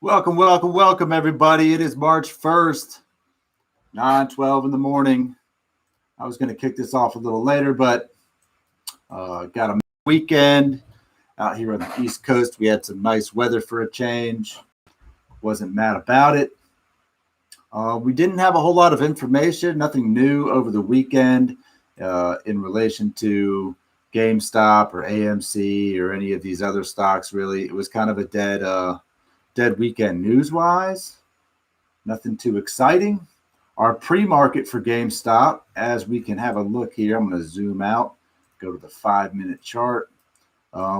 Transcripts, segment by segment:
Welcome, welcome, welcome, everybody. It is March 1st, 9:12 in the morning. I was going to kick this off a little later, but got a weekend out here on the East Coast. We had some nice weather for a change. Wasn't mad about it. We didn't have a whole lot of information, nothing new over the weekend in relation to GameStop or AMC or any of these other stocks, really. It was kind of a dead weekend news-wise. Nothing too exciting. Our pre-market for GameStop, as we can have a look here, I'm going to zoom out, go to the 5-minute chart.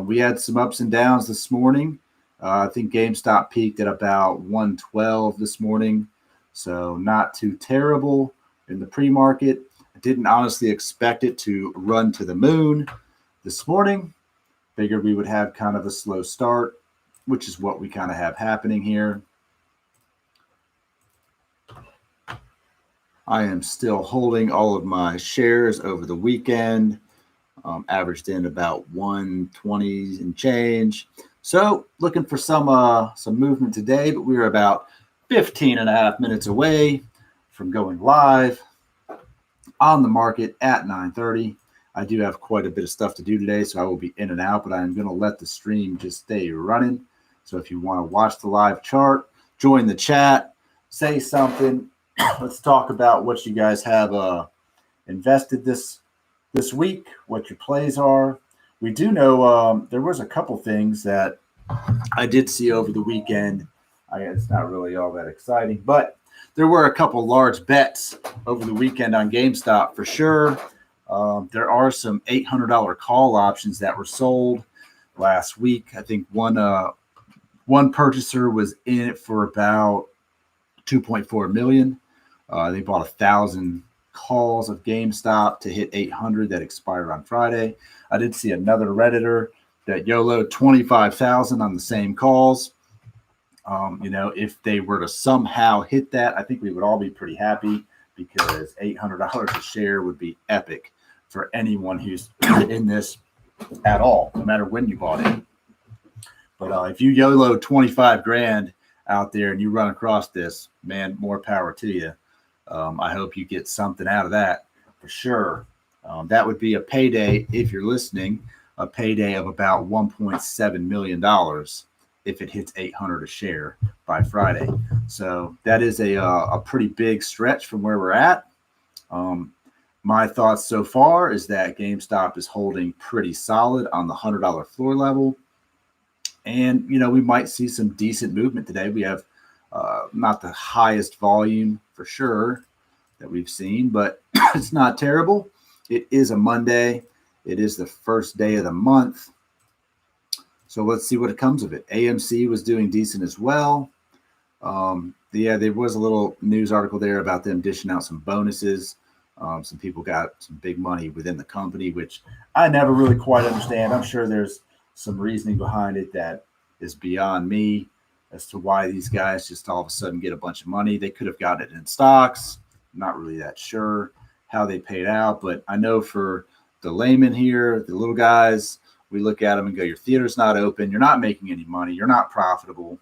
We had some ups and downs this morning. I think GameStop peaked at about 112 this morning, so not too terrible in the pre-market. I didn't honestly expect it to run to the moon this morning. Figured we would have kind of a slow start, which is what we kind of have happening here. I am still holding all of my shares over the weekend, averaged in about 120 and change. So looking for some movement today, but we were about 15 and a half minutes away from going live on the market at 9:30. I do have quite a bit of stuff to do today, so I will be in and out, but I'm going to let the stream just stay running. So if you want to watch the live chart, join the chat, say something. Let's talk about what you guys have invested this week, what your plays are. We do know there was a couple things that I did see over the weekend. It's not really all that exciting, but there were a couple large bets over the weekend on GameStop for sure. There are some $800 call options that were sold last week. I think one purchaser was in it for about $2.4 million. They bought 1,000 calls of GameStop to hit 800 that expired on Friday. I did see another Redditor that YOLO'd 25,000 on the same calls. If they were to somehow hit that, I think we would all be pretty happy because $800 a share would be epic for anyone who's in this at all, no matter when you bought it. But if you YOLO 25 grand out there and you run across this, man, more power to you. I hope you get something out of that for sure. That would be a payday, if you're listening, a payday of about $1.7 million if it hits 800 a share by Friday. So that is a pretty big stretch from where we're at. My thoughts so far is that GameStop is holding pretty solid on the $100 floor level. And, we might see some decent movement today. We have not the highest volume for sure that we've seen, but it's not terrible. It is a Monday. It is the first day of the month. So let's see what comes of it. AMC was doing decent as well. There was a little news article there about them dishing out some bonuses. Some people got some big money within the company, which I never really quite understand. I'm sure there's some reasoning behind it that is beyond me as to why these guys just all of a sudden get a bunch of money. They could have gotten it in stocks. I'm not really that sure how they paid out, but I know for the layman here, the little guys, we look at them and go, your theater's not open. You're not making any money. You're not profitable.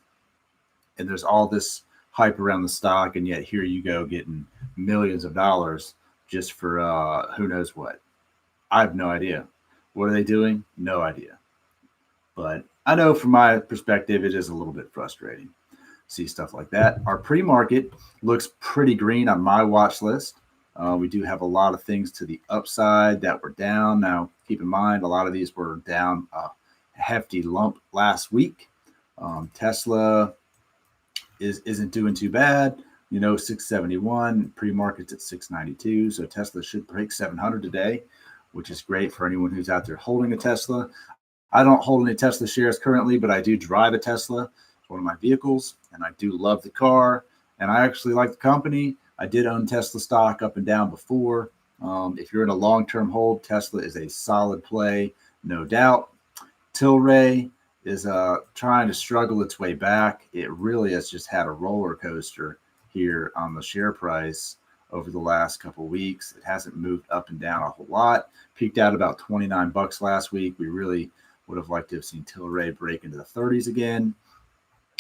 And there's all this hype around the stock. And yet here you go getting millions of dollars just for who knows what. I have no idea. What are they doing? No idea. But I know from my perspective, it is a little bit frustrating to see stuff like that. Our pre-market looks pretty green on my watch list. We do have a lot of things to the upside that were down. Now, keep in mind, a lot of these were down a hefty lump last week. Tesla isn't doing too bad. 671, pre-market's at 692. So Tesla should break 700 today, which is great for anyone who's out there holding a Tesla. I don't hold any Tesla shares currently, but I do drive a Tesla. It's one of my vehicles, and I do love the car, and I actually like the company. I did own Tesla stock up and down before. If you're in a long-term hold, Tesla is a solid play, no doubt. Tilray is trying to struggle its way back. It really has just had a roller coaster here on the share price over the last couple of weeks. It hasn't moved up and down a whole lot. Peaked out about $29 last week. We really would have liked to have seen Tilray break into the 30s again.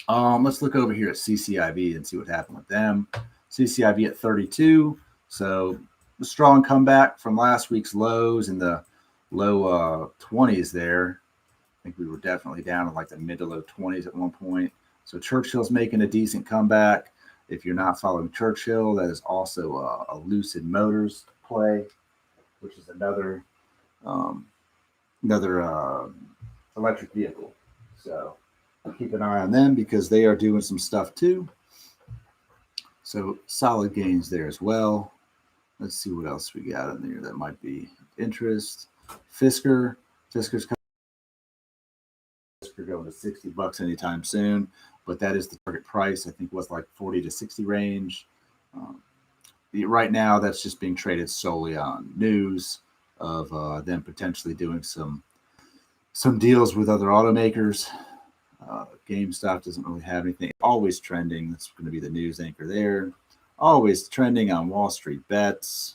Let's look over here at CCIV and see what happened with them. CCIV at 32. So a strong comeback from last week's lows in the low 20s there. I think we were definitely down in like the mid to low 20s at one point. So Churchill's making a decent comeback. If you're not following Churchill, that is also a Lucid Motors play, which is another electric vehicle. So keep an eye on them because they are doing some stuff too. So solid gains there as well. Let's see what else we got in there that might be interest. Fisker's going to $60 anytime soon, but that is the target price. I think was like 40 to 60 range. Right now, that's just being traded solely on news of them potentially doing some deals with other automakers. GameStop doesn't really have anything. Always trending. That's going to be the news anchor there. Always trending on Wall Street bets.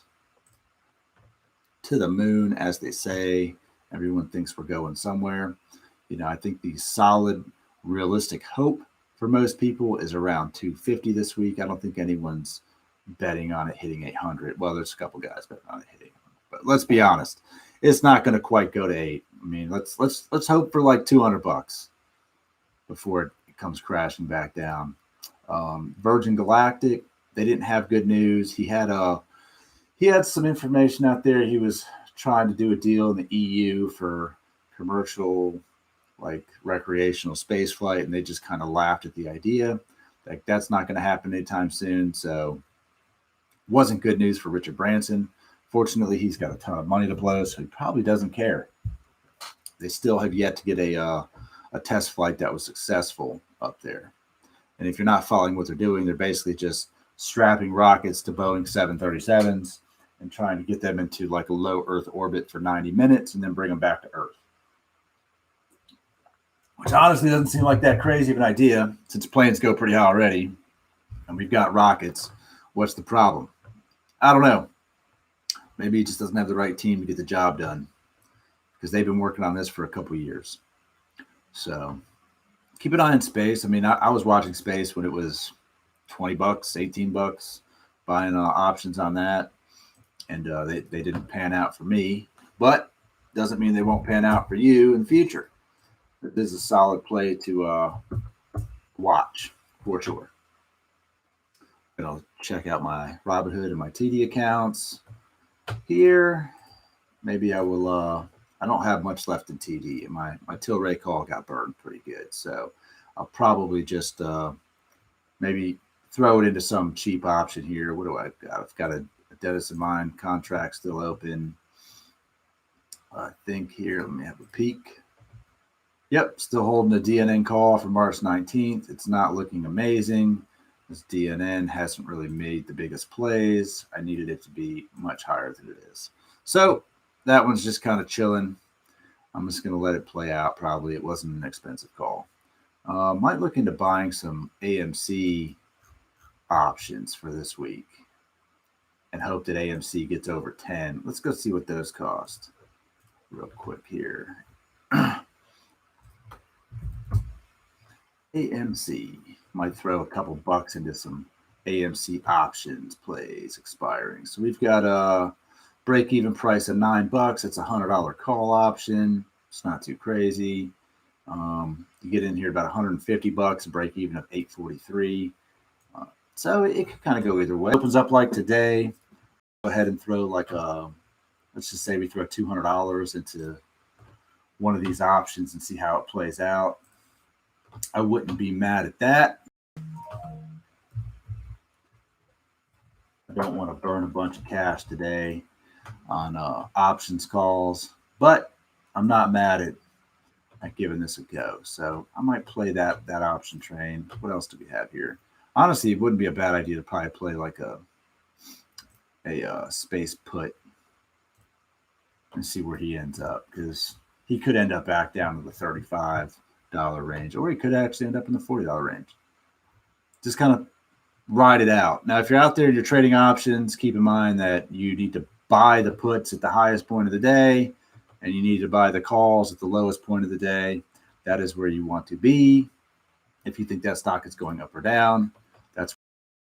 To the moon, as they say. Everyone thinks we're going somewhere. I think the solid, realistic hope for most people is around 250 this week. I don't think anyone's betting on it hitting 800. Well, there's a couple guys betting on it hitting, but let's be honest, it's not going to quite go to 8. I mean, let's hope for like $200 before it comes crashing back down. Virgin Galactic, they didn't have good news. He had some information out there. He was trying to do a deal in the EU for commercial, like recreational space flight, and they just kind of laughed at the idea. Like that's not going to happen anytime soon. So wasn't good news for Richard Branson. Fortunately, he's got a ton of money to blow, so he probably doesn't care. They still have yet to get a test flight that was successful up there. And if you're not following what they're doing, they're basically just strapping rockets to Boeing 737s and trying to get them into like a low Earth orbit for 90 minutes and then bring them back to Earth. Which honestly doesn't seem like that crazy of an idea since planes go pretty high already and we've got rockets. What's the problem? I don't know. Maybe he just doesn't have the right team to get the job done because they've been working on this for a couple of years. So keep an eye on space. I mean, I was watching space when it was $20, $18, buying options on that. And they didn't pan out for me, but doesn't mean they won't pan out for you in the future. This is a solid play to watch for sure. I'll check out my Robinhood and my TD accounts here. Maybe I will. I don't have much left in TD. My Tilray call got burned pretty good, so I'll probably just maybe throw it into some cheap option here. What do I got? I've got a Dennis in Mind contract still open. I think here. Let me have a peek. Yep, still holding the DNN call for March 19th. It's not looking amazing. This DNN hasn't really made the biggest plays. I needed it to be much higher than it is. So that one's just kind of chilling. I'm just going to let it play out probably. It wasn't an expensive call. Might look into buying some AMC options for this week and hope that AMC gets over 10. Let's go see what those cost real quick here. AMC might throw a couple bucks into some AMC options plays expiring. So we've got a break-even price of $9. It's a $100 call option. It's not too crazy. You get in here about $150, break even of $8.43. So it could kind of go either way. It opens up like today. Go ahead and throw like let's just say we throw $200 into one of these options and see how it plays out. I wouldn't be mad at that. I don't want to burn a bunch of cash today on options calls, but I'm not mad at giving this a go. So I might play that option train. What else do we have here? Honestly, it wouldn't be a bad idea to probably play like a space put and see where he ends up, because he could end up back down to the $35 range, or he could actually end up in the $40 range. Just kind of ride it out. Now, if you're out there and you're trading options, keep in mind that you need to buy the puts at the highest point of the day, and you need to buy the calls at the lowest point of the day. That is where you want to be. if you think that stock is going up or down. That's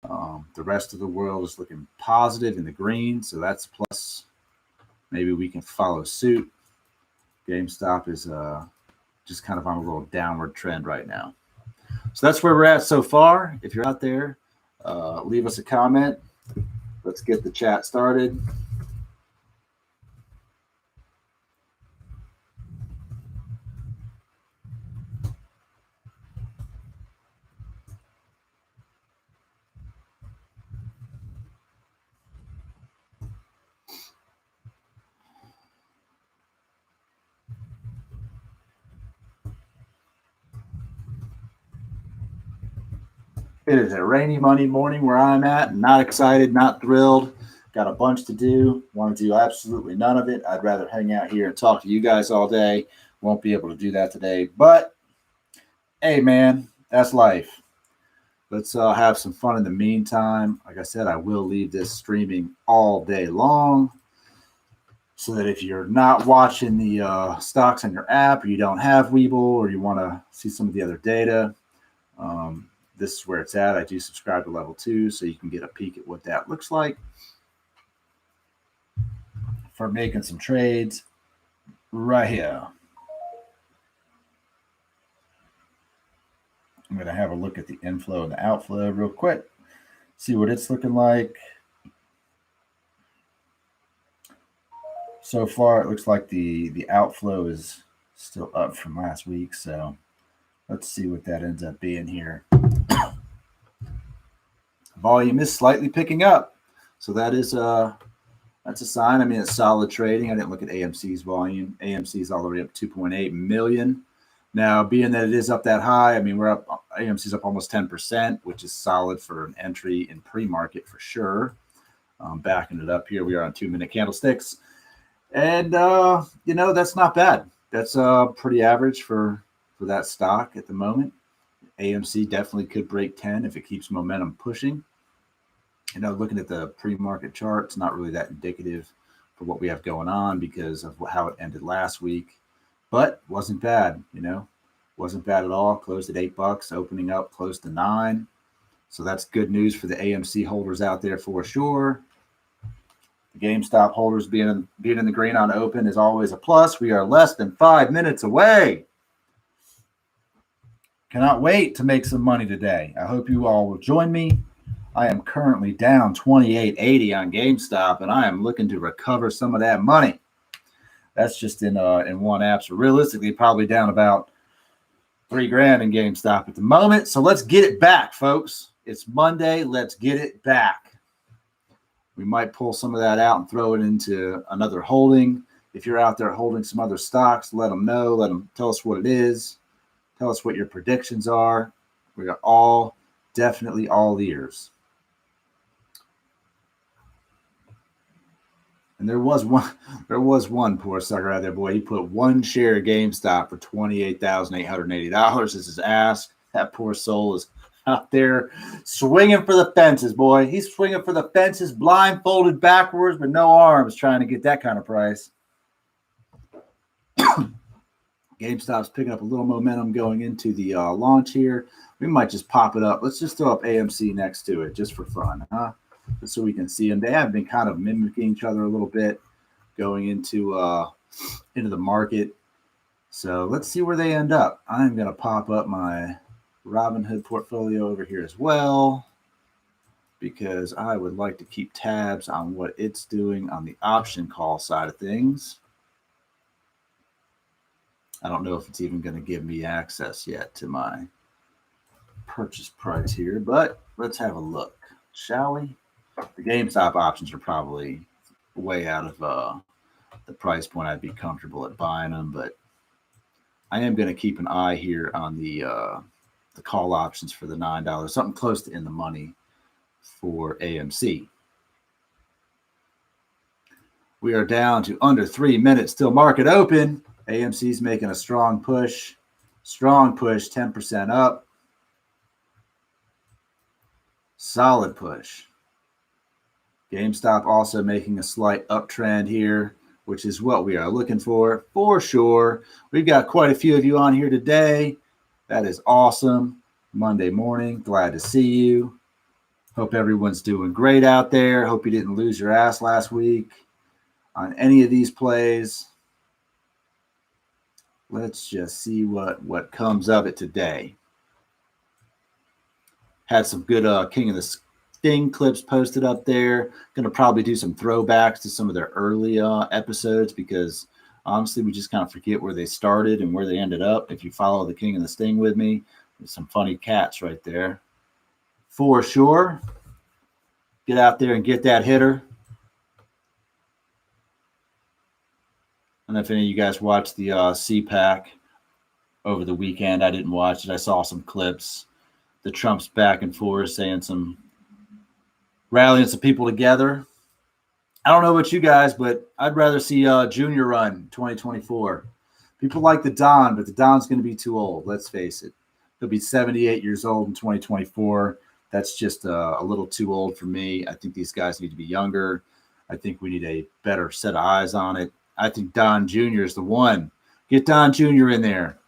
the rest of the world is looking positive in the green, so that's a plus. Maybe we can follow suit. GameStop is just kind of on a little downward trend right now. So that's where we're at so far. If you're out there, leave us a comment. Let's get the chat started. It is a rainy Monday morning where I'm at. Not excited, not thrilled. Got a bunch to do. Want to do absolutely none of it. I'd rather hang out here and talk to you guys all day. Won't be able to do that today. But, hey, man, that's life. Let's have some fun in the meantime. Like I said, I will leave this streaming all day long so that if you're not watching the stocks on your app or you don't have Webull or you want to see some of the other data, this is where it's at. I do subscribe to level 2, so you can get a peek at what that looks like for making some trades right here. I'm going to have a look at the inflow and the outflow real quick, see what it's looking like. So far, it looks like the outflow is still up from last week, so let's see what that ends up being here. Volume is slightly picking up, so that is that's a sign. I mean, it's solid trading. I didn't look at AMC's volume. AMC is all the way up 2.8 million. Now, being that it is up that high, I mean, we're up. AMC's up almost 10%, which is solid for an entry in pre-market for sure. Backing it up here, we are on 2-minute candlesticks, and that's not bad. That's pretty average for that stock at the moment. AMC definitely could break 10 if it keeps momentum pushing. Looking at the pre-market chart, it's not really that indicative for what we have going on because of how it ended last week, but wasn't bad. Wasn't bad at all. Closed at $8, opening up close to $9. So that's good news for the AMC holders out there for sure. The GameStop holders being in the green on open is always a plus. We are less than 5 minutes away. Cannot wait to make some money today. I hope you all will join me. I am currently down $28.80 on GameStop, and I am looking to recover some of that money. That's just in one app. So realistically, probably down about $3,000 in GameStop at the moment. So let's get it back, folks. It's Monday. Let's get it back. We might pull some of that out and throw it into another holding. If you're out there holding some other stocks, let them know. Let them tell us what it is. Tell us what your predictions are. We are definitely all ears. And there was one poor sucker out there, boy. He put one share of GameStop for $28,880 as his ask. That poor soul is out there swinging for the fences, boy. He's swinging for the fences, blindfolded backwards with no arms, trying to get that kind of price. GameStop's picking up a little momentum going into the launch here. We might just pop it up. Let's just throw up AMC next to it just for fun, huh? Just so we can see them. They have been kind of mimicking each other a little bit going into the market. So let's see where they end up. I'm going to pop up my Robinhood portfolio over here as well because I would like to keep tabs on what it's doing on the option call side of things. I don't know if it's even going to give me access yet to my purchase price here, but let's have a look, shall we? The GameStop options are probably way out of the price point I'd be comfortable at buying them, but I am going to keep an eye here on the call options for the $9, something close to in the money for AMC. We are down to under 3 minutes till market open. AMC's making a strong push, 10% up. Solid push. GameStop also making a slight uptrend here, which is what we are looking for sure. We've got quite a few of you on here today. That is awesome. Monday morning. Glad to see you. Hope everyone's doing great out there. Hope you didn't lose your ass last week on any of these plays. Let's just see what comes of it today. Had some good King of the Sting clips posted up there. Going to probably do some throwbacks to some of their early episodes because honestly, we just kind of forget where they started and where they ended up. If you follow the King of the Sting with me, there's some funny cats right there. For sure. Get out there and get that hitter. I don't know if any of you guys watched the CPAC over the weekend. I didn't watch it. I saw some clips. The Trumps back and forth saying rallying some people together. I don't know about you guys, but I'd rather see Junior run 2024. People like the Don, but the Don's going to be too old. Let's face it. He'll be 78 years old in 2024. That's just a little too old for me. I think these guys need to be younger. I think we need a better set of eyes on it. I think Don Jr. is the one. Get Don Jr. in there.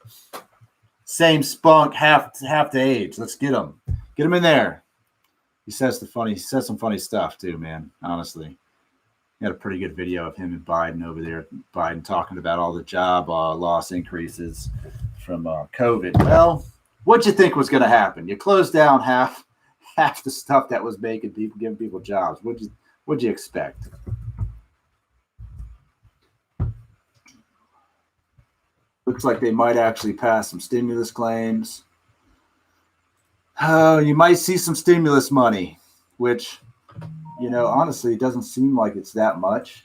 Same spunk, half the age. Let's get him. Get him in there. He says some funny stuff too, man. Honestly. He had a pretty good video of him and Biden over there. Biden talking about all the job loss increases from COVID. Well, what'd you think was going to happen? You closed down half the stuff that was making people, giving people jobs. What'd you expect? Looks like they might actually pass some stimulus claims. You might see some stimulus money, which, honestly, it doesn't seem like it's that much.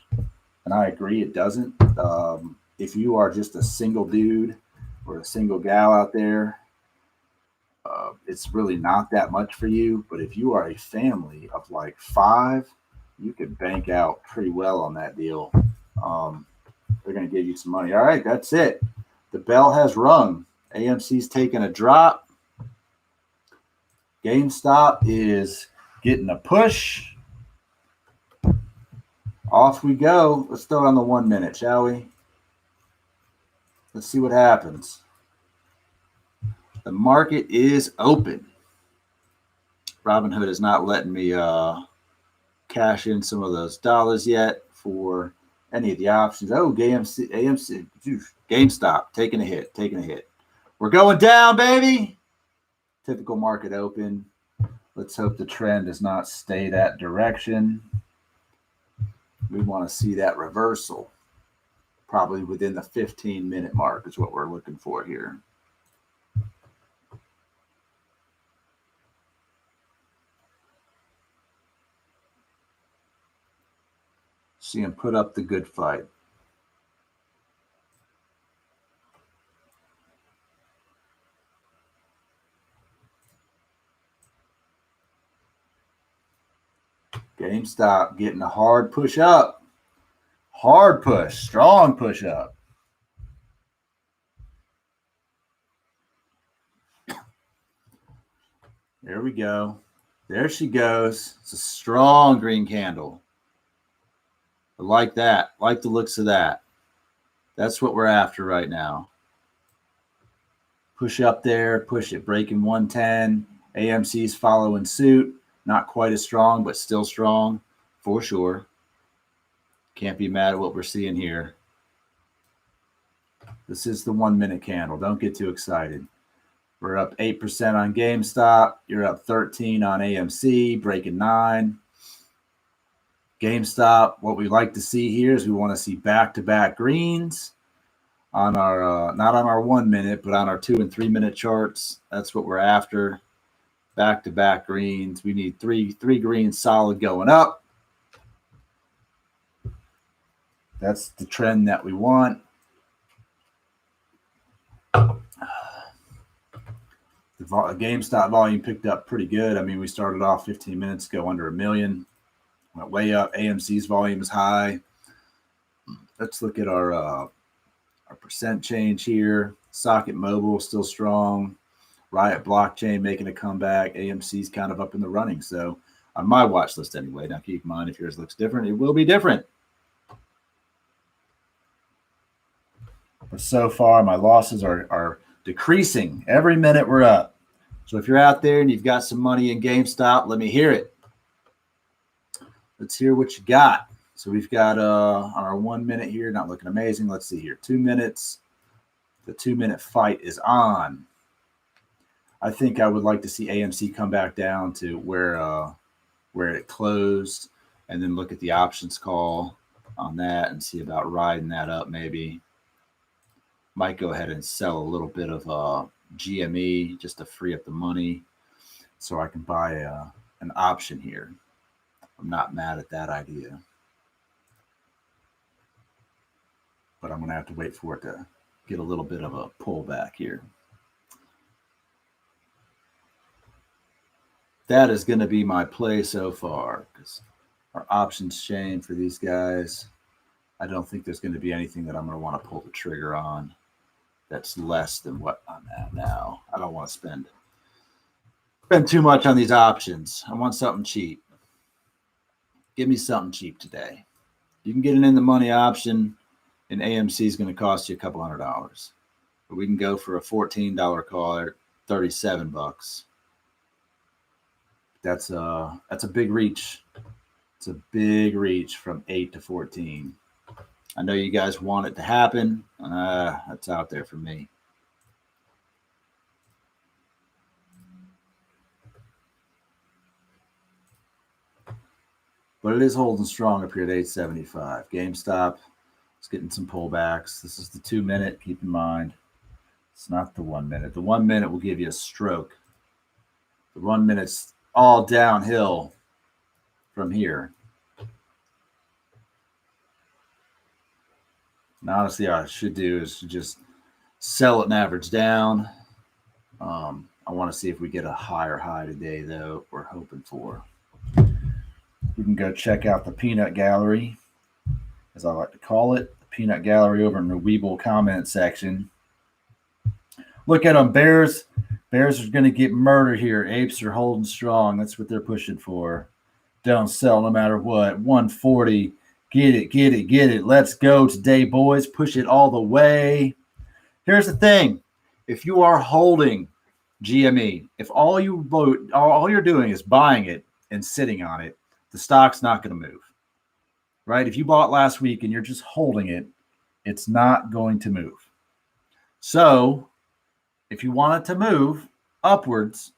And I agree, it doesn't. If you are just a single dude or a single gal out there, it's really not that much for you. But if you are a family of like 5, you can bank out pretty well on that deal. They're going to give you some money. All right, that's it. The bell has rung. AMC's taking a drop. GameStop is getting a push. Off we go. Let's throw on the 1 minute, shall we? Let's see what happens. The market is open. Robinhood is not letting me cash in some of those dollars yet for any of the options. Oh, AMC, GameStop taking a hit. We're going down, baby. Typical market open. Let's hope the trend does not stay that direction. We want to see that reversal. Probably within the 15-minute mark is what we're looking for here. See him put up the good fight. GameStop getting a hard push up. Hard push, strong push up. There we go. There she goes. It's a strong green candle. I like that. Like the looks of that. That's what we're after right now. Push up there, push it, breaking 110. AMC's following suit. Not quite as strong, but still strong for sure. Can't be mad at what we're seeing here. This is the 1 minute candle. Don't get too excited. We're up 8% on GameStop. You're up 13 on AMC, breaking 9. GameStop, what we like to see here is we want to see back-to-back greens on our, not on our 1 minute, but on our 2 and 3 minute charts. That's what we're after. Back-to-back greens. We need three greens solid going up. That's the trend that we want. The GameStop volume picked up pretty good. I mean, we started off 15 minutes ago under 1 million. Went way up. AMC's volume is high. Let's look at our percent change here. Socket Mobile still strong. Riot Blockchain making a comeback. AMC's kind of up in the running. So on my watch list anyway. Now keep in mind, if yours looks different, it will be different. But so far, my losses are decreasing. Every minute we're up. So if you're out there and you've got some money in GameStop, let me hear it. Let's hear what you got. So we've got on our 1 minute here, not looking amazing. Let's see here, 2 minutes. The 2-minute fight is on. I think I would like to see AMC come back down to where it closed, and then look at the options call on that and see about riding that up. Maybe might go ahead and sell a little bit of GME just to free up the money, so I can buy an option here. I'm not mad at that idea, but I'm going to have to wait for it to get a little bit of a pullback here. That is going to be my play so far, because our options chain for these guys, I don't think there's going to be anything that I'm going to want to pull the trigger on that's less than what I'm at now. I don't want to spend too much on these options. I want something cheap. Give me something cheap today. You can get an in the money option, and AMC is going to cost you a couple $100. But we can go for a $14 call at $37. That's a big reach. It's a big reach from 8 to 14. I know you guys want it to happen. That's out there for me. But it is holding strong up here at 875. GameStop is getting some pullbacks. This is the 2 minute. Keep in mind, it's not the 1 minute. The 1 minute will give you a stroke. The 1 minute's all downhill from here. And honestly, what I should do is just sell it and average down. I want to see if we get a higher high today, though. We're hoping for. We can go check out the peanut gallery, as I like to call it, the peanut gallery over in the Weeble comment section. Look at them, Bears. Bears are going to get murdered here. Apes are holding strong. That's what they're pushing for. Don't sell no matter what. 140. Get it, get it, get it. Let's go today, boys. Push it all the way. Here's the thing. If you are holding GME, if all you're doing is buying it and sitting on it, the stock's not going to move. Right? If you bought last week and you're just holding it, it's not going to move. So if you want it to move upwards,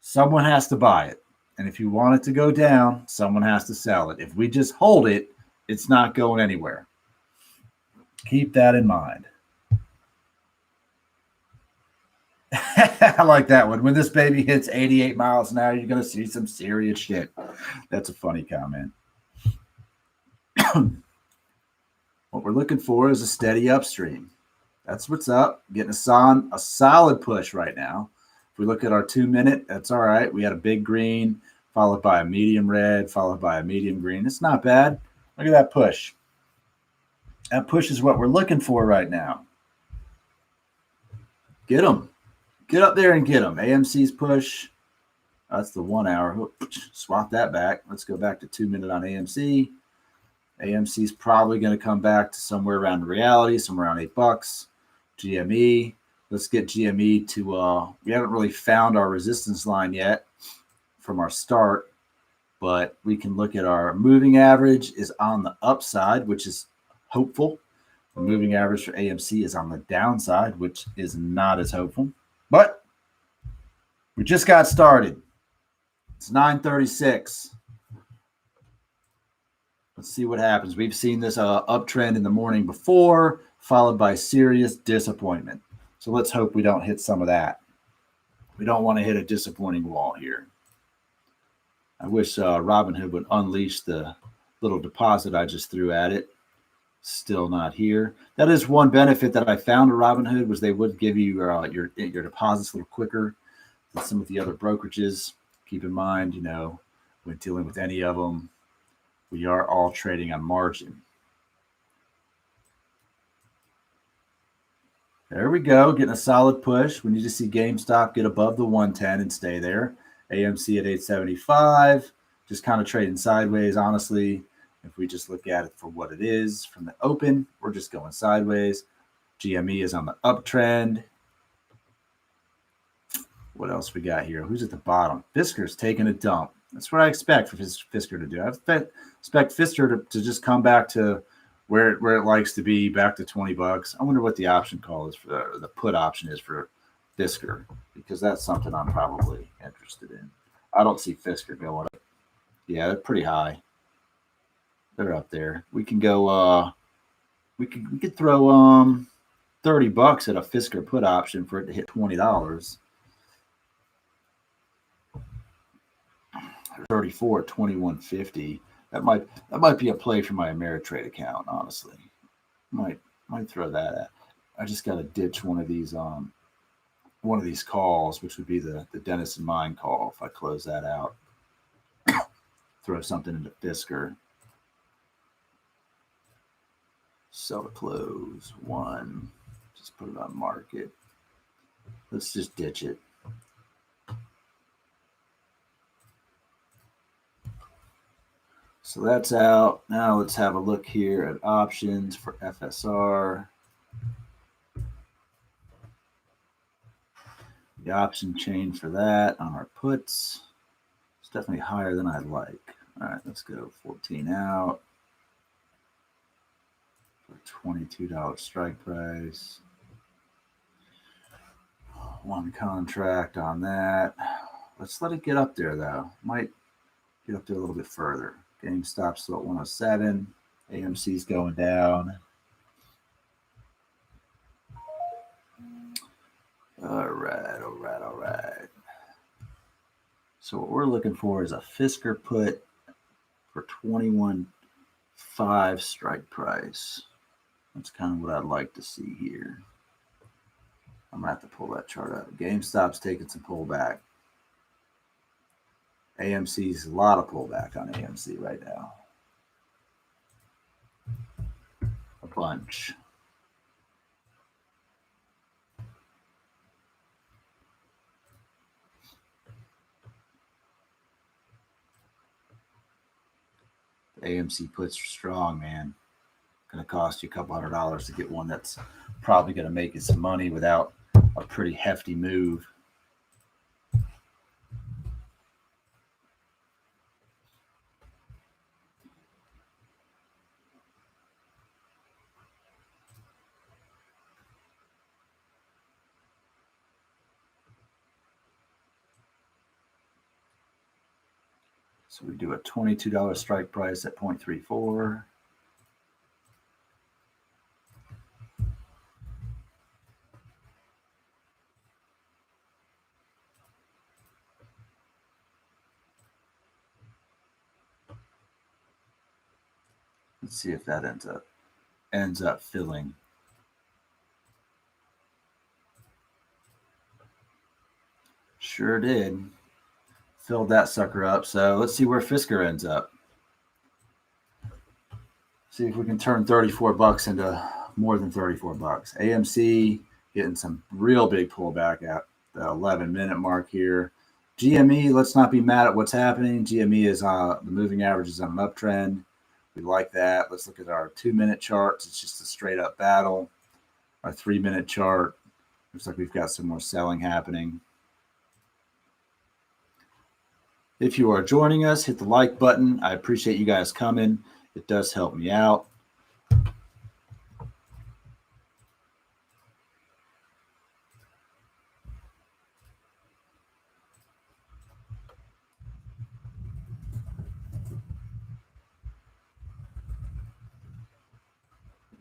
someone has to buy it. And if you want it to go down, someone has to sell it. If we just hold it, it's not going anywhere. Keep that in mind. I like that one. When this baby hits 88 miles an hour, you're going to see some serious shit. That's a funny comment. What we're looking for is a steady upstream. That's what's up. Getting a solid push right now. If we look at our 2 minute, that's all right. We had a big green, followed by a medium red, followed by a medium green. It's not bad. Look at that push. That push is what we're looking for right now. Get them. Get up there and get them. AMC's push. That's the 1 hour. Swap that back. Let's go back to 2 minute on AMC. AMC's probably going to come back to somewhere around reality, somewhere around $8. GME. Let's get GME to, we haven't really found our resistance line yet from our start, but we can look at our moving average is on the upside, which is hopeful. The moving average for AMC is on the downside, which is not as hopeful. But we just got started. It's 9:36. Let's see what happens. We've seen this uptrend in the morning before, followed by serious disappointment. So let's hope we don't hit some of that. We don't want to hit a disappointing wall here. I wish Robinhood would unleash the little deposit I just threw at it. Still not here. That is one benefit that I found at Robinhood, was they would give you your deposits a little quicker than some of the other brokerages. Keep in mind, when dealing with any of them, we are all trading on margin. There we go, getting a solid push. We need to see GameStop get above the 110 and stay there. AMC at 875, just kind of trading sideways, honestly. If we just look at it for what it is from the open, we're just going sideways. GME is on the uptrend. What else we got here? Who's at the bottom? Fisker's taking a dump. That's what I expect for Fisker to do. I expect Fisker to just come back to where it likes to be, back to $20. I wonder what the option call is for the put option is for Fisker, because that's something I'm probably interested in. I don't see Fisker going up. Yeah, they're pretty high. They're up there. We can go. We could throw $30 at a Fisker put option for it to hit $20. 34 at 21.50. That might be a play for my Ameritrade account. Honestly, might throw that at. I just got to ditch one of these calls, which would be the Denison Mine call. If I close that out, throw something into Fisker. Sell to close one. Just put it on market. Let's just ditch it. So that's out. Now let's have a look here at options for FSR. The option chain for that on our puts is definitely higher than I'd like. All right, let's go 14 out for $22 strike price. One contract on that. Let's let it get up there, though. Might get up there a little bit further. GameStop still at 107. AMC's going down. All right. So what we're looking for is a Fisker put for 21.5 strike price. That's kind of what I'd like to see here. I'm going to have to pull that chart up. GameStop's taking some pullback. AMC's a lot of pullback on AMC right now. A bunch. The AMC puts are strong, man. Going to cost you a couple $100 to get one that's probably going to make you some money without a pretty hefty move. So we do a $22 strike price at 0.34. Let's see if that ends up filling. Sure did. Filled that sucker up. So let's see where Fisker ends up. See if we can turn $34 into more than $34. AMC getting some real big pullback at the 11-minute mark here. GME, let's not be mad at what's happening. GME is the moving average is on an uptrend. We like that. Let's look at our 2-minute charts. It's just a straight up battle. Our 3-minute chart looks like we've got some more selling happening. If you are joining us, hit the like button. I appreciate you guys coming. It does help me out.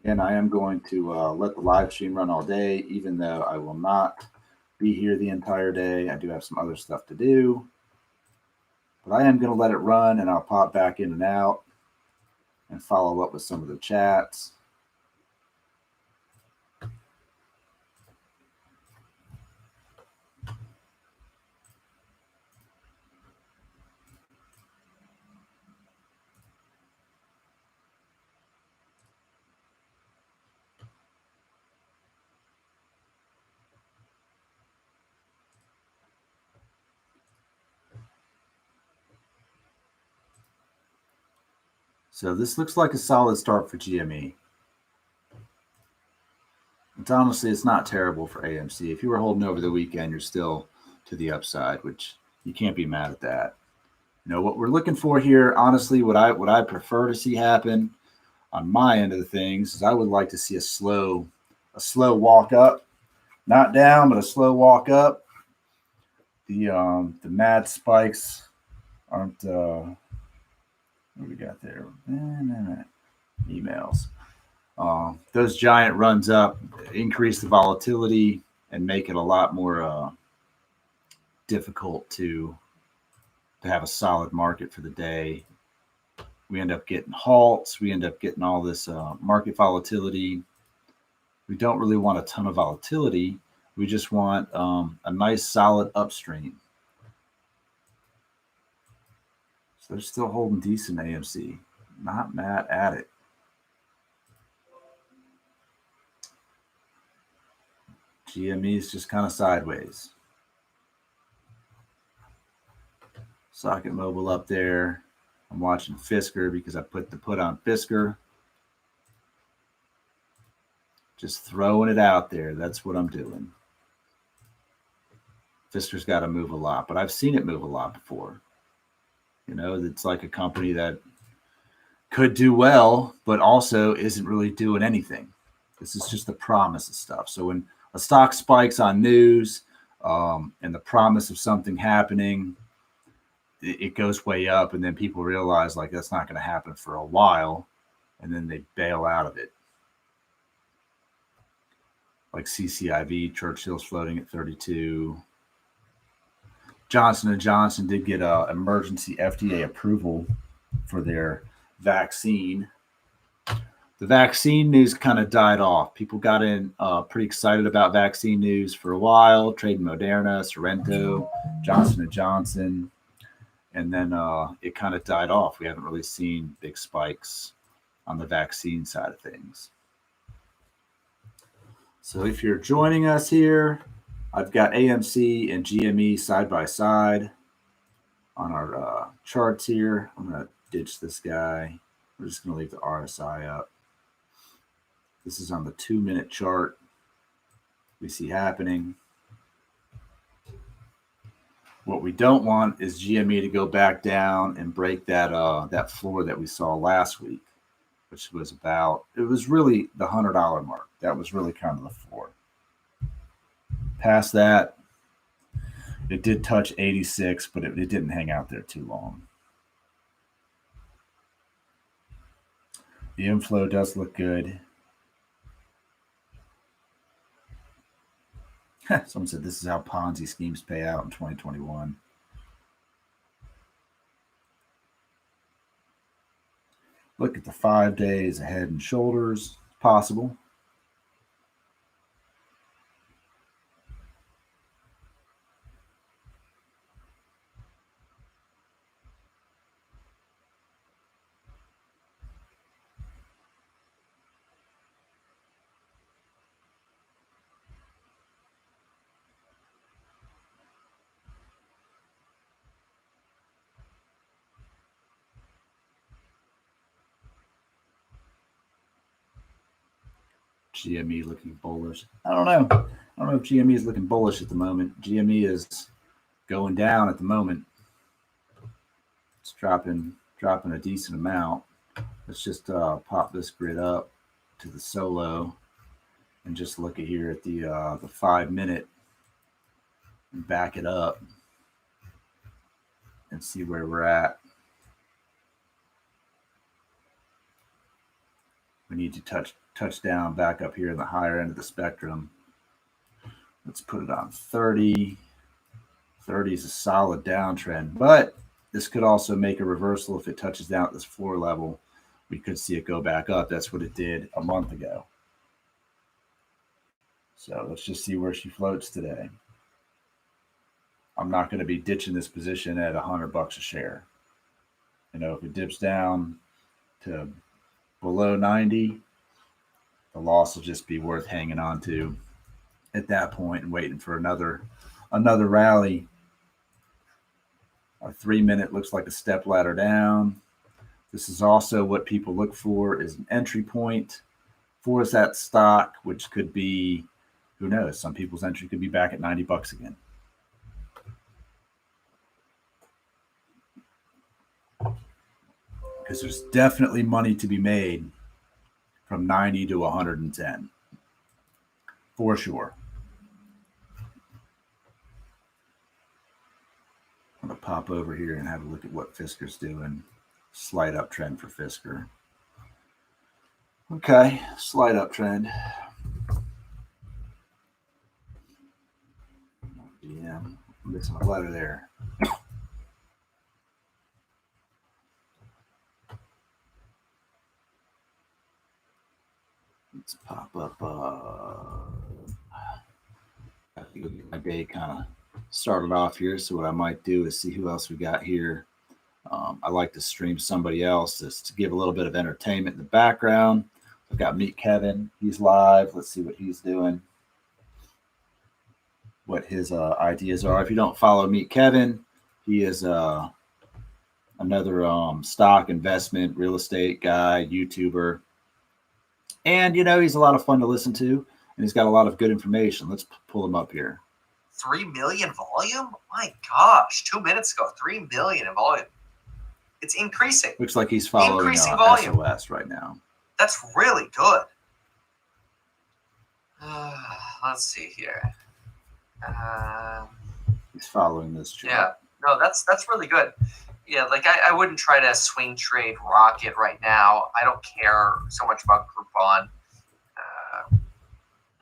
And I am going to let the live stream run all day, even though I will not be here the entire day. I do have some other stuff to do. But I am going to let it run, and I'll pop back in and out and follow up with some of the chats. So this looks like a solid start for GME. It's honestly, it's not terrible for AMC. If you were holding over the weekend, you're still to the upside, which you can't be mad at that. What we're looking for here, honestly, what I prefer to see happen on my end of the things is I would like to see a slow walk up, not down, but a slow walk up. The mad spikes aren't what do we got there? Emails. Those giant runs up increase the volatility and make it a lot more difficult to have a solid market for the day. We end up getting halts. We end up getting all this market volatility. We don't really want a ton of volatility. We just want a nice solid upstream. So they're still holding decent AMC. Not mad at it. GME is just kind of sideways. Socket Mobile up there. I'm watching Fisker because I put the put on Fisker. Just throwing it out there. That's what I'm doing. Fisker's got to move a lot, but I've seen it move a lot before. It's like a company that could do well, but also isn't really doing anything. This is just the promise of stuff. So when a stock spikes on news and the promise of something happening, it goes way up, and then people realize like that's not going to happen for a while, and then they bail out of it. Like CCIV, Churchill's floating at 32. Johnson & Johnson did get emergency FDA approval for their vaccine. The vaccine news kind of died off. People got in pretty excited about vaccine news for a while, trading Moderna, Sorrento, Johnson & Johnson. And then it kind of died off. We haven't really seen big spikes on the vaccine side of things. So if you're joining us here, I've got AMC and GME side by side on our charts here. I'm going to ditch this guy. We're just going to leave the RSI up. This is on the 2-minute chart we see happening. What we don't want is GME to go back down and break that floor that we saw last week, which was it was really the $100 mark. That was really kind of the floor. Past that, it did touch 86, but it didn't hang out there too long. The inflow does look good. Someone said this is how Ponzi schemes pay out in 2021. Look at the 5 days ahead and shoulders. Possible. GME looking bullish. I don't know. I don't know if GME is looking bullish at the moment. GME is going down at the moment. It's dropping a decent amount. Let's just pop this grid up to the solo and just look at here at the 5-minute and back it up and see where we're at. We need to touch down back up here in the higher end of the spectrum. Let's put it on 30. 30 is a solid downtrend, but this could also make a reversal if it touches down at this floor level. We could see it go back up. That's what it did a month ago. So let's just see where she floats today. I'm not going to be ditching this position at $100 a share. If it dips down to below 90, the loss will just be worth hanging on to at that point and waiting for another rally. Our 3-minute looks like a step ladder down. This is also what people look for is an entry point for that stock, which could be, who knows, some people's entry could be back at $90 again. because there's definitely money to be made from 90 to 110 for sure. I'm going to pop over here and have a look at what Fisker's doing. Slight uptrend for Fisker. Okay, slight uptrend. Yeah, I'm missing a letter there. Let's pop up. My day kind of started off here, so what I might do is see who else we got here. I like to stream somebody else just to give a little bit of entertainment in the background. I've got Meet Kevin. He's live. Let's see what he's doing, what his ideas are. If you don't follow Meet Kevin, he is another stock investment, real estate guy, YouTuber. And, he's a lot of fun to listen to, and he's got a lot of good information. Let's pull him up here. 3 million volume? My gosh, 2 minutes ago, 3 million in volume. It's increasing. Looks like he's following increasing volume. SOS right now. That's really good. Let's see here. He's following this chart. Yeah, no, that's really good. Yeah, like I wouldn't try to swing trade Rocket right now. I don't care so much about Groupon.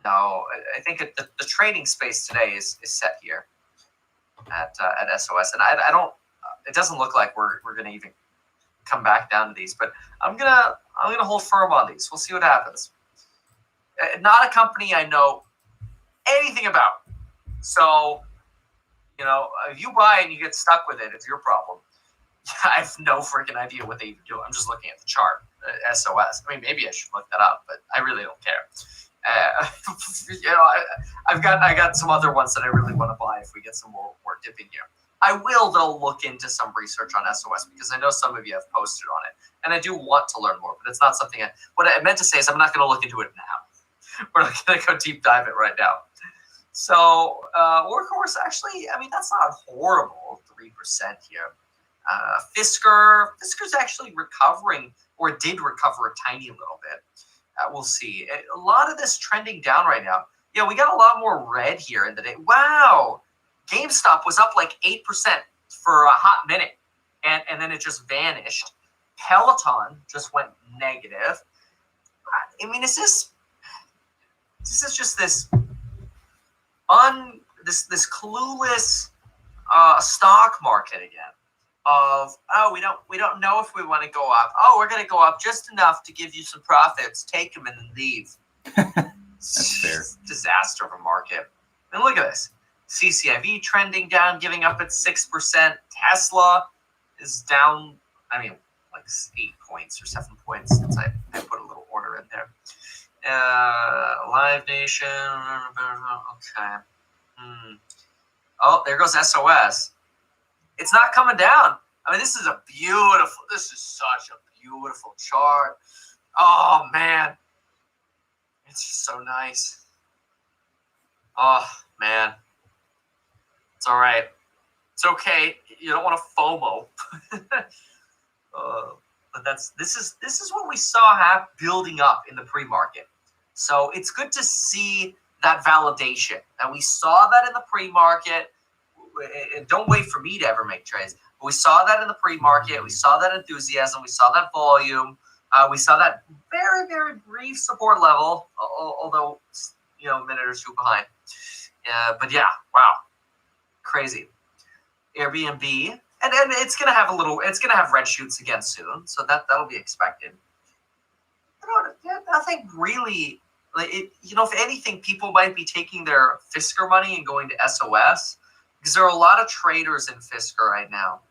No, I think the trading space today is set here at SOS, and I don't. It doesn't look like we're going to even come back down to these, but I'm gonna hold firm on these. We'll see what happens. Not a company I know anything about, so if you buy and you get stuck with it, it's your problem. I have no freaking idea what they even do. I'm just looking at the chart, SOS. I mean, maybe I should look that up, but I really don't care. I got some other ones that I really want to buy if we get some more dipping here. I will, though, look into some research on SOS because I know some of you have posted on it, and I do want to learn more, but it's not something what I meant to say is I'm not going to look into it now. We're not going to go deep dive it right now. So, Workhorse, actually, I mean, that's not horrible, 3% here. Fisker's actually recovering, or did recover a tiny little bit. We'll see. A lot of this trending down right now. Yeah, we got a lot more red here in the day. Wow. GameStop was up like 8% for a hot minute, and then it just vanished. Peloton just went negative. I mean, is this is just this clueless stock market again of, we don't know if we want to go up. Oh, we're going to go up just enough to give you some profits. Take them and then leave. That's fair. Disaster of a market. And look at this. CCIV trending down, giving up at 6%. Tesla is down, like 8 points or 7 points since I put a little order in there. Live Nation. Okay. Oh, there goes SOS. It's not coming down. I mean, this is such a beautiful chart. Oh, man. It's just so nice. Oh, man. It's all right. It's okay. You don't want to FOMO. But this is what we saw building up in the pre-market. So it's good to see that validation. And we saw that in the pre-market. Don't wait for me to ever make trades. But we saw that in the pre-market. We saw that enthusiasm. We saw that volume. We saw that very, very brief support level, although a minute or two behind. But yeah, wow, crazy. Airbnb, and it's gonna have red shoots again soon, so that'll be expected. Nothing really. If anything, people might be taking their Fisker money and going to SOS because there are a lot of traders in Fisker right now.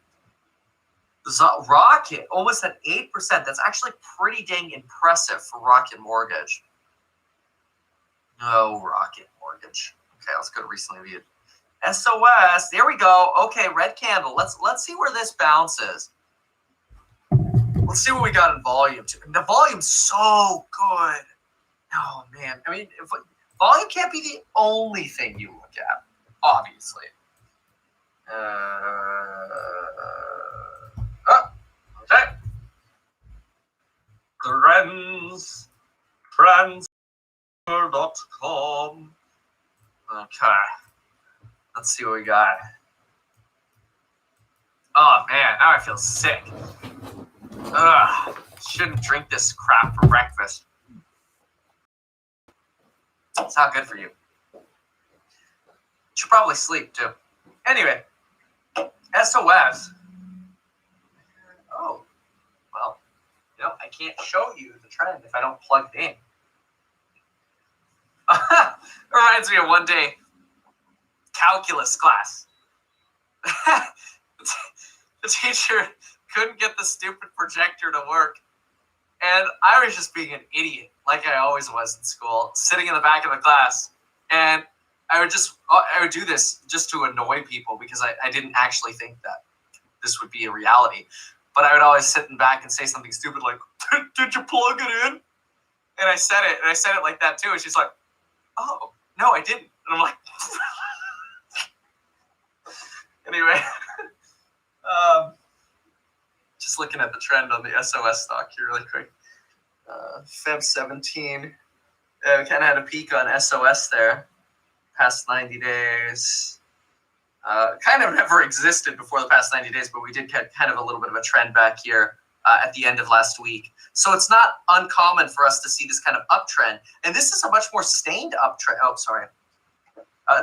Rocket almost at 8%. That's actually pretty dang impressive for Rocket Mortgage. No, Rocket Mortgage. Okay, let's go to recently viewed. SOS. There we go. Okay, red candle. Let's see where this bounces. Let's see what we got in volume. The volume's so good. Oh man, I mean, volume can't be the only thing you look at, obviously. Okay. Trends. Transfer.com. Okay. Let's see what we got. Oh, man. Now I feel sick. Ugh. Shouldn't drink this crap for breakfast. It's not good for you. Should probably sleep, too. Anyway. SOS. Oh. Well, I can't show you the trend if I don't plug it in. It reminds me of one day calculus class. The teacher couldn't get the stupid projector to work, and I was just being an idiot, like I always was in school, sitting in the back of the class, and I would do this just to annoy people because I didn't actually think that this would be a reality. But I would always sit in back and say something stupid like, "Did you plug it in?" And I said it like that too, and she's like, "Oh, no, I didn't." And I'm like, anyway, just looking at the trend on the SOS stock here really quick. Feb 17, we kind of had a peak on SOS there, past 90 days. Kind of never existed before the past 90 days, but we did get kind of a little bit of a trend back here at the end of last week. So it's not uncommon for us to see this kind of uptrend. And this is a much more sustained uptrend. Oh, sorry.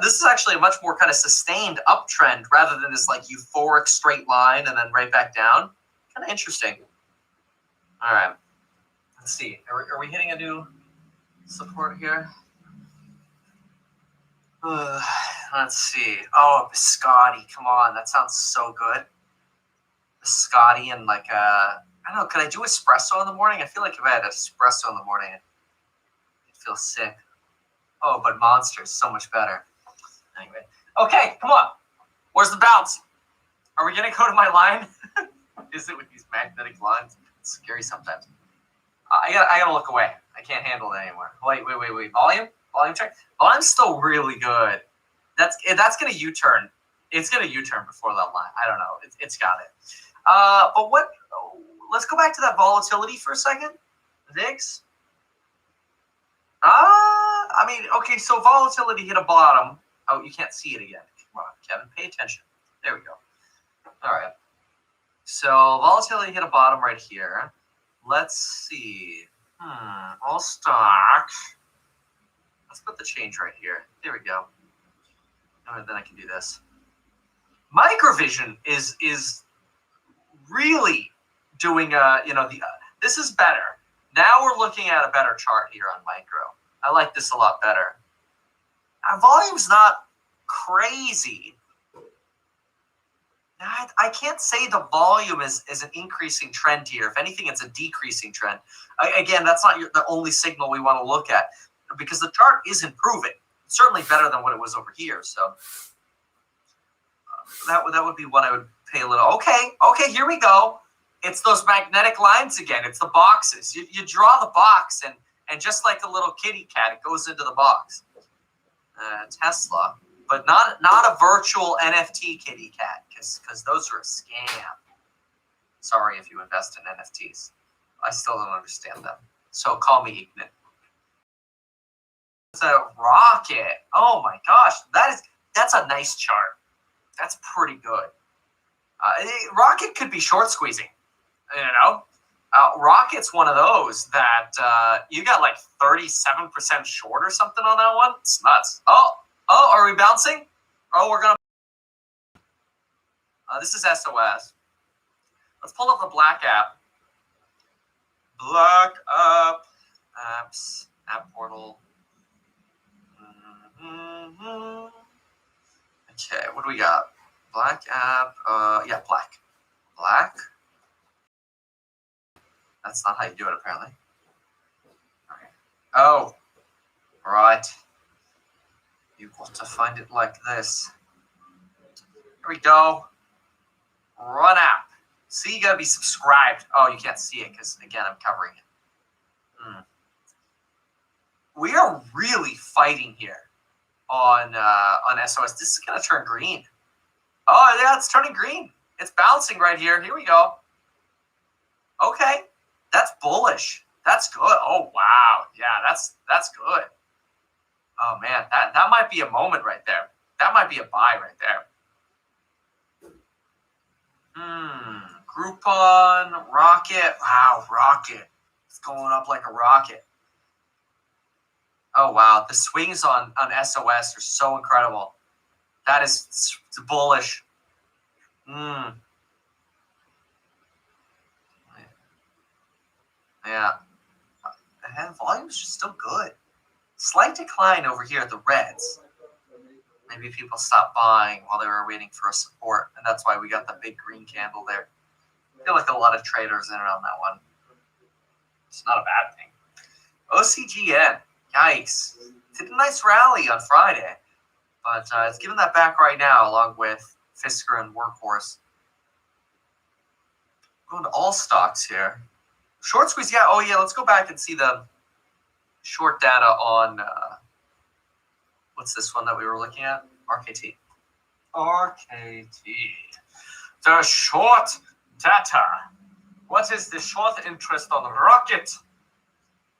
This is actually a much more kind of sustained uptrend rather than this like euphoric straight line and then right back down. Kind of interesting. All right. Let's see. Are we hitting a new support here? Let's see. Oh, biscotti. Come on. That sounds so good. Biscotti and like I don't know. Could I do espresso in the morning? I feel like if I had espresso in the morning, I'd feel sick. Oh, but Monster is so much better. Anyway. Okay, come on. Where's the bounce? Are we going to go to my line? Is it with these magnetic lines? It's scary sometimes. I gotta look away. I can't handle it anymore. Wait. Volume check. Volume's still really good. That's gonna U-turn. It's gonna U-turn before that line. I don't know. It's got it. But what? Let's go back to that volatility for a second. VIX. I mean, okay. So volatility hit a bottom. Oh, you can't see it again. Come on, Kevin. Pay attention. There we go. All right. So volatility hit a bottom right here. Let's see. All stock. Let's put the change right here. There we go. And then I can do this. Microvision is really doing this is better. Now we're looking at a better chart here on micro. I like this a lot better. Our volume's not crazy. I can't say the volume is an increasing trend here. If anything, it's a decreasing trend. Again, that's not the only signal we want to look at because the chart is improving. It's certainly better than what it was over here. So that would be what I would pay a little. Okay, here we go. It's those magnetic lines again. It's the boxes. You draw the box, and just like a little kitty cat, it goes into the box. Tesla. But not a virtual NFT kitty cat, because those are a scam. Sorry if you invest in NFTs. I still don't understand them. So call me ignorant. It's a rocket. Oh my gosh, that's a nice chart. That's pretty good. Rocket could be short squeezing. Rocket's one of those that you got like 37% short or something on that one. It's nuts. Oh, are we bouncing? Oh, we're going to... this is SOS. Let's pull up the Black app. Black app. Apps. App portal. Okay, what do we got? Black app. Yeah, Black. Black. That's not how you do it, apparently. All right. Oh, right. You got to find it like this. Here we go. Run app. See, you got to be subscribed. Oh, you can't see it because, again, I'm covering it. We are really fighting here on SOS. This is going to turn green. Oh, yeah, it's turning green. It's bouncing right here. Here we go. Okay. That's bullish. That's good. Oh wow, yeah, that's good. Oh man, that might be a moment right there. That might be a buy right there. Groupon, Rocket. Wow, Rocket. It's going up like a rocket. Oh wow, the swings on SOS are so incredible. That is it's bullish. Yeah. And volume's just still good. Slight decline over here at the reds. Maybe people stopped buying while they were waiting for a support, and that's why we got the big green candle there. I feel like a lot of traders in on that one. It's not a bad thing. OCGN, yikes. Did a nice rally on Friday, but it's giving that back right now along with Fisker and Workhorse. Going to all stocks here. Short squeeze, yeah. Oh, yeah, let's go back and see the short data on, what's this one that we were looking at? RKT. The short data. What is the short interest on Rocket?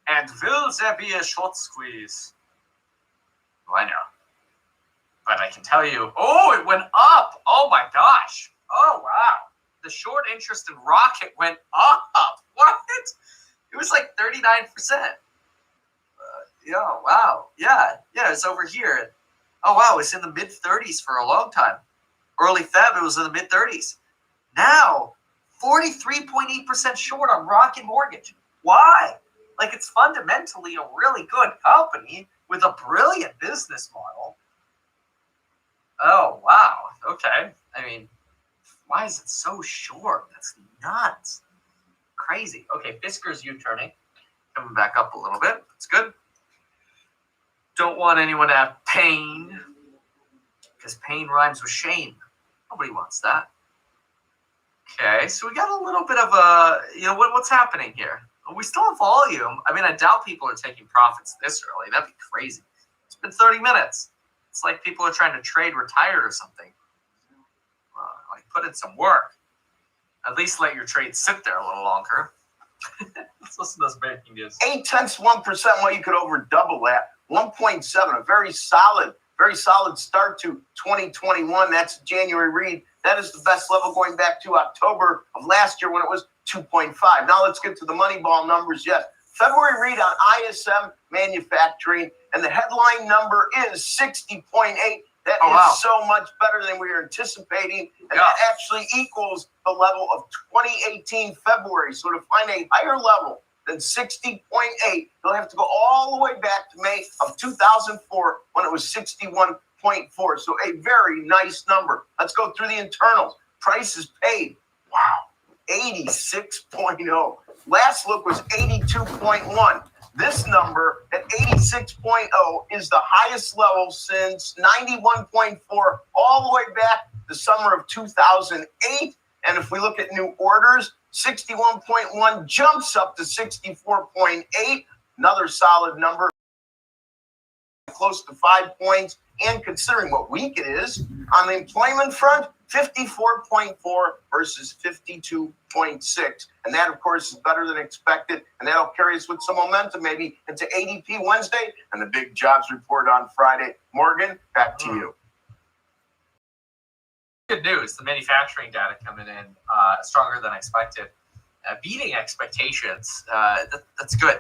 And will there be a short squeeze? Oh, I know. But I can tell you, oh, it went up. Oh, my gosh. Oh, wow. The short interest in Rocket went up. What? It was like 39%. Yeah, wow. Yeah, it's over here. Oh, wow, it's in the mid-30s for a long time. Early Feb, it was in the mid-30s. Now, 43.8% short on Rocket Mortgage. Why? Like, it's fundamentally a really good company with a brilliant business model. Oh, wow. Okay. I mean, why is it so short? That's nuts. Crazy. Okay, Fisker's U-turning. Coming back up a little bit. That's good. Don't want anyone to have pain, because pain rhymes with shame. Nobody wants that. Okay, so we got a little bit of a, what's happening here? We still have volume. I mean, I doubt people are taking profits this early. That'd be crazy. It's been 30 minutes. It's like people are trying to trade retired or something. Like, put in some work. At least let your trade sit there a little longer. Let's listen to this breaking news. 0.8%. Well, you could over double that. 1.7, a very solid start to 2021. That's January read. That is the best level going back to October of last year when it was 2.5. Now let's get to the Moneyball numbers. Yes, February read on ISM manufacturing, and the headline number is 60.8. That is so much better than we were anticipating, and that actually equals the level of 2018 February. So to find a higher level than 60.8, you'll have to go all the way back to May of 2004 when it was 61.4. So a very nice number. Let's go through the internals. Prices paid. Wow, 86.0. Last look was 82.1. This number at 86.0 is the highest level since 91.4 all the way back the summer of 2008. And if we look at new orders, 61.1 jumps up to 64.8. Another solid number, close to 5 points. And considering what week it is, on the employment front, 54.4 versus 52.6. And that, of course, is better than expected. And that'll carry us with some momentum maybe into ADP Wednesday and the big jobs report on Friday. Morgan, back to you. Good news. The manufacturing data coming in stronger than expected. Beating expectations. That's good.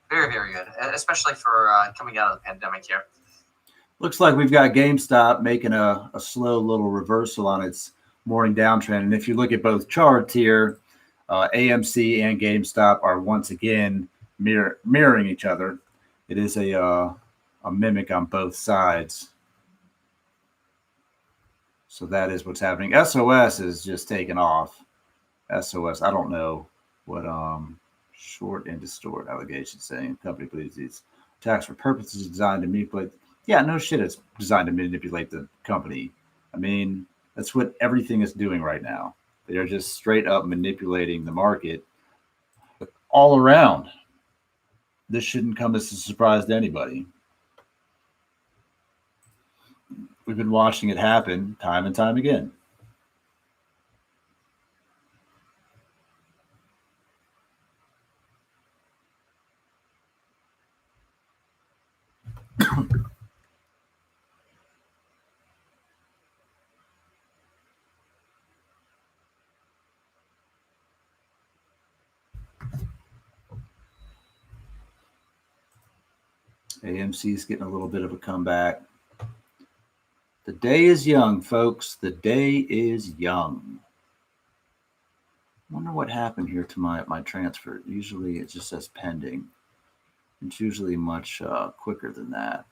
Very, very good, especially for coming out of the pandemic here. Looks like we've got GameStop making a slow little reversal on its morning downtrend. And if you look at both charts here, AMC and GameStop are once again mirroring each other. It is a mimic on both sides. So that is what's happening. SOS is just taking off. SOS, I don't know what short and distort allegations saying. Company believes these attacks for purposes designed to manipulate. Yeah, no shit, it's designed to manipulate the company. I mean, that's what everything is doing right now. They are just straight up manipulating the market all around. This shouldn't come as a surprise to anybody. We've been watching it happen time and time again. AMC's getting a little bit of a comeback. The day is young, folks. The day is young. Wonder what happened here to my transfer. Usually it just says pending. It's usually much quicker than that.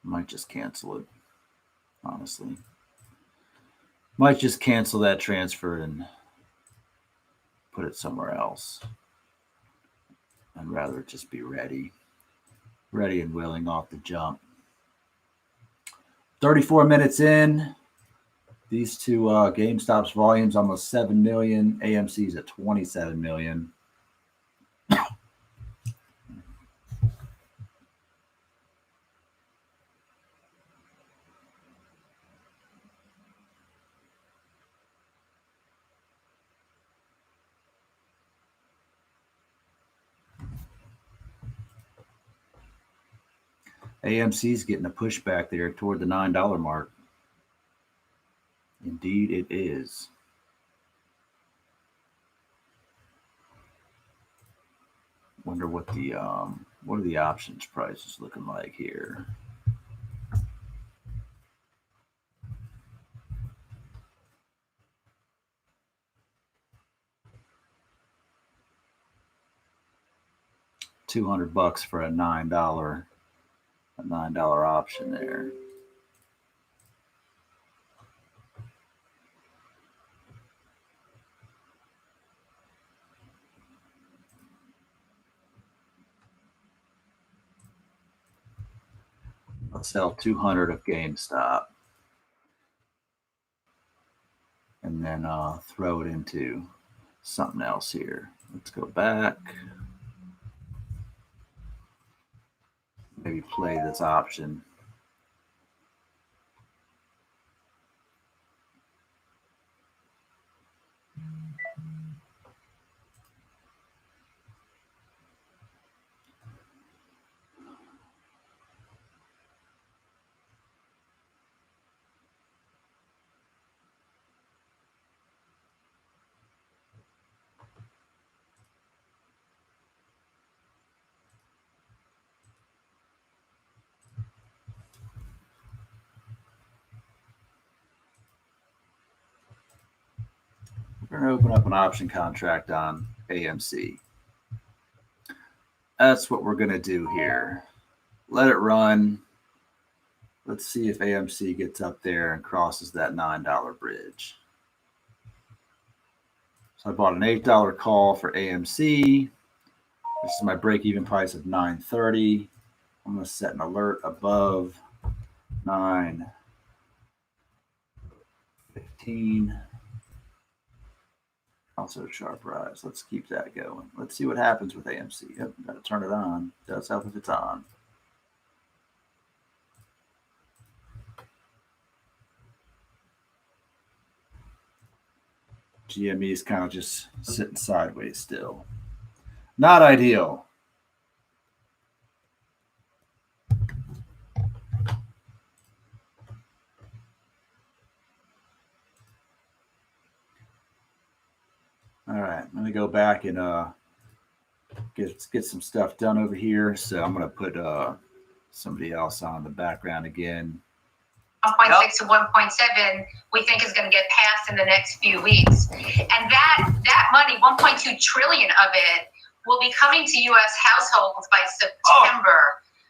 Might just cancel it, honestly. Might just cancel that transfer and put it somewhere else. I'd rather just be ready and willing off the jump. 34 minutes in. These two GameStop's volumes almost 7 million. AMC's at 27 million. AMC's getting a pushback there toward the $9 mark. Indeed, it is. Wonder what are the options prices looking like here? $200 for a $9 option there. Let's sell 200 of GameStop and then throw it into something else here. Let's go back. Maybe play this option. We're going to open up an option contract on AMC. That's what we're going to do here. Let it run. Let's see if AMC gets up there and crosses that $9 bridge. So I bought an $8 call for AMC. This is my break-even price of $9.30. I'm going to set an alert above $9.15. Also sharp rise. Let's keep that going. Let's see what happens with AMC. Yep, got to turn it on. Does help if it's on. GME is kind of just sitting sideways still. Not ideal. All right, let me go back and get some stuff done over here. So I'm going to put somebody else on the background again. 1.6 to 1.7, we think is going to get passed in the next few weeks, and that money, 1.2 trillion of it, will be coming to U.S. households by September.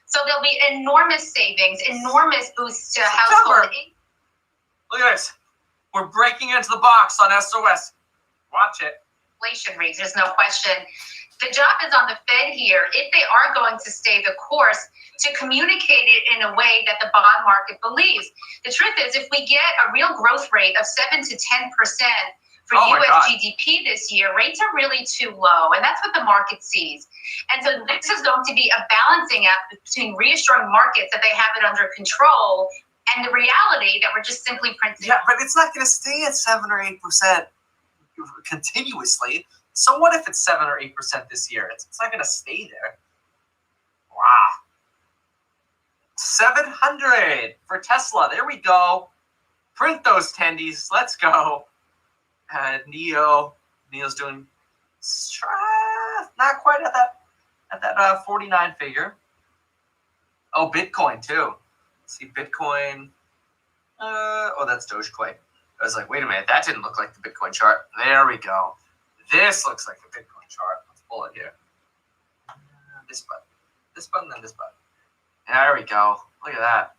So there'll be enormous savings, enormous boosts to household income. Look at this. We're breaking into the box on SOS. Watch it. Inflation rates, there's no question. The job is on the Fed here, if they are going to stay the course, to communicate it in a way that the bond market believes. The truth is, if we get a real growth rate of 7 to 10% for U.S. GDP this year, rates are really too low, and that's what the market sees. And so this is going to be a balancing act between reassuring markets that they have it under control and the reality that we're just simply printing. Yeah, but it's not going to stay at 7 or 8% continuously. So what if it's 7 or 8% this year? It's not going to stay there. Wow. 700 for Tesla. There we go. Print those tendies. Let's go. Neo's doing not quite at that 49 figure. Oh, Bitcoin too. See Bitcoin. Oh, that's Dogecoin. I was like, wait a minute, that didn't look like the Bitcoin chart. There we go. This looks like the Bitcoin chart. Let's pull it here. This button, and this button. There we go. Look at that.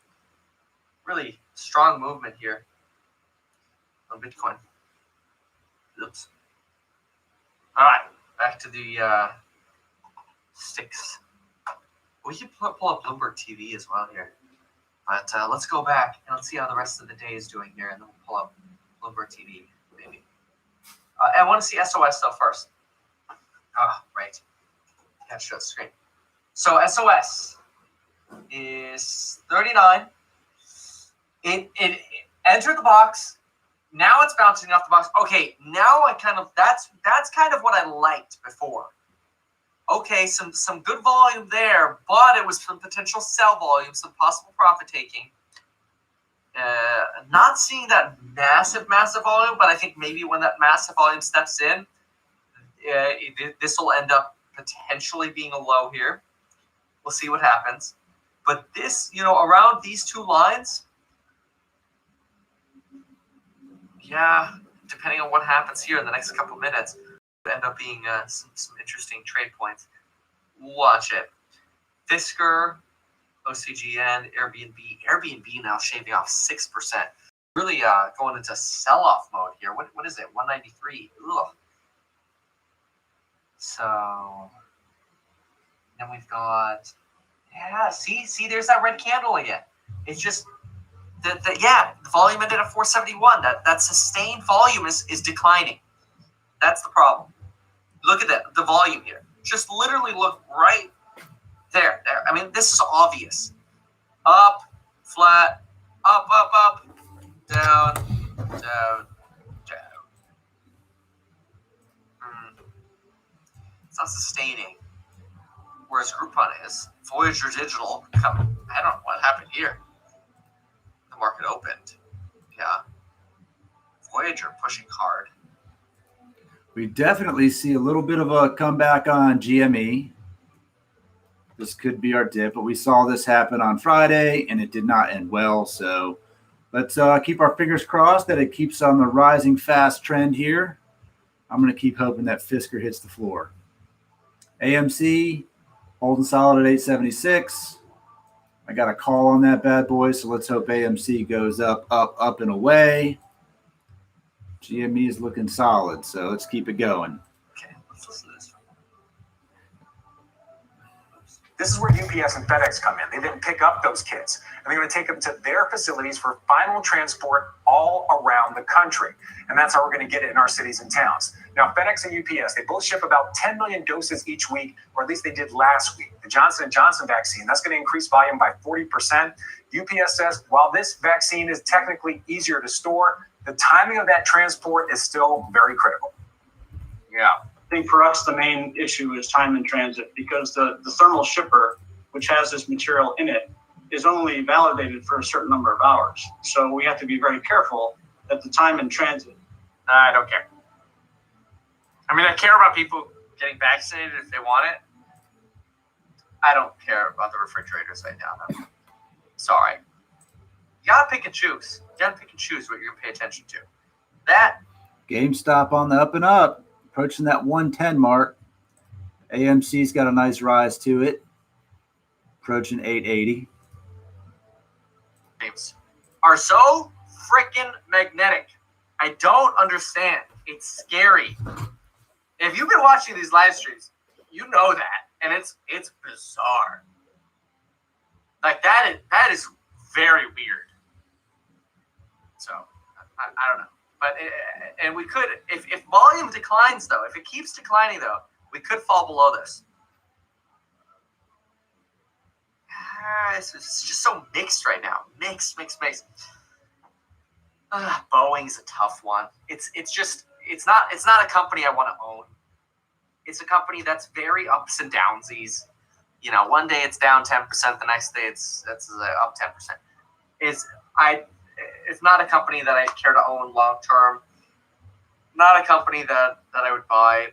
Really strong movement here on Bitcoin. Oops. All right, back to the sticks. We can pull up Bloomberg TV as well here. But let's go back and let's see how the rest of the day is doing here, and then we'll pull up Bloomberg TV, maybe. I want to see SOS though first. Oh, right. Can't show the screen. So SOS is 39. It entered the box. Now it's bouncing off the box. Okay, now that's kind of what I liked before. Okay, some good volume there, but it was some potential sell volume, some possible profit taking. Not seeing that massive volume, but I think maybe when that massive volume steps in, this will end up potentially being a low here. We'll see what happens. But this, around these two lines, yeah, depending on what happens here in the next couple minutes, end up being some interesting trade points. Watch it. Fisker, OCGN, Airbnb now shaving off 6%. Really going into sell-off mode here. What is it? 193. Ugh. So then we've got, see, there's that red candle again. It's just the volume ended at 471. That sustained volume is declining. That's the problem. Look at that, the volume here. Just literally look right there. I mean, this is obvious. Up, flat, up, down, down. It's not sustaining. Whereas Groupon is. Voyager Digital, I don't know what happened here. The market opened. Yeah. Voyager pushing hard. We definitely see a little bit of a comeback on GME. This could be our dip, but we saw this happen on Friday, and it did not end well. So let's keep our fingers crossed that it keeps on the rising fast trend here. I'm going to keep hoping that Fisker hits the floor. AMC holding solid at 876. I got a call on that bad boy, so let's hope AMC goes up and away. GME is looking solid, so let's keep it going. Okay, let's listen to this. This is where UPS and FedEx come in. They then pick up those kits, and they're going to take them to their facilities for final transport all around the country. And that's how we're going to get it in our cities and towns. Now, FedEx and UPS, they both ship about 10 million doses each week, or at least they did last week. The Johnson & Johnson vaccine, that's going to increase volume by 40%. UPS says, while this vaccine is technically easier to store, the timing of that transport is still very critical. Yeah. I think for us, the main issue is time in transit, because the thermal shipper, which has this material in it, is only validated for a certain number of hours. So we have to be very careful that the time in transit. I don't care. I mean, I care about people getting vaccinated if they want it. I don't care about the refrigerators right now, though. Sorry. You gotta pick and choose. You gotta pick and choose what you're gonna pay attention to. That GameStop on the up and up, approaching that 110 mark. AMC's got a nice rise to it, approaching 880. games are so freaking magnetic. I don't understand. It's scary. If you've been watching these live streams, you know that, and it's bizarre. Like that is very weird. So I don't know, but and we could, if volume declines though, if it keeps declining though, we could fall below this. It's just so mixed right now. Mixed. Boeing's a tough one. It's not a company I want to own. It's a company that's very ups and downsies. You know, one day it's down 10%, the next day it's up 10%. It's not a company that I care to own long term. Not a company that I would buy.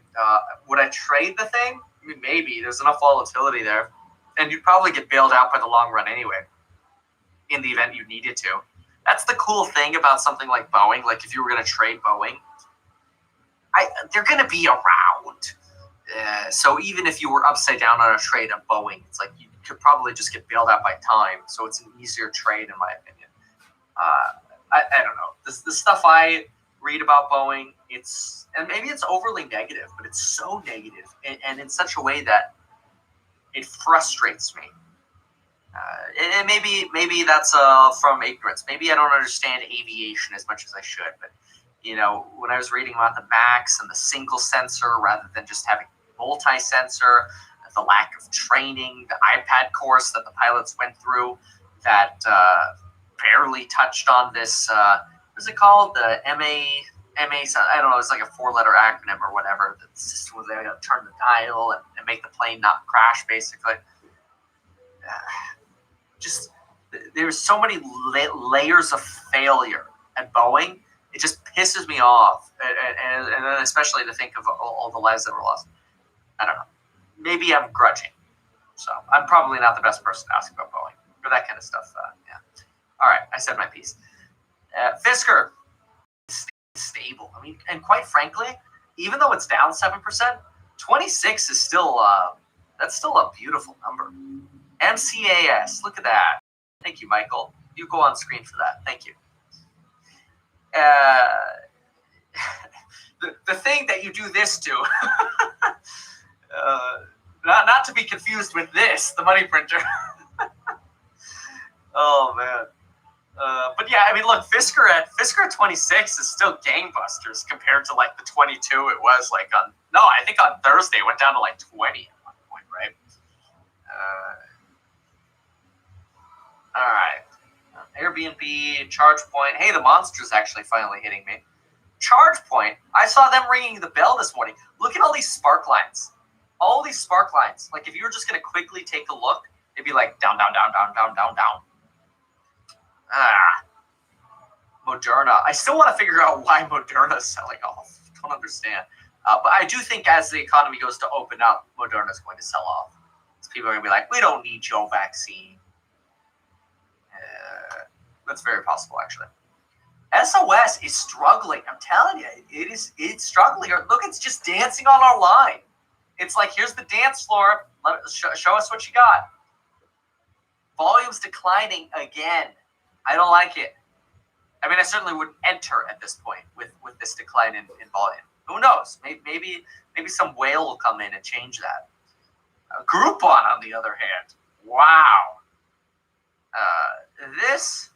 Would I trade the thing? I mean, maybe. There's enough volatility there. and you'd probably get bailed out by the long run anyway, in the event you needed to. That's the cool thing about something like Boeing. Like if you were going to trade Boeing, they're going to be around. So even if you were upside down on a trade of Boeing, it's like you could probably just get bailed out by time. So it's an easier trade, in my opinion. I don't know. The stuff I read about Boeing, and maybe it's overly negative, but it's so negative and in such a way that it frustrates me. And maybe that's from ignorance. Maybe I don't understand aviation as much as I should. But when I was reading about the MAX and the single sensor rather than just having multi-sensor, the lack of training, the iPad course that the pilots went through that barely touched on this. What's it called? The MA. I don't know. It's like a 4-letter acronym or whatever. The system was able to turn the dial and make the plane not crash, basically. Just there's so many layers of failure at Boeing. It just pisses me off, and then especially to think of all the lives that were lost. I don't know. Maybe I'm grudging, so I'm probably not the best person to ask about Boeing for that kind of stuff. Yeah. All right, I said my piece. Fisker, stable. I mean, and quite frankly, even though it's down 7%, 26 is still that's still a beautiful number. MCAS, look at that. Thank you, Michael. You go on screen for that. Thank you. The thing that you do this to, not to be confused with this, the money printer. Oh man. But yeah, I mean, look, Fisker at 26 is still gangbusters compared to like the 22 it was like I think on Thursday it went down to like 20 at one point, right? All right. Airbnb, ChargePoint. Hey, the monster's actually finally hitting me. ChargePoint, I saw them ringing the bell this morning. Look at all these spark lines. All these spark lines. Like if you were just going to quickly take a look, it'd be like down, down, down, down, down, down, down. Moderna. I still want to figure out why Moderna is selling off. I don't understand. But I do think as the economy goes to open up, Moderna is going to sell off. So people are going to be like, we don't need your vaccine. That's very possible, actually. SOS is struggling. I'm telling you, it's struggling. Look, it's just dancing on our line. It's like, here's the dance floor. Show us what you got. Volume's declining again. I don't like it. I mean, I certainly wouldn't enter at this point with this decline in volume. Who knows? Maybe some whale will come in and change that. Groupon, on the other hand, wow. This,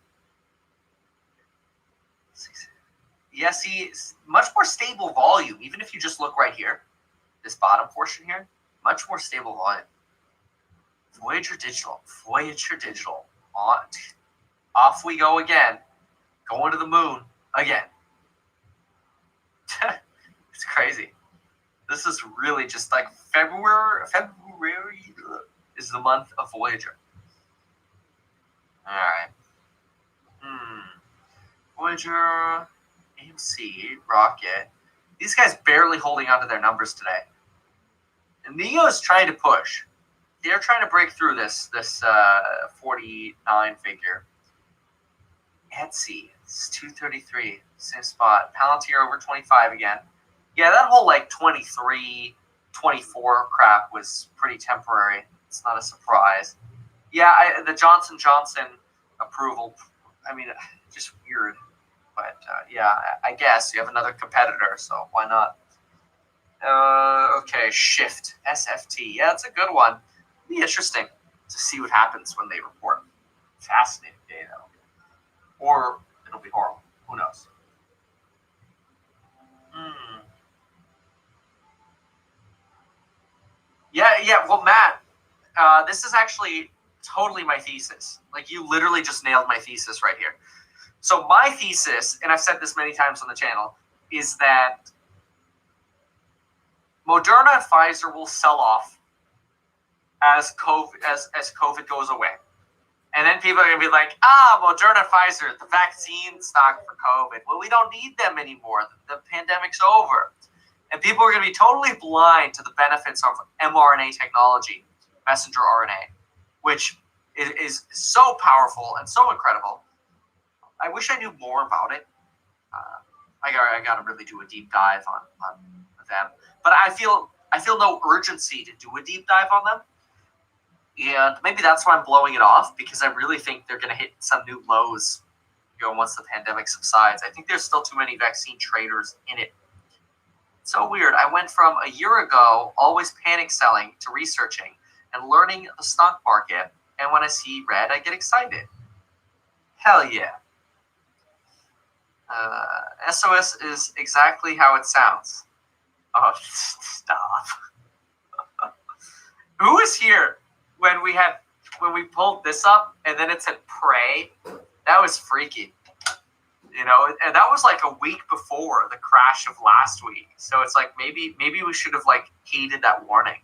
see, much more stable volume. Even if you just look right here, this bottom portion here, much more stable volume. Voyager Digital. Off we go again. Going to the moon again. It's crazy. This is really just like February is the month of Voyager. All right. Voyager, AMC, Rocket. These guys barely holding on to their numbers today. And Neo is trying to push. They're trying to break through this 49 figure. Etsy, it's 233, same spot. Palantir over 25 again. Yeah, that whole like 23, 24 crap was pretty temporary. It's not a surprise. Yeah, the Johnson & Johnson approval, I mean, just weird. But yeah, I guess you have another competitor, so why not? Okay, Shift, SFT. Yeah, it's a good one. It'll be interesting to see what happens when they report. Fascinating day, though. Or it'll be horrible. Who knows? Yeah. Well, Matt, this is actually totally my thesis. Like, you literally just nailed my thesis right here. So my thesis, and I've said this many times on the channel, is that Moderna and Pfizer will sell off as COVID goes away. And then people are going to be like, Moderna, Pfizer, the vaccine stock for COVID. Well, we don't need them anymore. The pandemic's over. And people are going to be totally blind to the benefits of mRNA technology, messenger RNA. which is so powerful and so incredible. I wish I knew more about it. I got to really do a deep dive on them. But I feel no urgency to do a deep dive on them. And maybe that's why I'm blowing it off, because I really think they're going to hit some new lows, once the pandemic subsides. I think there's still too many vaccine traders in it. It's so weird. I went from a year ago always panic selling to researching and learning the stock market. And when I see red, I get excited. Hell yeah. SOS is exactly how it sounds. Oh, stop. Who was here when we pulled this up and then it said pray? That was freaky. And that was like a week before the crash of last week. So it's like maybe we should have heeded that warning.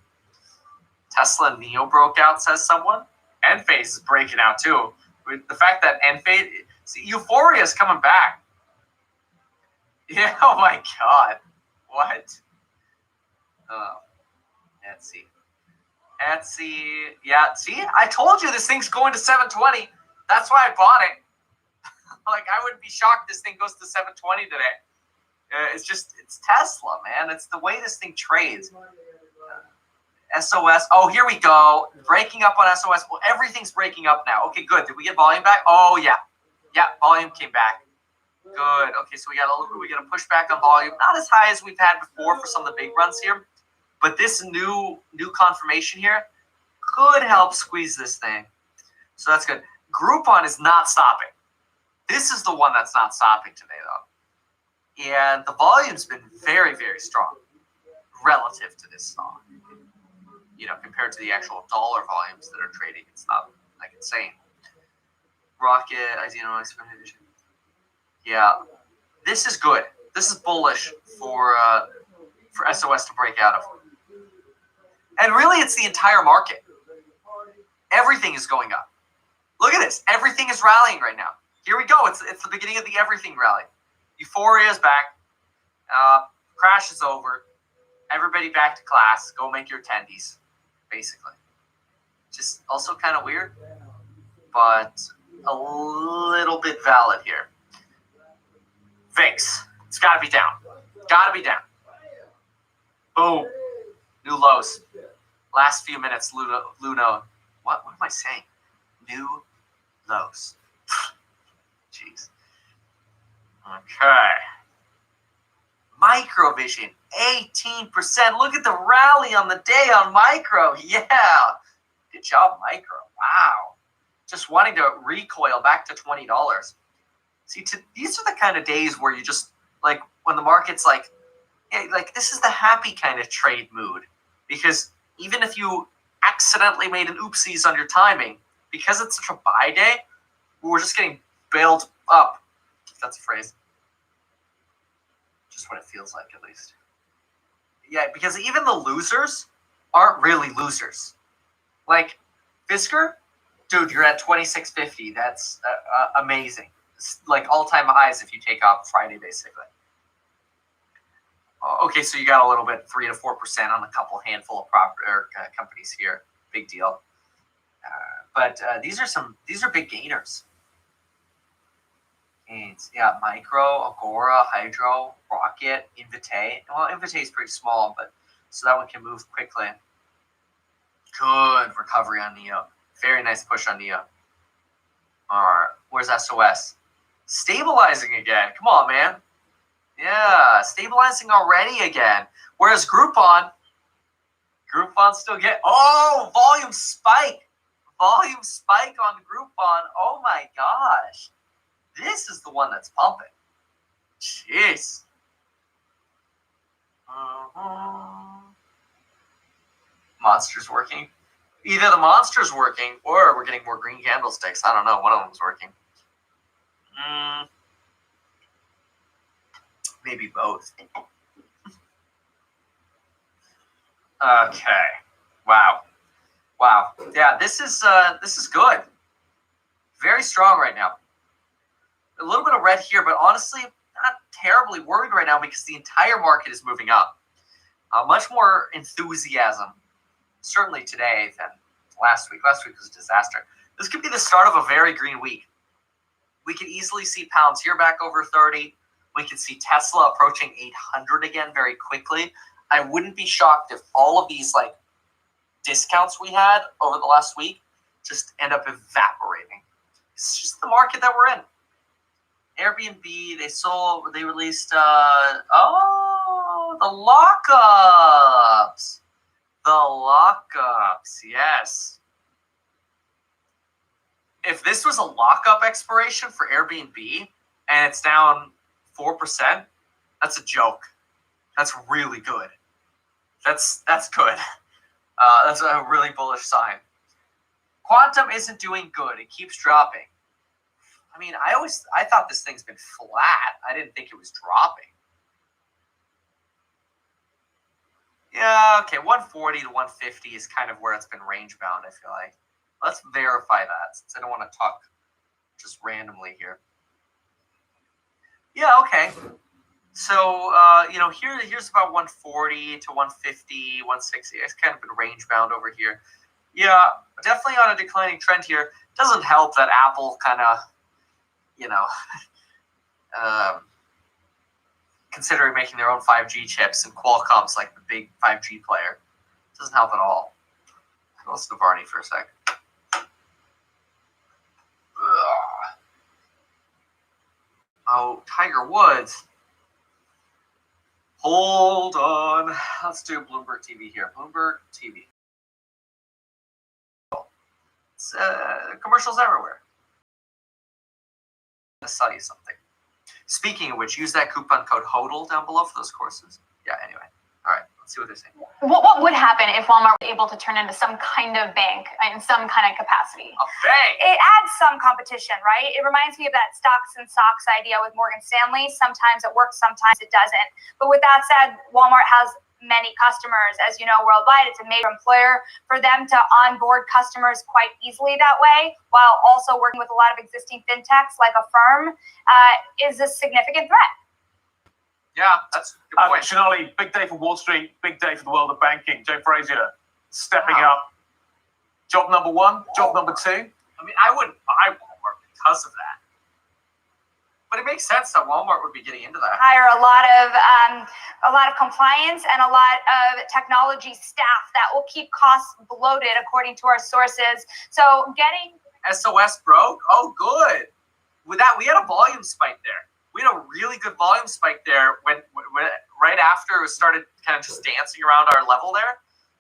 Tesla Neo broke out, says someone. Enphase is breaking out too. The fact that Enphase, Euphoria is coming back. Yeah, oh my God. What? Etsy. Yeah, see? I told you this thing's going to 720. That's why I bought it. I wouldn't be shocked this thing goes to 720 today. It's Tesla, man. It's the way this thing trades. SOS. Oh, here we go. Breaking up on SOS. Well, everything's breaking up now. Okay, good. Did we get volume back? Oh, yeah. Yeah, volume came back. Good. Okay, so we got a pushback on volume. Not as high as we've had before for some of the big runs here. But this new confirmation here could help squeeze this thing. So that's good. Groupon is not stopping. This is the one that's not stopping today, though. And the volume's been very, very strong relative to this stock. Compared to the actual dollar volumes that are trading, it's not insane. Rocket, yeah, this is good. This is bullish for SOS to break out of. And really, it's the entire market. Everything is going up. Look at this. Everything is rallying right now. Here we go. It's the beginning of the everything rally. Euphoria is back. Crash is over. Everybody back to class. Go make your attendees, basically. Just also kind of weird, but a little bit valid here. VIX. It's got to be down. Got to be down. Boom. New lows. Last few minutes, Luno. What am I saying? New lows. Jeez. Okay. Microvision, 18%. Look at the rally on the day on Micro. Yeah. Good job, Micro. Wow. Just wanting to recoil back to $20. See, these are the kind of days where you just, when the market's this is the happy kind of trade mood. Because even if you accidentally made an oopsies on your timing, because it's such a buy day, we're just getting bailed up. If that's a phrase. Just what it feels like, at least. Yeah, because even the losers aren't really losers. Fisker, dude, you're at 26.50. That's amazing. It's all-time highs if you take off Friday, basically. Okay, so you got a little bit, 3 to 4% on a couple handful of companies here. Big deal. But these are big gainers. Gains. Yeah, Micro, Agora, Hydro, Rocket, Invitae. Well, Invitae is pretty small, but so that one can move quickly. Good recovery on Neo. Very nice push on Neo. All right, where's SOS? Stabilizing again. Come on, man. Yeah, stabilizing already again. Whereas Groupon still volume spike. Volume spike on Groupon. Oh my gosh. This is the one that's pumping. Jeez. Monster's working. Either the monster's working or we're getting more green candlesticks. I don't know. One of them's working. Maybe both. Okay. Wow. Yeah, this is good. Very strong right now. A little bit of red here, but honestly, not terribly worried right now because the entire market is moving up. Much more enthusiasm, certainly today, than last week. Last week was a disaster. This could be the start of a very green week. We could easily see Palantir back over 30. We could see Tesla approaching 800 again very quickly. I wouldn't be shocked if all of these like discounts we had over the last week just end up evaporating. It's just the market that we're in. Airbnb, they released, the lockups. The lockups, yes. If this was a lockup expiration for Airbnb and it's down 4%, that's a joke. That's really good. That's good. That's a really bullish sign. Quantum isn't doing good. It keeps dropping. I mean, I thought this thing's been flat. I didn't think it was dropping. Yeah, okay, 140 to 150 is kind of where it's been range bound, I feel like. Let's verify that since I don't want to talk just randomly here. Yeah, okay. So, here's about 140 to 150, 160. It's kind of been range bound over here. Yeah, definitely on a declining trend here. Doesn't help that Apple kind of, considering making their own 5G chips and Qualcomm's like the big 5G player. Doesn't help at all. I'll listen to Barney for a sec. Oh, Tiger Woods. Hold on. Let's do Bloomberg TV here. Bloomberg TV. It's, commercials everywhere. I'm going to sell you something. Speaking of which, use that coupon code HODL down below for those courses. Yeah, anyway. All right, let's see what they're saying. What would happen if Walmart was able to turn into some kind of bank in some kind of capacity? A bank? It adds some competition, right? It reminds me of that stocks and socks idea with Morgan Stanley. Sometimes it works, sometimes it doesn't. But with that said, Walmart has many customers, as you know, worldwide. It's a major employer. For them to onboard customers quite easily that way, while also working with a lot of existing fintechs like Affirm, is a significant threat. Yeah, that's a good point. Shanali, big day for Wall Street, big day for the world of banking. Joe Frazier stepping up. Job number one, job number two. I mean, I wouldn't buy Walmart because of that. But it makes sense that Walmart would be getting into that. Hire a lot of compliance and a lot of technology staff that will keep costs bloated, according to our sources. So getting SOS broke? Oh, good. With that, we had a volume spike there. We had a really good volume spike there when right after it started kind of just dancing around our level there.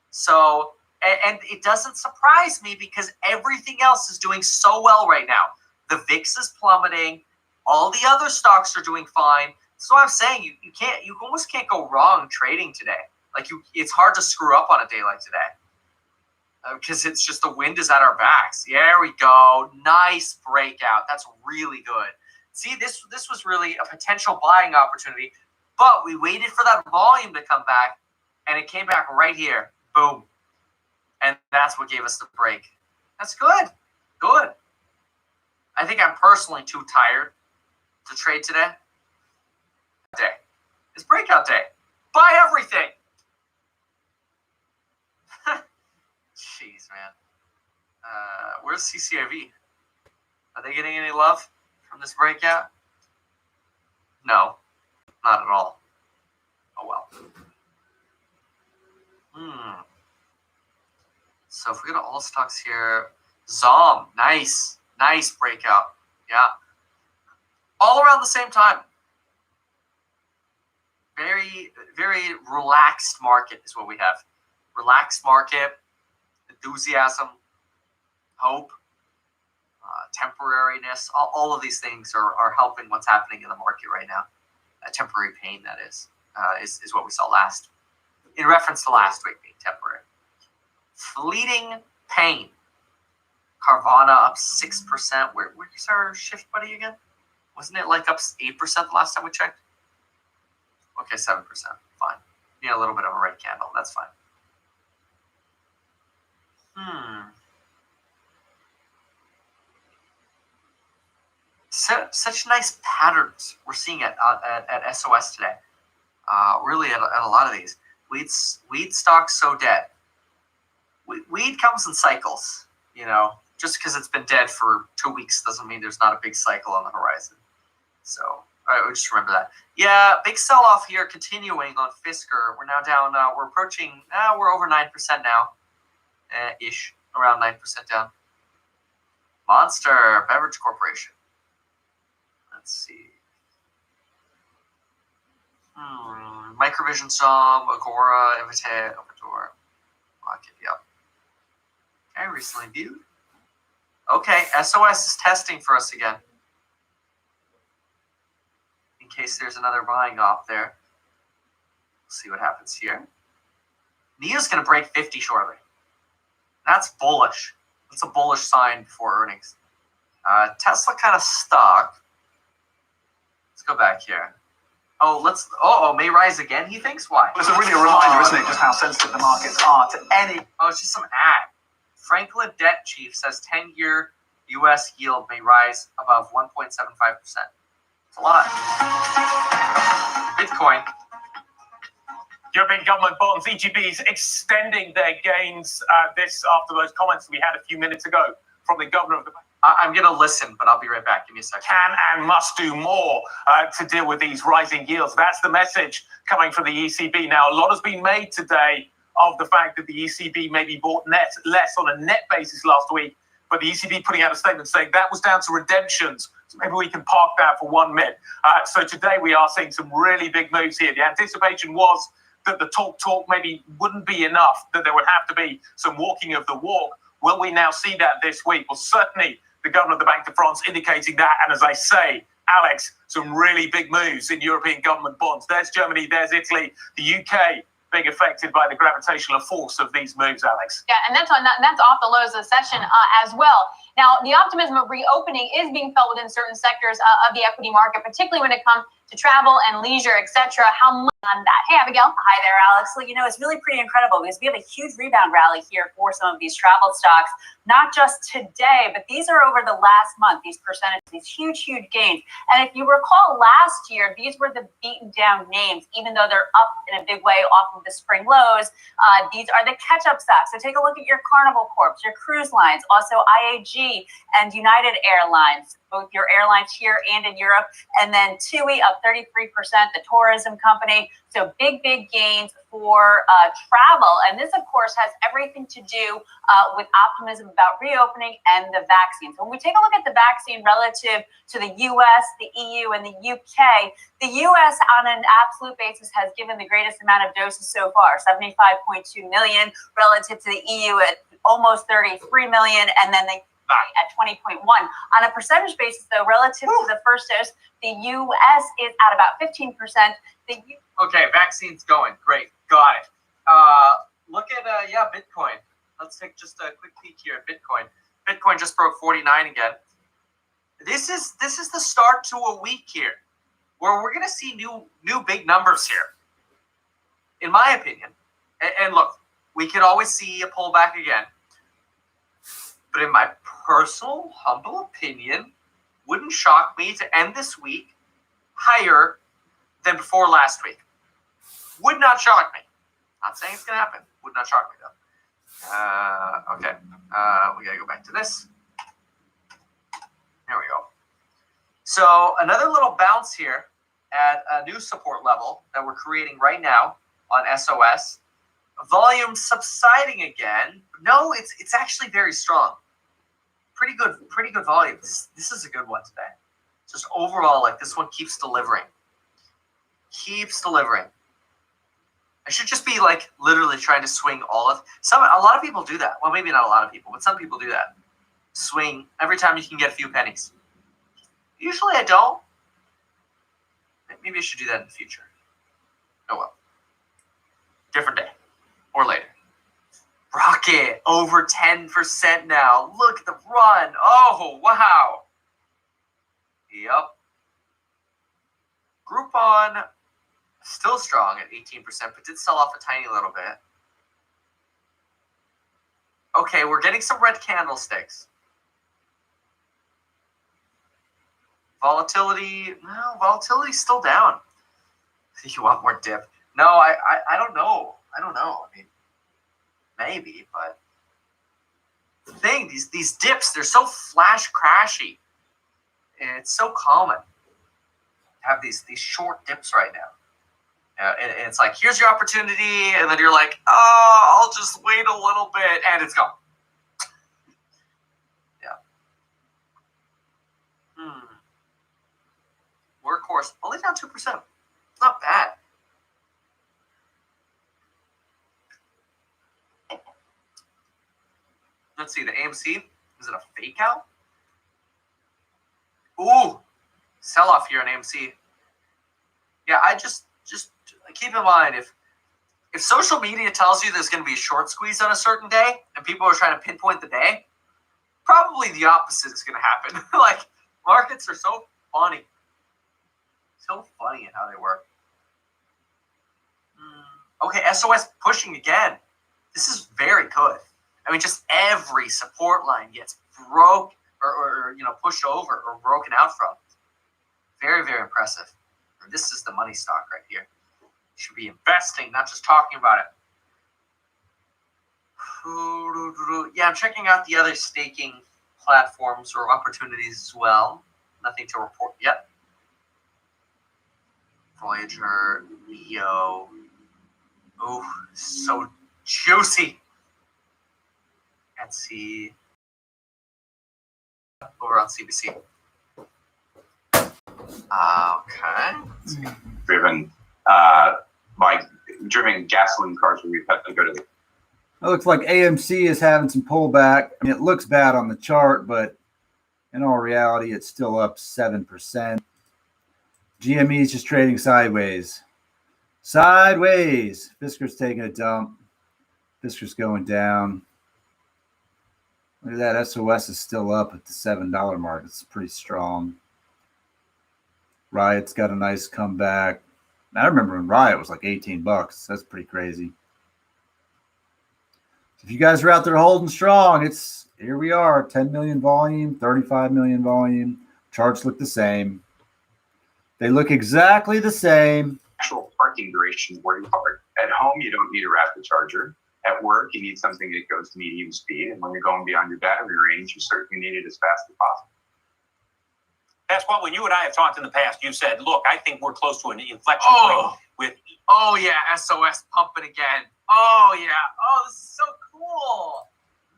So, and it doesn't surprise me because everything else is doing so well right now. The VIX is plummeting. All the other stocks are doing fine. So I'm saying you almost can't go wrong trading today. Like it's hard to screw up on a day like today because it's just the wind is at our backs. There we go. Nice breakout. That's really good. See, this was really a potential buying opportunity, but we waited for that volume to come back, and it came back right here. Boom. And that's what gave us the break. That's good. Good. I think I'm personally too tired to trade today. It's breakout day. Buy everything. Jeez, man. Where's CCIV? Are they getting any love from this breakout? No, not at all. Oh well. So if we go to all stocks here, Zom, nice breakout. Yeah. All around the same time. Very, very relaxed market is what we have. Relaxed market, enthusiasm, hope, temporariness. All of these things are helping what's happening in the market right now. Temporary pain, that is what we saw in reference to last week being temporary. Fleeting pain. Carvana up 6%. Where's our shift buddy again? Wasn't it like up 8% the last time we checked? Okay, 7%. Fine. Need a little bit of a red candle. That's fine. Such nice patterns we're seeing at SOS today. Really at a lot of these. Wheat stocks so dead. weed comes in cycles, you know. Just because it's been dead for 2 weeks doesn't mean there's not a big cycle on the horizon. So just remember that. Yeah, big sell-off here continuing on Fisker. We're now down. We're approaching. We're over 9% now, ish, around 9% down. Monster Beverage Corporation. Let's see. Microvision Song, Agora, Invite, Opendoor. Yep. Okay, recently viewed. Okay, SOS is testing for us again. In case there's another buying off there. We'll see what happens here. NIO's going to break 50 shortly. That's bullish. That's a bullish sign before earnings. Tesla kind of stuck. Let's go back here. Oh, may rise again, he thinks? Why? It's really a reminder, isn't it, just how sensitive the markets are to any... Oh, it's just some ad. Franklin Debt Chief says 10-year U.S. yield may rise above 1.75%. It's a lot. Bitcoin. European government bonds, EGBs extending their gains this after those comments we had a few minutes ago from the governor of the bank. I'm going to listen, but I'll be right back. Give me a second. Can and must do more to deal with these rising yields. That's the message coming from the ECB. Now, a lot has been made today of the fact that the ECB maybe bought less on a net basis last week, but the ECB putting out a statement saying that was down to redemptions. So maybe we can park that for 1 minute. So today we are seeing some really big moves here. The anticipation was that the talk maybe wouldn't be enough, that there would have to be some walking of the walk. Will we now see that this week? Well, certainly the governor of the Bank de France indicating that. And as I say, Alex, some really big moves in European government bonds. There's Germany, there's Italy, the UK being affected by the gravitational force of these moves, Alex. Yeah, and that's off the lows of the session as well. Now, the optimism of reopening is being felt within certain sectors of the equity market, particularly when it comes to travel and leisure, etc. How much on that? Hey, Abigail. Hi there, Alex. Well, it's really pretty incredible because we have a huge rebound rally here for some of these travel stocks, not just today, but these are over the last month, these percentages, these huge gains. And if you recall last year, these were the beaten down names, even though they're up in a big way off of the spring lows. These are the catch-up stocks. So take a look at your Carnival Corps, your cruise lines, also IAG and United Airlines, both your airlines here and in Europe, and then TUI up 33%, the tourism company. So big gains for travel. And this, of course, has everything to do with optimism about reopening and the vaccine. So when we take a look at the vaccine relative to the US, the EU, and the UK, the US on an absolute basis has given the greatest amount of doses so far, 75.2 million, relative to the EU at almost 33 million, and then the at 20.1. On a percentage basis, though, relative to the first dose, the U.S. is at about 15%. Okay, vaccine's going. Great. Got it. Look at, Bitcoin. Let's take just a quick peek here at Bitcoin. Bitcoin just broke 49 again. This is the start to a week here where we're going to see new big numbers here, in my opinion. And look, we could always see a pullback again. But in my personal, humble opinion, wouldn't shock me to end this week higher than before last week. Would not shock me. Not saying it's going to happen. Would not shock me, though. Okay. We got to go back to this. There we go. So another little bounce here at a new support level that we're creating right now on SOS. Volume subsiding again. No, it's actually very strong. Pretty good volume. This is a good one today. Just overall, like this one keeps delivering. Keeps delivering. I should just be like literally trying to swing all of a lot of people do that. Well, maybe not a lot of people, but some people do that. Swing every time you can get a few pennies. Usually I don't. Maybe I should do that in the future. Oh well. Different day. Or later. Rocket over 10% now. Look at the run. Oh, wow. Yep. Groupon still strong at 18%, but did sell off a tiny little bit. Okay, we're getting some red candlesticks. Volatility, no, volatility's still down. You want more dip? No, I don't know. I mean, maybe, but thing. These dips, they're so flash crashy. And it's so common to have these short dips right now. And it's like, here's your opportunity, and then you're like, oh, I'll just wait a little bit, and it's gone. Yeah. Workhorse, only down 2%. It's not bad. Let's see, the AMC, is it a fake out? Ooh, sell off here on AMC. Yeah, I just keep in mind, if social media tells you there's going to be a short squeeze on a certain day and people are trying to pinpoint the day, probably the opposite is going to happen. Like, markets are so funny. So funny in how they work. Okay, SOS pushing again. This is very good. I mean, just every support line gets broke or pushed over or broken out from. Very, very impressive. And this is the money stock right here. You should be investing, not just talking about it. Yeah, I'm checking out the other staking platforms or opportunities as well. Nothing to report yet. Voyager, Neo. Oh, so juicy. Let's see. Over on CBC. Okay. Driven gasoline cars when we've had to go to the. It looks like AMC is having some pullback. I mean, it looks bad on the chart, but in all reality, it's still up 7%. GME is just trading sideways. Sideways. Fisker's taking a dump. Fisker's going down. Look at that. SOS is still up at the $7 mark. It's pretty strong. Riot's got a nice comeback. I remember when Riot was like $18. That's pretty crazy. If you guys are out there holding strong, here we are. 10 million volume, 35 million volume. Charts look the same. They look exactly the same. Actual parking duration is working hard. At home, you don't need a rapid charger. At work, you need something that goes medium speed. And when you're going beyond your battery range, you certainly need it as fast as possible. Pasquale, when you and I have talked in the past, you've said, look, I think we're close to an inflection point with. Oh, yeah, SOS pumping again. Oh, yeah. Oh, this is so cool.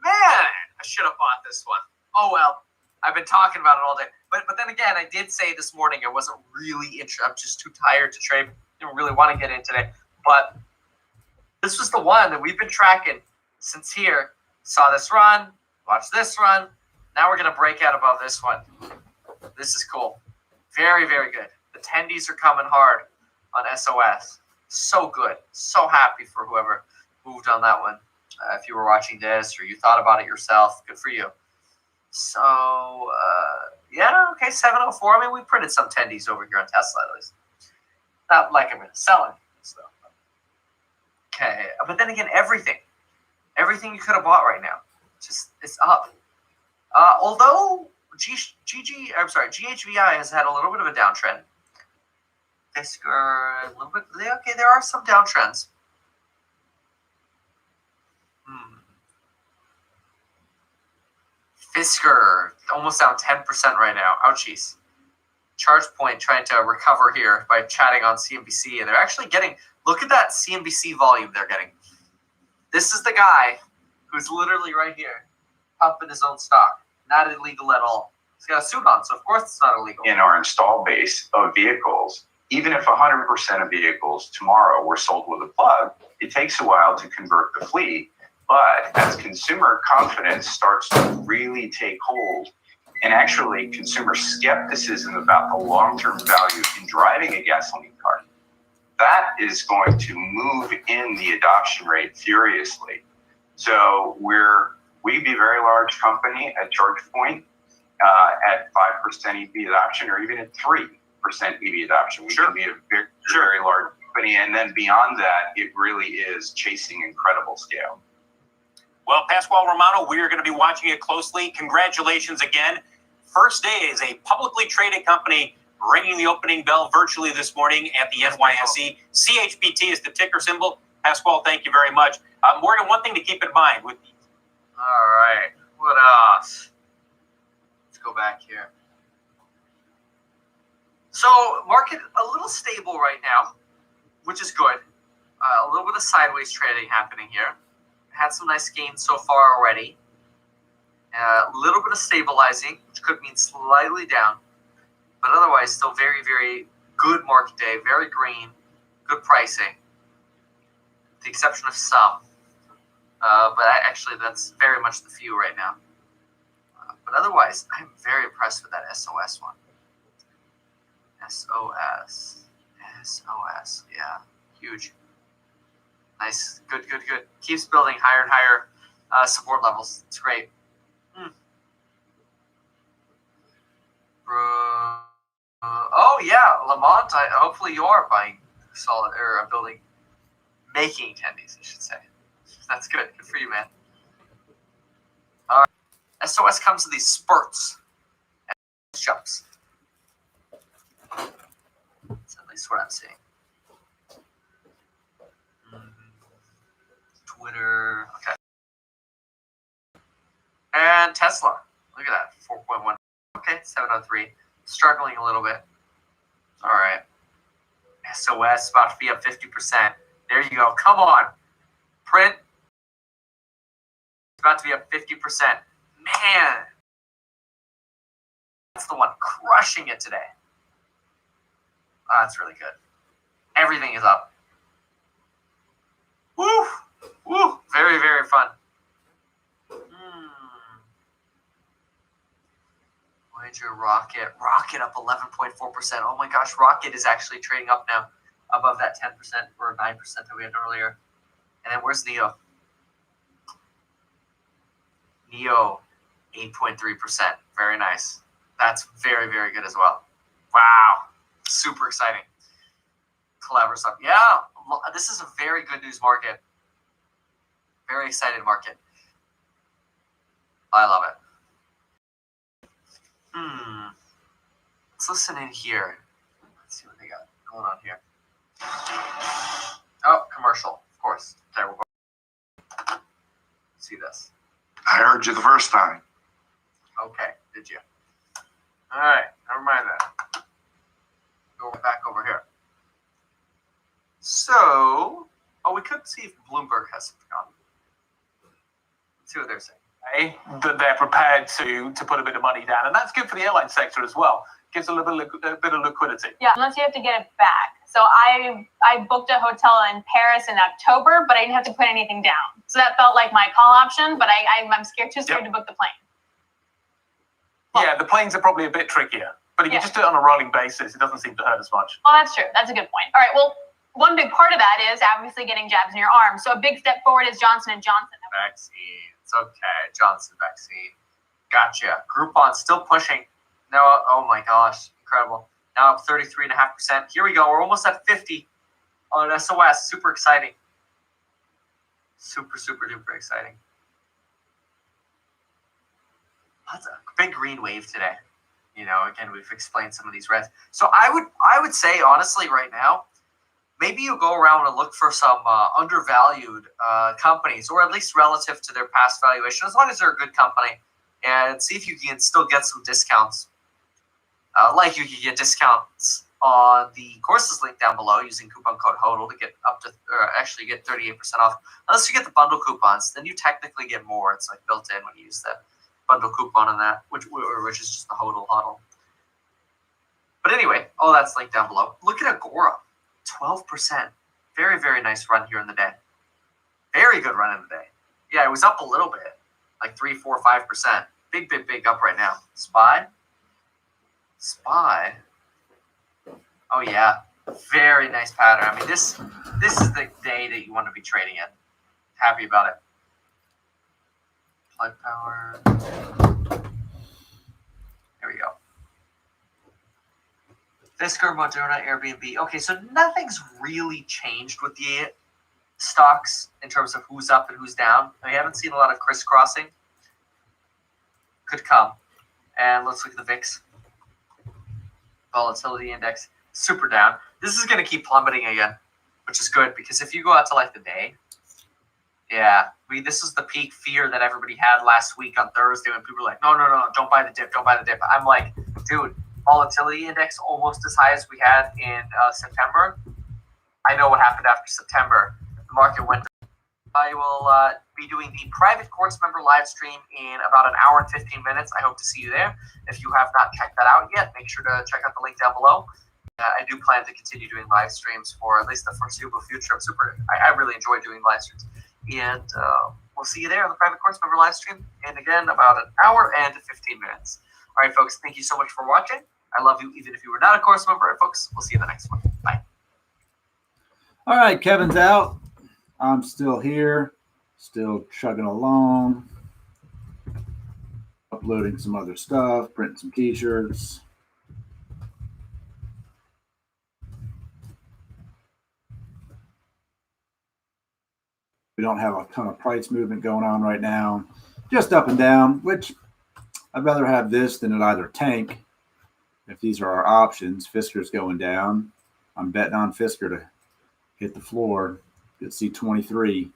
Man, I should have bought this one. Oh, well, I've been talking about it all day. But then again, I did say this morning I wasn't really interested. I'm just too tired to trade. Didn't really want to get in today. But this was the one that we've been tracking since here. Saw this run. Watch this run. Now we're going to break out above this one. This is cool. Very, very good. The tendies are coming hard on SOS. So good. So happy for whoever moved on that one. If you were watching this or you thought about it yourself, good for you. So, yeah, okay, 704. I mean, we printed some tendies over here on Tesla at least. Not like I'm going to sell any stuff. Okay, but then again, everything you could have bought right now, it's up. Although GHVI has had a little bit of a downtrend. Fisker, a little bit. Okay, there are some downtrends. Fisker almost down 10% right now. Ouchies. ChargePoint trying to recover here by chatting on CNBC, and they're actually getting. Look at that CNBC volume they're getting. This is the guy who's literally right here, pumping his own stock. Not illegal at all. He's got a suit on, so of course it's not illegal. In our install base of vehicles, even if 100% of vehicles tomorrow were sold with a plug, it takes a while to convert the fleet. But as consumer confidence starts to really take hold, and actually consumer skepticism about the long-term value in driving a gasoline car, that is going to move in the adoption rate furiously. So we could be a very large company at ChargePoint at 5% EV adoption, or even at 3% EV adoption. We can be a very large company, and then beyond that, it really is chasing incredible scale. Well, Pasquale Romano, we are going to be watching it closely. Congratulations again. First day as a publicly traded company, ringing the opening bell virtually this morning at the NYSE. CHPT is the ticker symbol. Pasquale, thank you very much. Morgan, one thing to keep in mind with. All right. What else? Let's go back here. So market a little stable right now, which is good. A little bit of sideways trading happening here. Had some nice gains so far already. A little bit of stabilizing, which could mean slightly down. But otherwise, still very, very good market day. Very green. Good pricing. With the exception of some. Actually, that's very much the few right now. But otherwise, I'm very impressed with that SOS one. SOS. Yeah. Huge. Nice. Good. Keeps building higher and higher support levels. It's great. Oh, yeah. Lamont, hopefully you are buying solid or building, making attendees, I should say. That's good. Good for you, man. All right. SOS comes in these spurts and jumps. That's at least what I'm seeing. Twitter. Okay. And Tesla. Look at that. 4.1. Okay, 703. Struggling a little bit. All right. SOS about to be up 50%. There you go. Come on. Print. It's about to be up 50%. Man. That's the one crushing it today. Oh, that's really good. Everything is up. Woo! Woo! Very, very fun. Voyager, Rocket up 11.4%. Oh my gosh, Rocket is actually trading up now above that 10% or 9% that we had earlier. And then where's Neo? Neo, 8.3%. Very nice. That's very, very good as well. Wow. Super exciting. Collabora's up. Yeah, this is a very good news market. Very excited market. I love it. Let's listen in here. Let's see what they got going on here. Oh, commercial, of course. Okay, we'll go. See this. I heard you the first time. Okay, did you? All right, never mind that. Go back over here. So, we could see if Bloomberg has something on. Let's see what they're saying. That they're prepared to put a bit of money down, and that's good for the airline sector as well. Gives a little bit of liquidity. Yeah, unless you have to get it back. So I booked a hotel in Paris in October, but I didn't have to put anything down. So that felt like my call option, but I'm too scared to book the plane. Well, yeah, the planes are probably a bit trickier, but if you just do it on a rolling basis, it doesn't seem to hurt as much. Well, that's true. That's a good point. All right, well, one big part of that is obviously getting jabs in your arm. So a big step forward is Johnson & Johnson. Vaccines. Okay, Johnson vaccine. Gotcha. Groupon still pushing. No, oh my gosh, incredible. Now up 33.5%. Here we go. We're almost at 50 on SOS. Super exciting. Super, super duper exciting. That's a big green wave today. You know, again, we've explained some of these reds. So I would say, honestly, right now, maybe you go around and look for some undervalued companies, or at least relative to their past valuation, as long as they're a good company, and see if you can still get some discounts. Like you can get discounts on the courses link down below using coupon code HODL to get up to, or actually get 38% off. Unless you get the bundle coupons, then you technically get more. It's like built in when you use the bundle coupon on that, which is just the HODL. But anyway, all that's linked down below. Look at Agora, 12%. Very, very nice run here in the day. Very good run in the day. Yeah, it was up a little bit, like 3, 4, 5%. Big, big, big up right now. SPY. Oh yeah, very nice pattern. I mean, this is the day that you want to be trading in. Happy about it. Plug Power. There we go. Fisker, Moderna, Airbnb. Okay, so nothing's really changed with the stocks in terms of who's up and who's down. I haven't seen a lot of crisscrossing. Could come. And let's look at the VIX. Volatility index, super down. This is going to keep plummeting again, which is good, because if you go out to like the day, Yeah, this is the peak fear that everybody had last week on Thursday when people were like, no, don't buy the dip, don't buy the dip. I'm like, dude, volatility index almost as high as we had in September. I know what happened after September. The market went. I will be doing the private course member live stream in about an hour and 15 minutes. I hope to see you there. If you have not checked that out yet, make sure to check out the link down below. I do plan to continue doing live streams for at least the foreseeable future. I really enjoy doing live streams. And we'll see you there on the private course member live stream. And again, about an hour and 15 minutes. All right, folks, thank you so much for watching. I love you even if you were not a course member. All right, folks, we'll see you in the next one. Bye. All right, Kevin's out. I'm still here, still chugging along, uploading some other stuff, printing some t-shirts. We don't have a ton of price movement going on right now, just up and down, which I'd rather have this than it either tank. If these are our options, Fisker's going down. I'm betting on Fisker to hit the floor, get C23.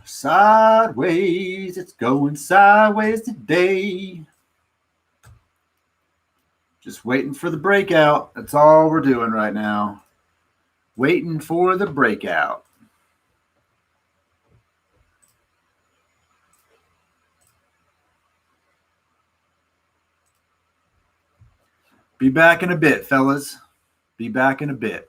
Sideways, it's going sideways today. Just waiting for the breakout. That's all we're doing right now. Waiting for the breakout. Be back in a bit, fellas. Be back in a bit.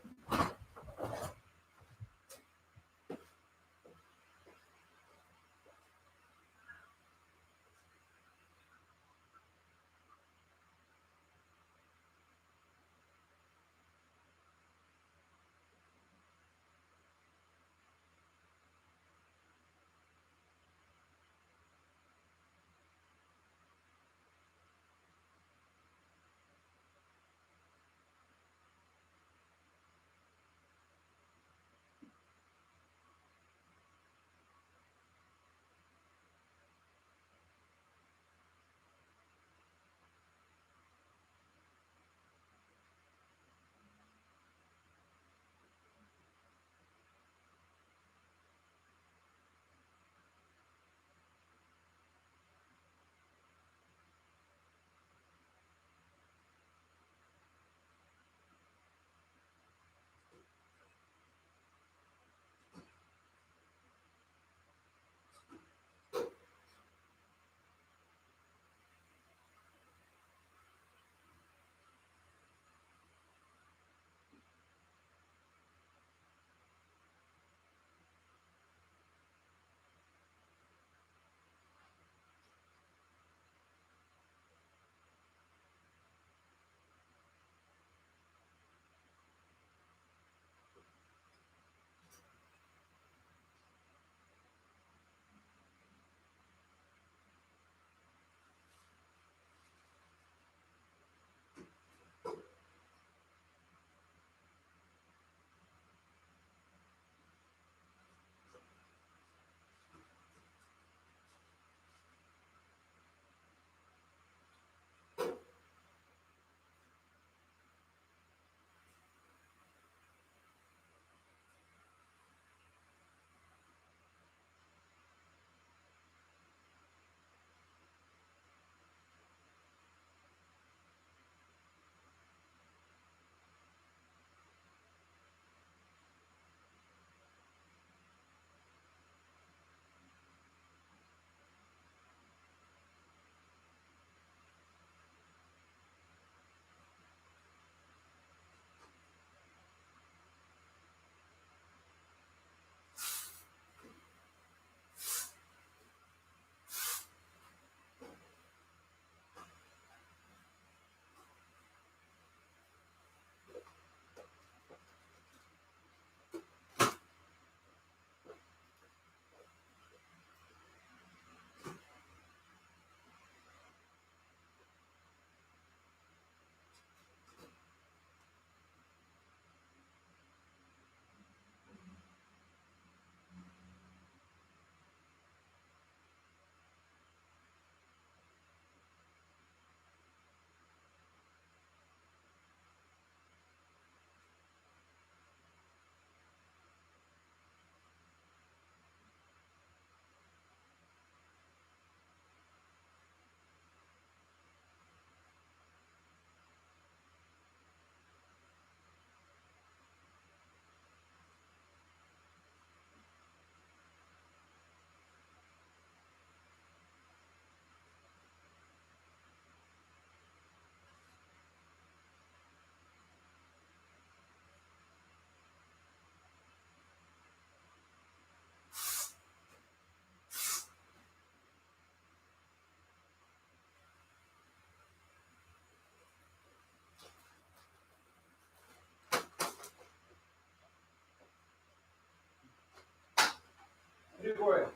Victoria.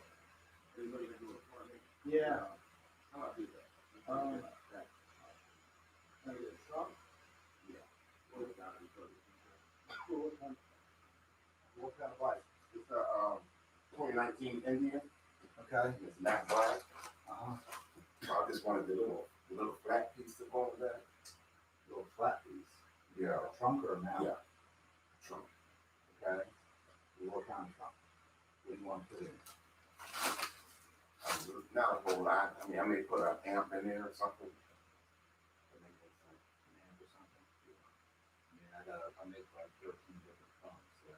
Yeah. How about do that? What kind of bike? It's a 2019 Indian. Okay. It's matte black. Uh-huh. I just wanted the little flat piece to go with that. Little flat piece. Yeah. A trunk or a mount? Yeah. Trunk. Okay. What kind of trunk? What do you want to put in? Not a whole lot. I mean, I may put an amp in there or something. An amp or something? Yeah. I mean, I make like 13 different trunks. So.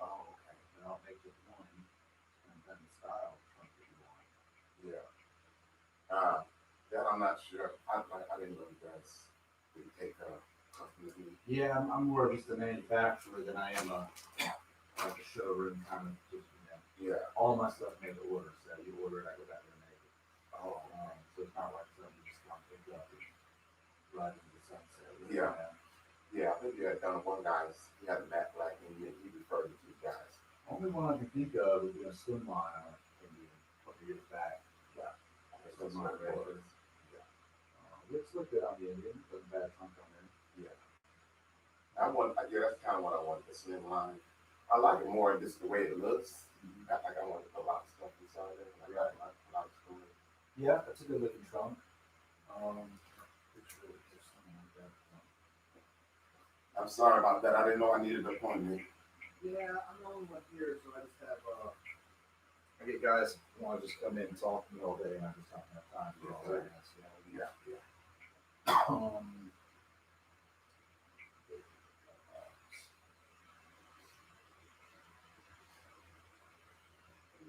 Oh, okay. And I'll make just one. And then the style of trunk that you want. Yeah. That I'm not sure. I didn't know you guys would take customers. Yeah, I'm more just a manufacturer than I am like a showroom kind of just, Yeah. all my stuff made to order. So you order it, I go back there and make it. Oh. So it's not like something you just want to pick up and ride into the sunset. Yeah. Yeah, I think you had done one guy's, he had a matte black Indian, he referred to you guys. Only one I can think of would be a Slimline Indian a couple years back. Yeah. Slimline Red. Looks look good on the Indian, doesn't bad trunk on there. Yeah. That's kind of what I wanted, the slim line. I like it more just the way it looks. I want to put a lot of stuff inside there. I got a lot of storage. Yeah, that's a good looking trunk. I'm sorry about that. I didn't know I needed an appointment. Yeah, I'm the only one here, so I just have, I get guys who want to just come in and talk to me all day, and I just don't have time to do all that. Yeah. And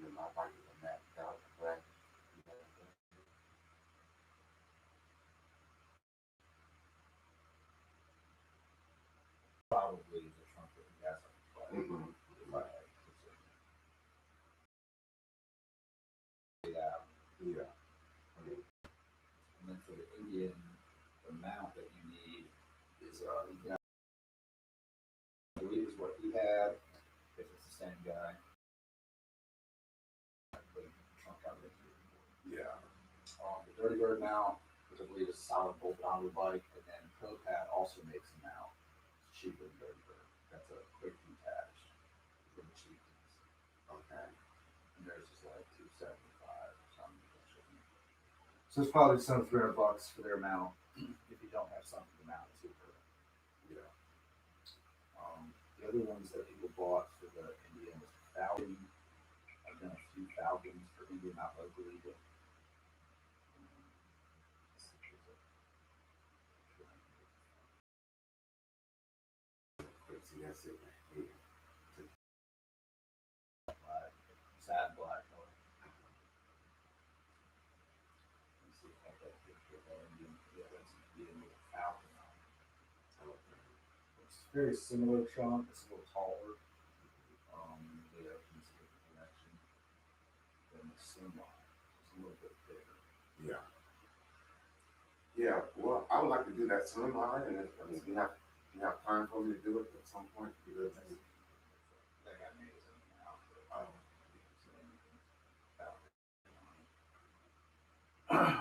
then my bike is a matte black. Probably the trunk that he has on the bike. Yeah. And then for the Indian, the mount that you need is, you can, I believe is what he had, if it's the same guy. Trunk out of it. Yeah. The Dirty Bird mount, which I believe is solid bolted onto the bike, and then ProPat also makes a mount. It's cheaper than Dirty Bird. That's a quick detached for the cheapest. Okay. And theirs is like $275 or something. So it's probably some $300 for their mount if you don't have something to mount it to. Yeah. The other ones that people bought for the Indian was Falcon. I've done a few Falcons for Indian, not locally, but That's it. black, sad black color. Let's see if I got a picture of that Indian. Yeah, that's Indian with a Falcon on it. It's very similar trunk. It's a little taller. The opens a different direction than the Slimline. It's a little bit bigger. Yeah. Yeah. Well, I would like to do that slim line, and if you have time for me to do it at some point. That got made as a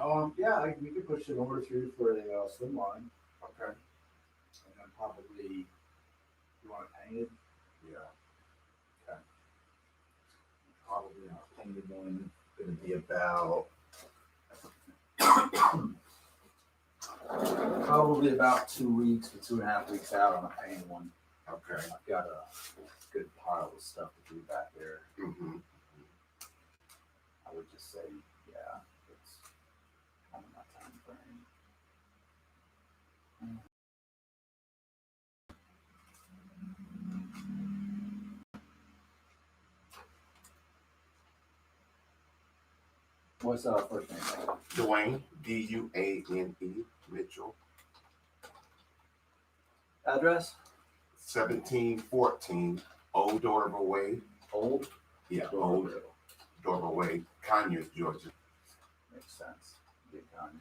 mount. Yeah, we could push an order through for a Slimline. Okay. And then probably, you want it painted? Yeah. Okay. Probably not painted one. Going to be about probably about 2 weeks to 2.5 weeks out on a painted one. Okay. I've got a good pile of stuff to do back there. Mm-hmm. I would just say, yeah, it's kind of my time frame. What's first name? Dwayne, Duane, Mitchell, Address? 1714 Old Dorver Way. Old? Yeah, Old Dorver Way, Conyers, Georgia. Makes sense. Big Conyers.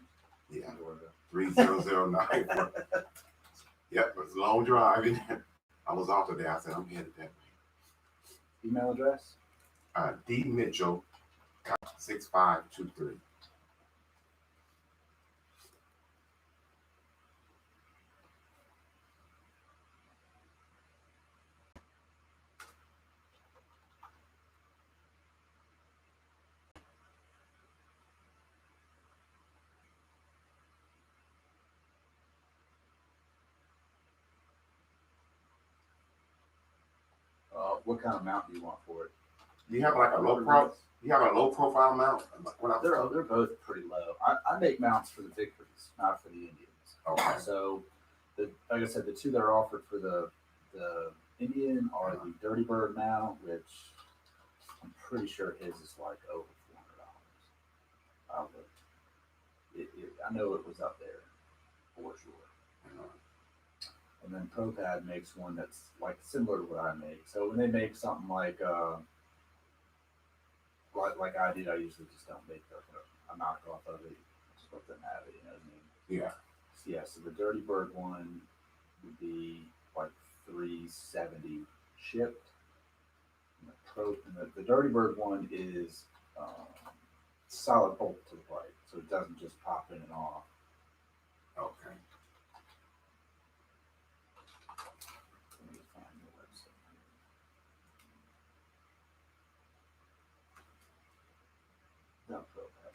Yeah. Georgia. 30094. Yep, it's a long drive. I was off today. I said, I'm headed that way. Email address? D Mitchell 6523. What kind of mount do you want for it? Do you have like a low pro? You have a low profile mount? They're both pretty low. I make mounts for the victories, not for the Indians. Okay. So, like I said, the two that are offered for the Indian are the Dirty Bird mount, which I'm pretty sure his is like over $400. I know it was up there for sure. And then ProPad makes one that's like similar to what I make. So when they make something like I did, I usually just don't make a knockoff of it. Just let them have it, you know what I mean? Yeah. So the Dirty Bird one would be like $370 shipped. And the Dirty Bird one is solid bolt to the bike, so it doesn't just pop in and off. Okay. Let me find the website. No, ProPad.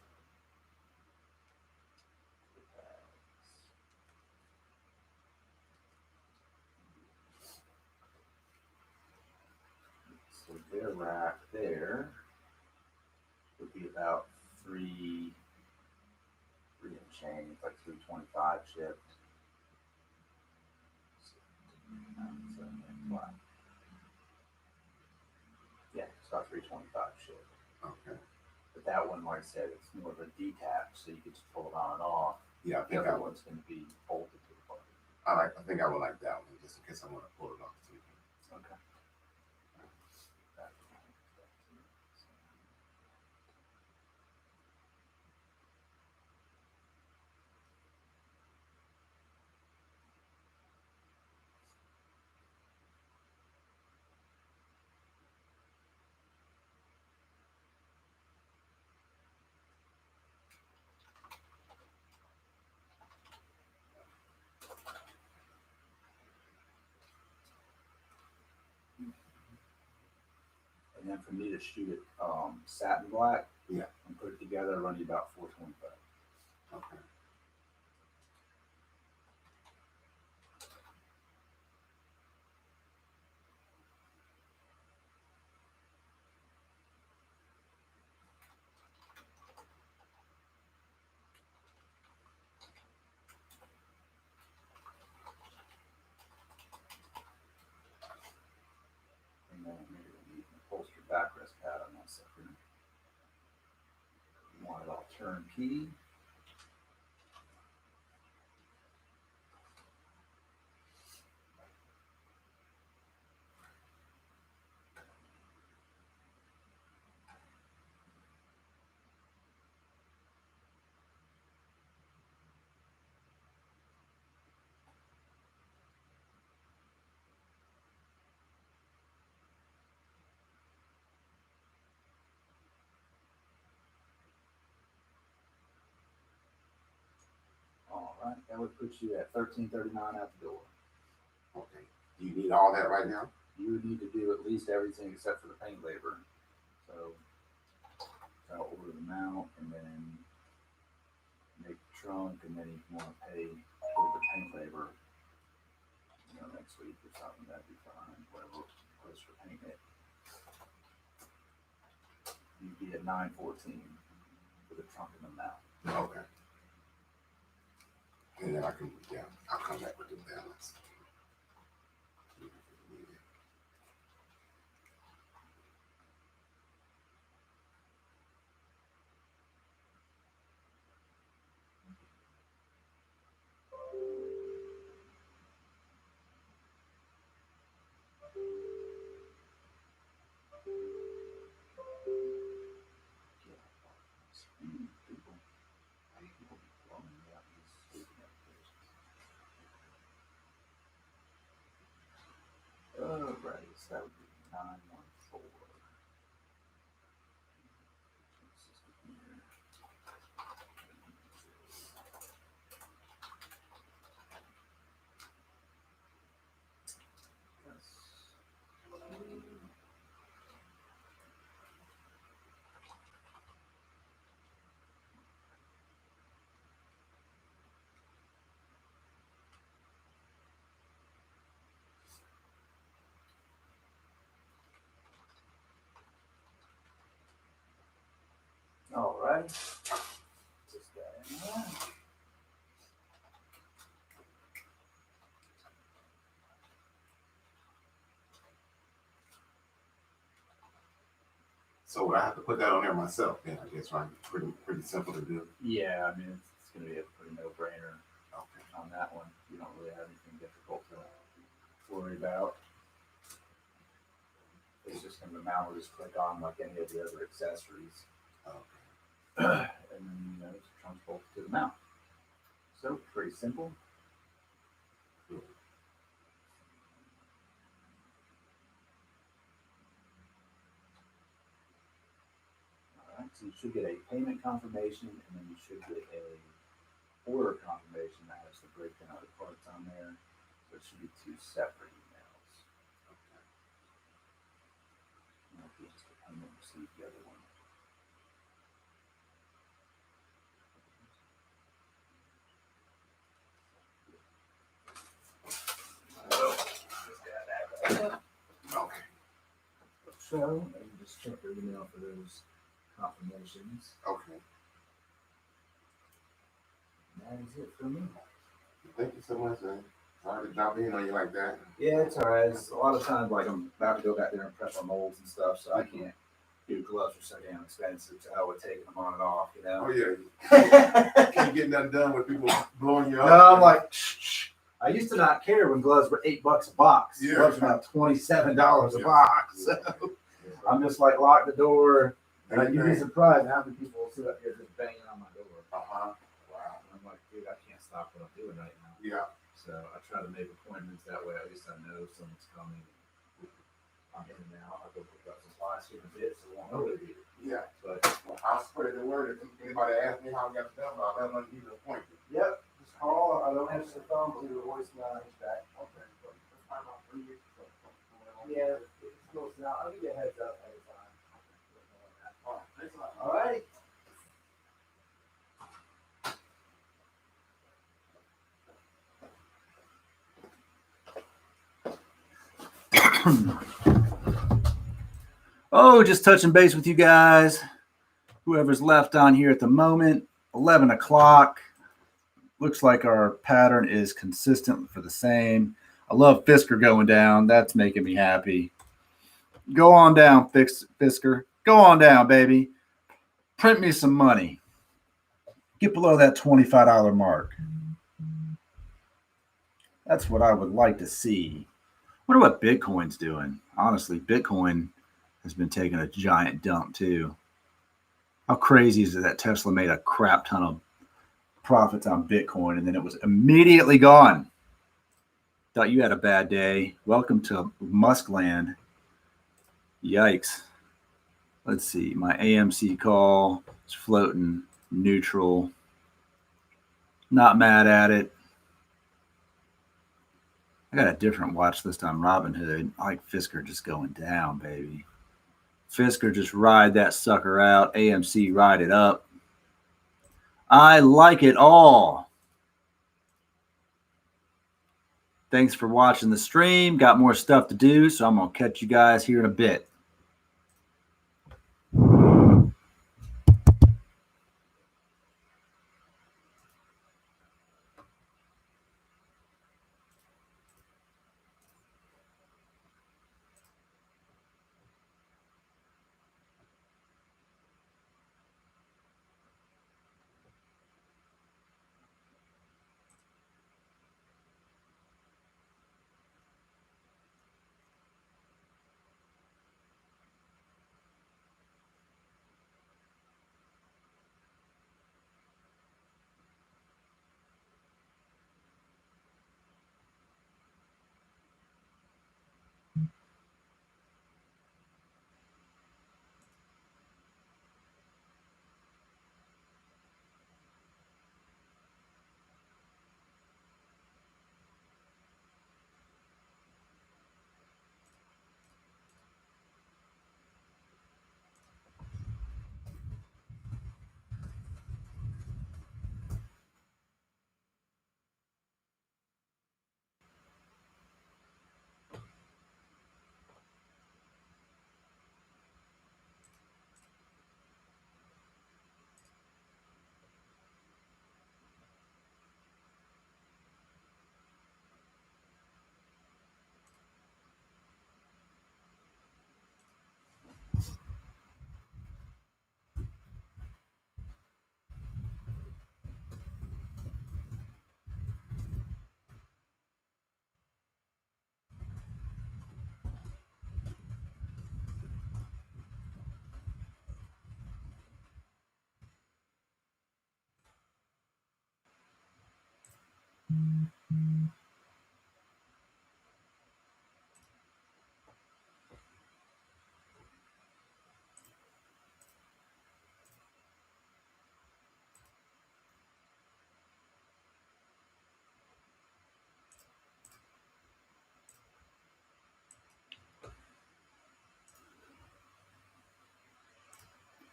So their rack there would be about three and change, like 325 shipped. Yeah, it's about 325 shipped. Okay. But that one, like I said, it's more of a detach, so you can just pull it on and off. Yeah, I think the other one's going to be bolted to the bike. I think I would like that one, just in case I want to pull it off too. Okay. And then for me to shoot it satin black, yeah, and put it together, run you about $425. Okay. And then maybe we need an upholstered backrest pad on that sucker. You want it all turnkey. All right, that would put you at $13.39 out the door. Okay. Do you need all that right now? You would need to do at least everything except for the paint labor. So I'll order the mount and then make the trunk, and then if you want to pay for the paint labor, next week or something, that'd be fine. Whatever goes for paint it. You'd be at $914 for the trunk and the mount. Okay. And then I'll come back with the balance. right. This guy in there. So I have to put that on there myself, then I guess, right? Pretty simple to do. Yeah, I mean, it's going to be a pretty no-brainer Okay. on that one. You don't really have anything difficult to worry about. It's just going to mount or just click on like any of the other accessories. Okay. And then, you know, it comes bolt to the mount. So, pretty simple. Alright, so you should get a payment confirmation, and then you should get a order confirmation that has the breakdown of the parts on there. So it should be 2 separate emails. Might be just a payment receipt, the other one. Okay. So, and just check your email for those confirmations. Okay. And that is it for me. Thank you so much, man. Sorry to jump in on you like that. Yeah, it's all right. It's a lot of times, like, I'm about to go back there and prep my molds and stuff, so I can't do gloves are so damn expensive. So I would take them on and off, you know? Oh, yeah. Can't get nothing done with people blowing you up. No, I'm like, shh. I used to not care when gloves were $8 a box. Yeah. Gloves are now $27 a Yeah. box. Yeah. So I'm just like, lock the door. And Bang, you'd be bang. surprised how many people will sit up here just banging on my door. Uh-huh. Wow. And I'm like, dude, I can't stop what I'm doing right now. Yeah. So I try to make appointments that way. At least I know someone's coming. I'm in and out. I'll go pick up supplies here in a bit, so I won't know what it is. Yeah. But Well, I'll spread the word. If anybody asks me how I got done, I'll let them give you an appointment. yep, just call. I don't answer the phone, but leave a voicemail and it's back. Okay. Yeah, it's close now. I'll give you a heads up ahead of time. All right. Thanks a lot. All right. Oh, just touching base with you guys. Whoever's left on here at the moment, 11 o'clock. Looks like our pattern is consistent for the same. I love Fisker going down. That's making me happy. Go on down, Fisker. Go on down, baby. Print me some money. Get below that $25 mark. That's what I would like to see. Wonder what Bitcoin's doing. Honestly, Bitcoin has been taking a giant dump too. How crazy is it that Tesla made a crap ton of profits on Bitcoin and then it was immediately gone? Thought you had a bad day. Welcome to Muskland. Yikes. Let's see. My AMC call is floating neutral. Not mad at it. I got a different watch list on Robinhood. I like Fisker just going down, baby. Fisker just ride that sucker out. AMC ride it up. I like it all. Thanks for watching the stream. Got more stuff to do, so I'm going to catch you guys here in a bit.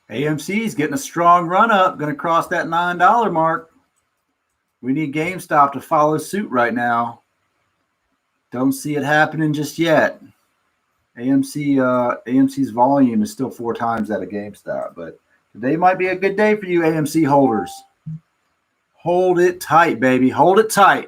AMC's getting a strong run up, going to cross that $9 mark. We need GameStop to follow suit right now. Don't see it happening just yet. AMC's volume is still 4 times that of GameStop, but today might be a good day for you AMC holders. Hold it tight, baby. Hold it tight.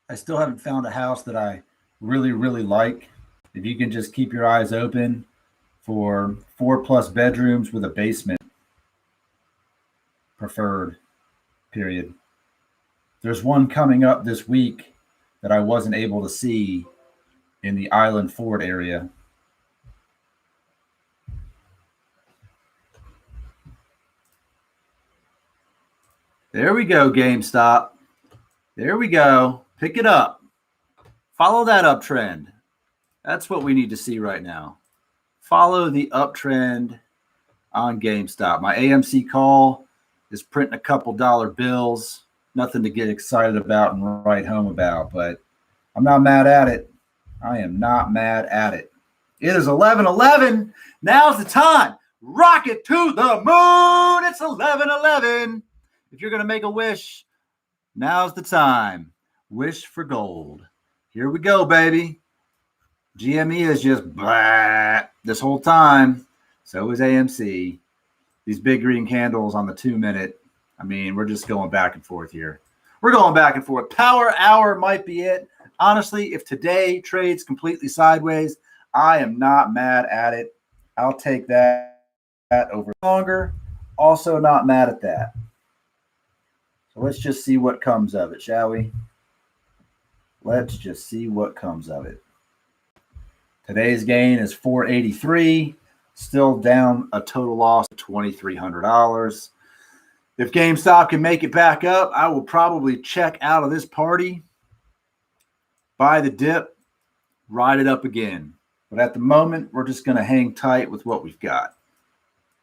I still haven't found a house that I really, really like. If you can just keep your eyes open for 4+ bedrooms with a basement, preferred, period. There's one coming up this week that I wasn't able to see in the Island Ford area. There we go, GameStop. There we go. Pick it up. Follow that uptrend. That's what we need to see right now. Follow the uptrend on GameStop. My AMC call is printing a couple dollar bills. Nothing to get excited about and write home about, but I'm not mad at it. I am not mad at it. It is 11:11. Now's the time. Rocket to the moon. It's 11:11. If you're going to make a wish, now's the time. Wish for gold. Here we go, baby. GME is just blah this whole time. So is AMC. These big green candles on the 2-minute. I mean, we're just going back and forth here. We're going back and forth. Power hour might be it. Honestly, if today trades completely sideways, I am not mad at it. I'll take that over longer. Also not mad at that. So let's just see what comes of it, shall we? Let's just see what comes of it. Today's gain is $483, still down a total loss of $2,300. If GameStop can make it back up, I will probably check out of this party, buy the dip, ride it up again. But at the moment, we're just going to hang tight with what we've got.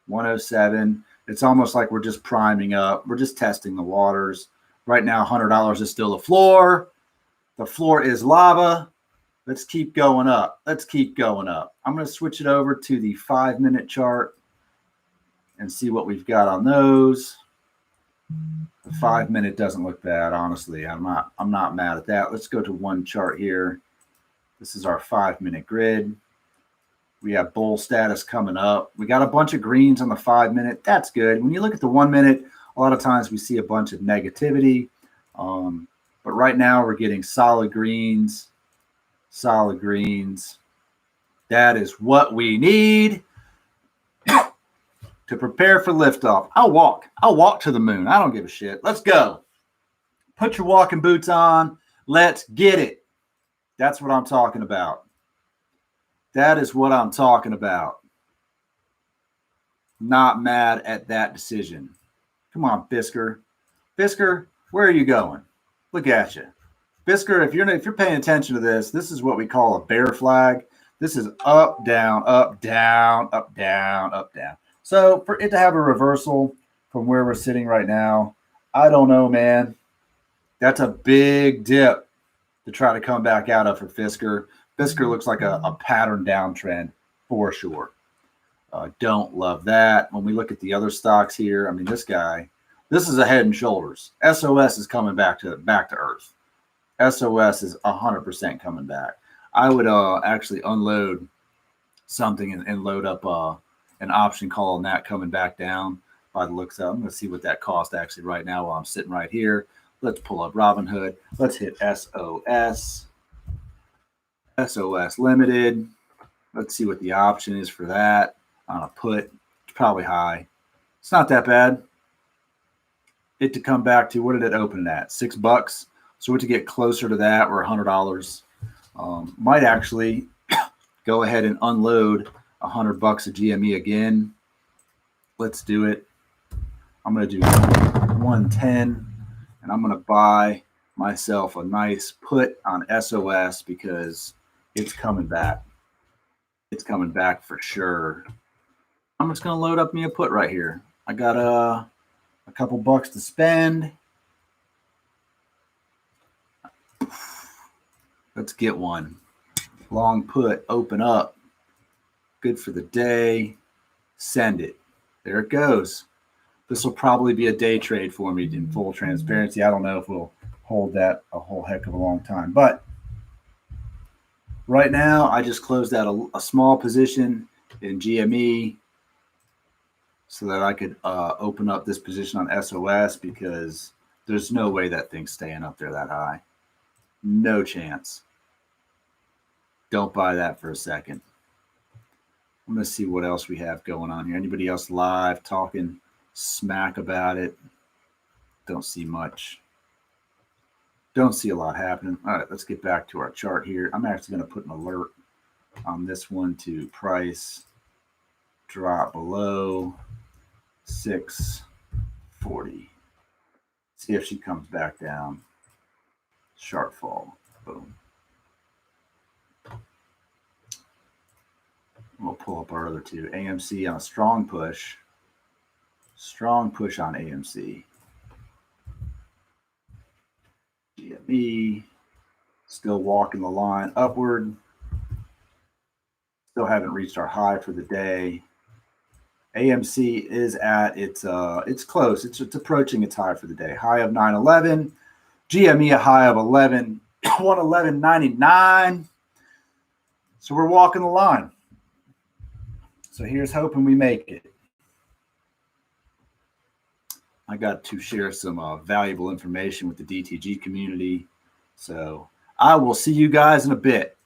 107. It's almost like we're just priming up. We're just testing the waters. Right now, $100 is still the floor. The floor is lava. Let's keep going up. Let's keep going up. I'm going to switch it over to the 5-minute chart and see what we've got on those. The 5-minute doesn't look bad, honestly. I'm not mad at that. Let's go to one chart here. This is our 5-minute grid. We have bull status coming up. We got a bunch of greens on the 5-minute. That's good. When you look at the 1-minute, a lot of times we see a bunch of negativity. But right now we're getting solid greens. Solid greens. That is what we need to prepare for liftoff. I'll walk to the moon. I don't give a shit. Let's go. Put your walking boots on. Let's get it. That's what I'm talking about. That is what I'm talking about. Not mad at that decision. Come on, Fisker. Fisker, where are you going? Look at you. Fisker, if you're paying attention to this, this is what we call a bear flag. This is up, down, up, down, up, down, up, down. So for it to have a reversal from where we're sitting right now, I don't know, man. That's a big dip to try to come back out of for Fisker. Fisker looks like a pattern downtrend for sure. Don't love that. When we look at the other stocks here, I mean, this is a head and shoulders. SOS is coming back to earth. SOS is 100% coming back. I would actually unload something and load up an option call on that coming back down by the looks of it. I'm going to see what that cost actually right now while I'm sitting right here. Let's pull up Robinhood. Let's hit SOS. SOS Limited. Let's see what the option is for that on a put. It's probably high. It's not that bad. It to come back to, what did it open at? $6. So to get closer to that, or $100. Might actually go ahead and unload $100 of GME again. Let's do it. I'm going to do 110, and I'm going to buy myself a nice put on SOS because it's coming back. It's coming back for sure. I'm just going to load up me a put right here. I got a couple bucks to spend. Let's get one. Long put, open up. Good for the day. Send it. There it goes. This will probably be a day trade for me in full transparency. I don't know if we'll hold that a whole heck of a long time. But right now, I just closed out a small position in GME so that I could open up this position on SOS because there's no way that thing's staying up there that high. No chance. Don't buy that for a second. I'm going to see what else we have going on here. Anybody else live talking smack about it? Don't see much. Don't see a lot happening. All right, let's get back to our chart here. I'm actually going to put an alert on this one to price drop below 640. See if she comes back down. Sharp fall. Boom. We'll pull up our other two. AMC on a strong push. Strong push on AMC. GME still walking the line upward. Still haven't reached our high for the day. AMC is at it's close. It's approaching its high for the day. High of 911. GME a high of 111.99. So we're walking the line. So here's hoping we make it. I got to share some valuable information with the DTG community. So I will see you guys in a bit.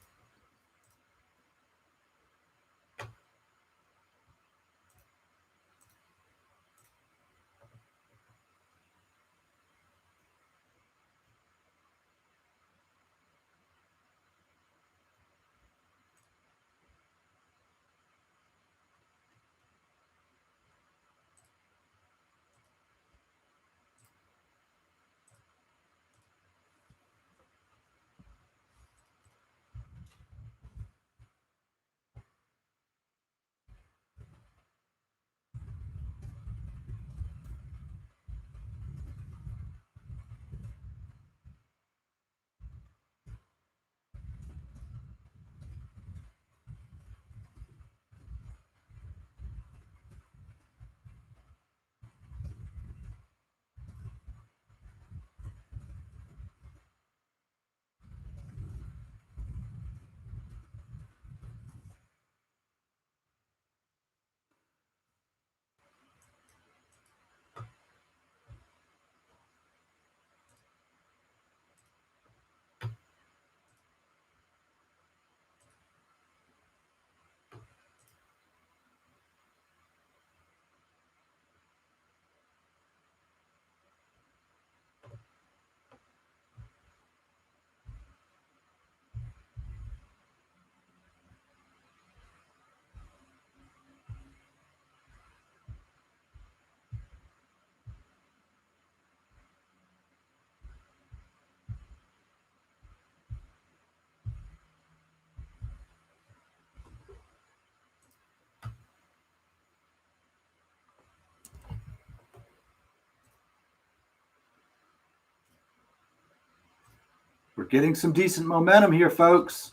We're getting some decent momentum here, folks.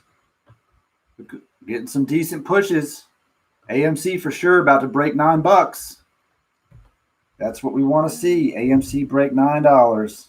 We're getting some decent pushes. AMC for sure about to break $9. That's what we want to see. AMC break $9.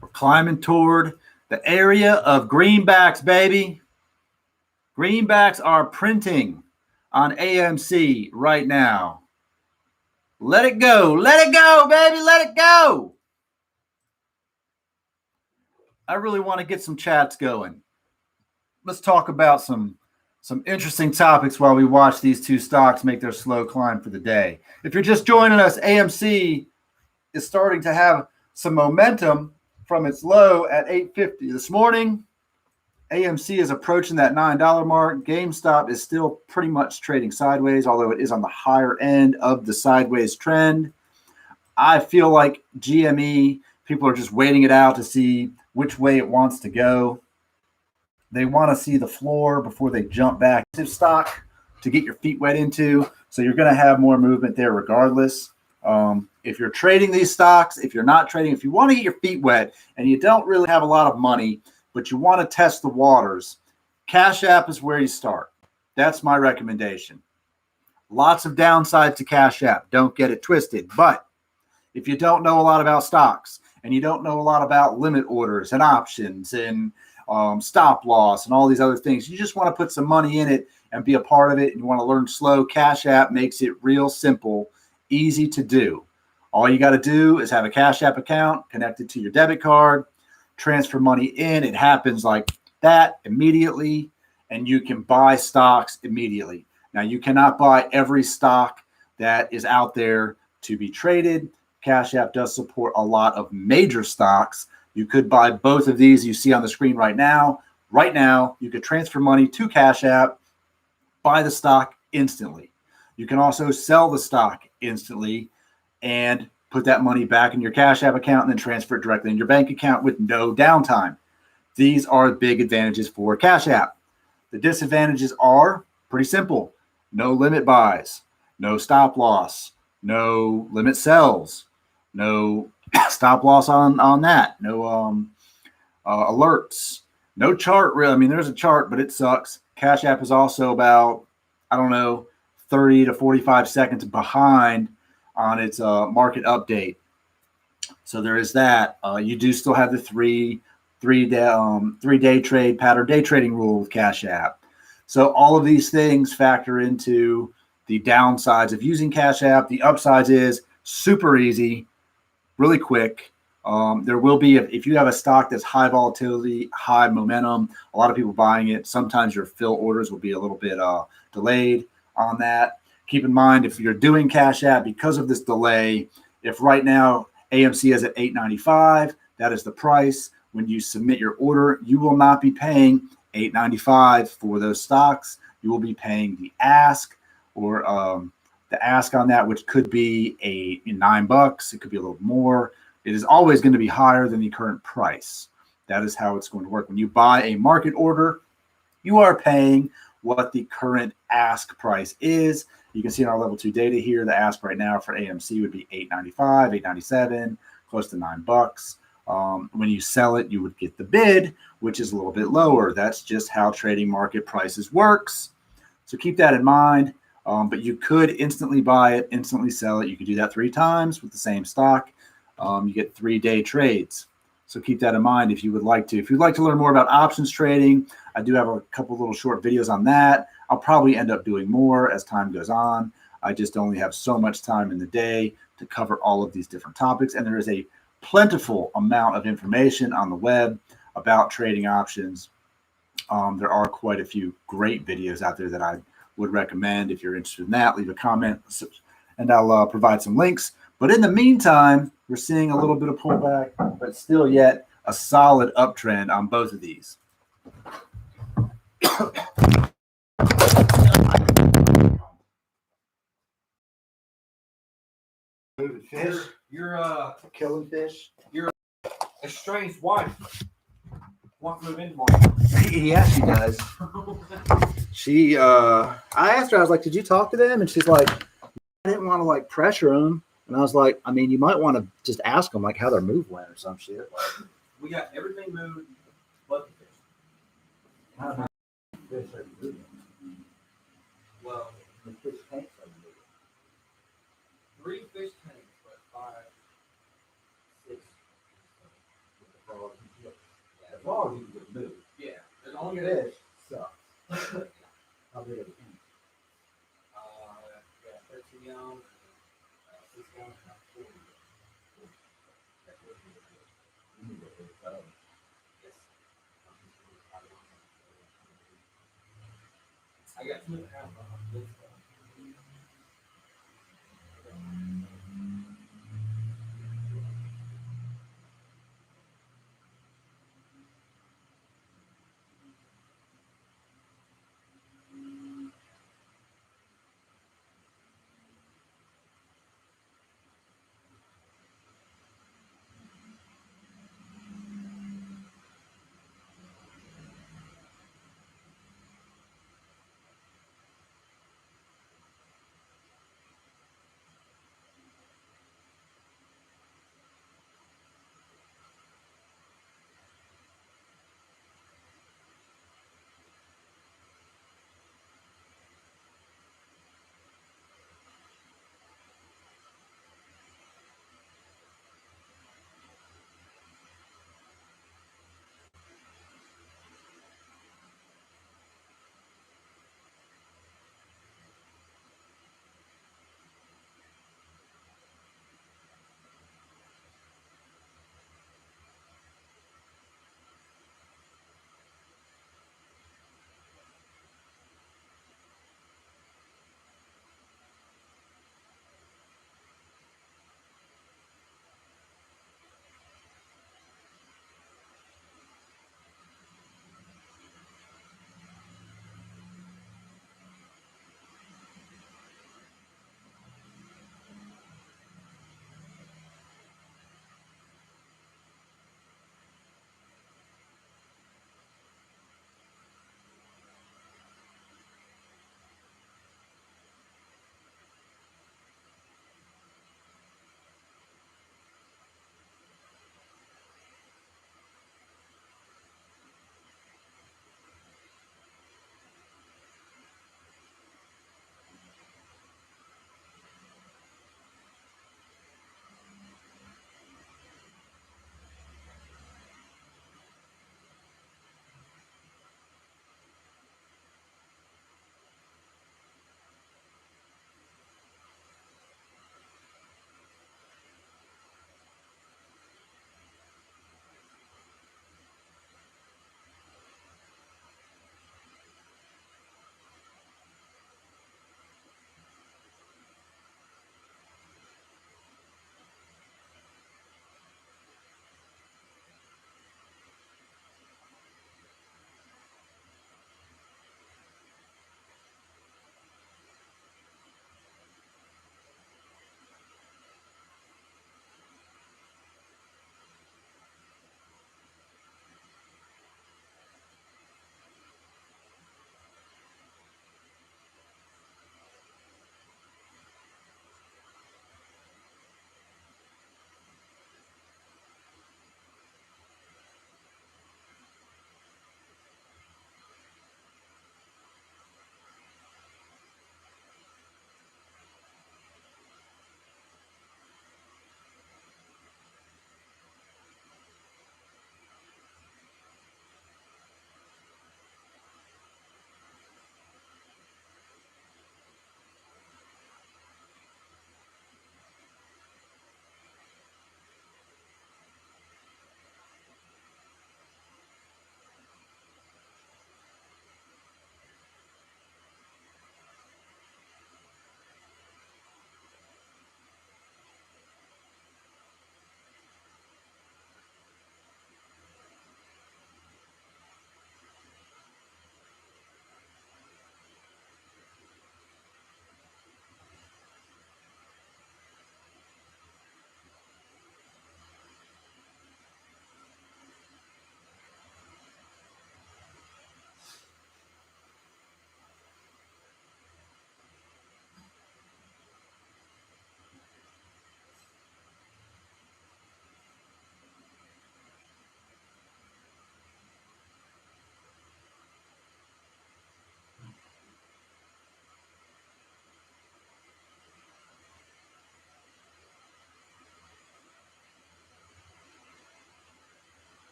We're climbing toward the area of greenbacks, baby. Greenbacks are printing on AMC right now. Let it go. Let it go, baby. Let it go. I really want to get some chats going. Let's talk about some interesting topics while we watch these two stocks make their slow climb for the day. If you're just joining us, AMC is starting to have some momentum from its low at 850 this morning. AMC is approaching that $9 mark. GameStop is still pretty much trading sideways, although it is on the higher end of the sideways trend. I feel like GME, people are just waiting it out to see which way it wants to go. They want to see the floor before they jump back to stock to get your feet wet into. So you're going to have more movement there regardless. If you're trading these stocks, if you're not trading, if you want to get your feet wet and you don't really have a lot of money, but you want to test the waters, Cash App is where you start. That's my recommendation. Lots of downside to Cash App. Don't get it twisted. But if you don't know a lot about stocks and you don't know a lot about limit orders and options and stop loss and all these other things, you just want to put some money in it and be a part of it, and you want to learn slow, Cash App makes it real simple, easy to do. All you got to do is have a Cash App account connected to your debit card, transfer money in. It happens like that immediately, and you can buy stocks immediately. Now, you cannot buy every stock that is out there to be traded. Cash App does support a lot of major stocks. You could buy both of these you see on the screen right now. Right now, you could transfer money to Cash App, buy the stock instantly. You can also sell the stock instantly and put that money back in your Cash App account and then transfer it directly in your bank account with no downtime. These are big advantages for Cash App. The disadvantages are pretty simple. No limit buys, no stop loss, no limit sells, no stop loss on that, no alerts, no chart. Really, I mean, there's a chart, but it sucks. Cash App is also about, 30 to 45 seconds behind on its market update. So there is that. You do still have the three day trade pattern day trading rule with Cash App. So all of these things factor into the downsides of using Cash App. The upsides is super easy, really quick. There will be, if you have a stock that's high volatility, high momentum, a lot of people buying it, sometimes your fill orders will be a little bit delayed on that. Keep in mind, if you're doing Cash App, because of this delay, if right now AMC is at $8.95, that is the price. When you submit your order, you will not be paying $8.95 for those stocks. You will be paying the ask, or the ask on that, which could be $9. It could be a little more. It is always going to be higher than the current price. That is how it's going to work. When you buy a market order, you are paying what the current ask price is. You can see in our level 2 data here, the ask right now for AMC would be $8.95, $8.97, close to $9. When you sell it, you would get the bid, which is a little bit lower. That's just how trading market prices works. So keep that in mind. But you could instantly buy it, instantly sell it. You could do that 3 times with the same stock. You get 3-day trades. So keep that in mind if you would like to. If you'd like to learn more about options trading, I do have a couple little short videos on that. I'll probably end up doing more as time goes on. I just only have so much time in the day to cover all of these different topics. And there is a plentiful amount of information on the web about trading options. There are quite a few great videos out there that I would recommend. If you're interested in that, leave a comment and I'll provide some links. But in the meantime, we're seeing a little bit of pullback, but still yet a solid uptrend on both of these. Fish. You're Killing fish. Your estranged wife won't move in tomorrow. Yeah, she does. I asked her, I was like, did you talk to them? And she's like, I didn't want to like pressure them. And I was like, I mean, you might want to just ask them like how their move went or some shit. We got everything moved but the fish. How many fish are you moving? Well, The fish tanks are moving. 3 fish tanks, but 5, 6. With the frogs and shit. Yeah, the frogs you can just move. Yeah, there's only Fish sucks. How big are the tanks? yeah, 13 gallons, 6 gallons, and 40. You need a big boat. Yes. I got 2.5 this stuff.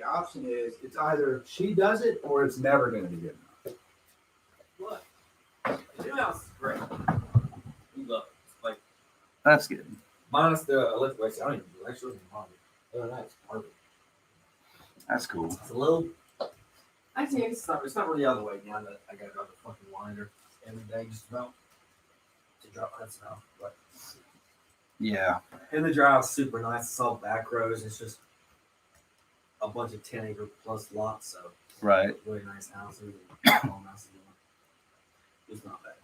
the option is it's either she does it or it's never going to be good enough. What? The new house is great. We love it. It's like That's good. Minus the electric lights. I don't even do actually mind it. Other than that, it's perfect. That's cool. It's a little. Actually, it's not really out of the way now that I got to drive the fucking winder every day just about to drop that stuff. But Yeah. and the drive's super nice. It's all back roads. It's just a bunch of 10-acre plus lots, so Right. really nice houses. And all nice. It's not bad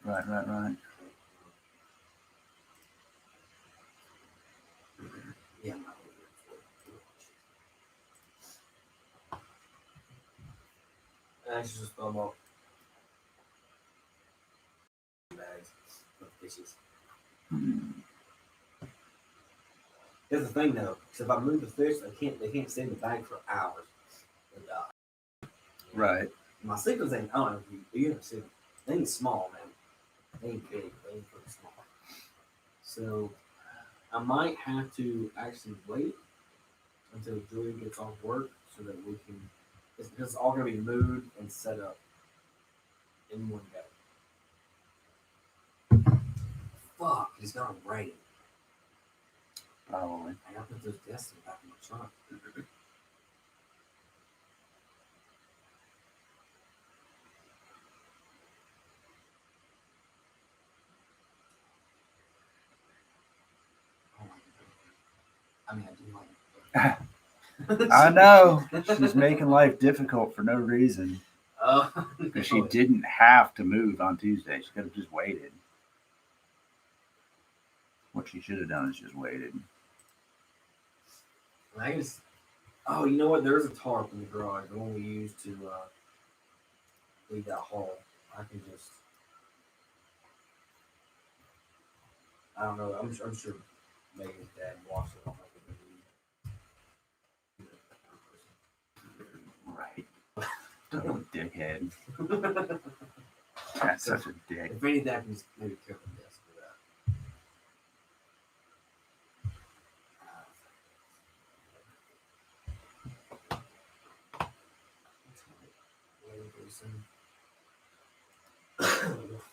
drive. Right. Yeah. And I should just throw them all bags of fishes. Here's the thing though, because if I move the fish, they can't stay in the bag for hours. They die. Right. My sequels ain't, I don't know if you ever see them. They ain't small, man. They ain't big, they ain't pretty small. So I might have to actually wait until Julia gets off work so that we can, it's all gonna be moved and set up in one go. Fuck, it's gonna rain. Probably. I gotta put those desks in the back of my trunk. I mean, I do like it. I know. She's making life difficult for no reason. Because she No. didn't have to move on Tuesday. She could have just waited. What she should have done is just waited. I just, oh, you know what? There's a tarp in the garage, the one we used to leave that hole. I can just, I don't know. I'm sure Megan's dad washed it off. Right. Total dickhead. That's such a dick. If anything, I can just maybe cover the desk for that.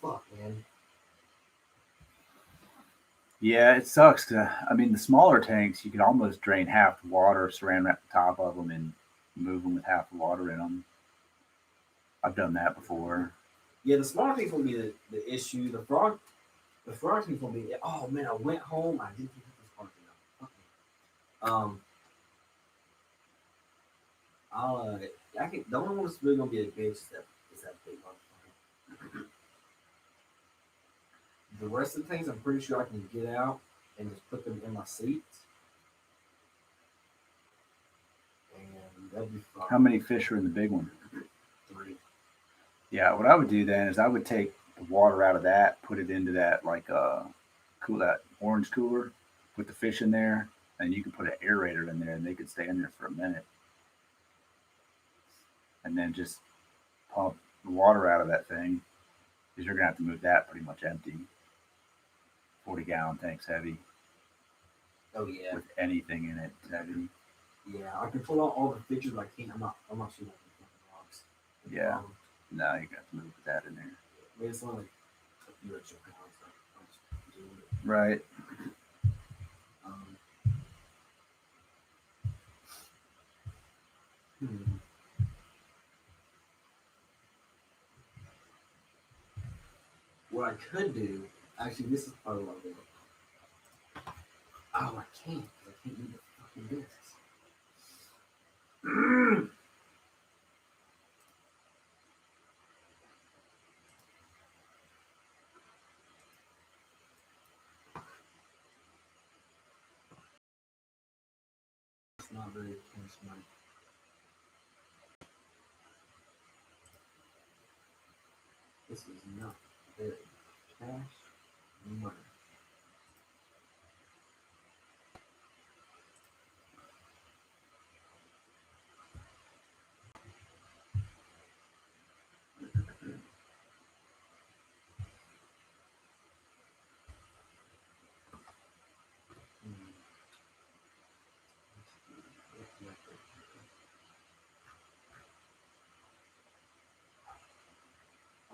Fuck, man. Yeah, it sucks. I mean, the smaller tanks, you can almost drain half the water, saran wrap the top of them, and move them with half the water in them. I've done that before. Yeah, the smaller things will be the issue. The frog things will be. Oh man, I went home. I didn't pick up this frog thing. I can. The only one that's really gonna be a bitch is that big one. The rest of the things, I'm pretty sure I can get out and just put them in my seats, and that'd be fun. How many fish are in the big one? 3. Yeah, what I would do then is I would take the water out of that, put it into that that orange cooler, put the fish in there, and you could put an aerator in there, and they could stay in there for a minute, and then just pump the water out of that thing, because you're gonna have to move that pretty much empty. 40-gallon tanks heavy. Oh yeah. With anything in it heavy. Yeah, I can pull out all the pictures, but I can't. I'm not sure what the rocks. Yeah. No, you got to move that in there. Maybe it's only like a few extra pounds. So I'm just doing it. Right. What I could do, actually, this is probably what I'll do. Oh, I can't, because I can't move the fucking discs. It's not very cash money. This is not very cash money.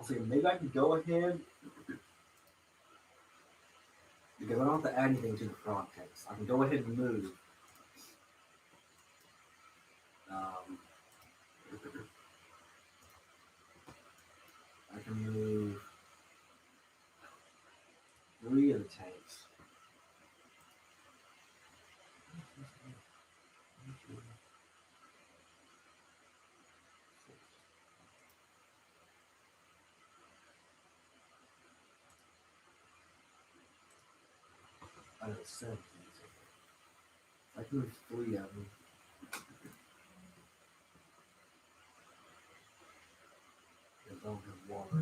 say maybe I can go ahead because I don't have to add anything to the frog text. I can go ahead and move. I can move 3 of the tanks. I know 7 tanks. I can move 3 of them. They don't have water.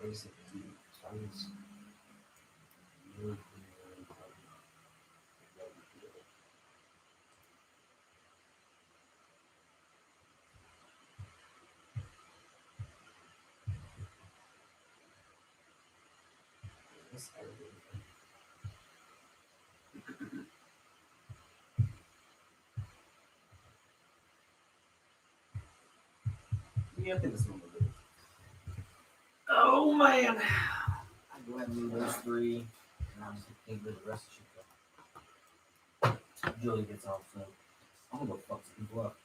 Basically, so I just move this yeah, I think this one will do. Oh man. I'll go ahead and move those 3. And I'll just think the rest should go. Julie gets off, so I'm gonna go fuck some people up.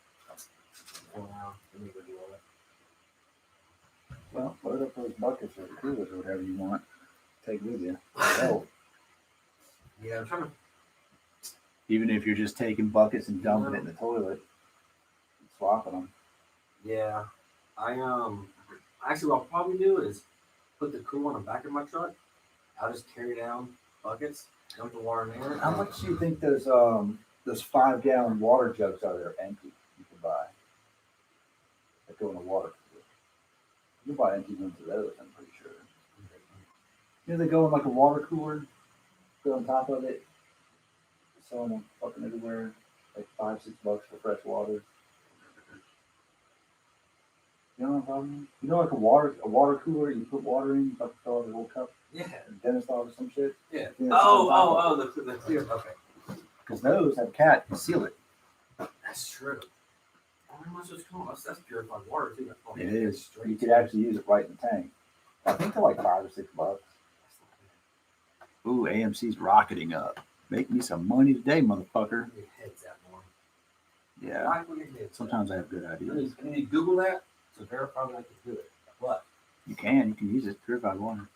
For now, let me go do all that. Well, load up those buckets or coolers or whatever you want. Take with you. Oh. Yeah, I'm trying to. Even if you're just taking buckets and dumping it in the toilet, swapping them. Yeah, actually what I'll probably do is put the crew on the back of my truck. I'll just carry down buckets, dump the water in there. How much do you think those 5-gallon water jugs are there empty you can buy? That go in the water. You can buy empty ones of those, I'm pretty sure. You know, they go in like a water cooler, go on top of it, sell them fucking everywhere, like $5-6 for fresh water. You know what I'm talking about? You know, like a water cooler, you put water in, you fucking fill out a little cup. Yeah. Dentist dog or some shit. Yeah. Yeah, The clear. Okay. Because those have cat seal it. That's true. How much does it cost? That's purified water too. It is. You could actually use it right in the tank. I think they're like $5 or $6. Ooh, AMC's rocketing up. Make me some money today, motherfucker. Your head's out more. Yeah. Sometimes I have good ideas. I need to Google that to verify that I can do it. What? You can use it. Purified water.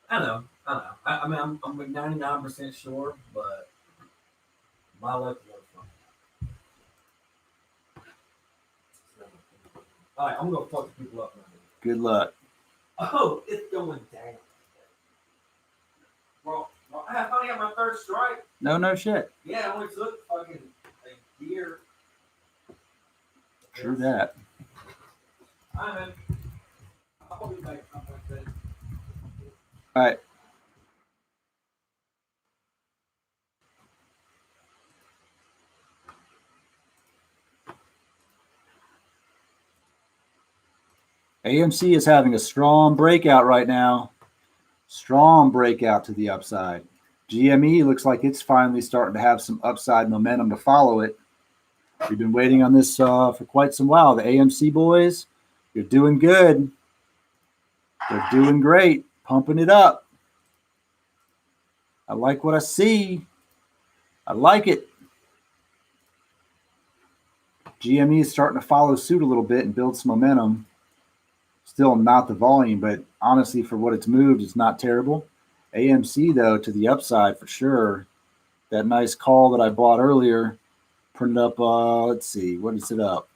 I know. I mean, I'm 99% sure, but my luck is fun. All right, I'm gonna fuck people up now. Good luck. Oh, it's going down. Well, I finally got my 3rd strike. No shit. Yeah, it only took fucking a year. True that. All right, man. I'll be back. All right. AMC is having a strong breakout right now. Strong breakout to the upside. GME looks like it's finally starting to have some upside momentum to follow it. We've been waiting on this for quite some while. The AMC boys, you're doing good. They're doing great, pumping it up. I like what I see. I like it. GME is starting to follow suit a little bit and build some momentum. Still not the volume, but honestly, for what it's moved, it's not terrible. AMC, though, to the upside for sure. That nice call that I bought earlier, printed up, let's see, what is it up?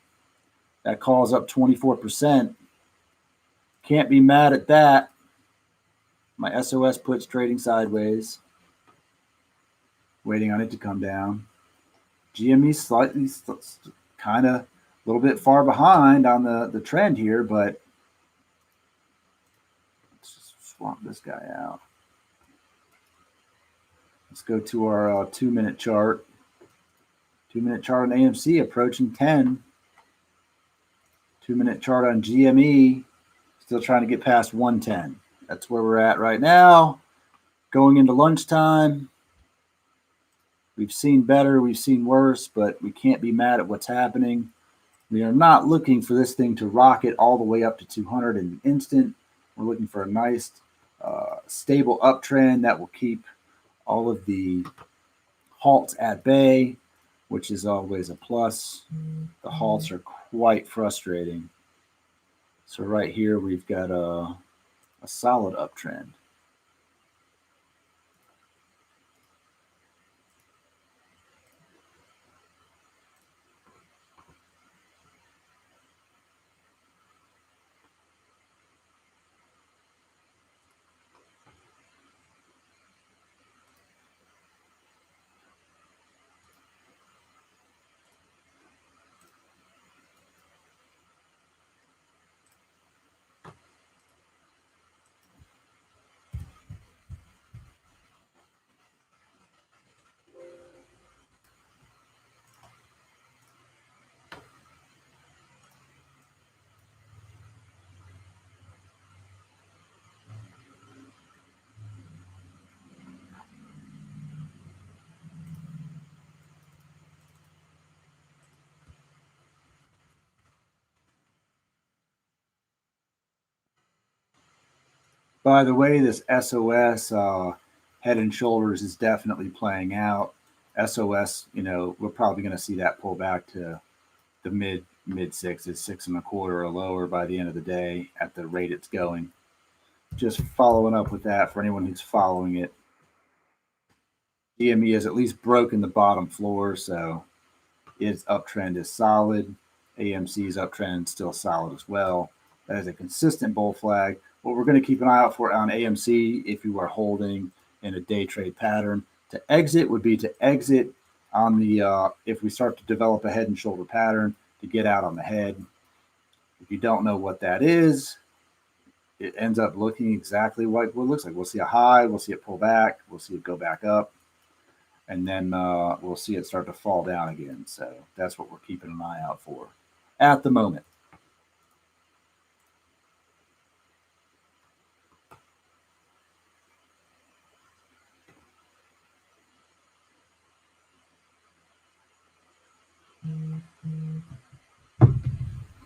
That call is up 24%. Can't be mad at that. My SOS puts trading sideways. Waiting on it to come down. GME slightly, kind of a little bit far behind on the trend here, but let's just swap this guy out. Let's go to our 2-minute chart. 2-minute chart on AMC approaching 10. 2-minute chart on GME still trying to get past 110. That's where we're at right now. Going into lunchtime. We've seen better, we've seen worse, but we can't be mad at what's happening. We are not looking for this thing to rocket all the way up to 200 in an instant. We're looking for a nice, stable uptrend that will keep all of the halts at bay, which is always a plus. The halts are quite frustrating. So right here, we've got a solid uptrend. By the way, this SOS head and shoulders is definitely playing out. SOS, we're probably going to see that pull back to the mid sixes, 6.25 or lower by the end of the day at the rate it's going. Just following up with that for anyone who's following it. GME has at least broken the bottom floor, so its uptrend is solid. AMC's uptrend is still solid as well. That is a consistent bull flag. What we're going to keep an eye out for on AMC, if you are holding in a day trade pattern, to exit would be to exit on the, if we start to develop a head and shoulder pattern, to get out on the head. If you don't know what that is, it ends up looking exactly like what it looks like. We'll see a high, we'll see it pull back, we'll see it go back up, and then we'll see it start to fall down again. So that's what we're keeping an eye out for at the moment.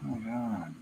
Hold on.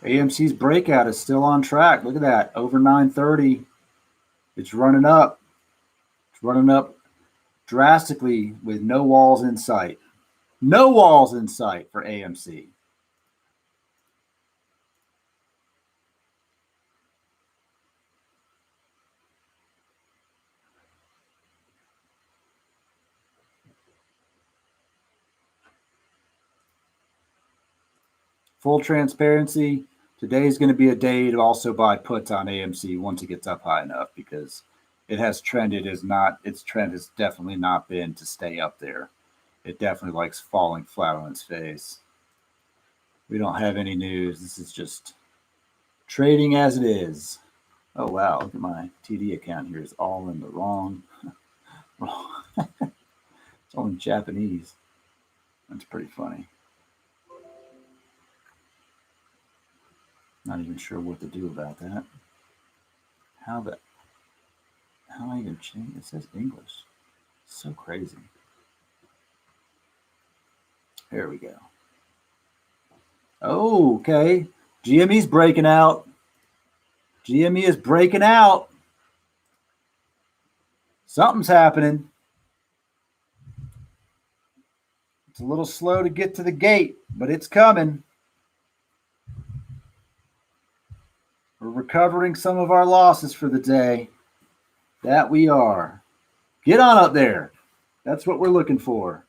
AMC's breakout is still on track. Look at that, over 930. It's running up. It's running up drastically with no walls in sight. No walls in sight for AMC. full transparency, today's going to be a day to also buy puts on AMC once it gets up high enough, because it has trended its trend has definitely not been to stay up there. It definitely likes falling flat on its face. We don't have any news. This is just trading as it is. Oh, wow. Look at my TD account here. It's all in the wrong. It's all in Japanese. That's pretty funny. Not even sure what to do about that. How do I even change? It says English. So crazy. There we go. Oh, okay. GME's breaking out. GME is breaking out. Something's happening. It's a little slow to get to the gate, but it's coming. We're recovering some of our losses for the day. That we are. Get on up there. That's what we're looking for.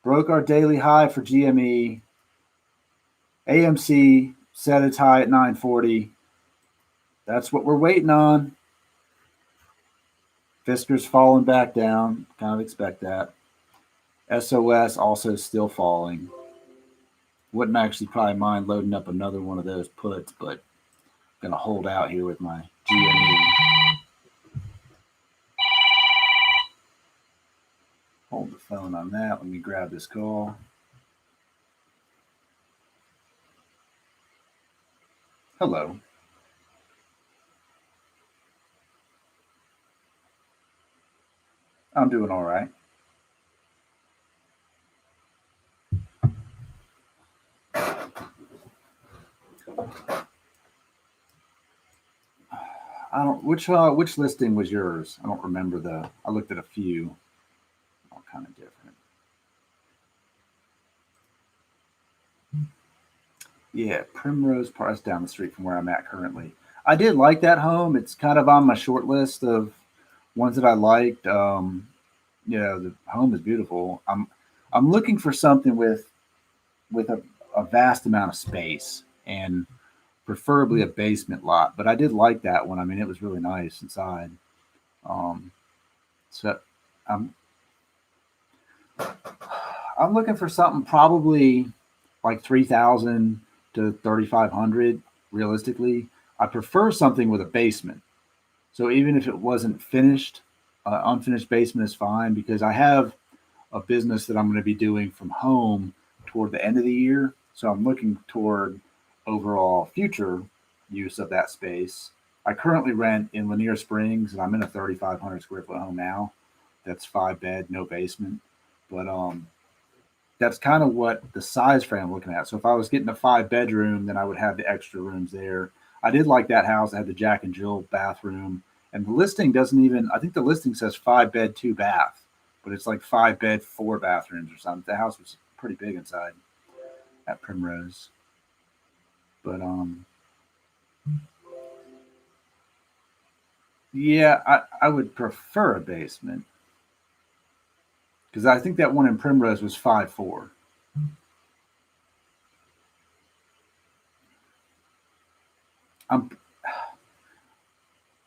Broke our daily high for GME. AMC set its high at 940. That's what we're waiting on. Fisker's falling back down. Kind of expect that. SOS also still falling. Wouldn't actually probably mind loading up another one of those puts, but I'm going to hold out here with my GME. Hold the phone on that. Let me grab this call. Hello. I'm doing all right. I don't. Which listing was yours? I don't remember I looked at a few. All kind of different. Yeah, Primrose Park down the street from where I'm at currently. I did like that home. It's kind of on my short list of ones that I liked. The home is beautiful. I'm looking for something with a vast amount of space and preferably a basement lot. But I did like that one. I mean, it was really nice inside. So I'm looking for something probably like 3,000 to 3,500 realistically. I prefer something with a basement. So even if it wasn't finished, unfinished basement is fine, because I have a business that I'm going to be doing from home toward the end of the year. So I'm looking toward overall future use of that space. I currently rent in Lanier Springs, and I'm in a 3,500 square foot home now. That's 5-bed, no basement. But that's kind of what the size frame I'm looking at. So if I was getting a 5-bedroom, then I would have the extra rooms there. I did like that house. I had the Jack and Jill bathroom. And the listing doesn't even, I think the listing says 5-bed, 2-bath, but it's like 5-bed, 4 bathrooms or something. The house was pretty big inside at Primrose. But yeah, I would prefer a basement, because I think that one in Primrose was 5.4.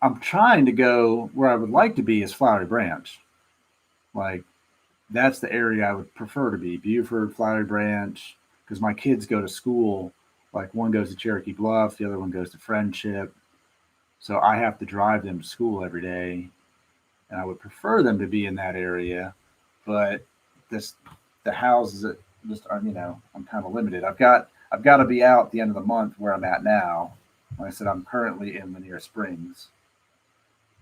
I'm trying to go where I would like to be is Flowery Branch. Like, that's the area I would prefer to be. Buford, Flowery Branch, because my kids go to school. Like, one goes to Cherokee Bluff, the other one goes to Friendship. So I have to drive them to school every day, and I would prefer them to be in that area. But the houses that just are, I'm kind of limited. I've got to be out at the end of the month where I'm at now. Like I said, I'm currently in Lanier Springs.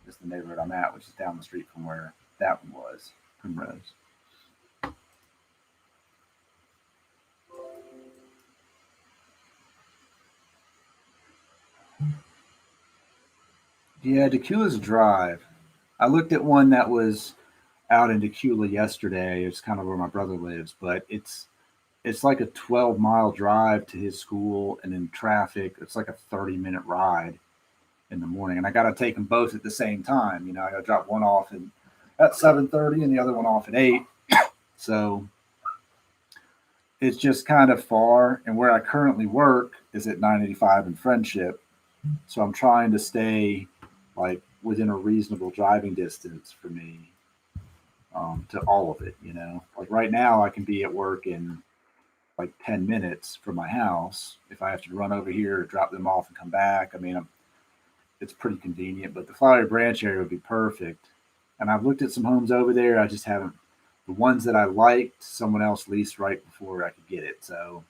Just the neighborhood I'm at, which is down the street from where that one was, Primrose. Yeah, Decula's Drive. I looked at one that was out in Decula yesterday. It's kind of where my brother lives, but it's like a 12-mile drive to his school, and in traffic, it's like a 30-minute ride in the morning. And I got to take them both at the same time. I got to drop one off at 7:30 and the other one off at 8. So it's just kind of far. And where I currently work is at 985 in Friendship. So I'm trying to stay like within a reasonable driving distance for me to all of it, you know. Like right now, I can be at work in like 10 minutes from my house. If I have to run over here, drop them off, and come back, I mean, it's pretty convenient. But the Flowery Branch area would be perfect. And I've looked at some homes over there. I just haven't. The ones that I liked, someone else leased right before I could get it. So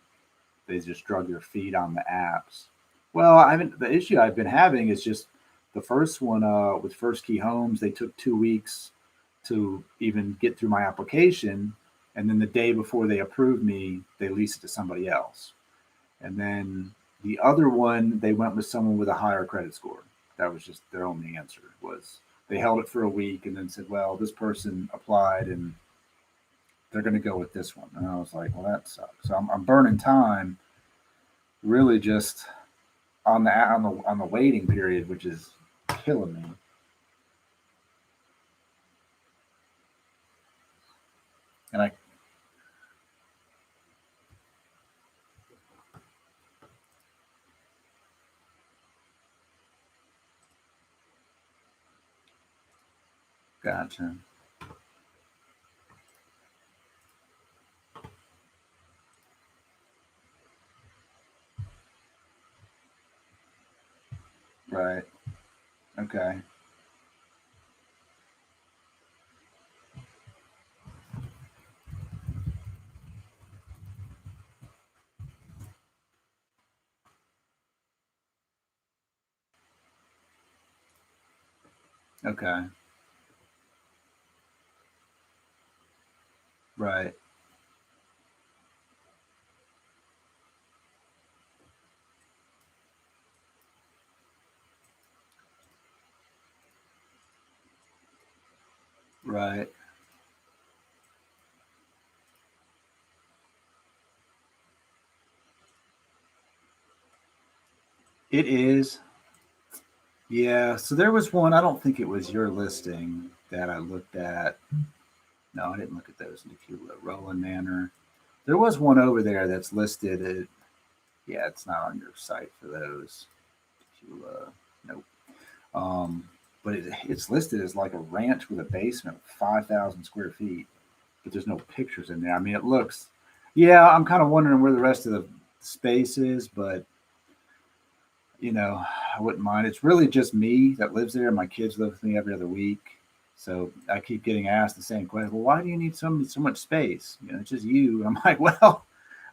they just drug their feet on the apps. Well, I haven't. The issue I've been having is just the first one with First Key Homes. They took 2 weeks to even get through my application, and then the day before they approved me, they leased it to somebody else. And then the other one, they went with someone with a higher credit score. That was just their only answer. Was they held it for a week and then said, "Well, this person applied and they're going to go with this one." And I was like, "Well, that sucks." So I'm burning time, really just on the waiting period, which is killing me. And I gotcha. Right. Okay. Okay. Right. Right. It is. Yeah. So there was one, I don't think it was your listing that I looked at. No, I didn't look at those in Tequila. Roland Manor. There was one over there that's listed at, yeah, it's not on your site for those. Tequila. Nope. But it's listed as like a ranch with a basement, 5,000 square feet, but there's no pictures in there. I mean, it looks, yeah, I'm kind of wondering where the rest of the space is, but you know, I wouldn't mind. It's really just me that lives there. My kids live with me every other week. So I keep getting asked the same question. Well, why do you need so much space? You know, it's just you. And I'm like, well,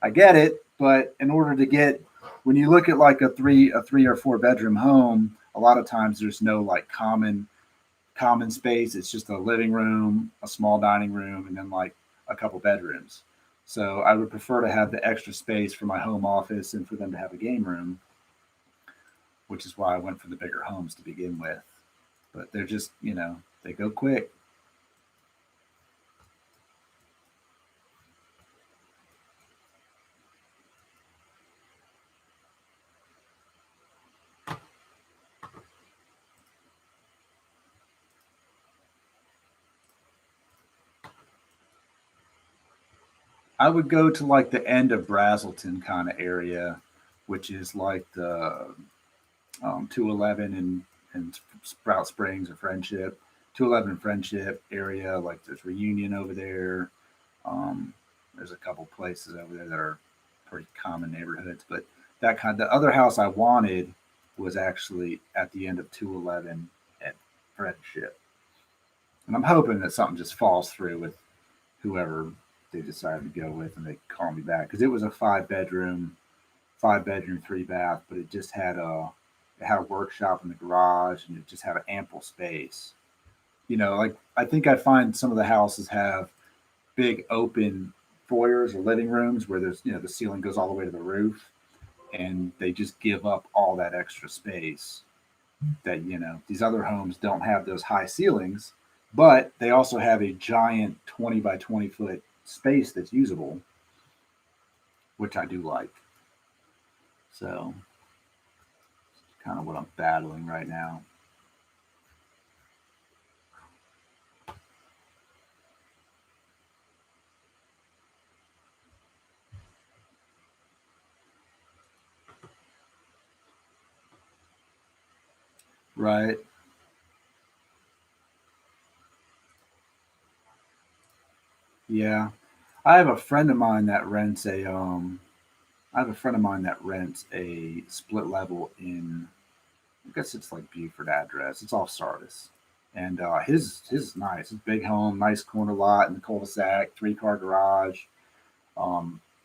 I get it, but in order to get, when you look at like a three or four bedroom home, a lot of times there's no like common space. It's just a living room, a small dining room, and then like a couple bedrooms. So I would prefer to have the extra space for my home office and for them to have a game room, which is why I went for the bigger homes to begin with. But they're just, you know, they go quick. I would go to like the end of Brazelton kind of area, which is like the 211 and Sprout Springs or Friendship, 211 Friendship area. Like there's Reunion over there. There's a couple places over there that are pretty common neighborhoods, but the other house I wanted was actually at the end of 211 at Friendship. And I'm hoping that something just falls through with whoever they decided to go with and they call me back. Because it was a 5 bedroom, 3 bath, but it just had a workshop in the garage and it just had an ample space. You know, like I think I find some of the houses have big open foyers or living rooms where there's, you know, the ceiling goes all the way to the roof and they just give up all that extra space that, you know, these other homes don't have those high ceilings, but they also have a giant 20 by 20 foot space that's usable, which I do like. So it's kind of what I'm battling right now. Right. Yeah. I have a friend of mine that rents a split level in, I guess it's like Buford address. It's off Sardis. And his is nice. It's a big home, nice corner lot in the cul-de-sac, 3-car garage.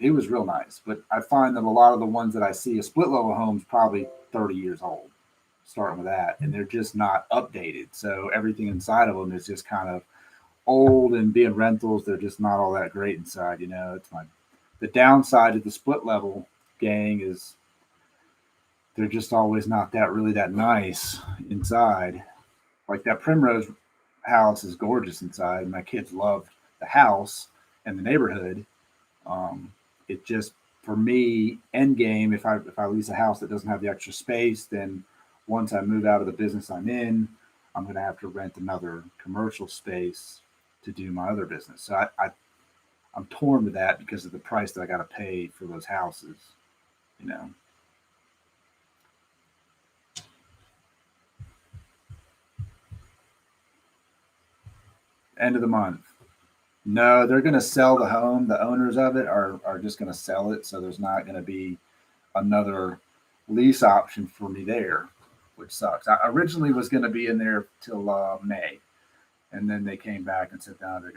It was real nice. But I find that a lot of the ones that I see, a split level home's probably 30 years old, starting with that, and they're just not updated. So everything inside of them is just kind of old, and being rentals, they're just not all that great inside. It's the downside of the split level gang is they're just always not that nice inside. Like that Primrose house is gorgeous inside. My kids love the house and the neighborhood. It just, for me, end game, if I lease a house that doesn't have the extra space, then once I move out of the business I'm in, I'm going to have to rent another commercial space to do my other business. So I'm torn with that because of the price that I got to pay for those houses. End of the month. No, they're going to sell the home. The owners of it are just going to sell it. So there's not going to be another lease option for me there, which sucks. I originally was going to be in there till May, and then they came back and said, no, they're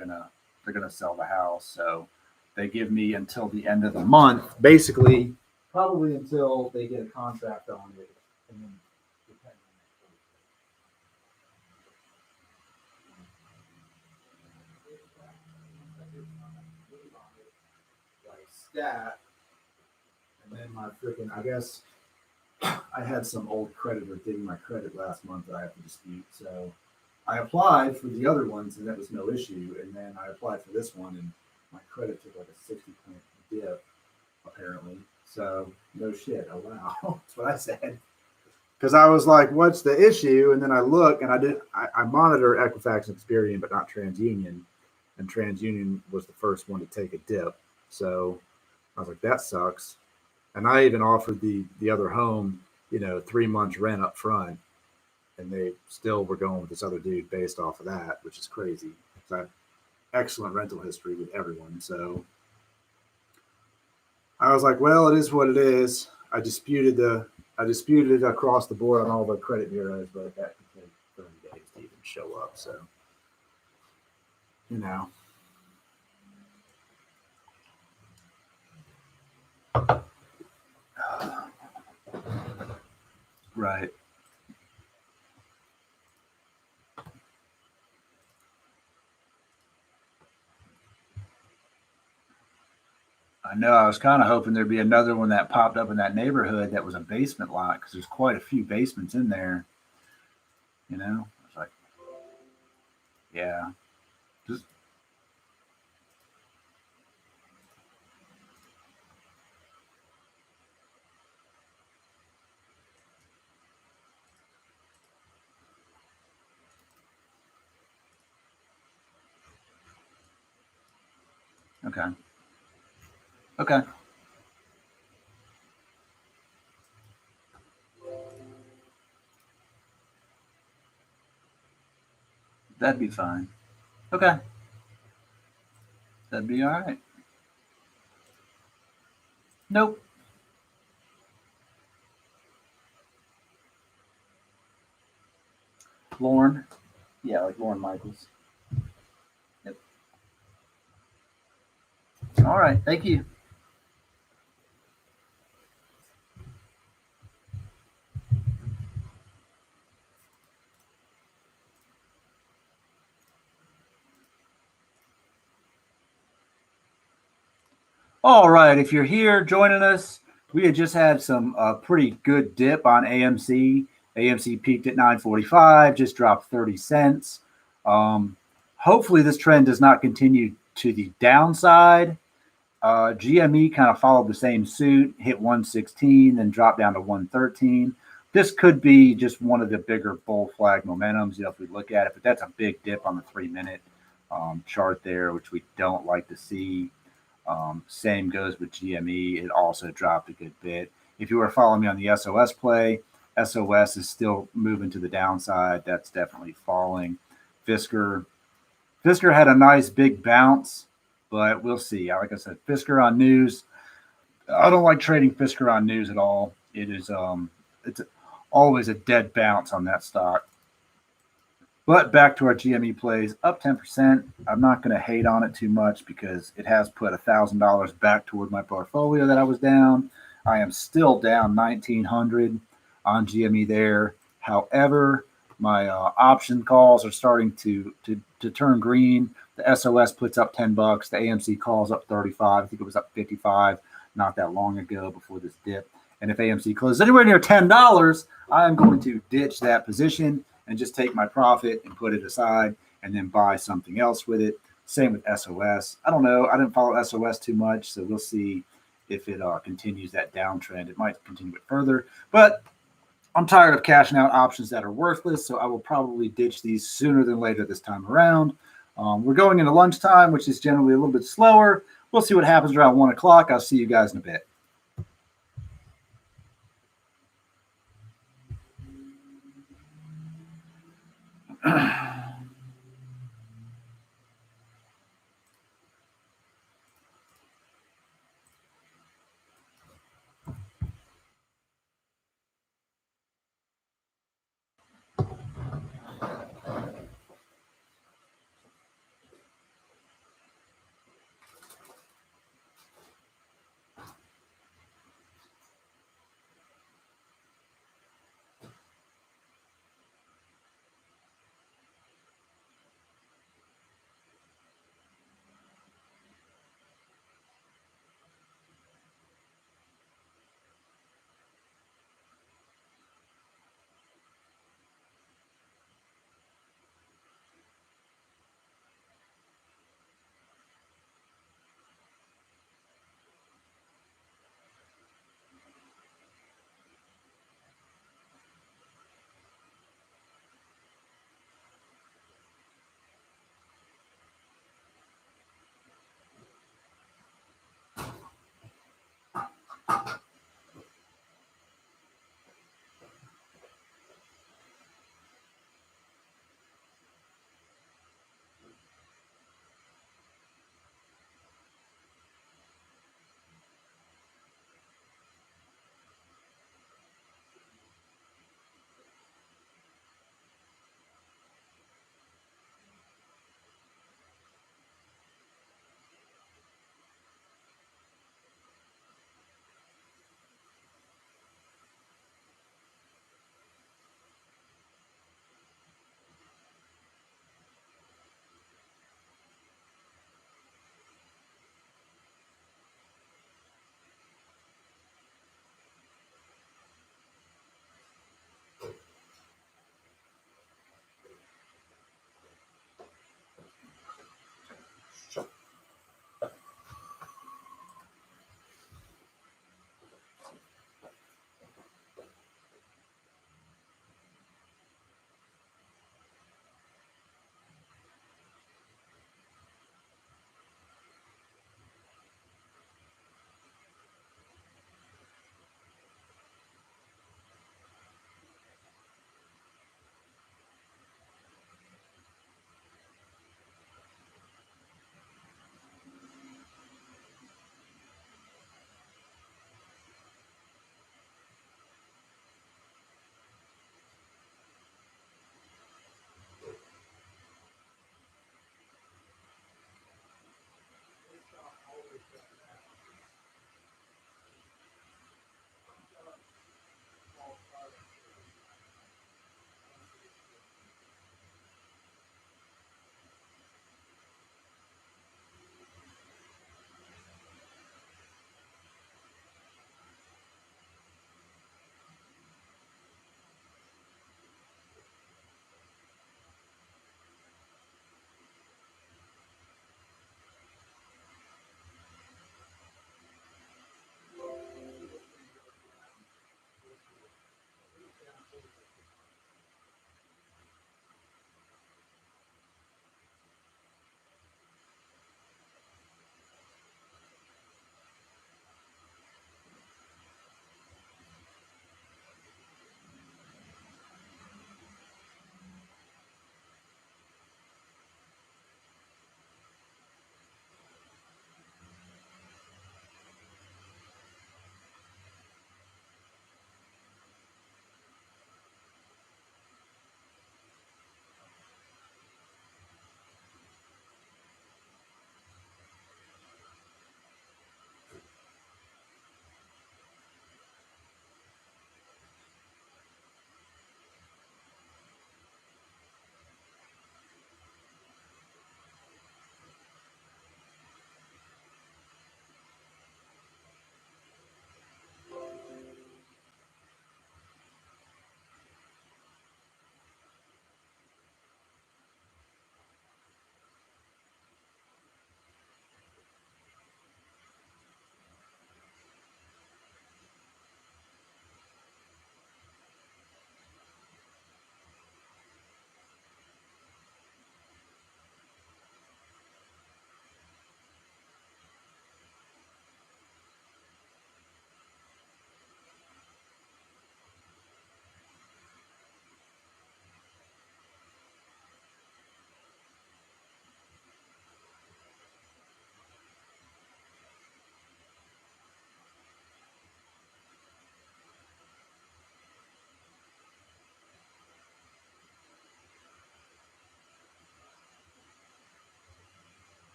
gonna sell the house. So they give me until the end of the month, basically, probably until they get a contract on it, and then depending on like stat, and then my freaking, I guess I had some old creditor digging my credit last month that I have to dispute. So I applied for the other ones and that was no issue. And then I applied for this one and my credit took like a 60-point dip, apparently. So no shit. Oh, wow. That's what I said. Because I was like, what's the issue? And then I look and I monitor Equifax and Experian, but not TransUnion. And TransUnion was the first one to take a dip. So I was like, that sucks. And I even offered the other home, 3 months rent up front. And they still were going with this other dude based off of that, which is crazy. I have excellent rental history with everyone. So I was like, well, it is what it is. I disputed it across the board on all the credit bureaus, but that could take 30 days to even show up. So, Right. I know. I was kind of hoping there'd be another one that popped up in that neighborhood that was a basement lot because there's quite a few basements in there. It's like, yeah, just okay. Okay. That'd be fine. Okay. That'd be all right. Nope. Lauren. Yeah, like Lauren Michaels. Yep. All right. Thank you. All right. If you're here joining us, we had just had some pretty good dip on AMC. AMC peaked at 9.45, just dropped 30 cents. Hopefully this trend does not continue to the downside. GME kind of followed the same suit, hit 116, then dropped down to 113. This could be just one of the bigger bull flag momentums, if we look at it, but that's a big dip on the 3-minute chart there, which we don't like to see. Same goes with GME. It also dropped a good bit. If you were following me on the SOS play, SOS is still moving to the downside. That's definitely falling. Fisker had a nice big bounce, but we'll see. Like I said, Fisker on news. I don't like trading Fisker on news at all. It is it's always a dead bounce on that stock. But back to our GME plays, up 10%. I'm not going to hate on it too much because it has put $1,000 back toward my portfolio that I was down. I am still down $1,900 on GME there. However, my option calls are starting to turn green. The SOS puts up $10. The AMC calls up 35. I think it was up 55 not that long ago before this dip. And if AMC closes anywhere near $10, I am going to ditch that position and just take my profit and put it aside and then buy something else with it. Same with SOS. I don't know. I didn't follow SOS too much, so we'll see if it continues that downtrend. It might continue it further, but I'm tired of cashing out options that are worthless, so I will probably ditch these sooner than later this time around. We're going into lunchtime, which is generally a little bit slower. We'll see what happens around 1 o'clock. I'll see you guys in a bit.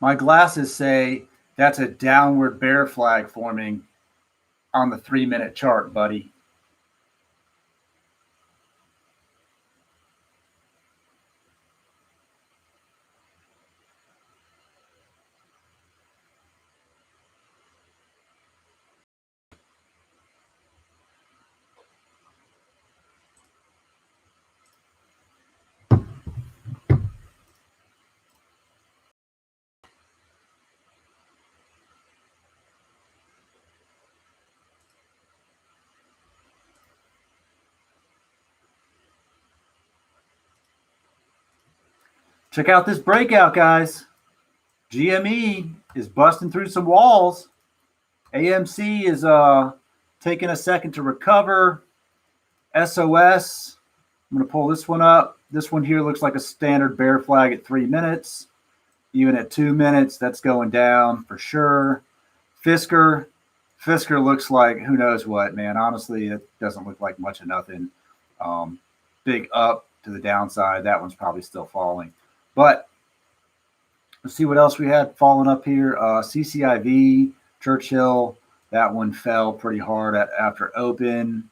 My glasses say that's a downward bear flag forming on the 3-minute chart, buddy. Check out this breakout, guys. GME is busting through some walls. AMC is taking a second to recover. SOS, I'm going to pull this one up. This one here looks like a standard bear flag at 3 minutes. Even at 2 minutes, that's going down for sure. Fisker looks like who knows what, man. Honestly, it doesn't look like much of nothing. Big up to the downside. That one's probably still falling. But let's see what else we had falling up here. CCIV, Churchill, that one fell pretty hard after open.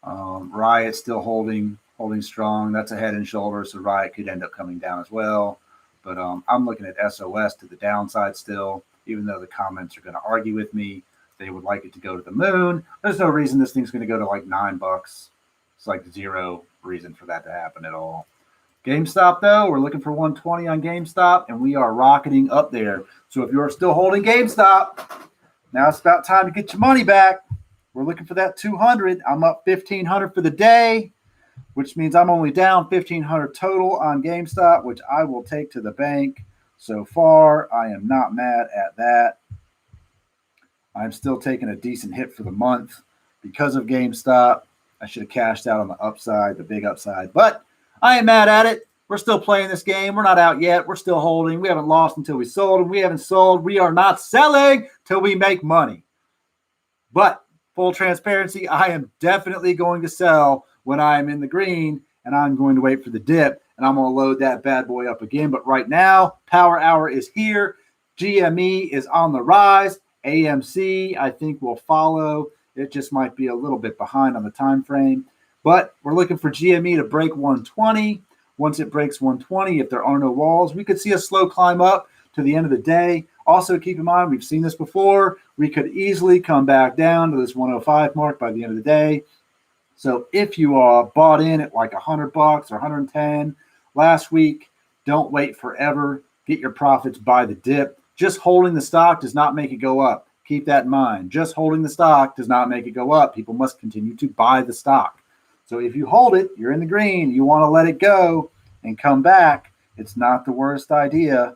Riot still holding strong. That's a head and shoulders, so Riot could end up coming down as well. But I'm looking at SOS to the downside still, even though the comments are going to argue with me. They would like it to go to the moon. There's no reason this thing's going to go to like $9. It's like zero reason for that to happen at all. GameStop, though, we're looking for 120 on GameStop, and we are rocketing up there. So if you're still holding GameStop, now it's about time to get your money back. We're looking for that 200. I'm up 1,500 for the day, which means I'm only down 1,500 total on GameStop, which I will take to the bank. So far, I am not mad at that. I'm still taking a decent hit for the month because of GameStop. I should have cashed out on the upside, the big upside, but I ain't mad at it. We're still playing this game. We're not out yet. We're still holding. We haven't lost until we sold, and we haven't sold. We are not selling till we make money. But full transparency, I am definitely going to sell when I am in the green, and I'm going to wait for the dip, and I'm going to load that bad boy up again. But right now, Power Hour is here. GME is on the rise. AMC, I think, will follow. It just might be a little bit behind on the time frame. But we're looking for GME to break 120. Once it breaks 120, if there are no walls, we could see a slow climb up to the end of the day. Also, keep in mind, we've seen this before. We could easily come back down to this 105 mark by the end of the day. So if you are bought in at like $100 or 110 last week, don't wait forever. Get your profits by the dip. Just holding the stock does not make it go up. Keep that in mind. Just holding the stock does not make it go up. People must continue to buy the stock. So if you hold it, you're in the green, you want to let it go and come back, it's not the worst idea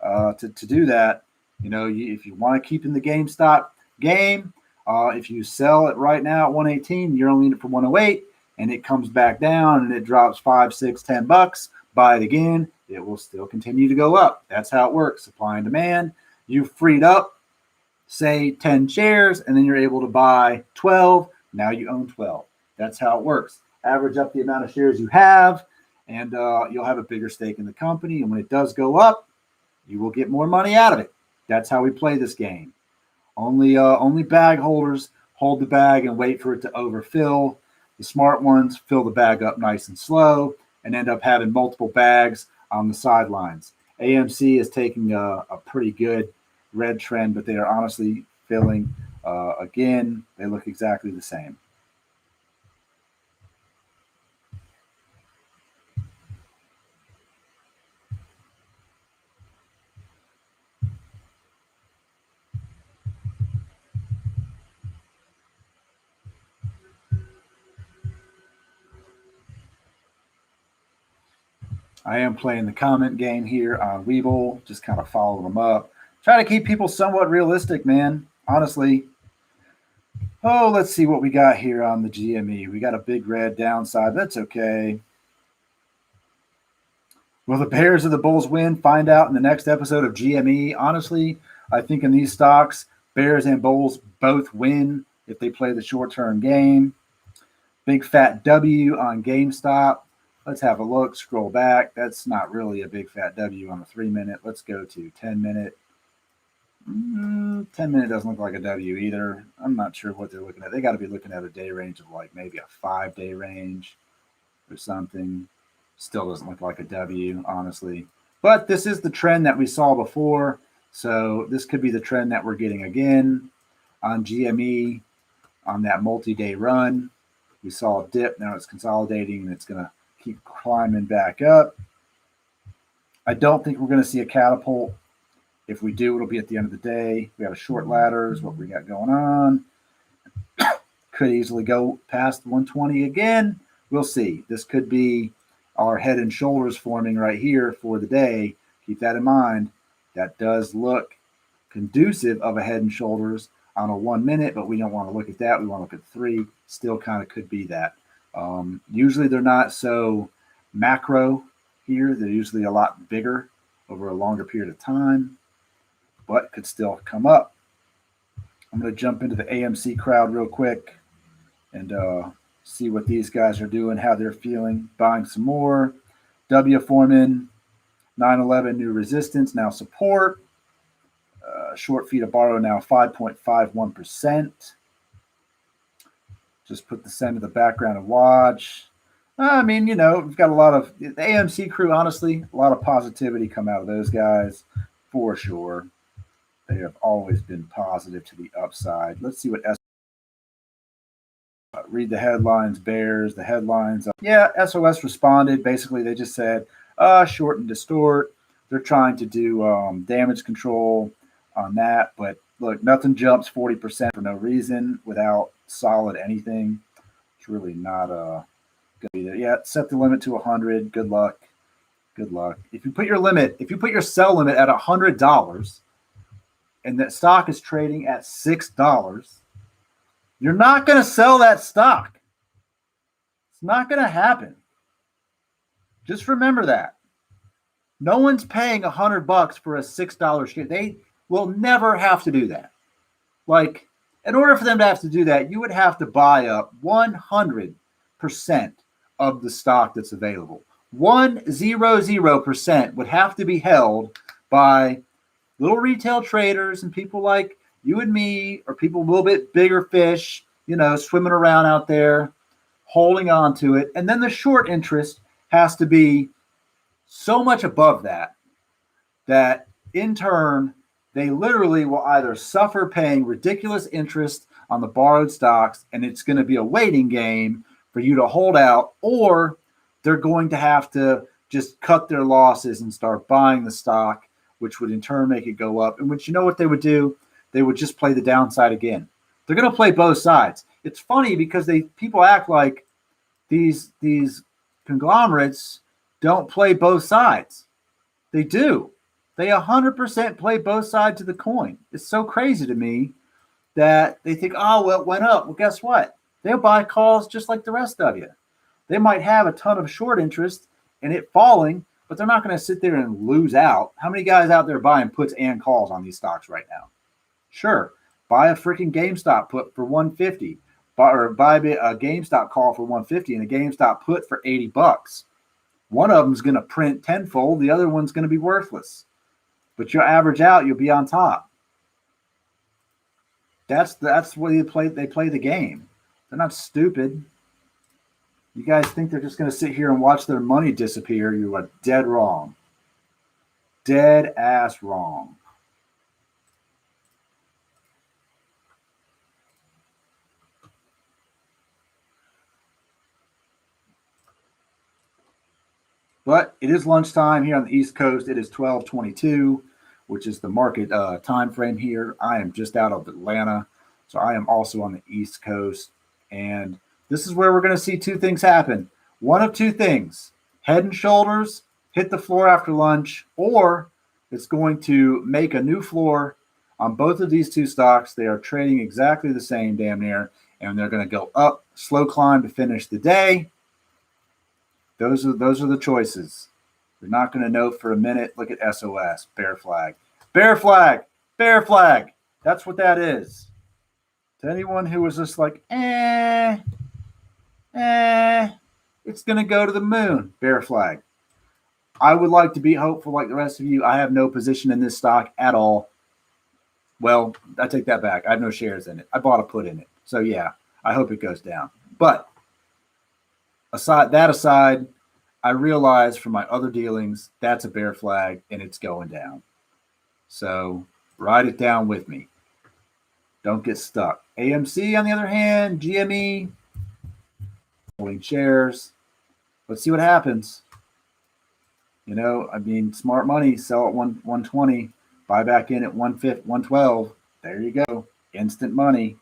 to do that. You know, if you want to keep in the GameStop game, if you sell it right now at 118, you're only in it for 108, and it comes back down and it drops $5, $6, $10, buy it again, it will still continue to go up. That's how it works. Supply and demand. You freed up, say 10 shares, and then you're able to buy 12. Now you own 12. That's how it works. Average up the amount of shares you have, and you'll have a bigger stake in the company. And when it does go up, you will get more money out of it. That's how we play this game. Only bag holders hold the bag and wait for it to overfill. The smart ones fill the bag up nice and slow and end up having multiple bags on the sidelines. AMC is taking a pretty good red trend, but they are honestly filling. Again, they look exactly the same. I am playing the comment game here on Weeble, just kind of follow them up. Try to keep people somewhat realistic, man, honestly. Oh, let's see what we got here on the GME. We got a big red downside. That's okay. Will the Bears or the Bulls win? Find out in the next episode of GME. Honestly, I think in these stocks, Bears and Bulls both win if they play the short-term game. Big fat W on GameStop. Let's have a look, scroll back. That's not really a big fat W on the 3-minute. Let's go to 10-minute. 10-minute doesn't look like a W either. I'm not sure what they're looking at. They got to be looking at a day range of like maybe a 5-day range or something. Still doesn't look like a W, honestly. But this is the trend that we saw before. So this could be the trend that we're getting again on GME on that multi-day run. We saw a dip. Now it's consolidating and it's going to keep climbing back up. I don't think we're going to see a catapult. If we do, it'll be at the end of the day. We got a short ladder is what we got going on. Could easily go past 120 again. We'll see. This could be our head and shoulders forming right here for the day. Keep that in mind. That does look conducive of a head and shoulders on a 1 minute, but we don't want to look at that. We want to look at 3. Still kind of could be that. Usually they're not so macro here. They're usually a lot bigger over a longer period of time, but could still come up. I'm going to jump into the AMC crowd real quick and see what these guys are doing, how they're feeling, buying some more. W forming, 911 new resistance, now support. Short fee to borrow now 5.51%. Just put the send to the background and watch. I mean, you know, we've got a lot of the AMC crew, honestly, a lot of positivity come out of those guys for sure. They have always been positive to the upside. Let's see what read the headlines, bears, the headlines. Yeah, SOS responded. Basically, they just said, short and distort. They're trying to do damage control on that. But look, nothing jumps 40% for no reason without solid anything. It's really not going to be there. Yeah, set the limit to 100. Good luck. Good luck. If you put your sell limit at $100 and that stock is trading at $6, you're not going to sell that stock. It's not going to happen. Just remember that. No one's paying $100 for a $6 share. They will never have to do that. Like, in order for them to have to do that, you would have to buy up 100% of the stock that's available. 100% would have to be held by little retail traders and people like you and me, or people a little bit bigger fish, you know, swimming around out there, holding on to it. And then the short interest has to be so much above that, that in turn, they literally will either suffer paying ridiculous interest on the borrowed stocks, and it's going to be a waiting game for you to hold out, or they're going to have to just cut their losses and start buying the stock, which would in turn make it go up. And which, you know what they would do? They would just play the downside again. They're going to play both sides. It's funny because people act like these conglomerates don't play both sides. They do. They 100% play both sides of the coin. It's so crazy to me that they think, oh, well, it went up. Well, guess what? They'll buy calls just like the rest of you. They might have a ton of short interest in it falling, but they're not going to sit there and lose out. How many guys out there buying puts and calls on these stocks right now? Sure. Buy a freaking GameStop put for $150, or buy a GameStop call for $150 and a GameStop put for $80. One of them's going to print tenfold. The other one's going to be worthless. But you'll average out. You'll be on top. That's the way they play the game. They're not stupid. You guys think they're just going to sit here and watch their money disappear? You are dead wrong. Dead ass wrong. But it is lunchtime here on the East Coast. It is 12:22, which is the market time frame here. I am just out of Atlanta, so I am also on the East Coast. And this is where we're going to see two things happen. One of two things. Head and shoulders hit the floor after lunch, or it's going to make a new floor on both of these two stocks. They are trading exactly the same, damn near, and they're going to go up, slow climb to finish the day. Those are the choices. You're not going to know for a minute. Look at SOS, bear flag. Bear flag, bear flag. That's what that is. To anyone who was just like, it's market's going to go to the moon. Bear flag. I would like to be hopeful like the rest of you. I have no position in this stock at all. Well, I take that back. I have no shares in it. I bought a put in it. So, yeah, I hope it goes down. But aside, I realize from my other dealings, that's a bear flag and it's going down. So write it down with me. Don't get stuck. AMC, on the other hand, GME, holding shares. Let's see what happens. You know, I mean, smart money, sell at 120, buy back in at 112. There you go. Instant money.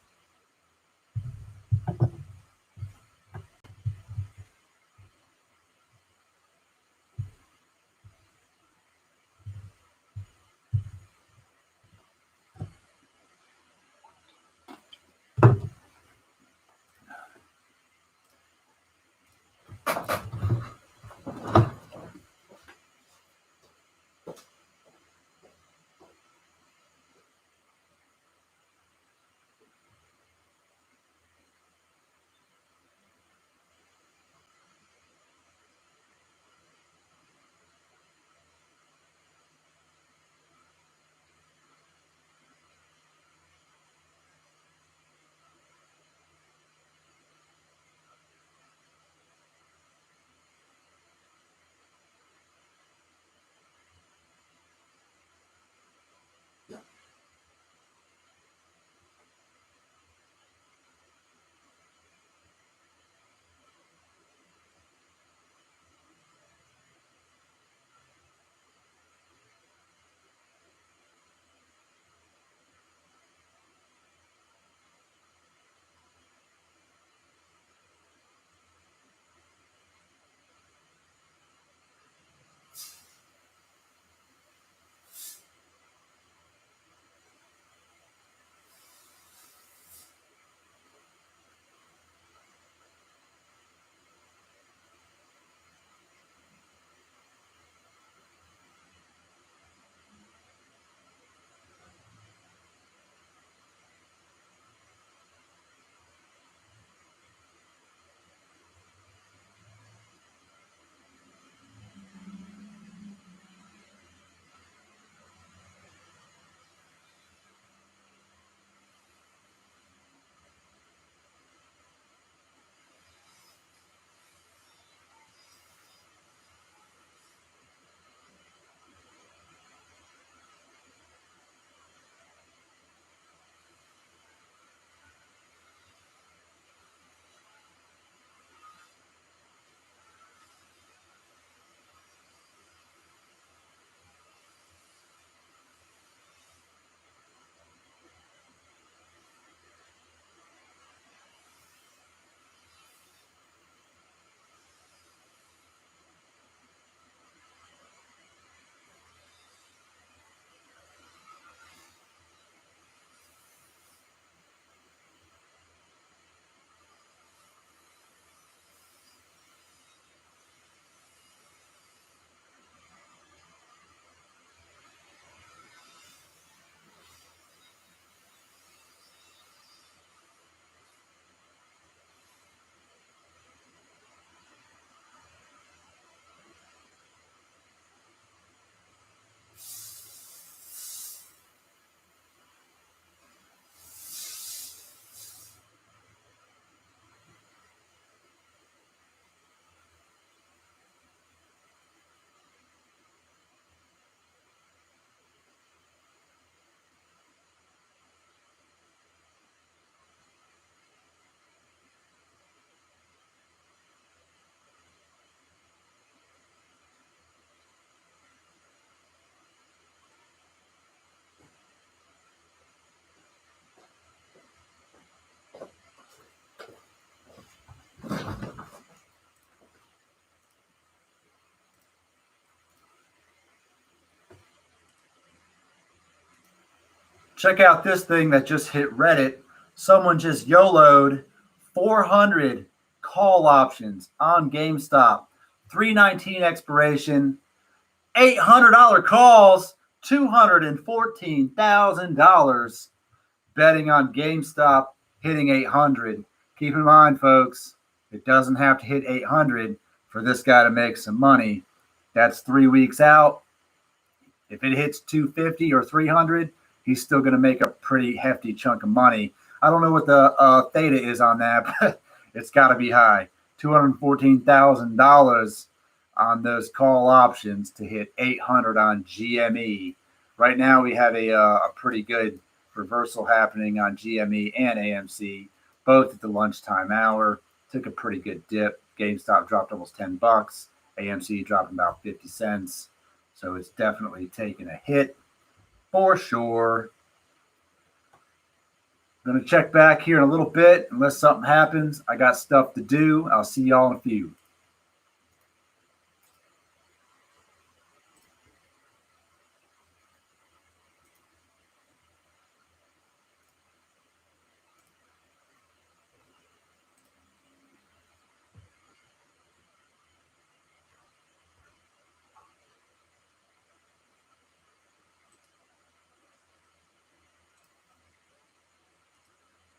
Check out this thing that just hit Reddit. Someone just YOLO'd 400 call options on GameStop. 3/19 expiration, $800 calls, $214,000 betting on GameStop hitting 800. Keep in mind, folks, it doesn't have to hit 800. for this guy to make some money. That's 3 weeks out. If it hits 250 or 300, he's still going to make a pretty hefty chunk of money. I don't know what the theta is on that, but it's got to be high. $214,000 on those call options to hit 800 on GME. Right now, we have a pretty good reversal happening on GME and AMC, both at the lunchtime hour. Took a pretty good dip. GameStop dropped almost $10. AMC dropped about 50 cents. So it's definitely taking a hit for sure. I'm going to check back here in a little bit. Unless something happens, I got stuff to do. I'll see y'all in a few.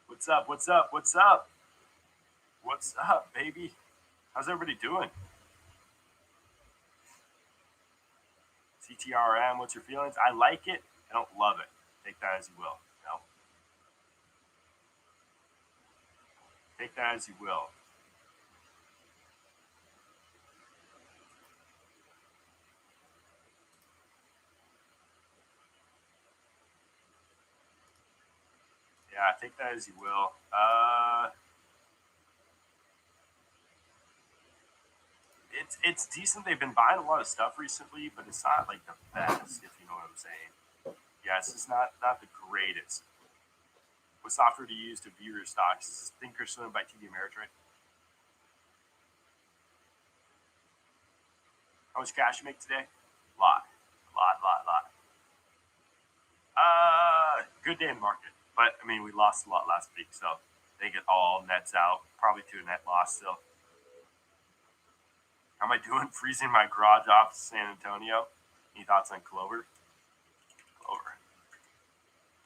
What's up? What's up? What's up? What's up, baby? How's everybody doing? CTRM, what's your feelings? I like it. I don't love it. Take that as you will. No. Take that as you will. Yeah, take that as you will. It's decent. They've been buying a lot of stuff recently, but it's not like the best, if you know what I'm saying. Yeah, it's just not the greatest. What software do you use to view your stocks? Thinkorswim by TD Ameritrade. How much cash you make today? Lot. Good day in the market. But, I mean, we lost a lot last week, so I think it all nets out. Probably to a net loss still. How am I doing? Freezing my garage off San Antonio. Any thoughts on Clover? Clover.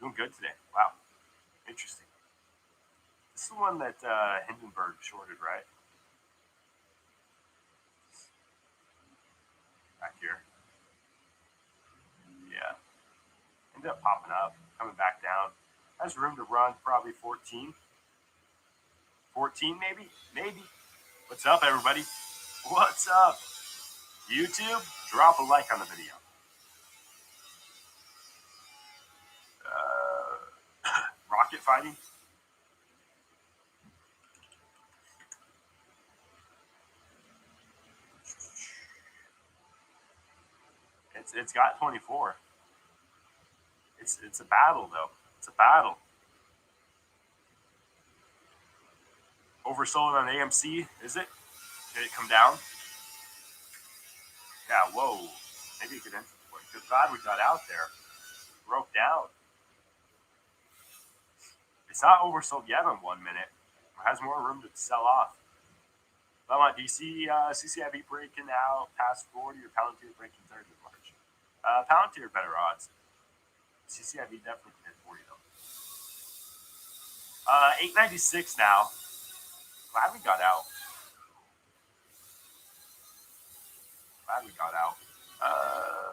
Doing good today. Wow. Interesting. This is the one that Hindenburg shorted, right? Back here. Yeah. Ended up popping up, coming back down. Has room to run, probably 14. 14 maybe? Maybe. What's up, everybody? What's up? YouTube, drop a like on the video. Rocket fighting. It's got 24. It's a battle though. It's a battle. Oversold on AMC, is it? Did it come down? Yeah, whoa. Maybe it could end. Good God, we got out there. Broke down. It's not oversold yet on 1 minute. It has more room to sell off. Belmont DC, CCIV breaking out past 40 or Palantir breaking 30 in March. Palantir better odds. CCIV definitely hit 40 though. 896 now. Glad we got out.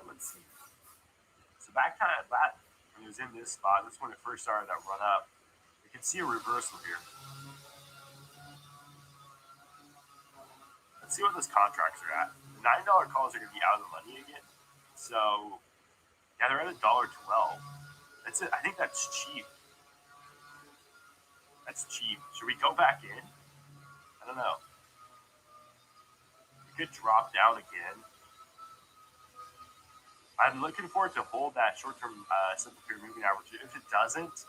Let's see. So back time, when it was in this spot, that's when it first started that run up. You can see a reversal here. Let's see what those contracts are at. The $9 calls are going to be out of the money again. So, yeah, they're at $1.12. That's it. I think that's cheap. That's cheap. Should we go back in? I don't know. It could drop down again. I'm looking for it to hold that short-term simple period moving average. If it doesn't,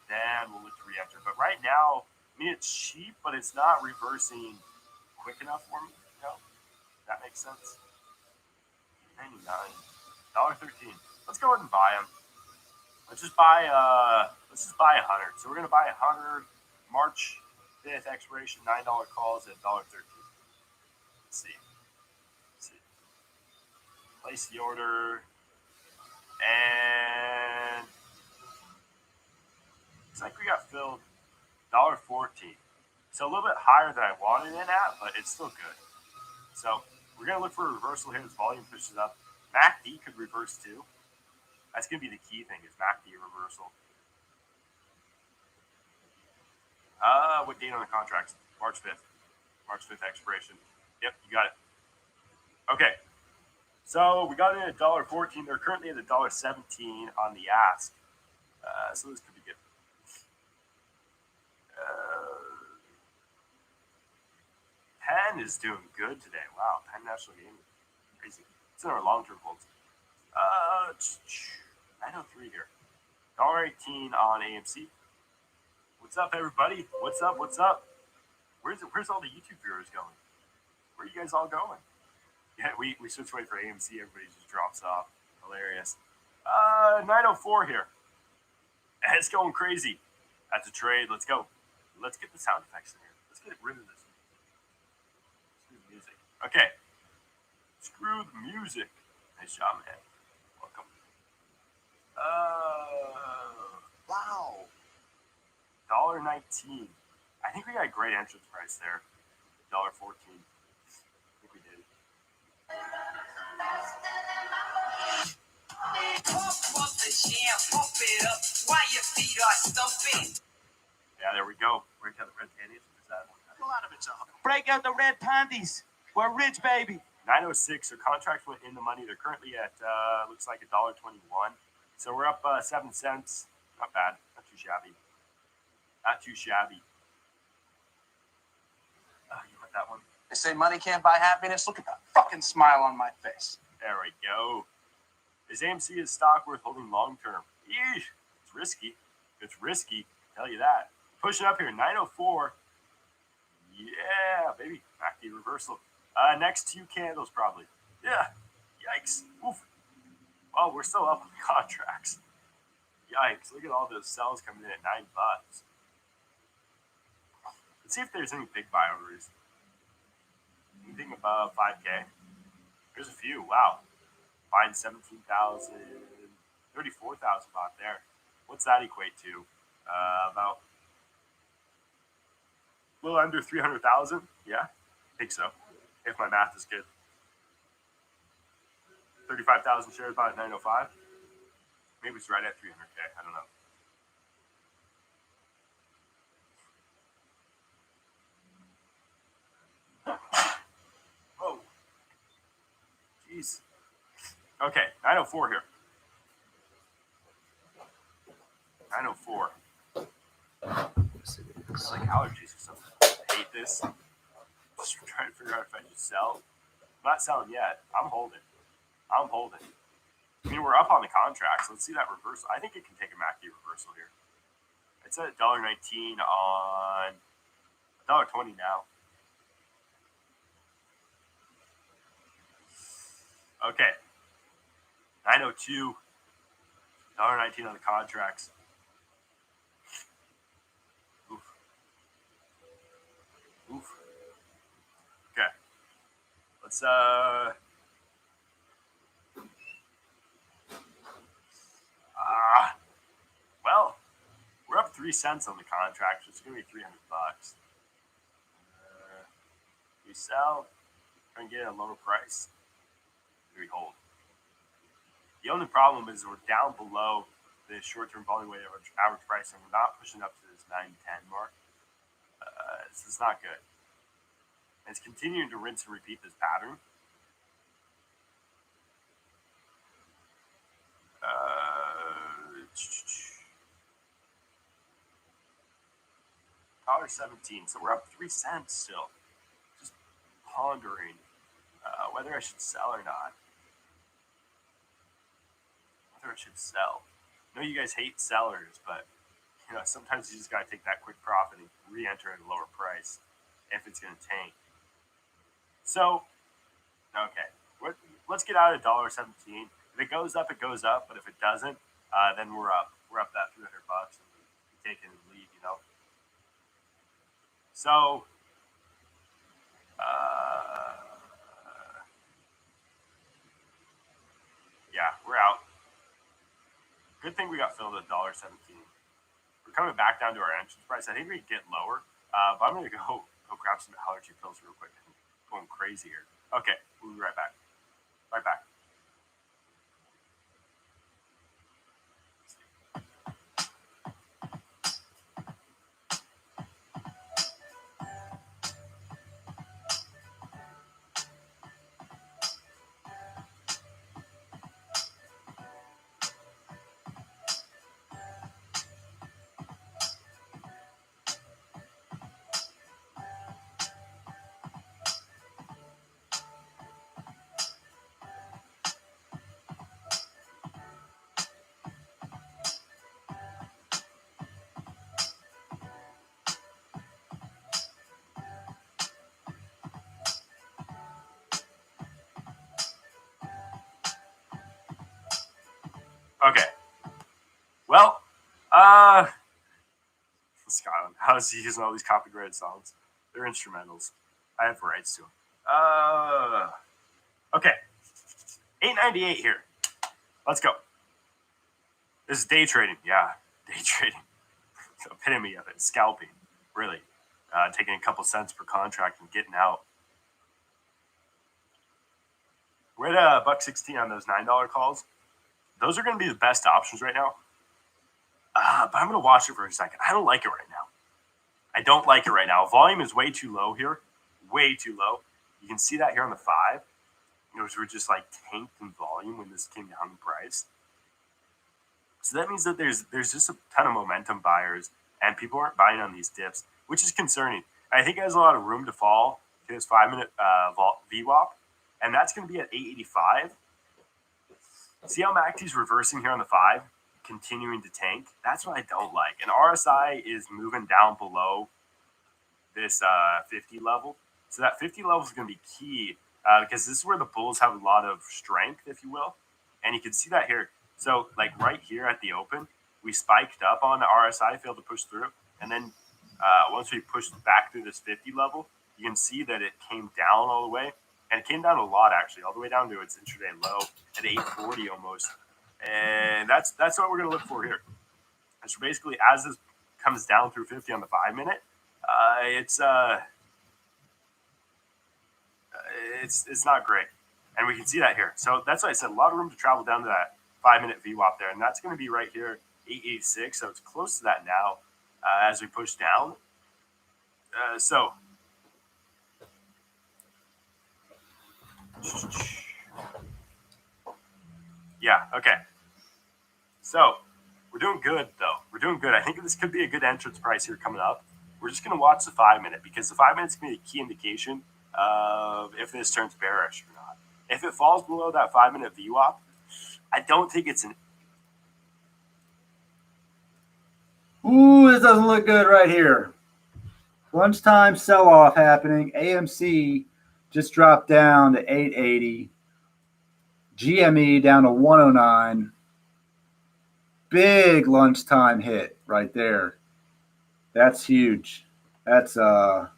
then we'll look to re-enter. But right now, I mean, it's cheap, but it's not reversing quick enough for me. You know? That makes sense. 99. $1.13. Let's go ahead and buy them. Let's just buy 100. So we're gonna buy 100. March 5th expiration, $9 calls at $1.13. Let's see. Place the order, and looks like we got filled $1.14. So a little bit higher than I wanted it at, but it's still good. So we're going to look for a reversal here as volume pushes up. MACD could reverse too. That's going to be the key thing is MACD reversal. What date on the contracts? March 5th. March 5th expiration. Yep, you got it. Okay. So we got it at $1.14. They're currently at $1.17 on the ask. So this could be good. Penn is doing good today. Wow, Penn National Gaming. Crazy. It's in our long-term holds. 903 here. $1.18 on AMC. What's up, everybody? What's up? What's up? Where's all the YouTube viewers going? Where are you guys all going? Yeah, we switch away for AMC. Everybody just drops off. Hilarious. 904 here. It's going crazy. That's a trade. Let's go. Let's get the sound effects in here. Let's get rid of this. Screw the music. Okay. Screw the music. Nice job, man. Welcome. Wow. $1.19. I think we got a great entrance price there. $1.14. I think we did. Yeah, there we go. Break out the red panties. Is that a lot of it's up? Break out the red panties. We're rich, baby. 906. Their contract went in the money. They're currently at looks like $1.21. So we're up 7 cents. Not bad. Not too shabby. Not too shabby. You want that one? They say money can't buy happiness. Look at that fucking smile on my face. There we go. Is AMC stock worth holding long term? Yeesh. It's risky. It's risky. I'll tell you that. Pushing up here. 904. Yeah, baby. MACD reversal. Next 2 candles probably. Yeah. Yikes. Oof. Well, we're still up on the contracts. Yikes. Look at all those sells coming in at $9. Let's see if there's any big buy orders. Anything above 5K? There's a few. Wow. Buying 17,000, 34,000 bought there. What's that equate to? About a little under 300,000. Yeah, I think so. If my math is good. 35,000 shares bought at 905. Maybe it's right at 300K. I don't know. Oh, jeez. Okay, 904 here. 904. It's like allergies or something. I hate this. Just trying to figure out if I should sell. I'm not selling yet. I'm holding. I'm holding. I mean, we're up on the contracts. Let's see that reversal. I think it can take a MACD reversal here. It's at $1.19 on $1.20 now. Okay. 902. $1.19 on the contracts. Oof. Oof. Okay. Let's well, we're up 3 cents on the contract, so it's gonna be $300. We sell, try and get a lower price. We hold. The only problem is we're down below the short-term volume weighted average price, and we're not pushing up to this 910 mark. So it's not good. And it's continuing to rinse and repeat this pattern. $1.17, so we're up 3 cents still. Just pondering whether I should sell or not. Whether I should sell. I know you guys hate sellers, but sometimes you just gotta take that quick profit and re-enter at a lower price if it's gonna tank. So, okay, let's get out of $1.17. If it goes up, it goes up. But if it doesn't, then we're up. We're up that $300, and we take it and leave. So, yeah, we're out. Good thing we got filled at $1.17. We're coming back down to our entrance price. I think we could get lower, but I'm gonna go grab some allergy pills real quick. I'm going crazy here. Okay, we'll be right back. Right back. Okay. Well, Scotland, how's he using all these copyrighted songs? They're instrumentals. I have rights to them. Okay. 898 here. Let's go. This is day trading. Yeah, day trading. The epitome of it. Scalping, really. Taking a couple cents per contract and getting out. We're at $1.16 on those $9 calls. Those are going to be the best options right now. But I'm going to watch it for a second. I don't like it right now. I don't like it right now. Volume is way too low here. Way too low. You can see that here on the 5. We're just like tanked in volume when this came down in price. So that means that there's just a ton of momentum buyers and people aren't buying on these dips, which is concerning. I think it has a lot of room to fall to this 5-minute VWAP, and that's going to be at 885. See how MACD's reversing here on the 5, continuing to tank? That's what I don't like. And RSI is moving down below this 50 level. So that 50 level is going to be key because this is where the bulls have a lot of strength, if you will. And you can see that here. So like right here at the open, we spiked up on the RSI, failed to push through. And then once we pushed back through this 50 level, you can see that it came down all the way. And it came down a lot, actually, all the way down to its intraday low at 840 almost. And that's what we're going to look for here. And so basically, as this comes down through 50 on the 5-minute, it's not great. And we can see that here. So that's why I said a lot of room to travel down to that 5-minute VWAP there. And that's going to be right here, 886. So it's close to that now as we push down. Yeah, okay. So we're doing good, though. We're doing good. I think this could be a good entrance price here coming up. We're just going to watch the 5-minute because the 5-minute is going to be a key indication of if this turns bearish or not. If it falls below that 5-minute VWAP, I don't think it's an... Ooh, this doesn't look good right here. Lunchtime sell-off happening. AMC just dropped down to 880. GME down to 109. Big lunchtime hit right there. That's huge. That's not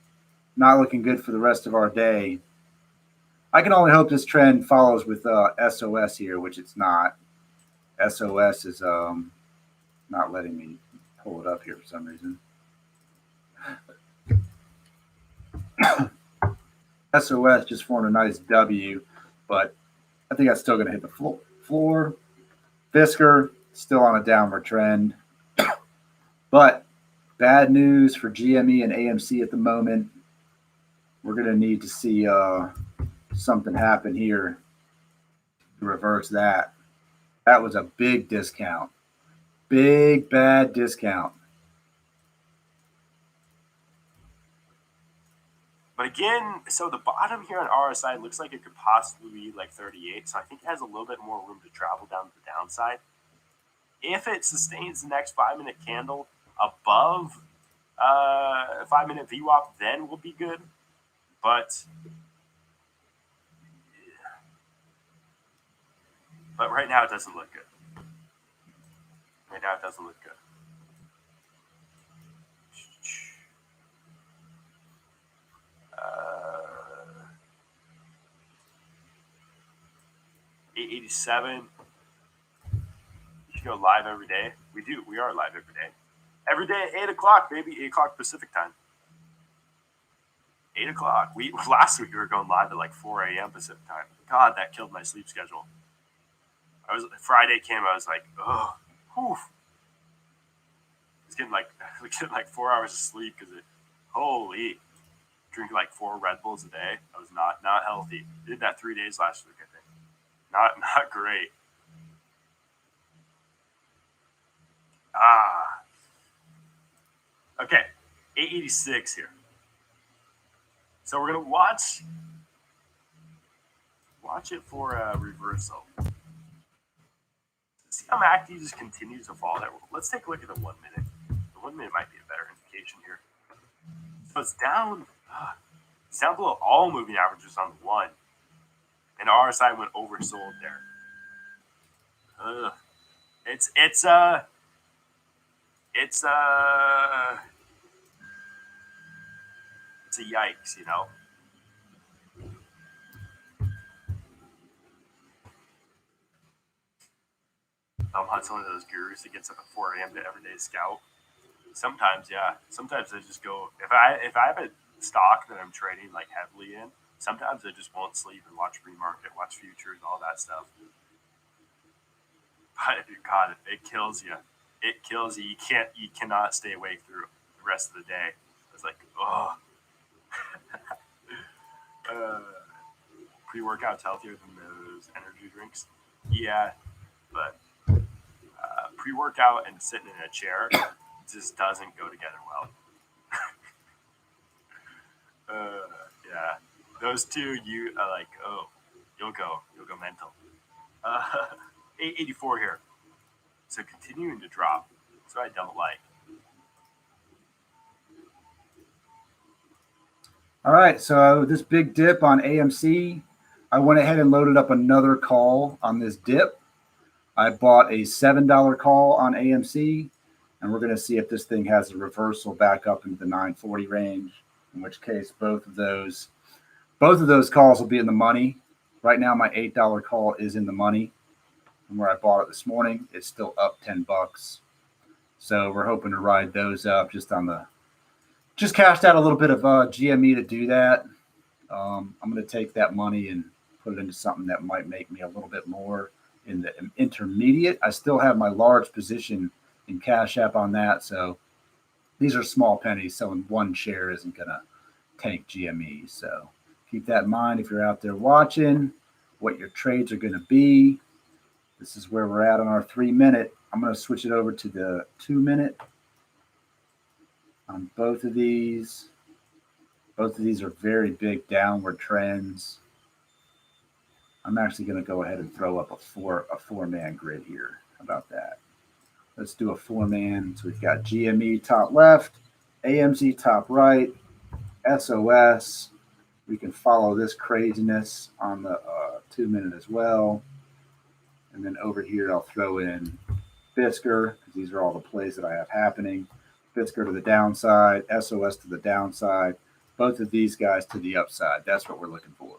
looking good for the rest of our day. I can only hope this trend follows with SOS here, which it's not. SOS is not letting me pull it up here for some reason. SOS just formed a nice W, but I think that's still going to hit the floor. Fisker still on a downward trend. But bad news for GME and AMC at the moment. We're going to need to see something happen here to reverse that. That was a big discount. Big, bad discount. But again, so the bottom here on RSI looks like it could possibly be like 38. So I think it has a little bit more room to travel down to the downside. If it sustains the next 5-minute candle above 5-minute VWAP, then we'll be good. But right now it doesn't look good. Right now it doesn't look good. 887. You go live every day. We do. We are live every day. Every day at 8 o'clock, baby. 8 o'clock Pacific time. 8 o'clock. Last week we were going live at like 4 a.m. Pacific time. God, that killed my sleep schedule. Friday came, I was like, oh, whew. Getting like 4 hours of sleep because drinking like 4 Red Bulls a day. I was not healthy. Did that 3 days last week, I think. Not great. Okay, 886 here. So we're gonna watch it for a reversal. See how MACD just continues to fall there. Let's take a look at the 1 minute. The 1 minute might be a better indication here. So it's down. It's down below all moving averages on the 1, and RSI went oversold there. It's a yikes, you know. I'm not one of those gurus that gets up at 4 a.m. to everyday scout. Sometimes, yeah. Sometimes I just go, if I have a stock that I'm trading like heavily in, sometimes I just won't sleep and watch pre-market, watch futures, all that stuff. But God, it kills you. It kills you. You cannot stay awake through the rest of the day. It's like, oh. Pre-workout's healthier than those energy drinks. Yeah, but pre-workout and sitting in a chair just doesn't go together well. Yeah, those two, you are like, oh, you'll go mental. 884 here. So continuing to drop. That's what I don't like. All right, so this big dip on AMC, I went ahead and loaded up another call on this dip. I bought a $7 call on AMC, and we're going to see if this thing has a reversal back up into the 940 range, in which case both of those calls will be in the money. Right now, my $8 call is in the money. From where I bought it this morning, it's still up $10. So we're hoping to ride those up just cashed out a little bit of GME to do that. I'm going to take that money and put it into something that might make me a little bit more in the intermediate. I still have my large position in Cash App on that. So these are small pennies. Selling one share isn't going to tank GME. So keep that in mind if you're out there watching what your trades are going to be. This is where we're at on our 3 minute. I'm going to switch it over to the 2 minute on both of these. Both of these are very big downward trends. I'm actually going to go ahead and throw up a four-man grid here. How about that? Let's do a 4-man. So we've got GME top left, AMC top right, SOS. We can follow this craziness on the 2 minute as well. And then over here, I'll throw in Fisker, because these are all the plays that I have happening. Fisker to the downside, SOS to the downside, both of these guys to the upside. That's what we're looking for.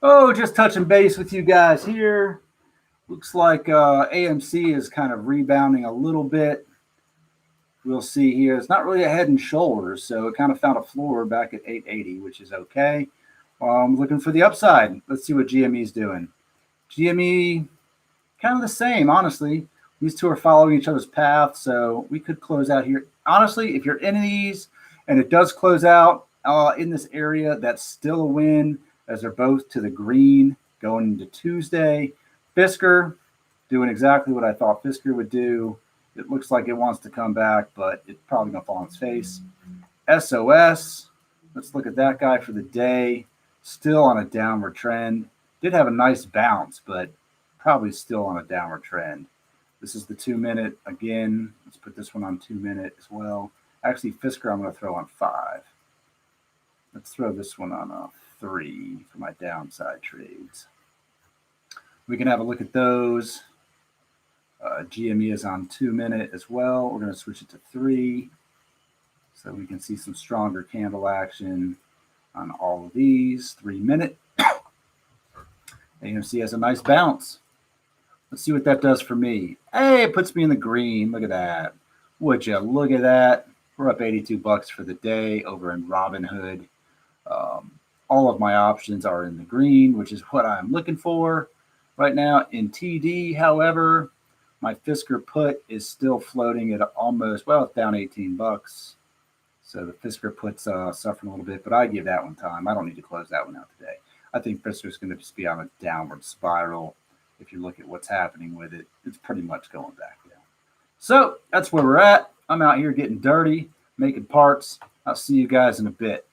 Oh, just touching base with you guys here. Looks like AMC is kind of rebounding a little bit. We'll see here. It's not really a head and shoulders, so it kind of found a floor back at 880, which is okay. Looking for the upside. Let's see what GME is doing. GME, kind of the same, honestly. These two are following each other's path, so we could close out here. Honestly, if you're in these and it does close out in this area, that's still a win, as they're both to the green going into Tuesday. Fisker doing exactly what I thought Fisker would do. It looks like it wants to come back, but it's probably going to fall on its face. SOS, let's look at that guy for the day. Still on a downward trend. Did have a nice bounce, but probably still on a downward trend. This is the 2 minute. Again, let's put this one on 2 minute as well. Actually, Fisker, I'm going to throw on 5. Let's throw this one on a 3 for my downside trades. We can have a look at those. GME is on 2 minute as well. We're going to switch it to 3 so we can see some stronger candle action on all of these. 3 minute. AMC has a nice bounce. Let's see what that does for me. Hey, it puts me in the green. Look at that. Would you look at that? We're up $82 for the day over in Robinhood. All of my options are in the green, which is what I'm looking for right now. In TD, however, my Fisker put is still floating at almost, well, it's down $18. So the Fisker put's suffering a little bit, but I give that one time. I don't need to close that one out today. I think Fisker's going to just be on a downward spiral. If you look at what's happening with it, it's pretty much going back down. So that's where we're at. I'm out here getting dirty, making parts. I'll see you guys in a bit.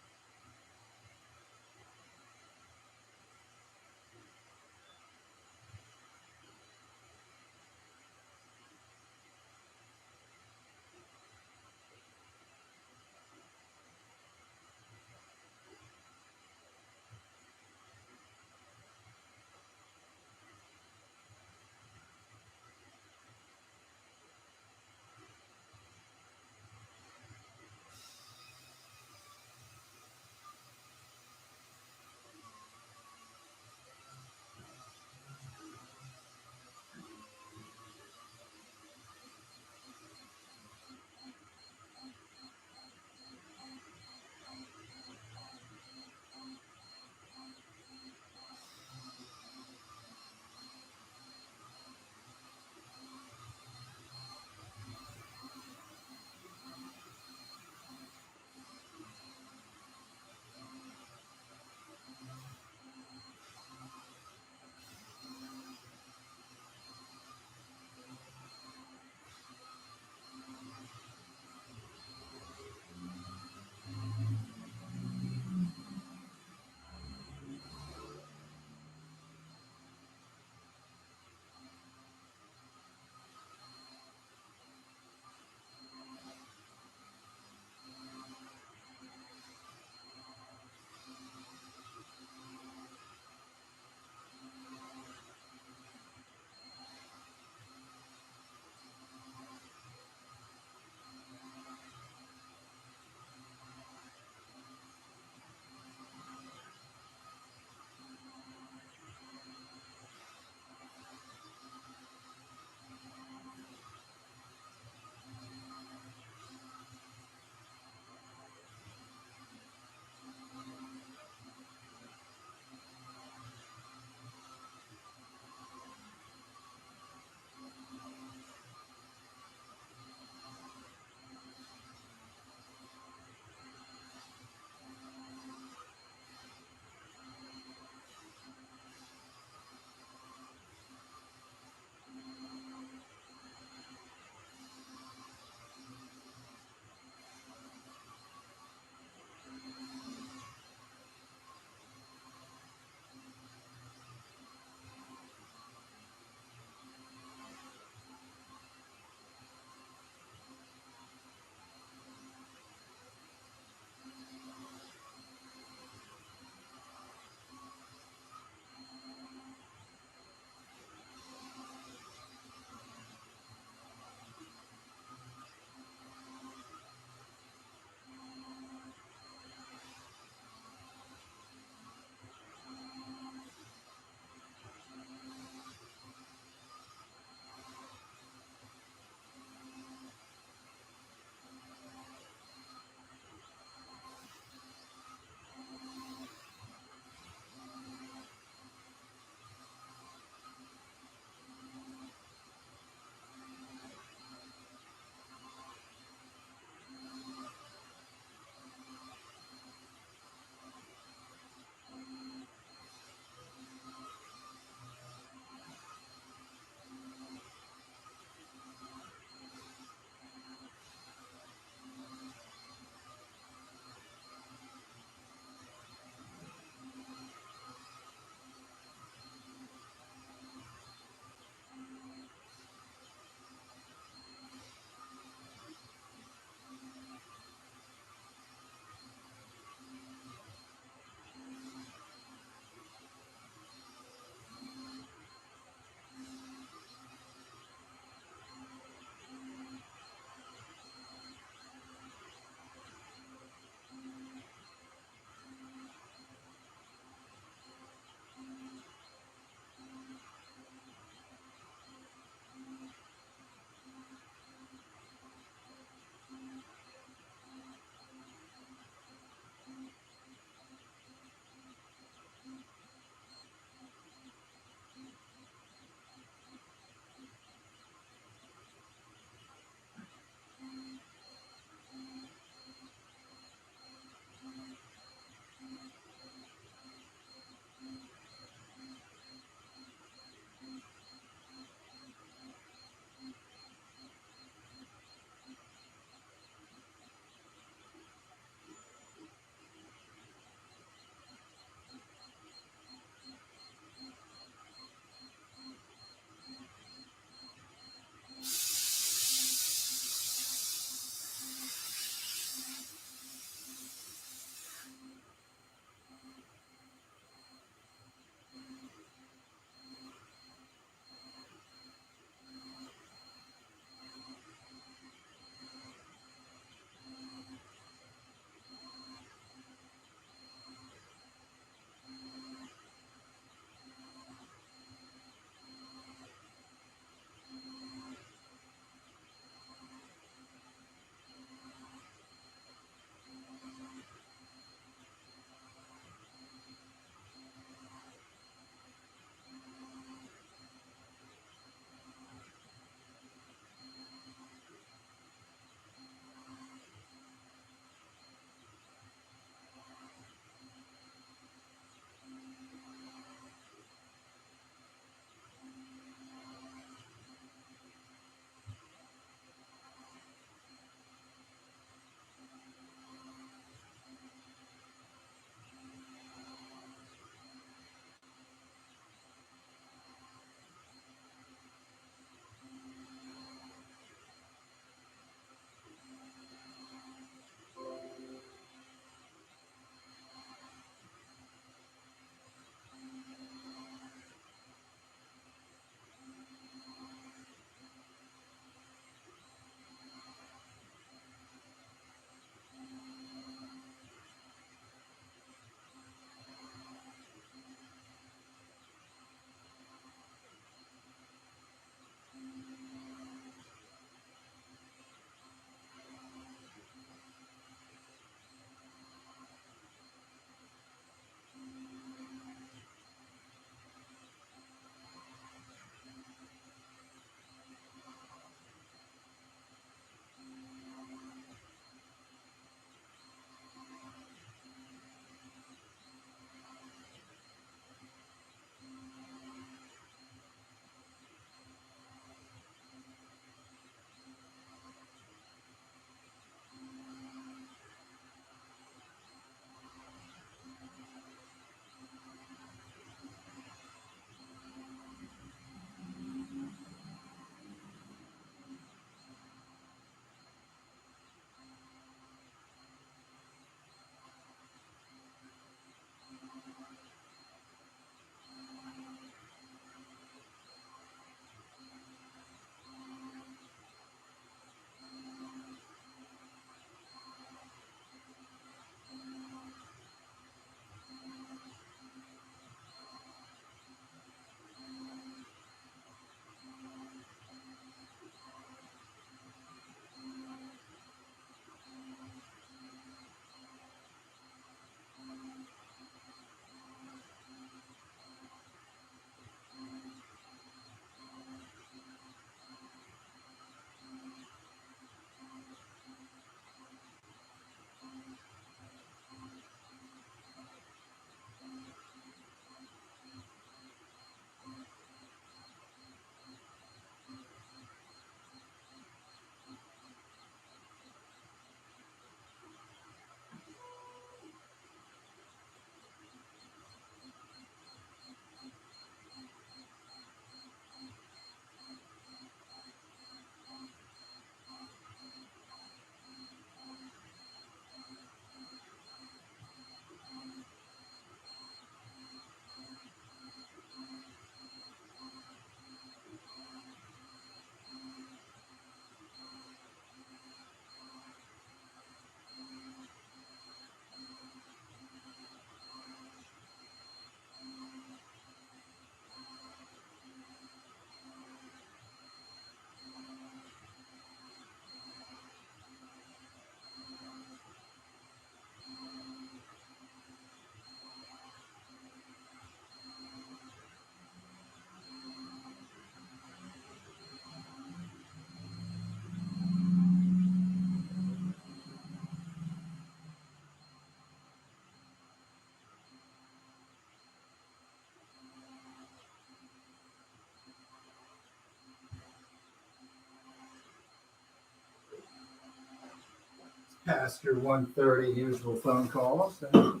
Past your 1:30 usual phone calls. So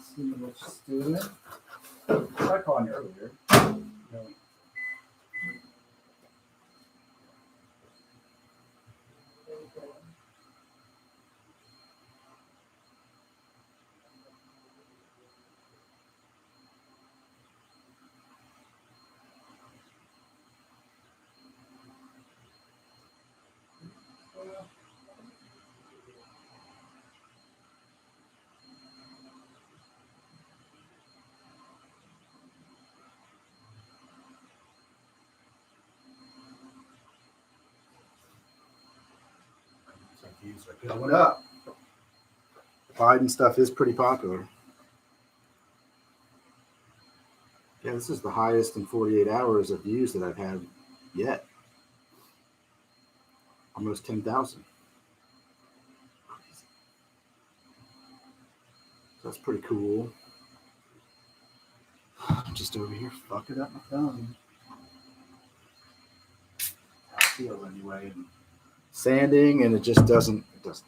see what she's doing. I tried calling you earlier. No. Views are going up. Biden stuff is pretty popular. Yeah, this is the highest in 48 hours of views that I've had yet. Almost 10,000. That's pretty cool. I'm just over here fucking up my phone. How it feels anyway. And sanding, and it just doesn't like it.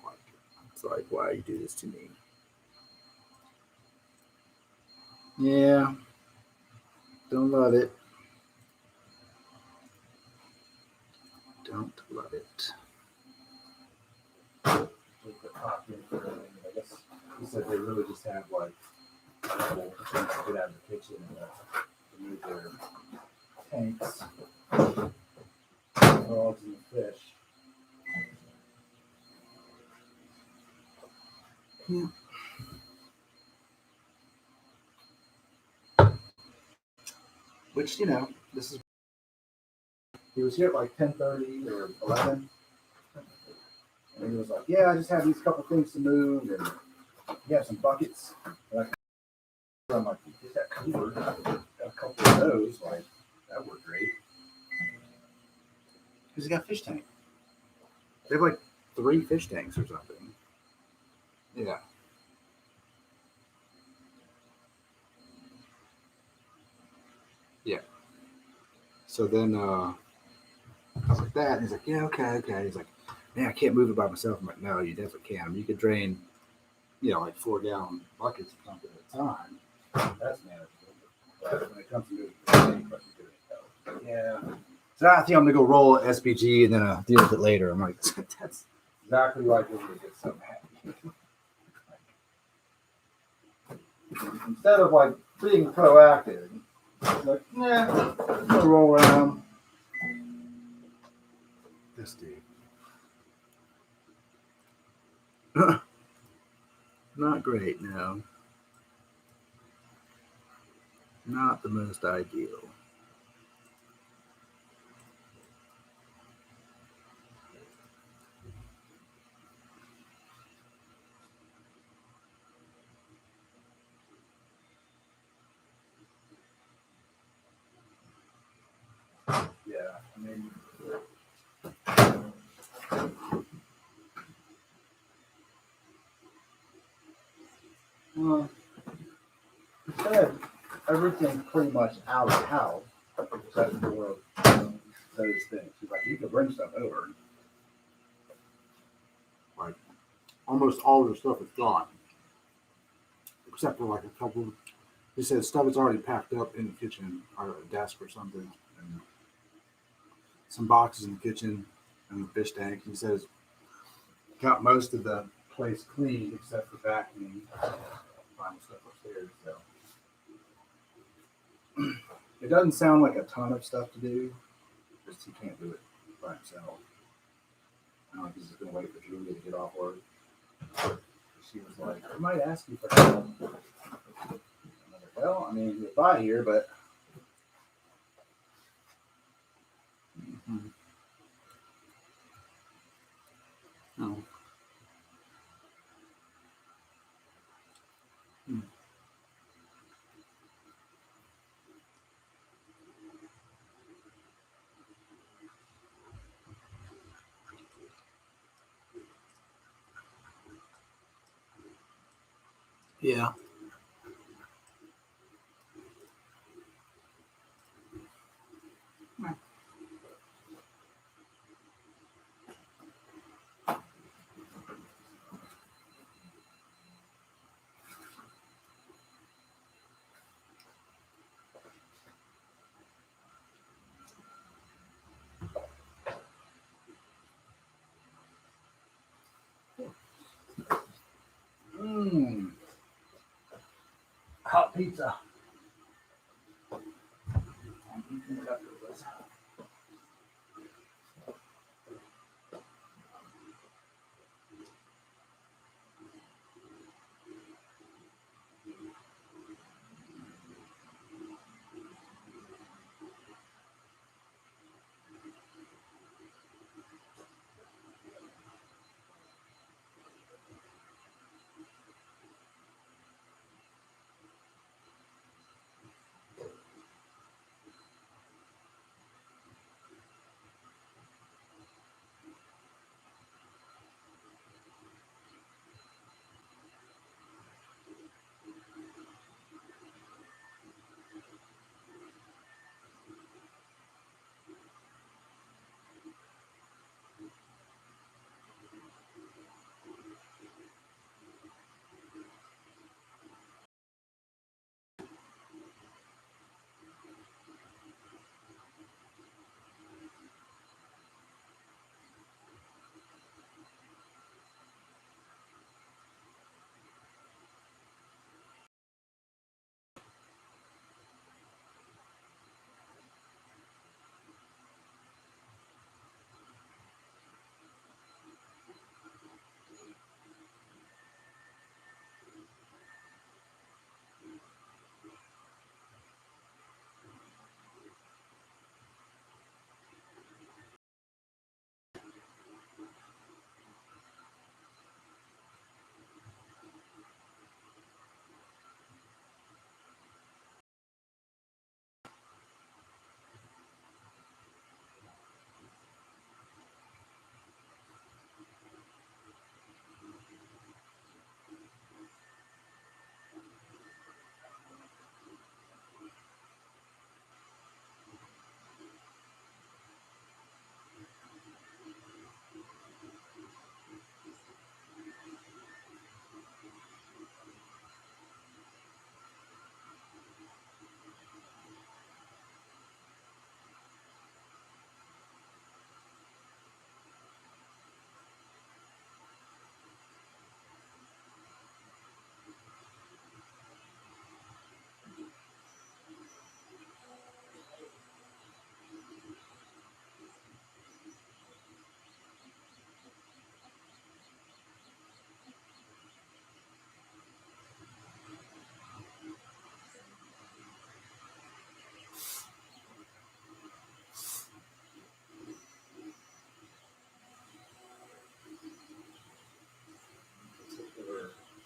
It's like, why you do this to me? Yeah. Don't love it. Don't love it. I guess he said they really just have like a couple things to get out of the kitchen and move their tanks, frogs, and fish. Yeah. Which, you know, this is. He was here at like 10:30 or 11. And he was like, yeah, I just have these couple things to move, and you have some buckets. And I'm like, you just got covered. A couple of those, like, that worked great. Because he got a fish tank. They have like 3 fish tanks or something. Yeah. Yeah. So then I was like that, and he's like, yeah, okay. He's like, man, I can't move it by myself. I'm like, no, you definitely can. I mean, you could drain, you know, like 4-gallon buckets or something at a time. That's manageable. But when it comes to moving the tank, yeah. So I think I'm gonna go roll at SPG and then deal with it later. I'm like, that's exactly why I get so happy. Instead of like being proactive, like, nah, I'm gonna roll around. This dude. Not great, no. Not the most ideal. Yeah, I mean, he said everything's pretty much out of the house except for those things. He's like, you can bring stuff over. Like, almost all of the stuff is gone, except for like a couple. He said stuff is already packed up in the kitchen or a desk or something, and some boxes in the kitchen and the fish tank. He says got most of the place clean except for vacuuming, final stuff upstairs. So it doesn't sound like a ton of stuff to do. Just he can't do it by himself. I don't know if he's just gonna wait for Julia to get off work. She was like, I might ask you for help. I'm like, well, I mean, you're by here, but no. Yeah. pizza.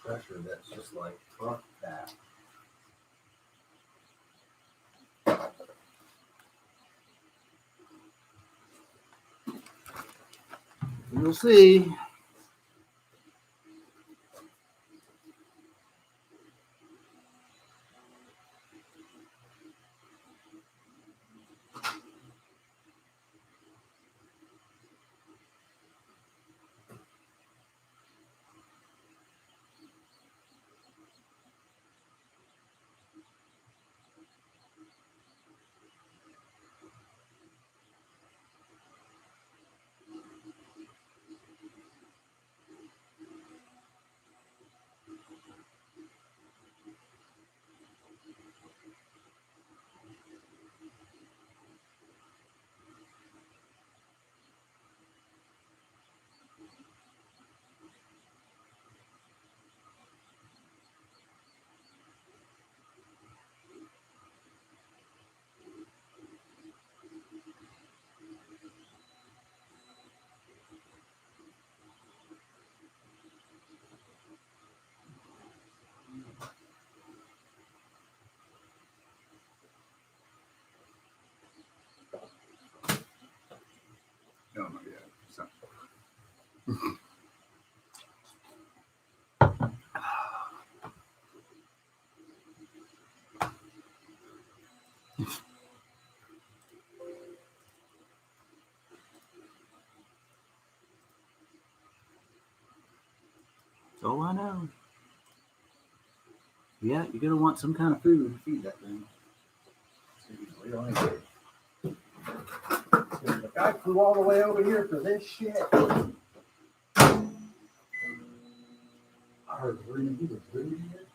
Pressure that's just like truck that. We'll see. Oh my God. So. That's all I know. Yeah, you're gonna want some kind of food to feed that thing. The guy flew all the way over here for this shit. I heard he was rude here.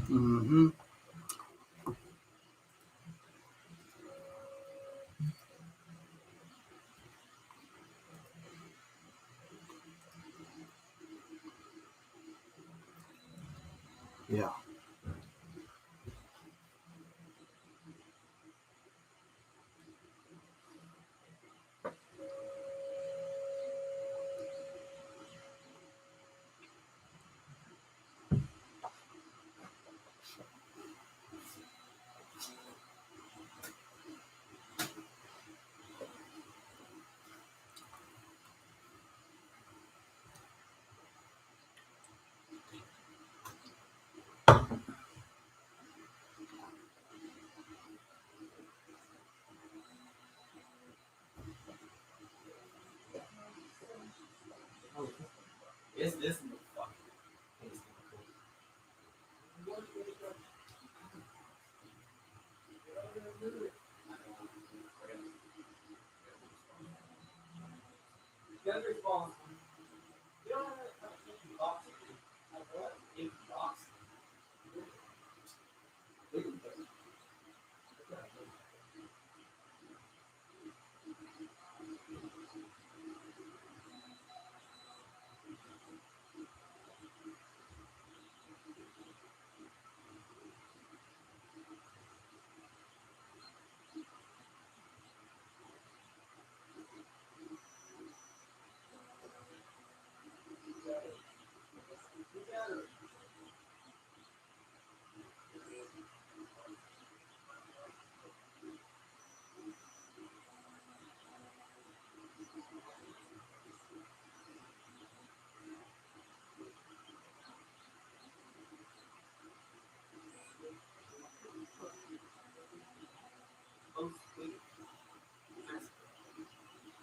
Mm-hmm. Yeah. It's this fucking. You gotta respond. You don't have to box. Like what? Empty box.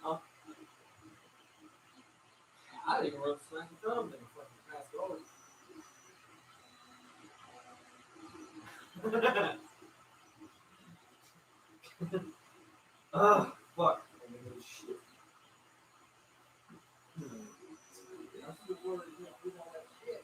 Huh? I didn't even rub smack the thumbs in the fucking past over. Oh, fuck. Shit. That's the word. We don't have shit.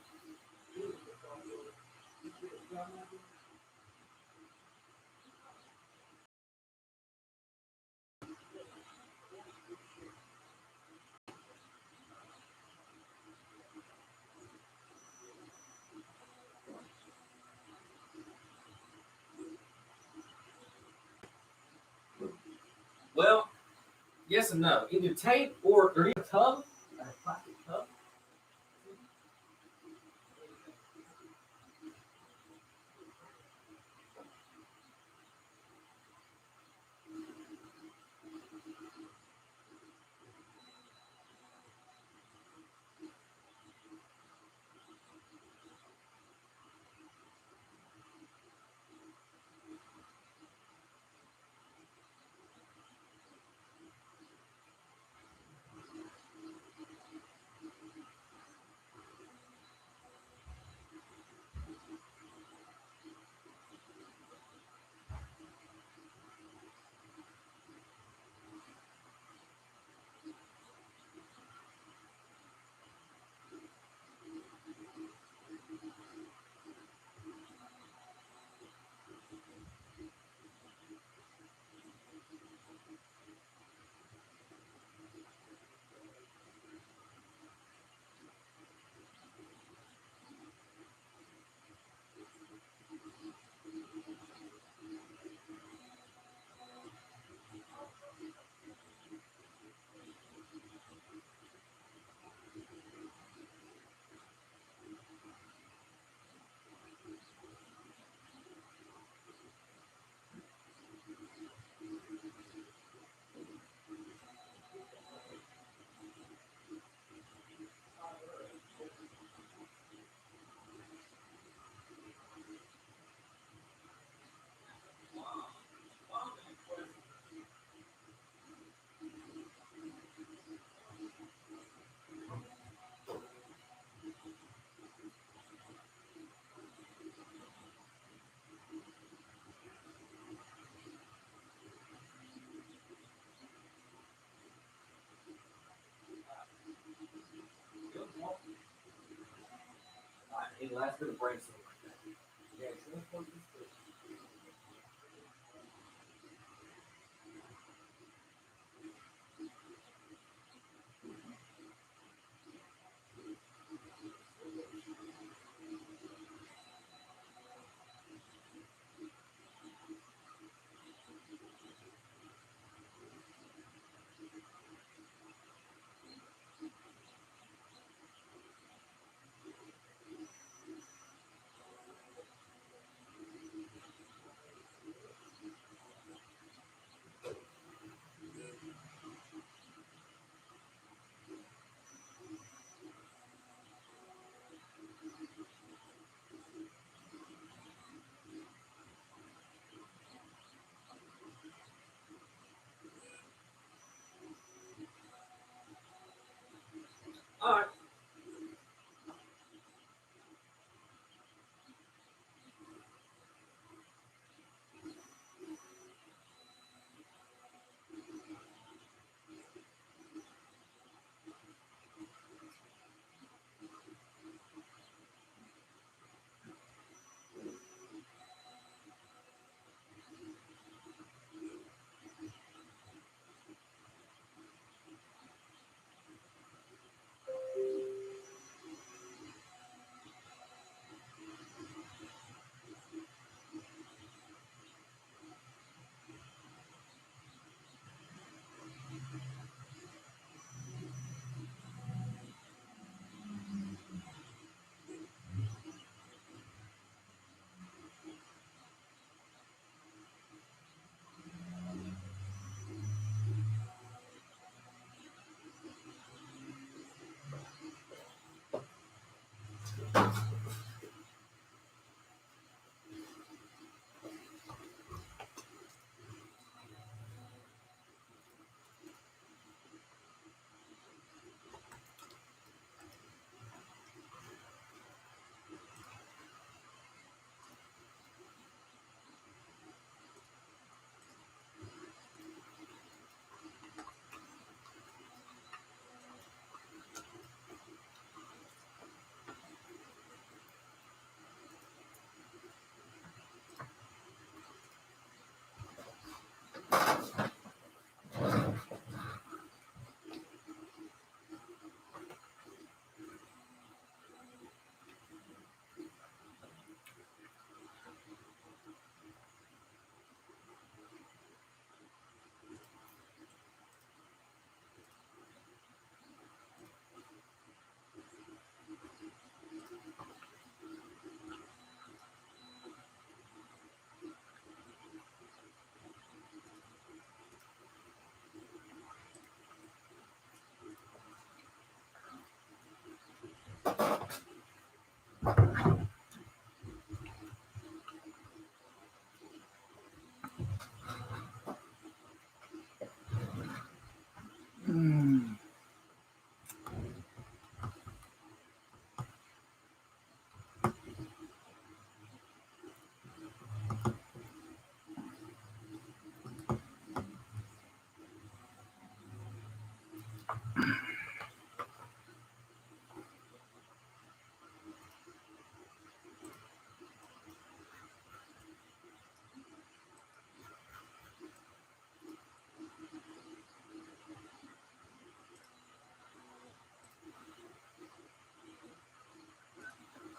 Well, yes and no. Either tape or a tub, a plastic tub. It last bit of brain something like that. Yeah, transport is free. All right.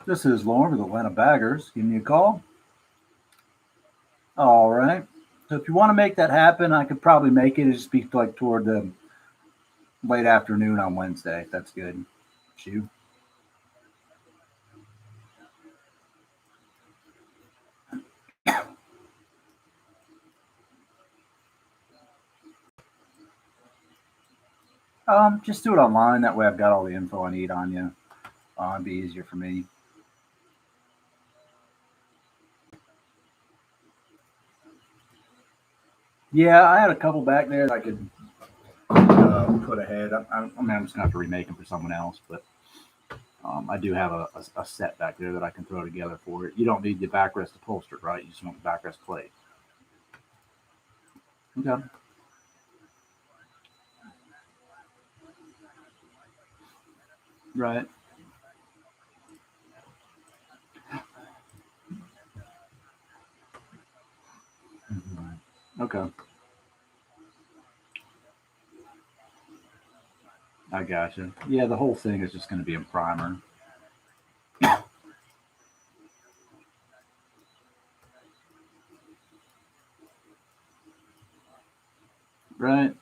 This is Lauren with Atlanta Baggers. Give me a call. All right. So if you want to make that happen, I could probably make it. It'd just be like toward the late afternoon on Wednesday. If that's good. You. Just do it online. That way I've got all the info I need on you. It'd be easier for me. Yeah, I had a couple back there that I could put ahead. I'm just going to have to remake them for someone else, but I do have a set back there that I can throw together for it. You don't need the backrest upholstered, right? You just want the backrest plate. Okay. Right. Okay. I gotcha. Yeah, the whole thing is just going to be in primer. Right.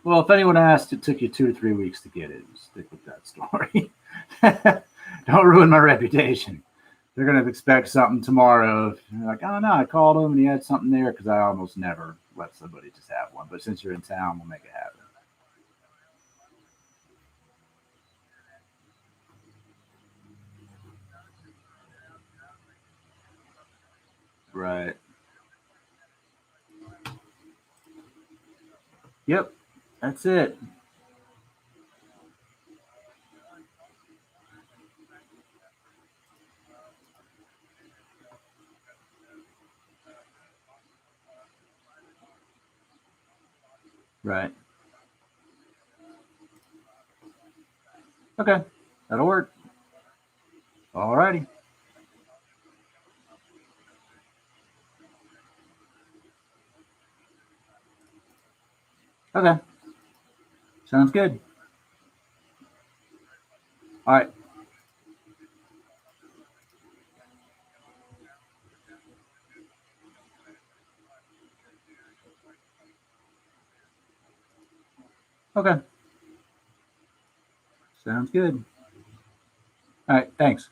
Well, if anyone asked, it took you 2 to 3 weeks to get it. Stick with that story. Don't ruin my reputation. They're going to expect something tomorrow. Like, oh no, I called him and he had something there, because I almost never let somebody just have one. But since you're in town, we'll make it happen. Right. Yep. That's it. Right. Okay. That'll work. All righty. Okay. Sounds good. All right. Okay. Sounds good. All right. Thanks.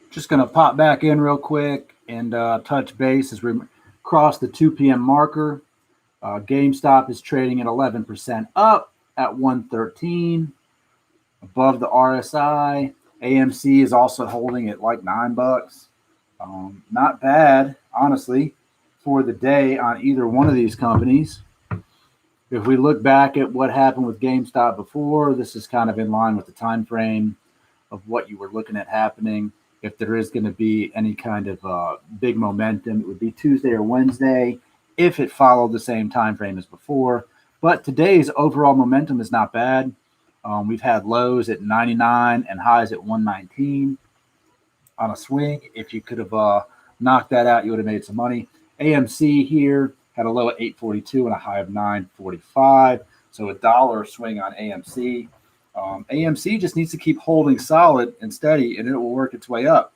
Just going to pop back in real quick and touch base as we cross the 2 p.m. marker. GameStop is trading at 11% up at 113, above the RSI. AMC is also holding at like $9. Not bad, honestly, for the day on either one of these companies. If we look back at what happened with GameStop before, this is kind of in line with the time frame of what you were looking at happening. If there is going to be any kind of big momentum, it would be Tuesday or Wednesday if it followed the same time frame as before. But today's overall momentum is not bad. We've had lows at 99 and highs at 119 on a swing. If you could have knocked that out, you would have made some money. AMC here had a low at 842 and a high of 945. So $1 swing on AMC. AMC just needs to keep holding solid and steady, and it will work its way up.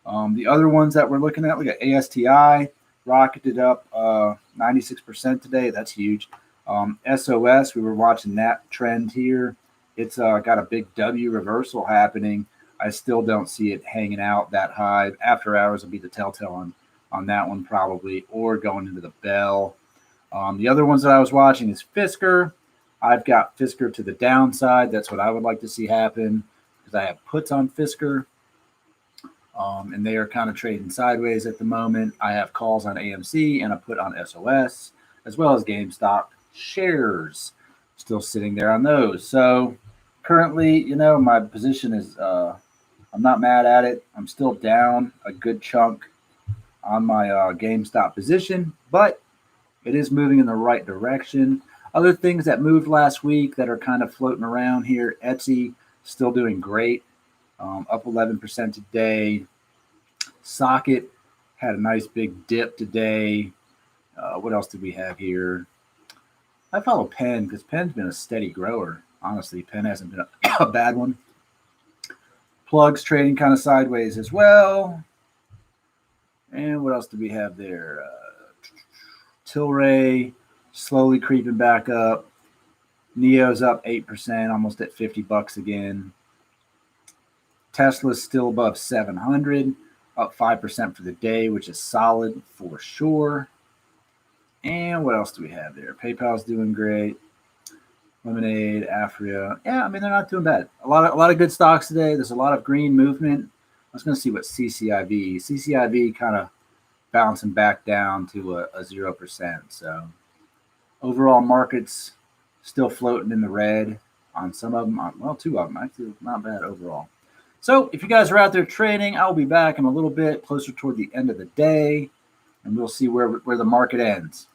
The other ones that we're looking at, we got ASTI, rocketed up 96% today. That's huge. SOS, we were watching that trend here. It's got a big W reversal happening. I still don't see it hanging out that high. After hours will be the telltale on that one probably, or going into the bell. The other ones that I was watching is Fisker. I've got Fisker to the downside. That's what I would like to see happen, because I have puts on Fisker, and they are kind of trading sideways at the moment. I have calls on AMC and a put on SOS, as well as GameStop shares still sitting there on those. So currently, my position is I'm not mad at it. I'm still down a good chunk on my GameStop position, but it is moving in the right direction. Other things that moved last week that are kind of floating around here, Etsy still doing great, up 11% today. Socket had a nice big dip today. What else did we have here? I follow Penn because Penn's been a steady grower. Honestly, Penn hasn't been a bad one. Plugs trading kind of sideways as well. And what else do we have there? Tilray slowly creeping back up. Neo's up 8%, almost at $50 again. Tesla's still above 700, up 5% for the day, which is solid for sure. And what else do we have there? PayPal's doing great. Lemonade, Afria. Yeah, I mean, they're not doing bad. A lot of good stocks today. There's a lot of green movement. I was going to see what CCIV kind of bouncing back down to a 0%. So overall markets still floating in the red on some of them. Well, two of them actually, not bad overall. So if you guys are out there trading, I'll be back in a little bit closer toward the end of the day, and we'll see where the market ends.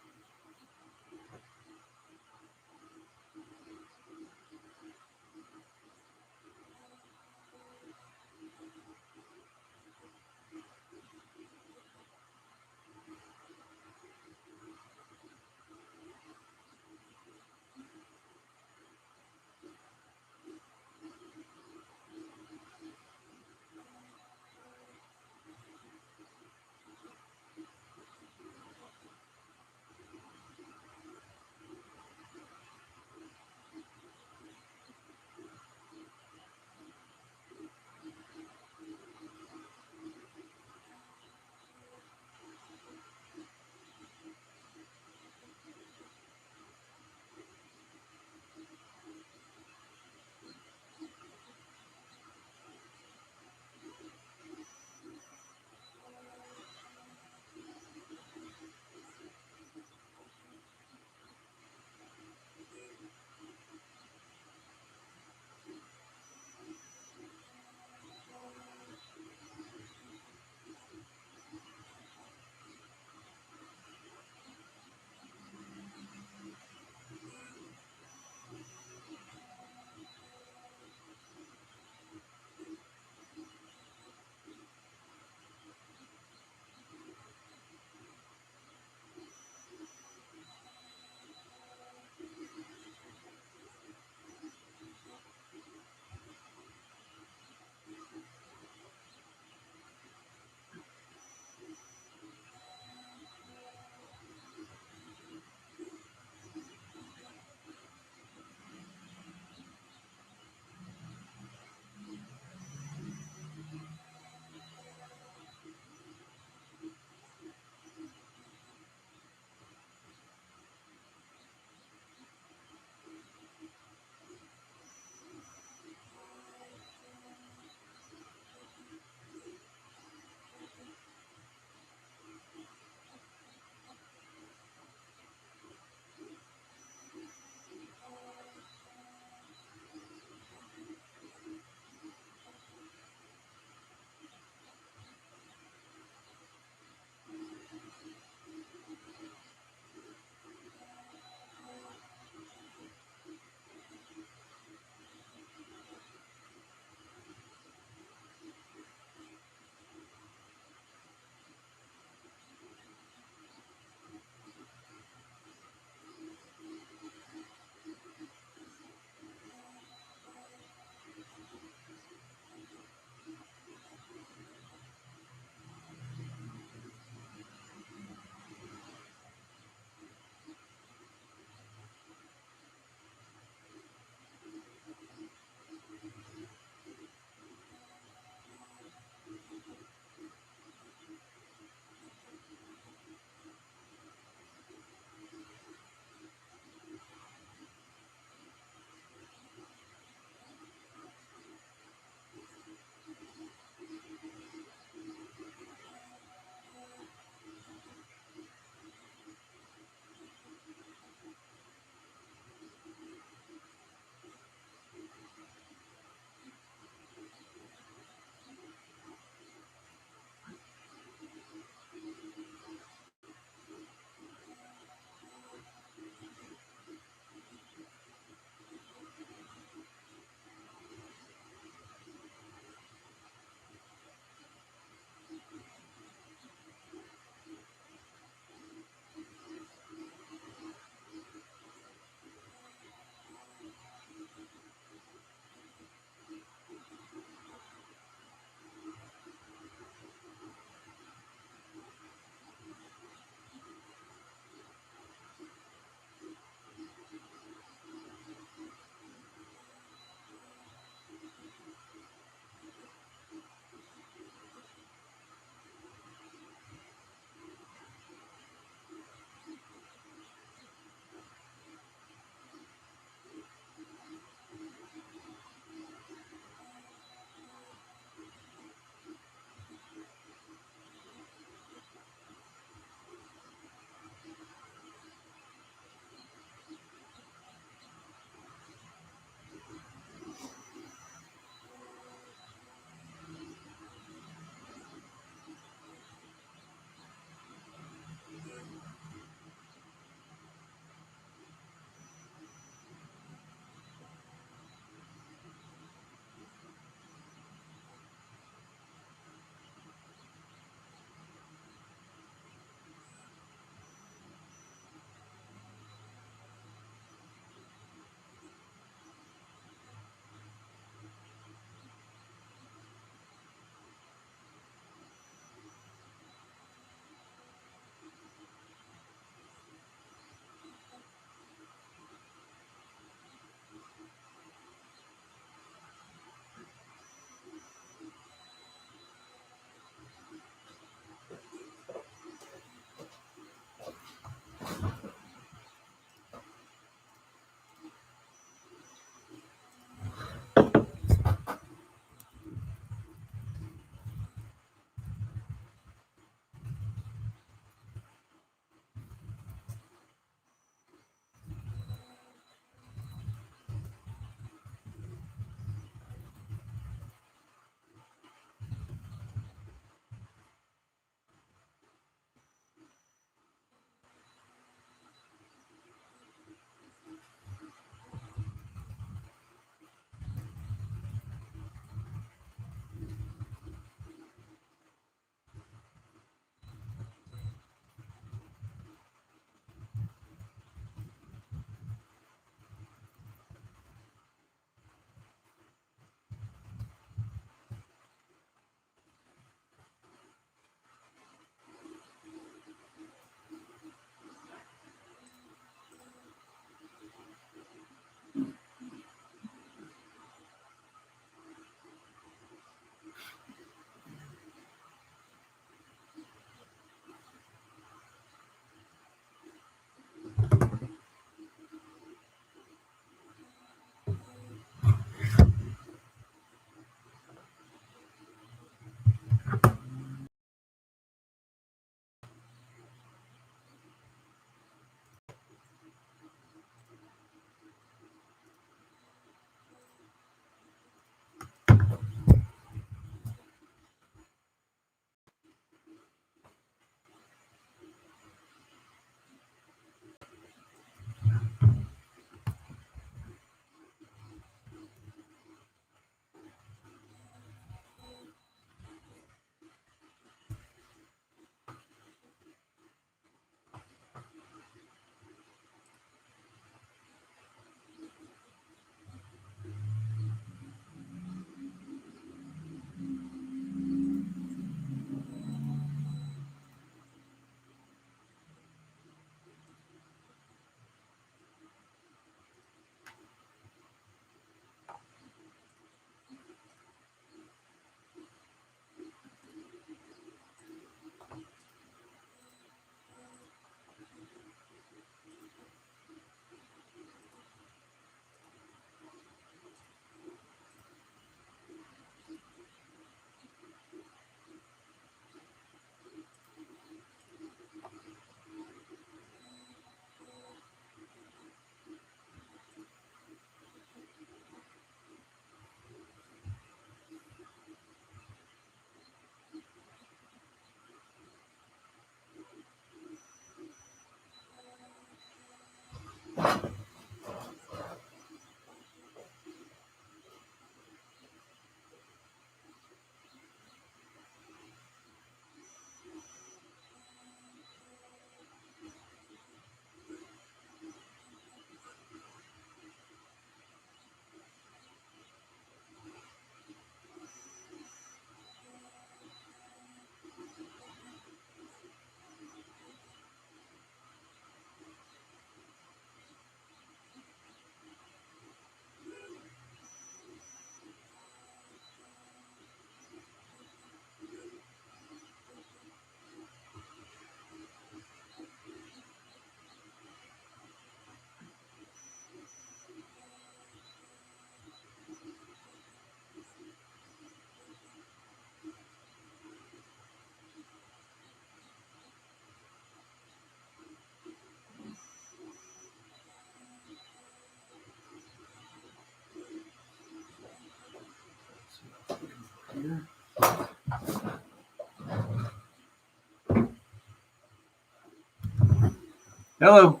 Hello.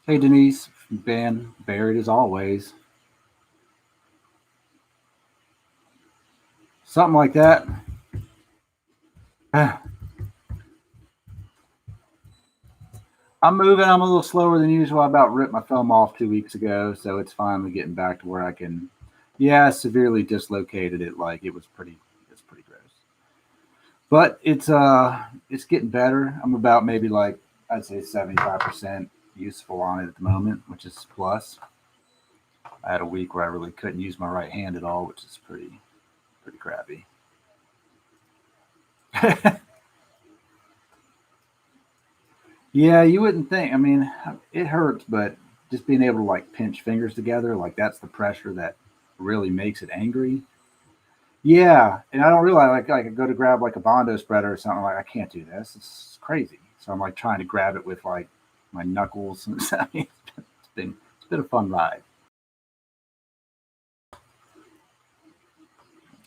Hey, Denise. Ben, buried as always. Something like that. I'm moving. I'm a little slower than usual. I about ripped my thumb off 2 weeks ago, so it's finally getting back to where I can. Yeah, severely dislocated it. Like it's pretty gross. But it's getting better. I'm about maybe like I'd say 75% useful on it at the moment, which is plus. I had a week where I really couldn't use my right hand at all, which is pretty crappy. Yeah, you wouldn't think. I mean, it hurts, but just being able to like pinch fingers together, like that's the pressure that really makes it angry. Yeah, and I don't realize like I could go to grab like a Bondo spreader or something. Like I can't do this. It's crazy. So I'm like trying to grab it with like my knuckles. I mean, it's been a fun ride.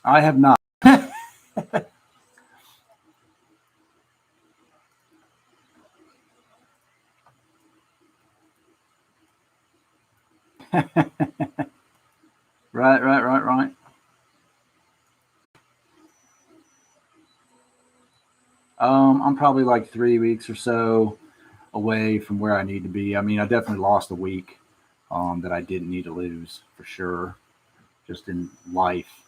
I have not. Right. I'm probably like 3 weeks or so away from where I need to be. I mean, I definitely lost a week that I didn't need to lose for sure, just in life.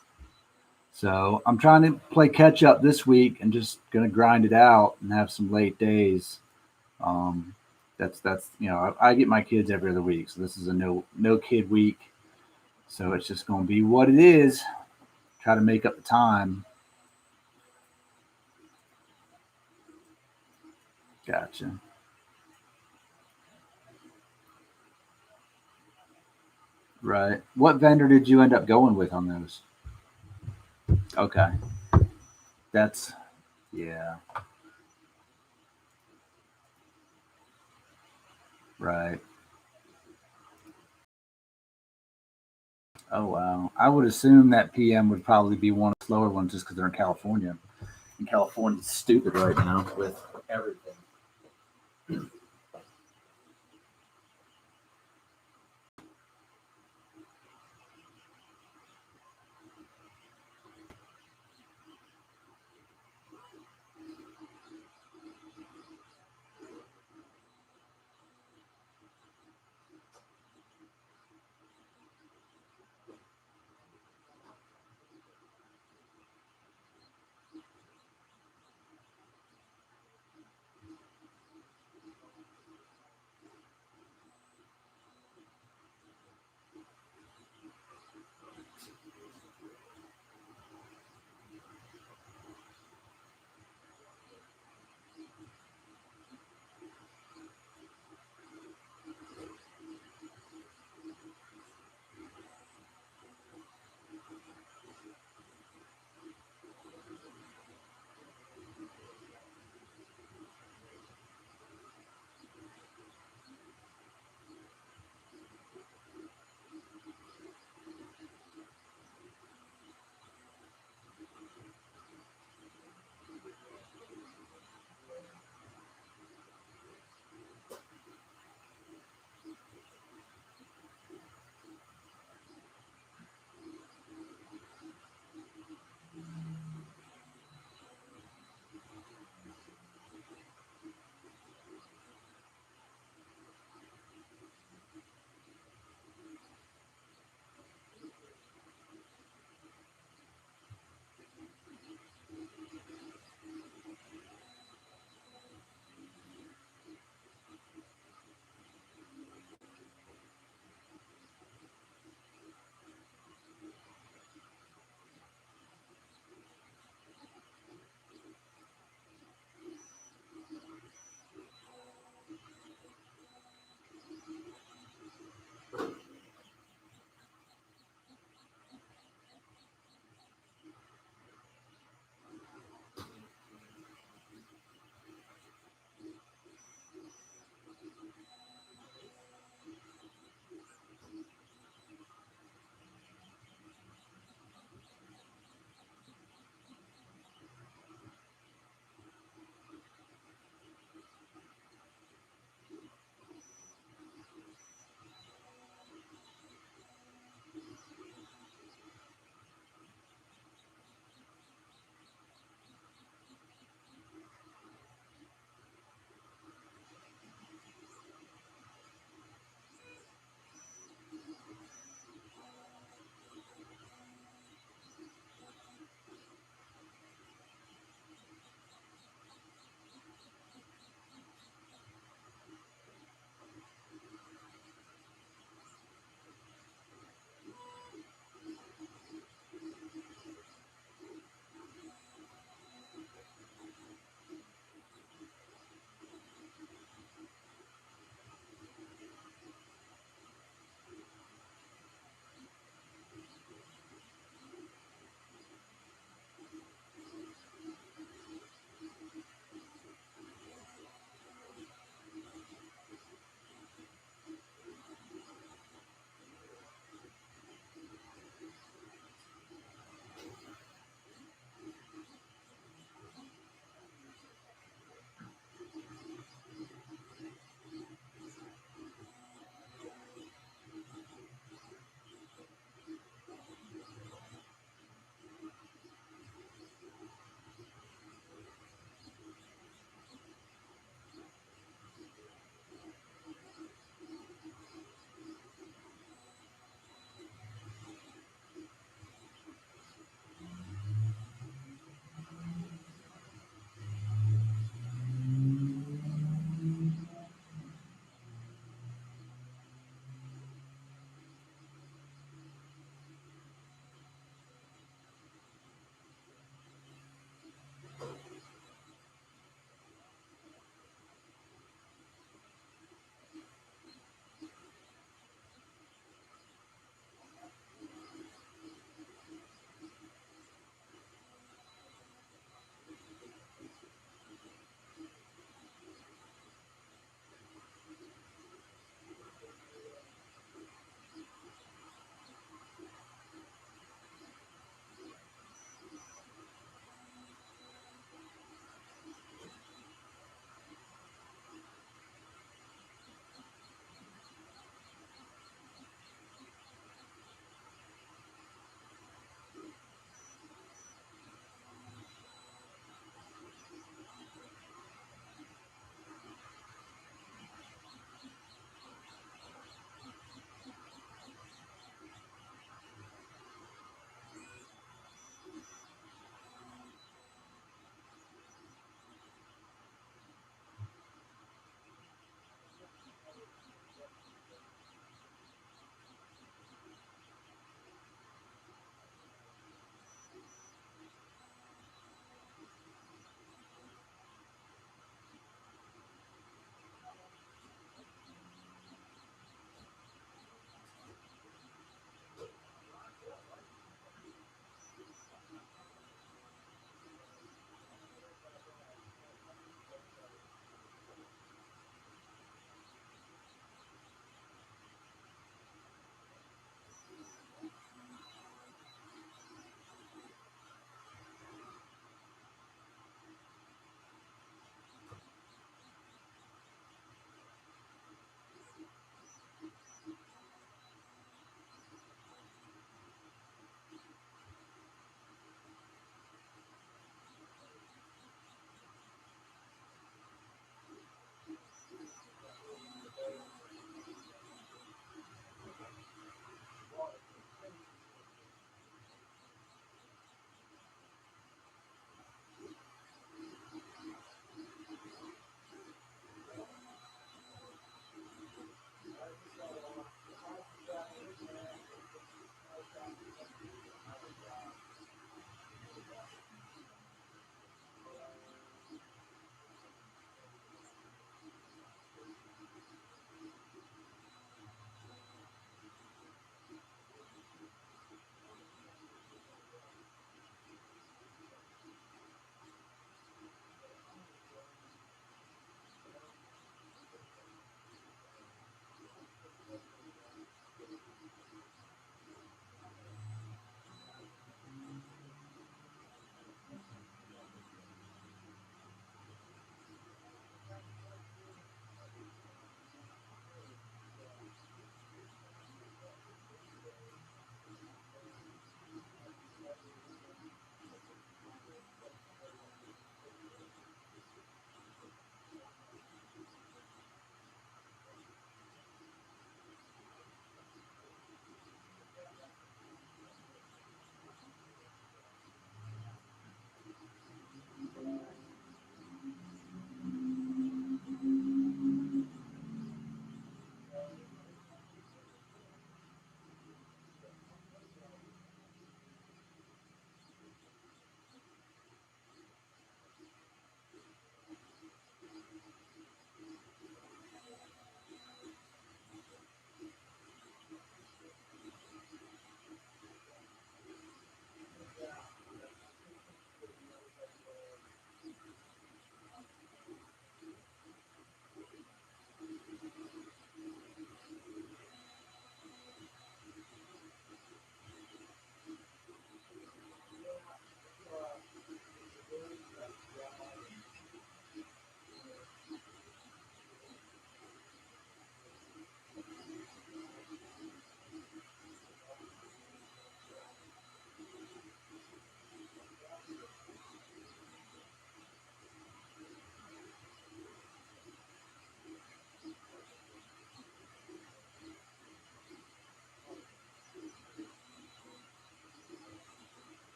So I'm trying to play catch up this week and just gonna grind it out and have some late days. Um, that's I get my kids every other week, so this is a no kid week. So it's just gonna be what it is. Try to make up the time. Gotcha. Right. What vendor did you end up going with on those? Okay. That's yeah. Right. Oh wow. I would assume that PM would probably be one of the slower ones just because they're in California. And California's stupid right now with everything.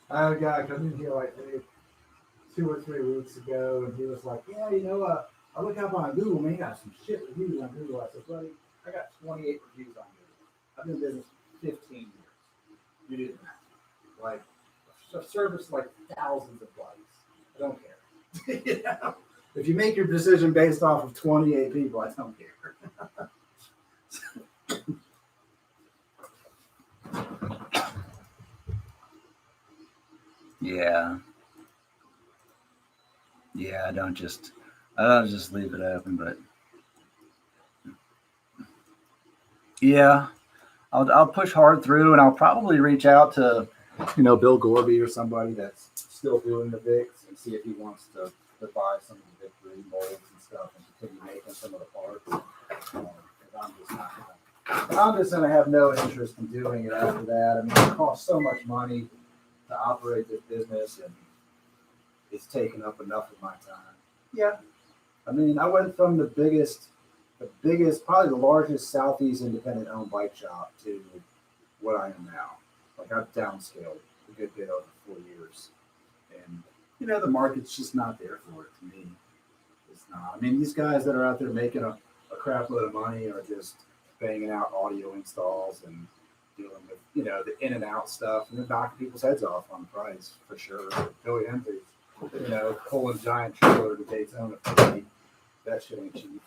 I had a guy come in here like maybe 2 or 3 weeks ago, and he was like, "Yeah, you know, I look up on Google, man, you got some shit reviews on Google." I said, "Buddy, I got 28 reviews on Google. I've been in business 15 years. You didn't know. Like, I've serviced like thousands of bikes. I don't care. You know? If you make your decision based off of 28 people, I don't care." Yeah. Yeah, I don't just leave it open, but yeah, I'll push hard through, and I'll probably reach out to, Bill Gorby or somebody that's still doing the Vicks and see if he wants to buy some of the Victory molds and stuff and continue making some of the parts. I'm just gonna have no interest in doing it after that. I mean, it costs so much money to operate this business, and it's taken up enough of my time. Yeah. I mean, I went from the biggest, probably the largest Southeast independent owned bike shop to what I am now. Like, I've downscaled a good bit over 4 years. And, the market's just not there for it to me. It's not. I mean, these guys that are out there making a crap load of money are just banging out audio installs and dealing with, the in and out stuff, and they're knocking people's heads off on the price for sure. Billy Hendricks, pulling giant trailer to Daytona for me. That shit ain't cheap.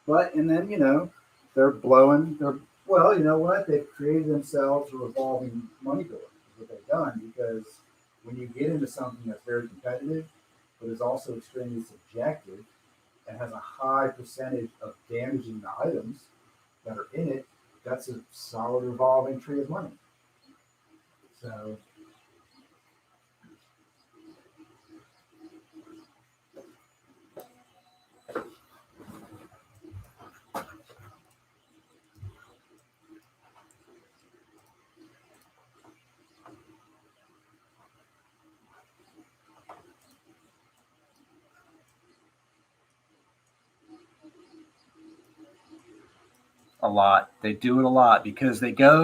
But, and then, they're blowing, well, you know what? They've created themselves a revolving money door, is what they've done, because when you get into something that's very competitive, but is also extremely subjective and has a high percentage of damaging the items that are in it, that's a solid revolving tree of money. So, a lot. They do it a lot because they get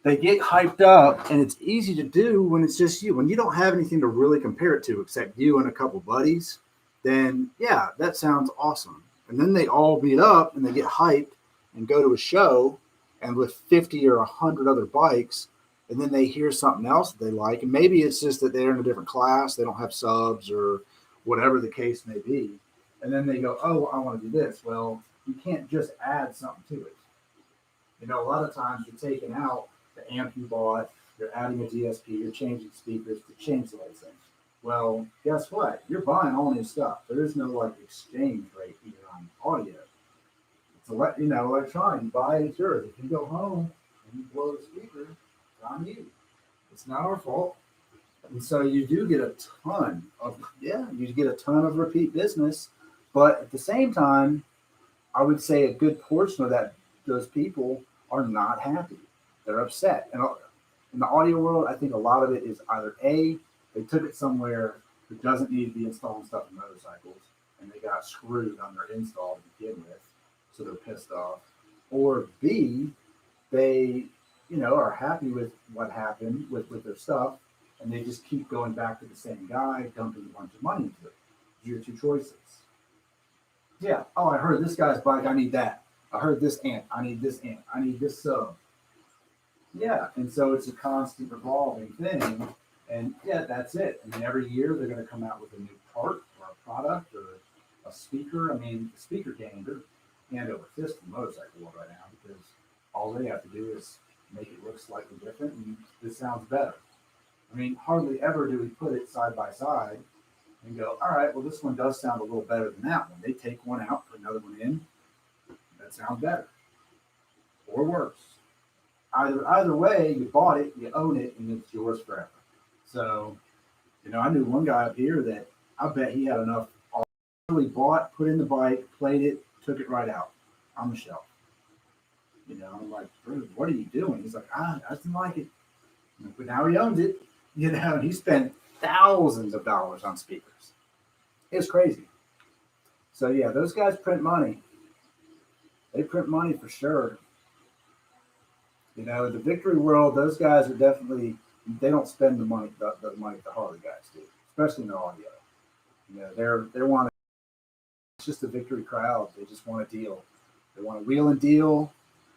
hyped up, and it's easy to do when it's just you. When you don't have anything to really compare it to except you and a couple buddies, then yeah, that sounds awesome. And then they all meet up and they get hyped and go to a show, and with 50 or 100 other bikes, and then they hear something else that they like, and maybe it's just that they're in a different class, they don't have subs or whatever the case may be, and then they go, "Oh, I want to do this." Well, you can't just add something to it. A lot of times you're taking out the amp you bought, you're adding a DSP, you're changing speakers to change the whole thing. Well, guess what? You're buying all new stuff. There is no exchange rate here on audio. It's electronic. You buy it, it's yours. If you go home and you blow the speaker, it's on you. It's not our fault. And so you do get a ton of repeat business, but at the same time, I would say a good portion of those people are not happy. They're upset. And in the audio world, I think a lot of it is either A, they took it somewhere that doesn't need to be installing stuff in motorcycles, and they got screwed on their install to begin with, so they're pissed off. Or B, they, are happy with what happened with their stuff, and they just keep going back to the same guy, dumping a bunch of money into it. Your two choices. Yeah. Oh, I heard this guy's bike. I need that. I heard this amp. I need this amp. I need this sub. Yeah. And so it's a constant revolving thing. And yeah, that's it. I mean, every year they're going to come out with a new part or a product or a speaker. I mean, the speaker game, they're hand over fist in the motorcycle world right now, because all they have to do is make it look slightly different and it sounds better. I mean, hardly ever do we put it side by side and go, all right, well, this one does sound a little better than that one. They take one out, put another one in. That sounds better or worse. Either way, you bought it, you own it, and it's yours forever. So, I knew one guy up here that I bet he had enough. Really bought, put in the bike, played it, took it right out on the shelf. I'm like, "Dude, what are you doing?" He's like, I just didn't like it. But now he owns it, and he spent thousands of dollars on speakers. It's crazy. So yeah, those guys print money. They print money for sure. You know, the Victory World, those guys are definitely, they don't spend the money the Harley guys do, especially in the audio. You know, they're wanting, it's just the Victory crowd. They just want a deal. They want a wheel and deal.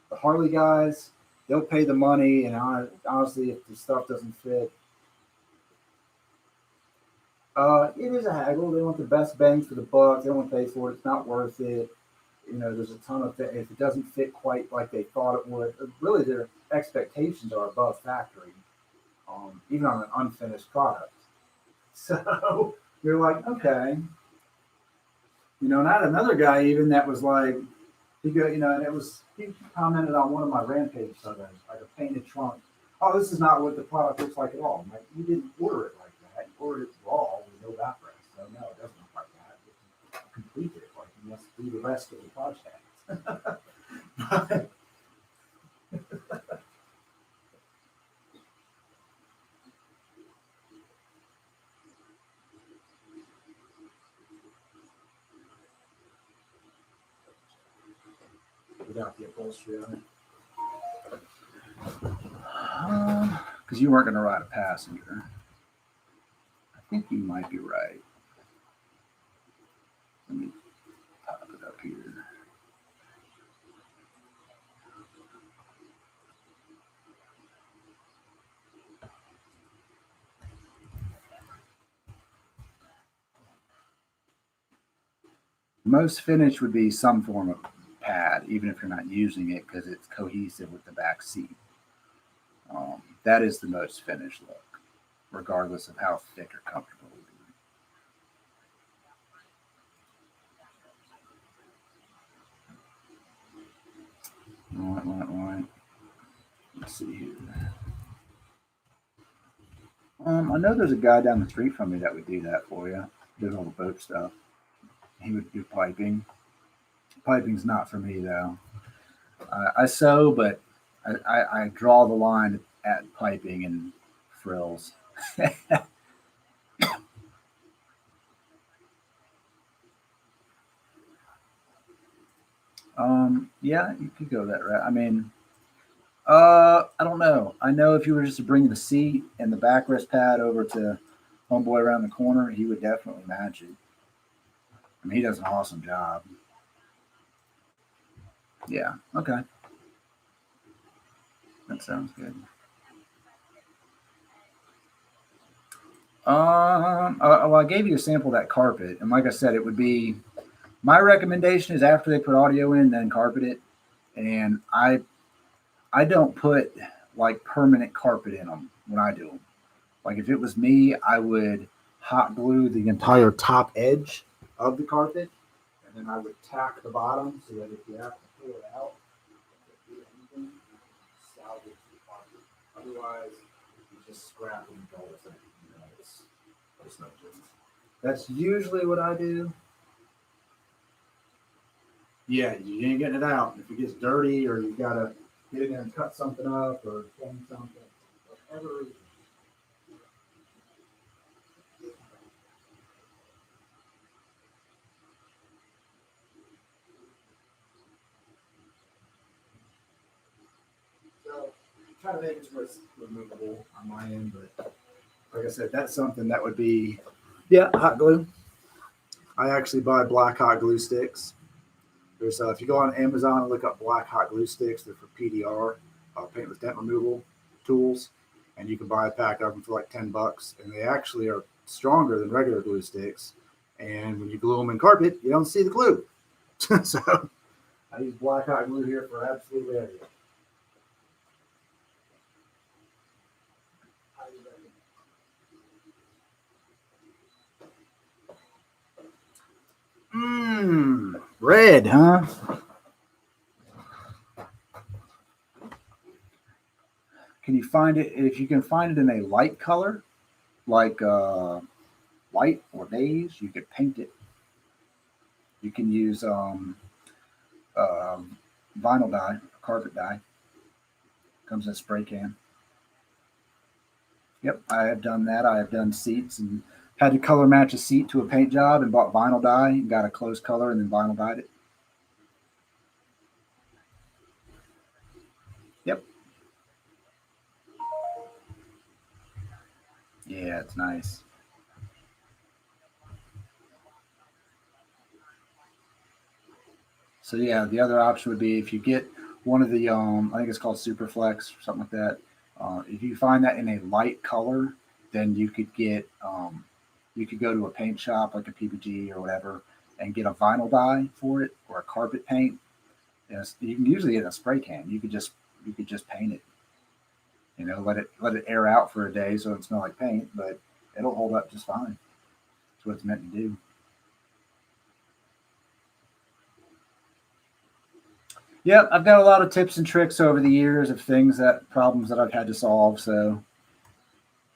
The Harley guys, they'll pay the money, and honestly, if the stuff doesn't fit, it is a haggle. They want the best bang for the buck. They don't want to pay for it. It's not worth it. You know, there's a ton of things. If it doesn't fit quite like they thought it would, really their expectations are above factory, even on an unfinished product. So you're like, okay. You know, and I had another guy even that was like, he commented on one of my Rampage photos, like a painted trunk. Oh, this is not what the product looks like at all. I'm like, you didn't order it like that. You ordered it raw with no background. So no, it doesn't look like that. You complete it. Like you must do the rest of the project. Without the upholstery on it. Because you weren't going to ride a passenger. I think you might be right. Let me pop it up here. Most finish would be some form of pad, even if you're not using it, because it's cohesive with the back seat. That is the most finished look, regardless of how thick or comfortable it is. Right. Let's see here. I know there's a guy down the street from me that would do that for you. Does all the boat stuff. He would do piping. Piping's not for me though. I sew, but I draw the line at piping and frills. Yeah, you could go that route. I mean, I don't know. I know if you were just to bring the seat and the backrest pad over to homeboy around the corner, he would definitely match it. I mean, he does an awesome job. Yeah. Okay. That sounds good. Well, I gave you a sample of that carpet, and like I said, it would be my recommendation is after they put audio in, then carpet it. And I don't put like permanent carpet in them when I do them. Like if it was me, I would hot glue the entire top edge of the carpet, and then I would tack the bottom so that if you have to pull it out, salvage the carpet. Otherwise, you just scrap and go with it. You know, it's no difference. That's usually what I do. Yeah, you ain't getting it out. If it gets dirty or you gotta get in there and cut something up or clean something, whatever reason. So try to make it where it's removable on my end, but like I said, that's something that would be, yeah, hot glue. I actually buy black hot glue sticks. There's if you go on Amazon and look up black hot glue sticks, they're for PDR, paintless dent removal tools, and you can buy a pack of them for like $10, and they actually are stronger than regular glue sticks. And when you glue them in carpet, you don't see the glue. So I use black hot glue here for absolutely everything. Red, huh? Can you find it? If you can find it in a light color, like white or beige, you could paint it. You can use vinyl dye, carpet dye. Comes in a spray can. Yep, I have done that. I have done seats and had to color match a seat to a paint job and bought vinyl dye and got a close color and then vinyl dyed it. Yep. Yeah, it's nice. So yeah, the other option would be if you get one of the I think it's called Superflex or something like that. If you find that in a light color, then you could get you could go to a paint shop like a PPG or whatever and get a vinyl dye for it or a carpet paint. Yes, you can usually get a spray can. You could just paint it. You know, let it air out for a day so it doesn't smell like paint, but it'll hold up just fine. That's what it's meant to do. Yep, I've got a lot of tips and tricks over the years of problems that I've had to solve. So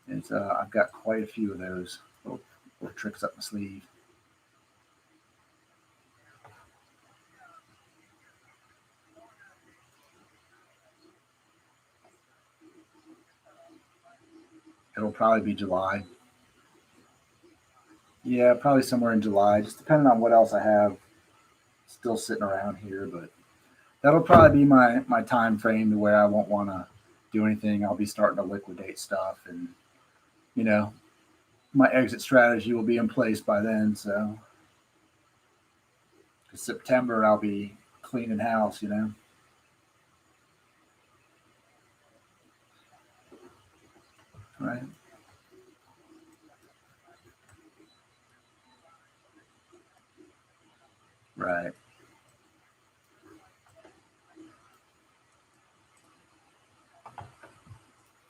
it's I've got quite a few of those little tricks up my sleeve. It'll probably be July. Yeah, probably somewhere in July, just depending on what else I have still sitting around here. But that'll probably be my time frame to where I won't want to do anything. I'll be starting to liquidate stuff, and you know, my exit strategy will be in place by then. So September I'll be cleaning house, you know. Right. Right.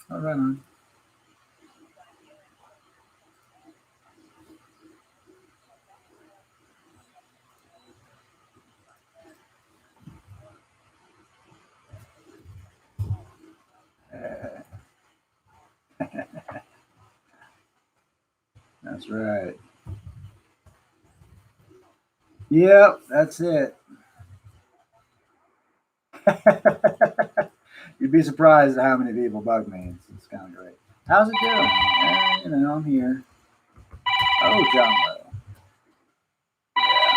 All right on. That's right. Yep, that's it. You'd be surprised at how many people bug me. It's kind of great. How's it doing? You know, I'm here. Oh, John Lowe. Yeah.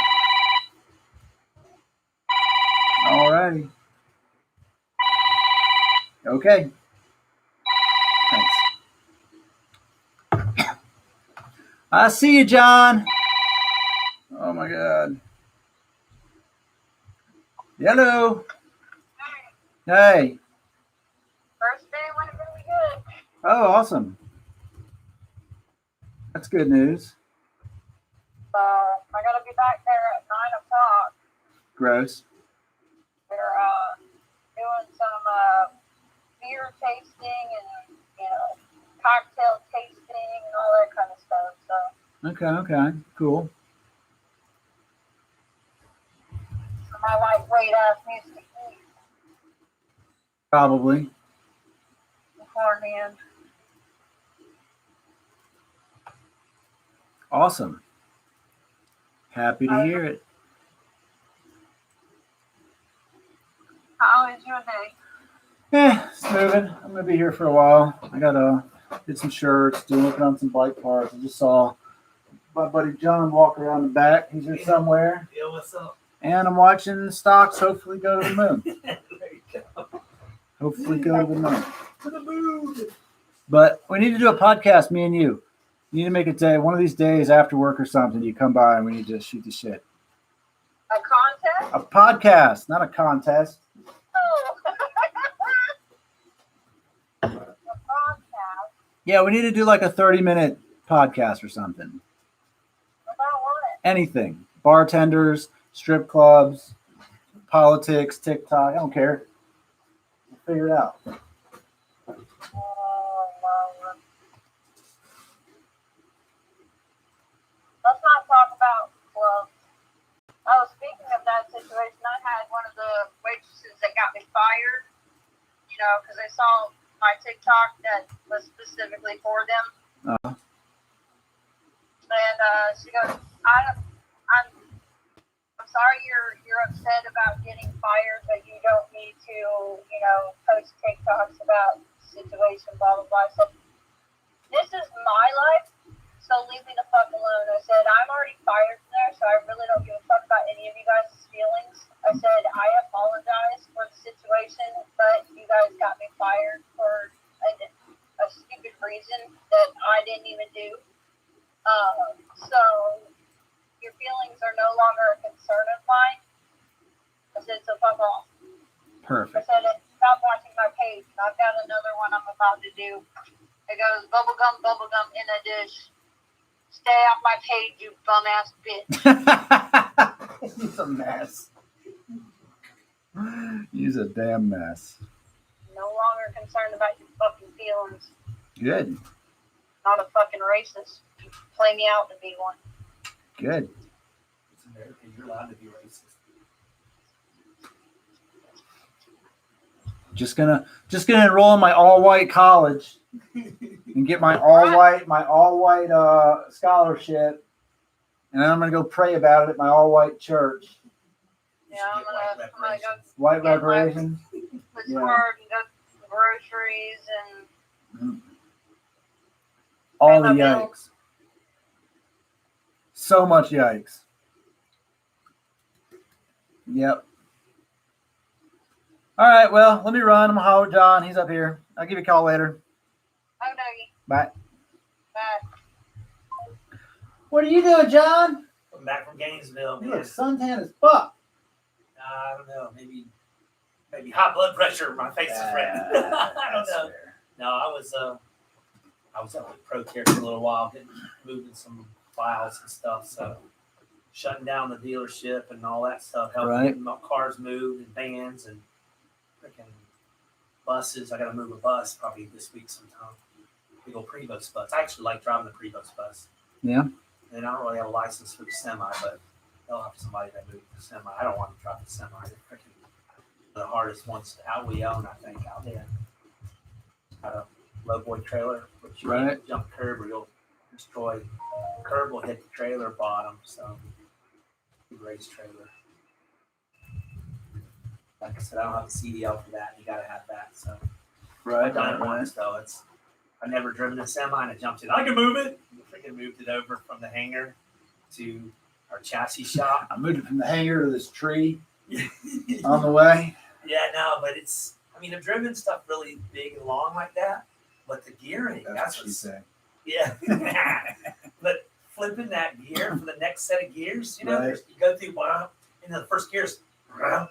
All righty. Okay. Thanks. I see you, John. Oh my God. Hello. Hey. First day went really good. Oh, awesome. That's good news. I gotta be back there at 9 o'clock. Gross. They're doing some beer tasting and cocktail tasting and all that kind of stuff. So Okay, cool. my lightweight ass needs to eat Probably. beforehand. Awesome. Happy to hear it. How is your day? Yeah, it's moving. I'm gonna be here for a while. I gotta get some shirts, looking on some bike parts. I just saw my buddy John walk around the back. He's here somewhere. Yeah, what's up? And I'm watching the stocks hopefully go to the moon. There you go. Hopefully go to the moon. To the moon. But we need to do a podcast, me and you. You need to make a day, one of these days after work or something, you come by and we need to shoot the shit. A contest? A podcast, not a contest. Oh. A podcast? Yeah, we need to do like a 30-minute podcast or something. About what? Anything. Bartenders, strip clubs, politics, TikTok. I don't care. We'll figure it out. Let's not talk about clubs. Oh, speaking of that situation, I had one of the waitresses that got me fired, because they saw my TikTok that was specifically for them. And she goes, I'm sorry you're upset about getting fired, but you don't need to, post TikToks about the situation, blah, blah, blah. I said, this is my life, so leave me the fuck alone. I said, I'm already fired from there, so I really don't give a fuck about any of you guys' feelings. I said, I apologize for the situation, but you guys got me fired for a stupid reason that I didn't didn't even do. So your feelings are no longer a concern of mine. I said, so fuck off. I Perfect. said, stop watching my page. I've got another one I'm about to do. It goes bubblegum in a dish. Stay off my page, you bum ass bitch. He's a mess. He's a damn mess. No longer concerned about your fucking feelings. Good. Not a fucking racist. You play me out to be one. Good. It's America. You're allowed to be racist. Just gonna enroll in my all white college and get my all white scholarship, and then I'm gonna go pray about it at my all white church. Yeah, I'm gonna go White reparations. put Yeah. card and go to the groceries and All the pay my yikes. bills. So much yikes. Yep. All right, well, let me run. I'm gonna holler at John. He's up here. I'll give you a call later. Oh, doggy. Bye. Bye. What are you doing, John? I'm back from Gainesville. You Man. look suntan as fuck. I don't know. Maybe hot blood pressure. My face is red. I don't know. Fair. No, I was up with ProCare for a little while, moving some files and stuff. So shutting down the dealership and all that stuff, helping Right. getting my cars moved and vans and freaking buses. I got to move a bus probably this week sometime. Big old Prebus bus. I actually like driving the Prebus bus. Yeah. And I don't really have a license for the semi, but they'll have somebody that moves the semi. I don't want to drive the semi. They're freaking the hardest ones out we own, I think, out there. Got a low boy trailer, which you Right. can't jump curb or you'll destroy. Curb will hit the trailer bottom, so big race trailer. Like I said, I don't have a CDL for that. You got to have that. So I've done it once, though. I've never driven a semi and I jumped in. I can move it. We freaking moved it over from the hangar to our chassis shop. I moved it from the hangar to this tree on the way. Yeah, no, but I've driven stuff really big and long like that, but the gearing, That's what she said. yeah. But flipping that gear for the next set of gears, Right. you go through one, and the first gear is brum,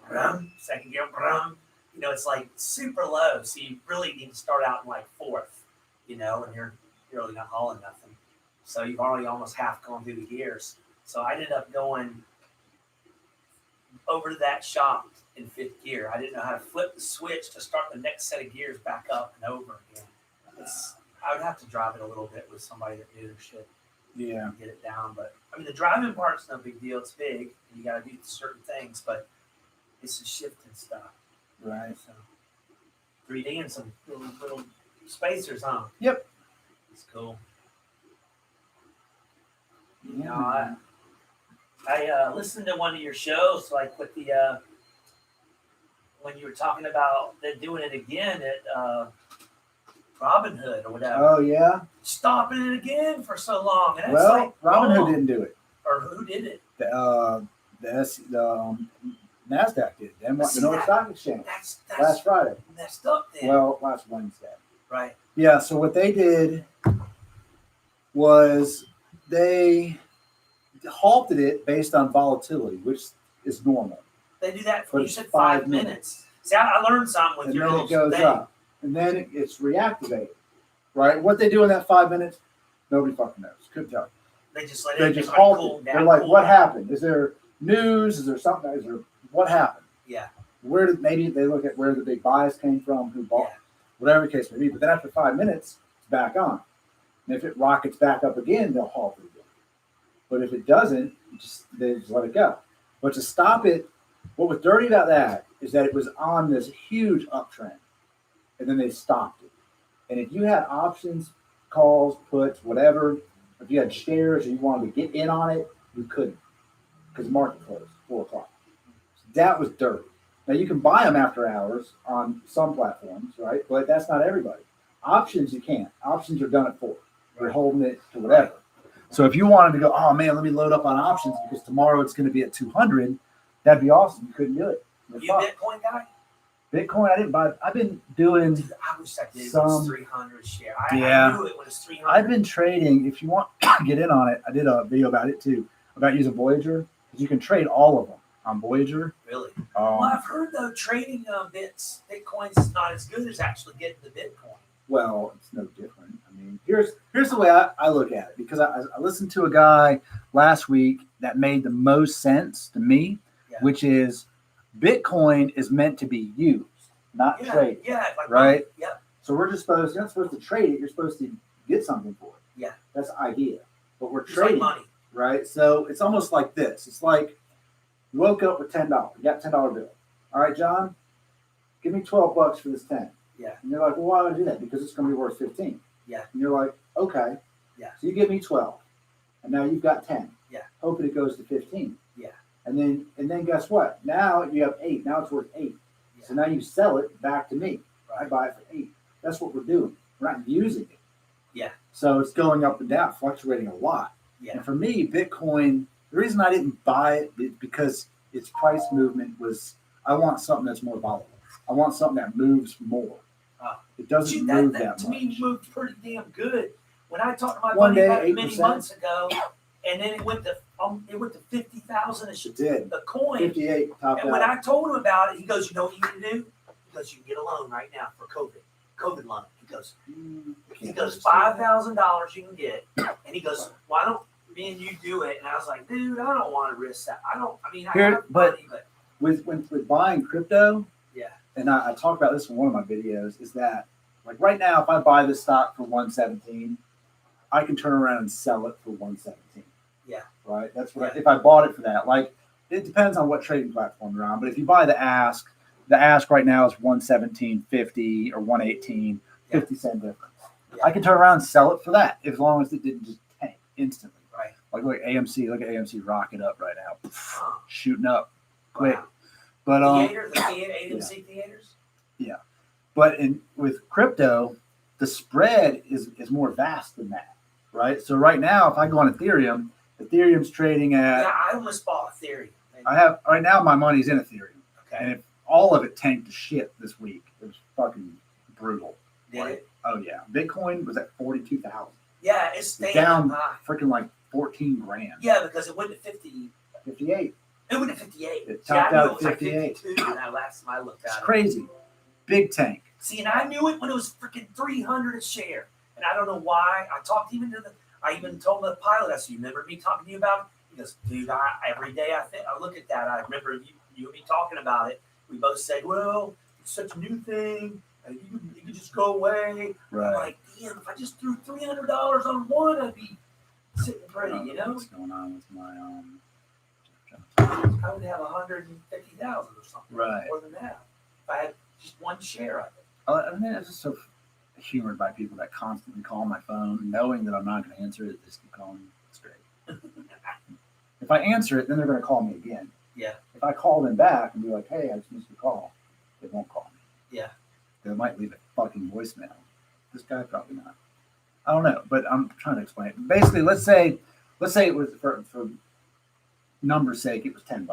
brum, second gear, brum. It's like super low, so you really need to start out in like fourth, and you're really not hauling nothing. So you've already almost half gone through the gears. So I ended up going over to that shop in fifth gear. I didn't know how to flip the switch to start the next set of gears back up and over again. I would have to drive it a little bit with somebody that knew their shit. Yeah. Get it down. But the driving part's no big deal. It's big. And you got to do certain things, but it's the shifting stuff. Right. So 3D and some little spacers, huh? Yep. It's cool. Yeah. I listened to one of your shows, like with the when you were talking about them doing it again at Robin Hood or whatever. Oh yeah. Stopping it again for so long. And Well, like, Robin Hood didn't do it. Or who did it? The NASDAQ did. Then what? The North Stock Exchange. That's last Friday. messed up then. Well, last Wednesday. Right. Yeah. So what they did was they halted it based on volatility, which is normal. They do that But for you it's said 5 5 minutes. See, I learned something with And your then little it goes thing. up, and then it's reactivated. Right? What they do in that 5 minutes, nobody fucking knows. Couldn't tell. They just let They it just cool halted. down. They're like, cool what down. happened? Is there news? Is there something? Is there what happened? Yeah. Where did maybe they look at where the big buys came from, who bought, whatever the case may be. But then after 5 minutes, it's back on. And if it rockets back up again, they'll halt it again. But if it doesn't, they just let it go. But to stop it, what was dirty about that is that it was on this huge uptrend, and then they stopped it. And if you had options, calls, puts, whatever, if you had shares or you wanted to get in on it, you couldn't because the market closed 4 o'clock. That was dirty. Now you can buy them after hours on some platforms, right? But that's not everybody. Options you can't. Options are done at 4. You're holding it to whatever. So if you wanted to go, oh man, let me load up on options because tomorrow it's going to be at 200, that'd be awesome. You couldn't do it. You a Bitcoin guy? Bitcoin, I didn't buy. I've been doing. Dude, I wish I did. It some. was 300 share. I knew it was 300. I've been trading. If you want to get in on it, I did a video about it too, about using Voyager. You can trade all of them on Voyager. Really? Well, I've heard though trading Bitcoins is not as good as actually getting the Bitcoin. Well, it's no different. I mean, here's the way I look at it, because I listened to a guy last week that made the most sense to me, which is Bitcoin is meant to be used, not traded. Yeah. Right? Yeah. So you're not supposed to trade it. You're supposed to get something for it. Yeah. That's the idea. But we're It's trading like money. Right? So it's almost like this. It's like you woke up with $10. You got a $10 bill. All right, John, give me $12 for this 10. Yeah. And you're like, well, why would I do that? Because it's going to be worth 15. Yeah. And you're like, okay. Yeah. So you give me 12. And now you've got 10. Yeah. Hoping it goes to 15. Yeah. And then guess what? Now you have 8. Now it's worth 8. Yeah. So now you sell it back to me. Right. I buy it for 8. That's what we're doing. We're not using it. Yeah. So it's going up and down, fluctuating a lot. Yeah. And for me, Bitcoin, the reason I didn't buy it is because its price movement was, I want something that's more volatile. I want something that moves more. It doesn't move that much. To me, moved pretty damn good. When I talked to my One buddy day, about many 8%. months ago, and then it went to 50,000 a coin. 58 topped And when out. I told him about it, he goes, "You know what you need to do?" He goes, "You can get a loan right now for COVID loan." He goes, $5,000 you can get, and he goes, "Why don't me and you do it?" And I was like, "Dude, I don't want to risk that. I have money, but with buying crypto, yeah." And I talk about this in one of my videos, is that like right now, if I buy this stock for 117, I can turn around and sell it for 117. Yeah. Right. That's what if I bought it for that. Like it depends on what trading platform you're on, but if you buy the ask right now is 117.50 or 118, 50 cent difference. Yeah. I can turn around and sell it for that as long as it didn't just tank instantly. Right. Like look at AMC rocket up right now, shooting up quick. Wow. But AMC theaters. Yeah, but with crypto, the spread is more vast than that, right? So right now, if I go on Ethereum's trading at. Yeah, I almost bought Ethereum. I have right now. My money's in Ethereum, okay. And if all of it tanked to shit this week, it was fucking brutal. Did it? Oh yeah, Bitcoin was at 42,000. Yeah, it's down freaking like 14 grand. Yeah, because it went to 58. It went to 58. It topped out at 58. Like 52 when last time I looked at it. It's crazy. Big tank. See, and I knew it when it was freaking 300 a share. And I don't know why. I even told the pilot, I said, "You remember me talking to you about it?" He goes, "Dude, every day I look at that. I remember you and me talking about it. We both said, well, it's such a new thing. You could just go away." Right. I'm like, damn, if I just threw $300 on one, I'd be sitting pretty, you know? What's going on with my I would have 150,000 or something. Right. More than that. If I had just one share of it. I mean, I'm just so humored by people that constantly call my phone, knowing that I'm not going to answer it. Just keep calling me. It's great. If I answer it, then they're going to call me again. Yeah. If I call them back and be like, "Hey, I just missed your call," they won't call me. Yeah. They might leave a fucking voicemail. This guy probably not. I don't know, but I'm trying to explain it. Basically, let's say it was for numbers' sake, it was $10,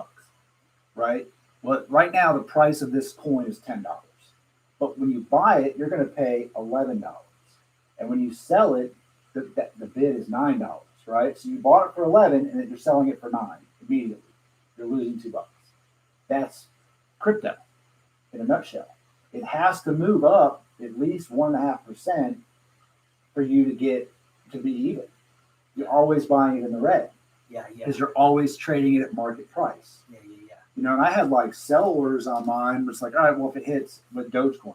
right? Well, right now the price of this coin is $10, but when you buy it, you're going to pay $11, and when you sell it, the bid is $9, right? So you bought it for 11, and then you're selling it for 9 immediately. You're losing $2. That's crypto in a nutshell. It has to move up at least 1.5% for you to be even. You're always buying it in the red. Yeah. Because you're always trading it at market price. Yeah. You know, and I had like sell orders on mine, but it's like, all right, well, if it hits with Dogecoin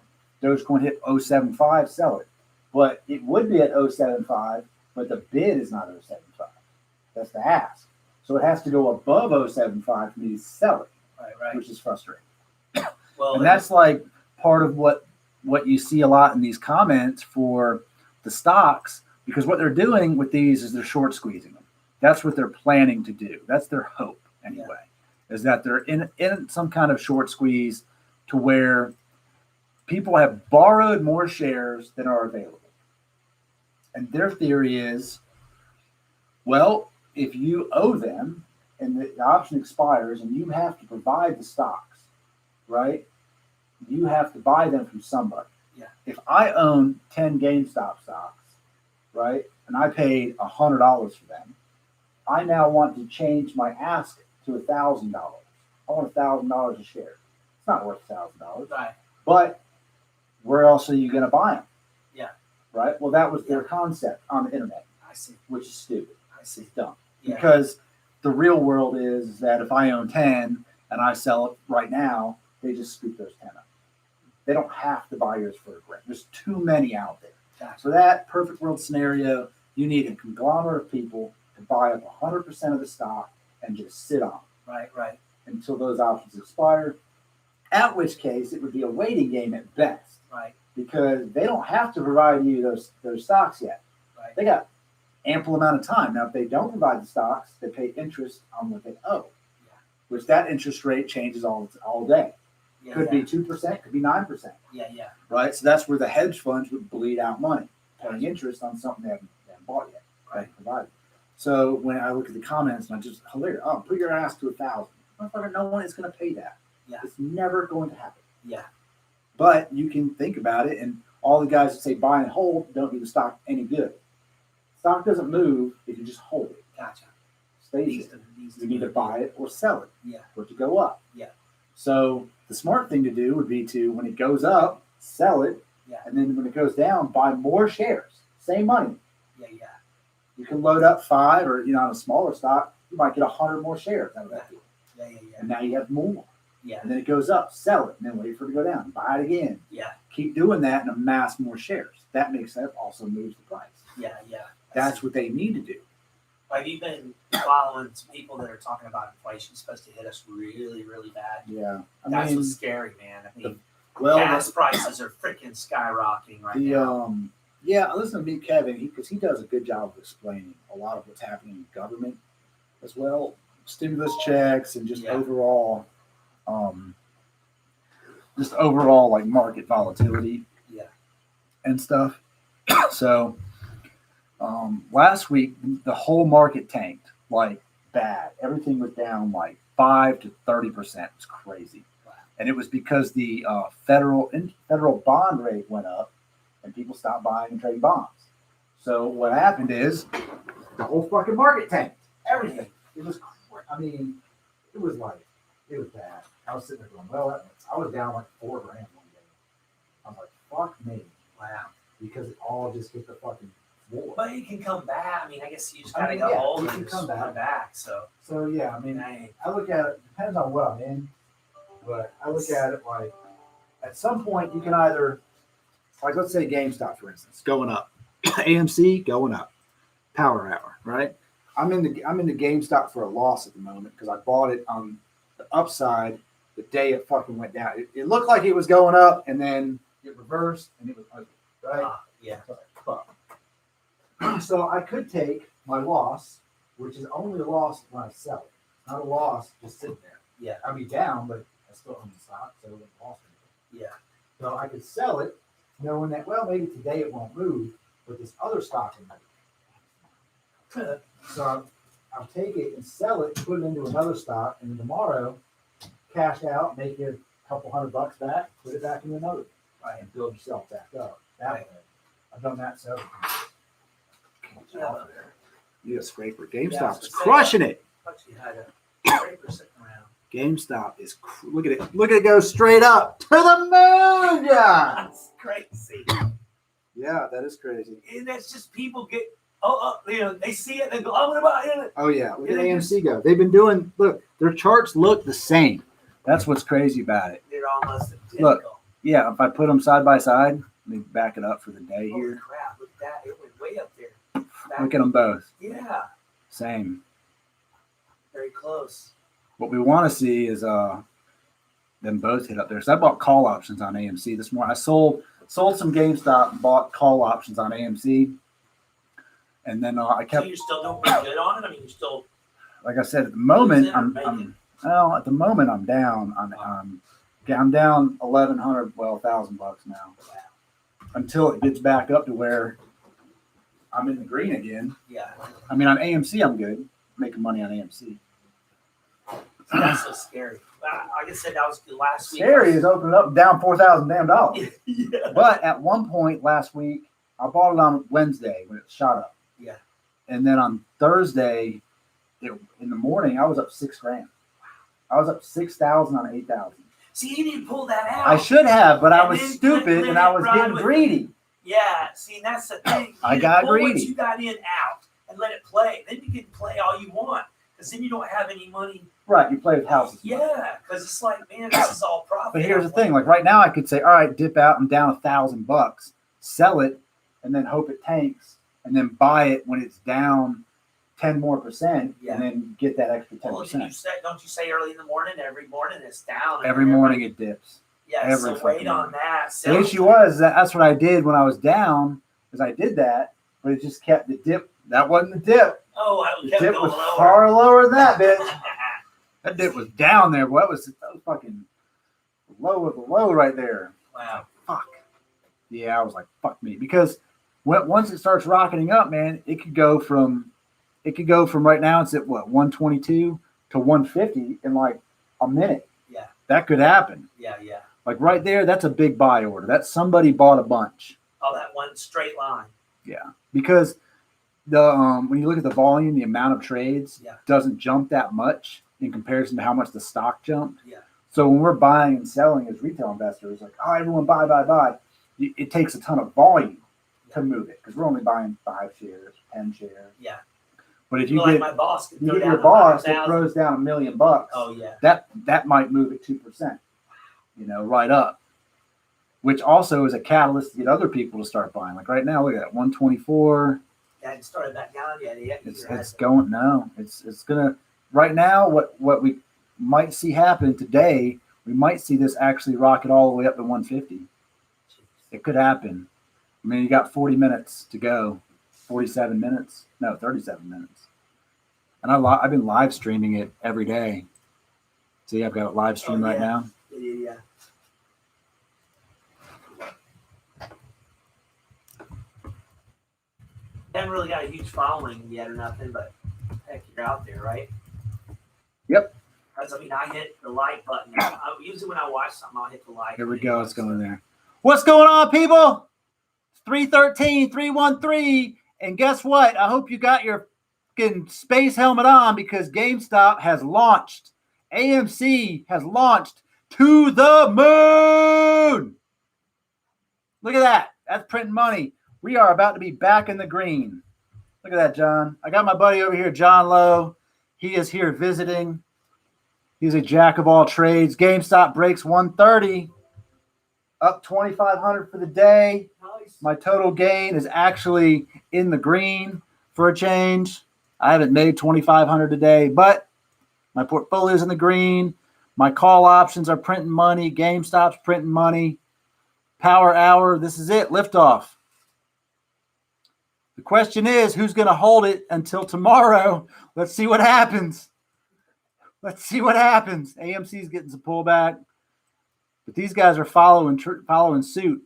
hit 0.75, sell it. But it would be at 0.75, but the bid is not 0.75. That's the ask. So it has to go above 0.75 for me to sell it, right. Which is frustrating. Well, and that's like part of what you see a lot in these comments for the stocks, because what they're doing with these is they're short squeezing them. That's what they're planning to do. That's their hope anyway, is that they're in some kind of short squeeze to where people have borrowed more shares than are available. And their theory is, well, if you owe them and the option expires and you have to provide the stocks, right? you have to buy them from somebody. Yeah. If I own 10 GameStop stocks, right, and I paid $100 for them, I now want to change my ask to $1,000. I want $1,000 a share. It's not worth $1,000. Right. But where else are you going to buy them? Yeah. Right. Well, that was their concept on the internet. I see. Which is stupid. I see. It's dumb. Yeah. Because the real world is that if I own 10 and I sell it right now, they just scoop those 10 up. They don't have to buy yours for a grand. There's too many out there. Gotcha. For that perfect world scenario, you need a conglomerate of people to buy up 100% of the stock and just sit on it. Right. Until those options expire. At which case, it would be a waiting game at best. Right. Because they don't have to provide you those stocks yet. Right. They got ample amount of time. Now, if they don't provide the stocks, they pay interest on what they owe. Yeah. Which that interest rate changes all day. Yeah, Could be 2%, could be 9%. Yeah. Right? So that's where the hedge funds would bleed out money, paying interest on something they haven't bought yet. Right. Provided. So when I look at the comments, and I just hilarious. Oh, put your ass to 1,000. Motherfucker, no one is going to pay that. Yeah. It's never going to happen. Yeah. But you can think about it, and all the guys that say buy and hold don't do the stock any good. Stock doesn't move if you just hold it. Gotcha. Stays there. You need to buy it or sell it. Yeah. For it to go up. Yeah. So the smart thing to do would be to, when it goes up, sell it. Yeah. And then when it goes down, buy more shares. Same money. Yeah. You can load up 5, or on a smaller stock, you might get 100 more shares out of that deal. Yeah. And now you have more. Yeah. And then it goes up, sell it, and then wait for it to go down. Buy it again. Yeah. Keep doing that and amass more shares. That makes sense. Also moves the price. Yeah. That's what they need to do. Have you been following some people that are talking about inflation supposed to hit us really, really bad? Yeah. That's what's scary, man. I mean, Well, gas prices are freaking skyrocketing right now. Yeah, listen to me, Kevin, because he does a good job of explaining a lot of what's happening in government as well, stimulus checks, and just overall, like market volatility, and stuff. So, last week the whole market tanked like bad. Everything was down like 5 to 30%. It was crazy. And it was because the federal bond rate went up, and people stopped buying and trading bonds. So what happened is the whole fucking market tanked. Everything. It was, it was bad. I was sitting there going, well, I was down like $4 grand one day. I was like, fuck me. Wow. Because it all just hit the fucking floor. But you can come back. I mean, I guess you just gotta go hold you and can just come back. So yeah, I look at it, depends on what I'm in, but I look at it like at some point you can either, like let's say GameStop, for instance, going up. AMC going up. Power hour, right? I'm in the GameStop for a loss at the moment because I bought it on the upside the day it fucking went down. It looked like it was going up, and then it reversed and it was ugly, right? Yeah. So I could take my loss, which is only a loss when I sell it, not a loss just sitting there. Yeah. I'd be down, but I still own the stock, so it wouldn't cost anything. Yeah. So I could sell it, knowing that, well, maybe today it won't move, but this other stock will move. So I'll take it and sell it, put it into another stock, and then tomorrow cash out, make you a couple $100 back, put it back into another, right, and build yourself back up. That way. I've done that several times. You got a scraper. GameStop's crushing it. You had a scraper sitting around. GameStop is look at it. Look at it go straight up to the moon, John. That's crazy. Yeah, that is crazy. And that's just people get they see it and they go, I'm gonna buy it. Oh yeah, look at AMC go. They've been doing. Look, their charts look the same. That's what's crazy about it. They're almost identical. Look, yeah. If I put them side by side, let me back it up for the day Holy here. crap! Look at that. It went way up there. Look at them both. Yeah. Same. Very close. What we want to see is them both hit up there. So I bought call options on AMC this morning. I sold some GameStop and bought call options on AMC. And then I kept. So you're still doing pretty good on it. I mean, you're still. Like I said, at the moment I'm down. I'm down 1,100, well, $1,000 now. Wow. Until it gets back up to where I'm in the green again. Yeah. I mean, on AMC I'm good, making money on AMC. That's so scary. like I said, that was the last week. Scary is opening up down $4,000 damn dollars. Yeah. But at one point last week, I bought it on Wednesday when it shot up. Yeah. And then on Thursday, in the morning, I was up $6,000. I was up 6,000 on 8,000. See, you need to pull that out. I should have, but I And was then stupid and I was run getting with greedy. Yeah, see, and that's the thing. I You got pull what greedy. you got in out and let it play. Then you can play all you want because then you don't have any money. Right, you play with houses. Yeah, because it's like, man, this is all profit. But here's the thing: like right now, I could say, all right, dip out. I'm down $1,000, sell it, and then hope it tanks, and then buy it when it's down 10% more, and then get that extra 10%. Well, don't you say early in the morning? Every morning it's down. Every morning it dips. Yeah, Every so wait fucking on morning. that. The issue was that's what I did when I was down, is I did that, but it just kept the dip. That wasn't the dip. Oh, The kept dip going was lower. far lower than that, bitch. That dip was down there, boy. That was fucking low of the low right there. Wow. Fuck. Yeah, I was like, fuck me. Because once it starts rocketing up, man, it could go from right now, it's at what, 122 to 150 in like a minute. Yeah. That could happen. Yeah. Like right there, that's a big buy order. That's somebody bought a bunch. Oh, that one straight line. Yeah. Because the when you look at the volume, the amount of trades doesn't jump that much in comparison to how much the stock jumped. Yeah. So when we're buying and selling as retail investors, like, oh, everyone buy, it takes a ton of volume to move it because we're only buying 5 shares, 10 shares. Yeah. But if you Well, get, like my boss could you throw get down your boss that 100,000. throws down $1 million, Oh, yeah. that might move it 2%, right up, which also is a catalyst to get other people to start buying. Like right now, look at that 124. Yeah, it started back down yet. It's going, no, it's gonna, right now, what we might see happen today, we might see this actually rocket all the way up to 150. It could happen. I mean, you got 40 minutes to go, 37 minutes, no, 37 minutes. And I've been live streaming it every day. See, I've got it live stream right now. Yeah. Haven't really got a huge following yet or nothing, but heck, you're out there, right? Yep. Because I hit the like button. Usually when I watch something, I'll hit the like. Here we go. It's going there. What's going on, people? 313, 313. And guess what? I hope you got your fucking space helmet on because GameStop has launched. AMC has launched to the moon. Look at that. That's printing money. We are about to be back in the green. Look at that, John. I got my buddy over here, John Lowe. He is here visiting. He's a jack of all trades. GameStop breaks 130. Up 2,500 for the day. Nice. My total gain is actually in the green for a change. I haven't made 2,500 today, but my portfolio is in the green. My call options are printing money. GameStop's printing money. Power hour. This is it. Liftoff. The question is, who's going to hold it until tomorrow? Let's see what happens. Let's see what happens. AMC's getting some pullback. But these guys are following suit,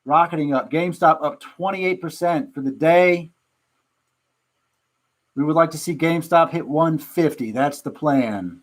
rocketing up. GameStop up 28% for the day. We would like to see GameStop hit 150. That's the plan.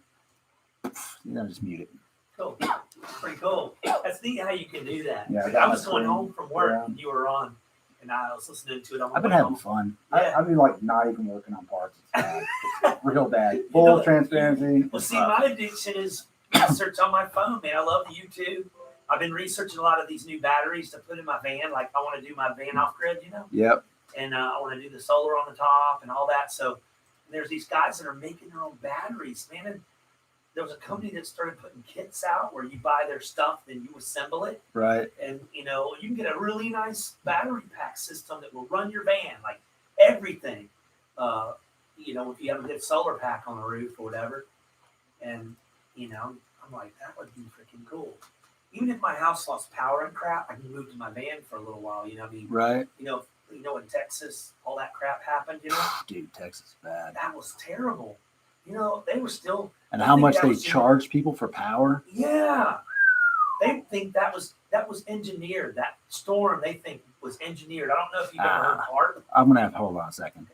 Just mute it. Cool. Pretty cool. That's neat how you can do that. Yeah, I was going home from work and you were on, and I was listening to it. I've been having fun. Yeah. I've been not even working on parts. It's bad. It's real bad. Full transparency. Well, see, my addiction is research on my phone, man. I love YouTube. I've been researching a lot of these new batteries to put in my van. Like I want to do my van off grid, Yep. And I want to do the solar on the top and all that. So there's these guys that are making their own batteries, man. And there was a company that started putting kits out where you buy their stuff, then you assemble it. Right. And, you can get a really nice battery pack system that will run your van, like everything. If you have a good solar pack on the roof or whatever. And, I'm like, that would be freaking cool. Even if my house lost power and crap, I can move to my van for a little while, Right. In Texas, all that crap happened, Dude, Texas is bad. That was terrible. They were still. And how much they charge people for power? Yeah. They think that was engineered. That storm they think was engineered. I don't know if you've ever heard part. I'm going to have to hold on a second.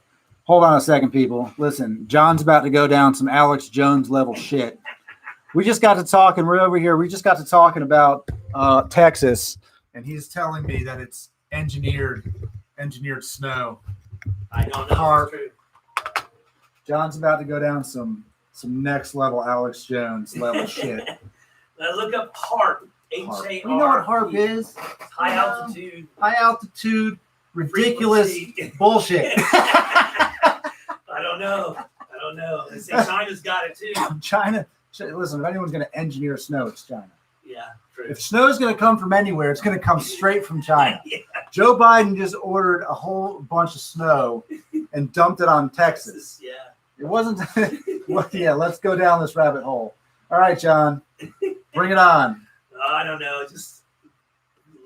Hold on a second, people. Listen, John's about to go down some Alex Jones level shit. we just got to talking. We're over here. We just got to talking about Texas, and he's telling me that it's engineered snow. I don't know. If it's true. John's about to go down some next level Alex Jones level shit. Now look up HARP. HARP. You know what HARP is? High altitude. High altitude, ridiculous bullshit. I don't know. They say China's got it too. China. Listen, if anyone's going to engineer snow, it's China. Yeah, true. If snow is going to come from anywhere, it's going to come straight from China. Yeah. Joe Biden just ordered a whole bunch of snow and dumped it on Texas. Yeah. It wasn't. Well, yeah, let's go down this rabbit hole. All right, John, bring it on. I don't know. Just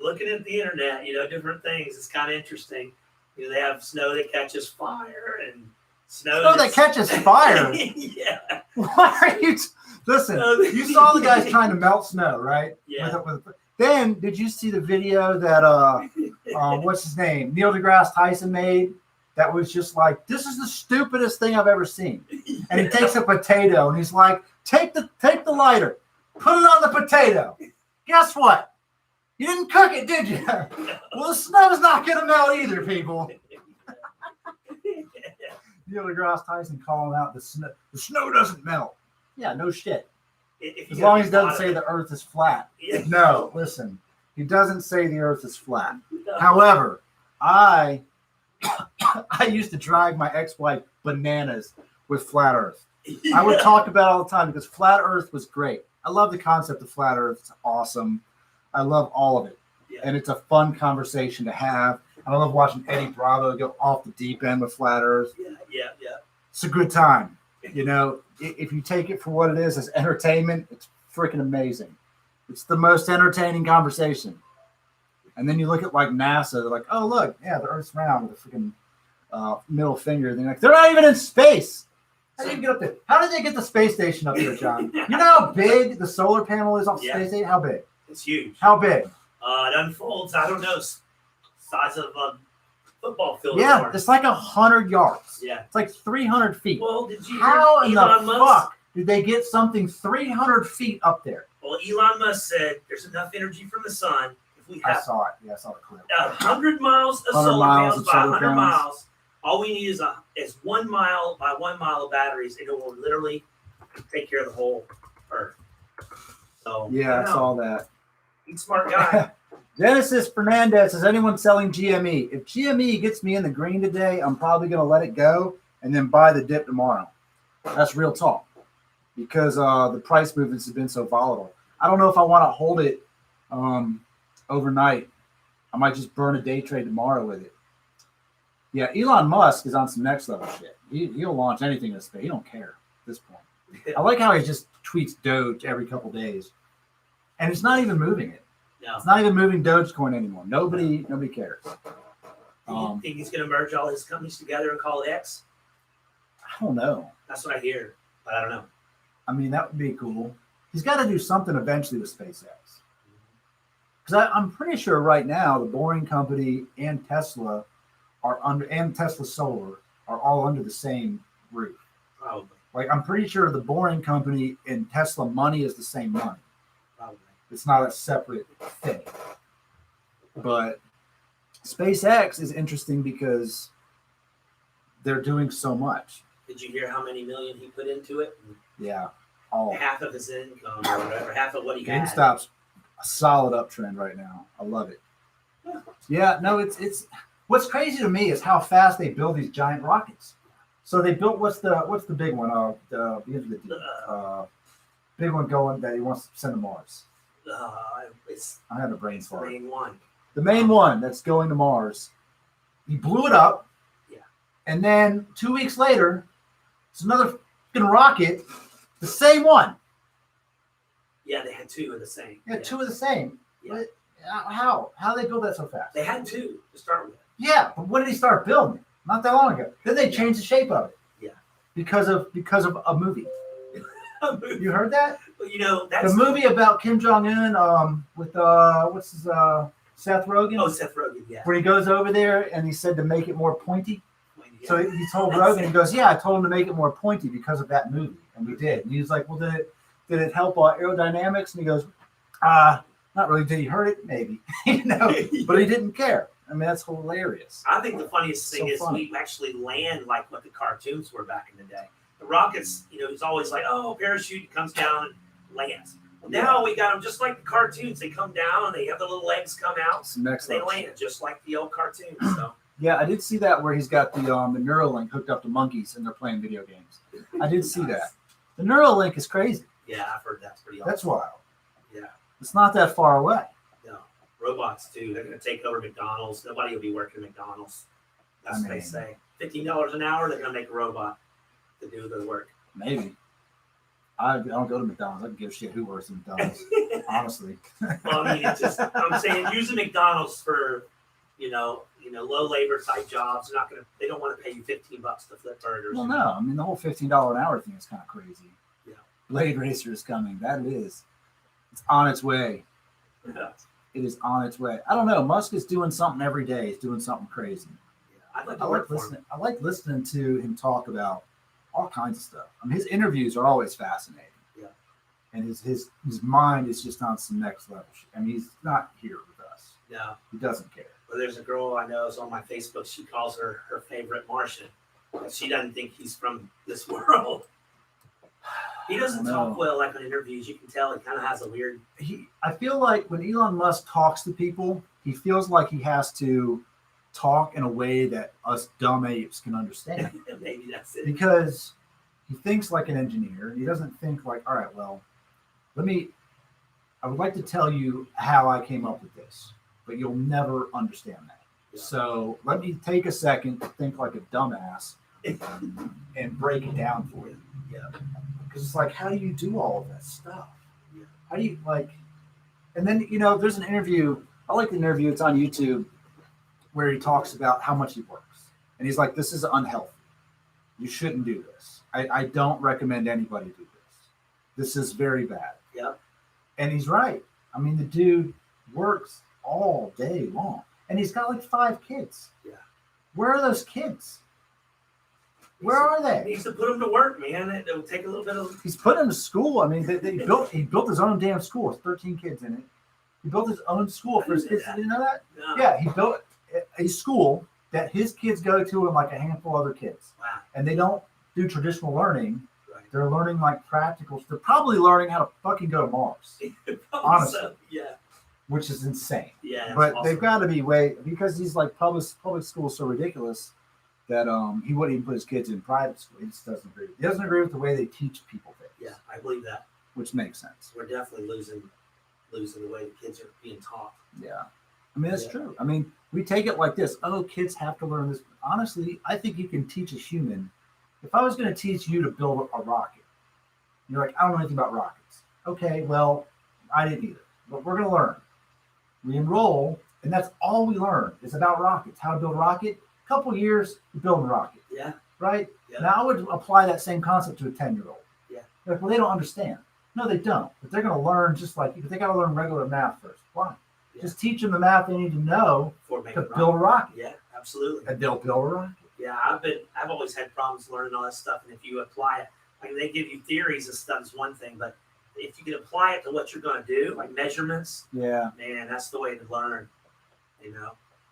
looking at the internet, different things. It's kind of interesting. They have snow that catches fire and snow that catches fire. Yeah. Why are you? Listen, you saw the guys trying to melt snow, right? Yeah. Then did you see the video that what's his name, Neil deGrasse Tyson made? That was just like, this is the stupidest thing I've ever seen. And he takes a potato and he's like, take the lighter, put it on the potato. Guess what? You didn't cook it, did you? Well, the snow's not going to melt either, people. Neil deGrasse Tyson calling out the snow doesn't melt. Yeah, no shit. As long as he doesn't say the earth is flat. Yeah. No, listen. He doesn't say the earth is flat. No. However, I used to drive my ex-wife bananas with flat earth. Yeah. I would talk about it all the time because flat earth was great. I love the concept of flat earth. It's awesome. I love all of it. Yeah. And it's a fun conversation to have. I love watching Eddie Bravo go off the deep end with flat earth. Yeah. It's a good time. If you take it for what it is as entertainment, it's freaking amazing. It's the most entertaining conversation. And then you look at like NASA, they're like, oh, look, yeah, the Earth's round with a freaking middle finger. They're like, they're not even in space. How do you get up there? How did they get the space station up there, John? You know how big the solar panel is off the space station? How big? It's huge. How big? It unfolds, I don't know, size of a football field. Yeah, it's like 100 yards. Yeah. It's like 300 feet. Well, did you How in the Elon Musk? fuck did they get something 300 feet up there? Well, Elon Musk said there's enough energy from the sun. If we have I saw it. Yeah, I saw the clip. 100 miles of 100 solar miles panels of by solar 100 panels. miles, all we need is 1 mile by 1 mile of batteries, and it will literally take care of the whole Earth. So Yeah, I saw that. He's a smart guy. Genesis Fernandez, is anyone selling GME? If GME gets me in the green today, I'm probably going to let it go and then buy the dip tomorrow. That's real talk because the price movements have been so volatile. I don't know if I want to hold it overnight. I might just burn a day trade tomorrow with it. Yeah, Elon Musk is on some next level shit. He'll launch anything in space. He don't care at this point. I like how he just tweets Doge every couple days. And it's not even moving it. No. It's not even moving Dogecoin anymore. Nobody cares. You think he's going to merge all his companies together and call it X? I don't know. That's what I hear, but I don't know. I mean, that would be cool. He's got to do something eventually with SpaceX. Because I'm pretty sure right now the Boring Company and Tesla and Tesla Solar are all under the same roof. Probably. Like, I'm pretty sure the Boring Company and Tesla money is the same money. Probably. It's not a separate thing. But SpaceX is interesting because they're doing so much. Did you hear how many million he put into it? Yeah. All. Half of his income or whatever, half of what he had. GameStop's a solid uptrend right now. I love it. Yeah, no, it's what's crazy to me is how fast they build these giant rockets. So they built what's the big one? Big one going that he wants to send to Mars. I have a brain fart. The main one. The main one that's going to Mars. He blew it up. Yeah. And then 2 weeks later, it's another fucking rocket, the same one. Yeah, they had two of the same. Yeah, two of the same. Yeah. But how? How did they build that so fast? They had two to start with. Yeah, but when did he start building? Not that long ago. Then they changed the shape of it. Yeah. Because of a movie. You heard that? Well, that's the movie about Kim Jong-un with what's his Seth Rogen? Oh, Seth Rogen, yeah. Where he goes over there and he said to make it more pointy. Yeah. So he told Rogen, he goes, yeah, I told him to make it more pointy because of that movie. And we did. And he was like, well, did it help aerodynamics? And he goes, not really. Did he hurt it? Maybe. But he didn't care. I mean, that's hilarious. I think the funniest thing So is funny. we actually land like what the cartoons were back in the day. The rockets, it's always like, oh, parachute comes down and lands. Well, now we got them just like the cartoons. They come down and they have the little legs come out. They land just like the old cartoons. So. Yeah, I did see that where he's got the Neuralink hooked up to monkeys and they're playing video games. I did see that. The Neuralink is crazy. Yeah, I've heard that's pretty awesome. That's wild. Yeah. It's not that far away. No. Robots, too. They're going to take over McDonald's. Nobody will be working at McDonald's. That's what they say. $15 an hour, they're going to make a robot to do the work. Maybe. I don't go to McDonald's. I can give a shit who works at McDonald's, honestly. Well, I mean, it's just, I'm saying using McDonald's for, low labor type jobs. They're not going to, they don't want to pay you $15 to flip burgers. Well, no. I mean, the whole $15 an hour thing is kind of crazy. Yeah. Blade Racer is coming. That it is. It's on its way. Yeah. It is on its way. I don't know. Musk is doing something every day. He's doing something crazy. Yeah, I like listening to him talk about all kinds of stuff. I mean, his interviews are always fascinating. Yeah. And his mind is just on some next level shit. I mean, he's not here with us. No. He doesn't care. Well, there's a girl I know is on my Facebook. She calls her favorite Martian. She doesn't think he's from this world. He doesn't talk well like on interviews. You can tell he kind of has a weird. I feel like when Elon Musk talks to people, he feels like he has to talk in a way that us dumb apes can understand. Maybe that's it. Because he thinks like an engineer. He doesn't think like, all right, well, I would like to tell you how I came up with this, but you'll never understand that. Yeah. So let me take a second to think like a dumbass and break it down for you. Yeah. Because it's like, how do you do all of that stuff? Yeah. How do you and then, there's an interview. I like the interview. It's on YouTube where he talks about how much he works. And he's like, this is unhealthy. You shouldn't do this. I don't recommend anybody do this. This is very bad. Yeah. And he's right. I mean, the dude works all day long. And he's got like 5 kids. Yeah. Where are those kids? Where are they? He needs to put them to work, man. It'll take a little bit of. He's put them to school. I mean, he built his own damn school with 13 kids in it. He built his own school for his kids. Did you know that? No. Yeah, he built a school that his kids go to and like a handful of other kids. Wow. And they don't do traditional learning. Right. They're learning like practicals. They're probably learning how to fucking go to Mars. Honestly. So, yeah. Which is insane. Yeah. But awesome. they've got to be because these like public schools so ridiculous that he wouldn't even put his kids in private school. He just doesn't agree. He doesn't agree with the way they teach people things. Yeah, I believe that. Which makes sense. We're definitely losing the way the kids are being taught. Yeah. I mean, that's true. I mean, we take it like this. Oh, kids have to learn this. Honestly, I think you can teach a human. If I was going to teach you to build a rocket, you're like, I don't know anything about rockets. Okay, well, I didn't either. But we're going to learn. We enroll, and that's all we learn is about rockets, how to build a rocket. A couple years, you build a rocket. Yeah. Right? Yeah. Now, I would apply that same concept to a 10-year-old. Yeah. Like, well, they don't understand. No, they don't. But they're going to learn just like you. But they got to learn regular math first. Why? Yeah. Just teach them the math they need to know to build a rocket. Yeah, absolutely. And they'll build a rocket. Yeah, I've always had problems learning all that stuff. And if you apply it, like they give you theories and stuff is one thing, but if you can apply it to what you're going to do, like measurements, yeah, man, that's the way to learn.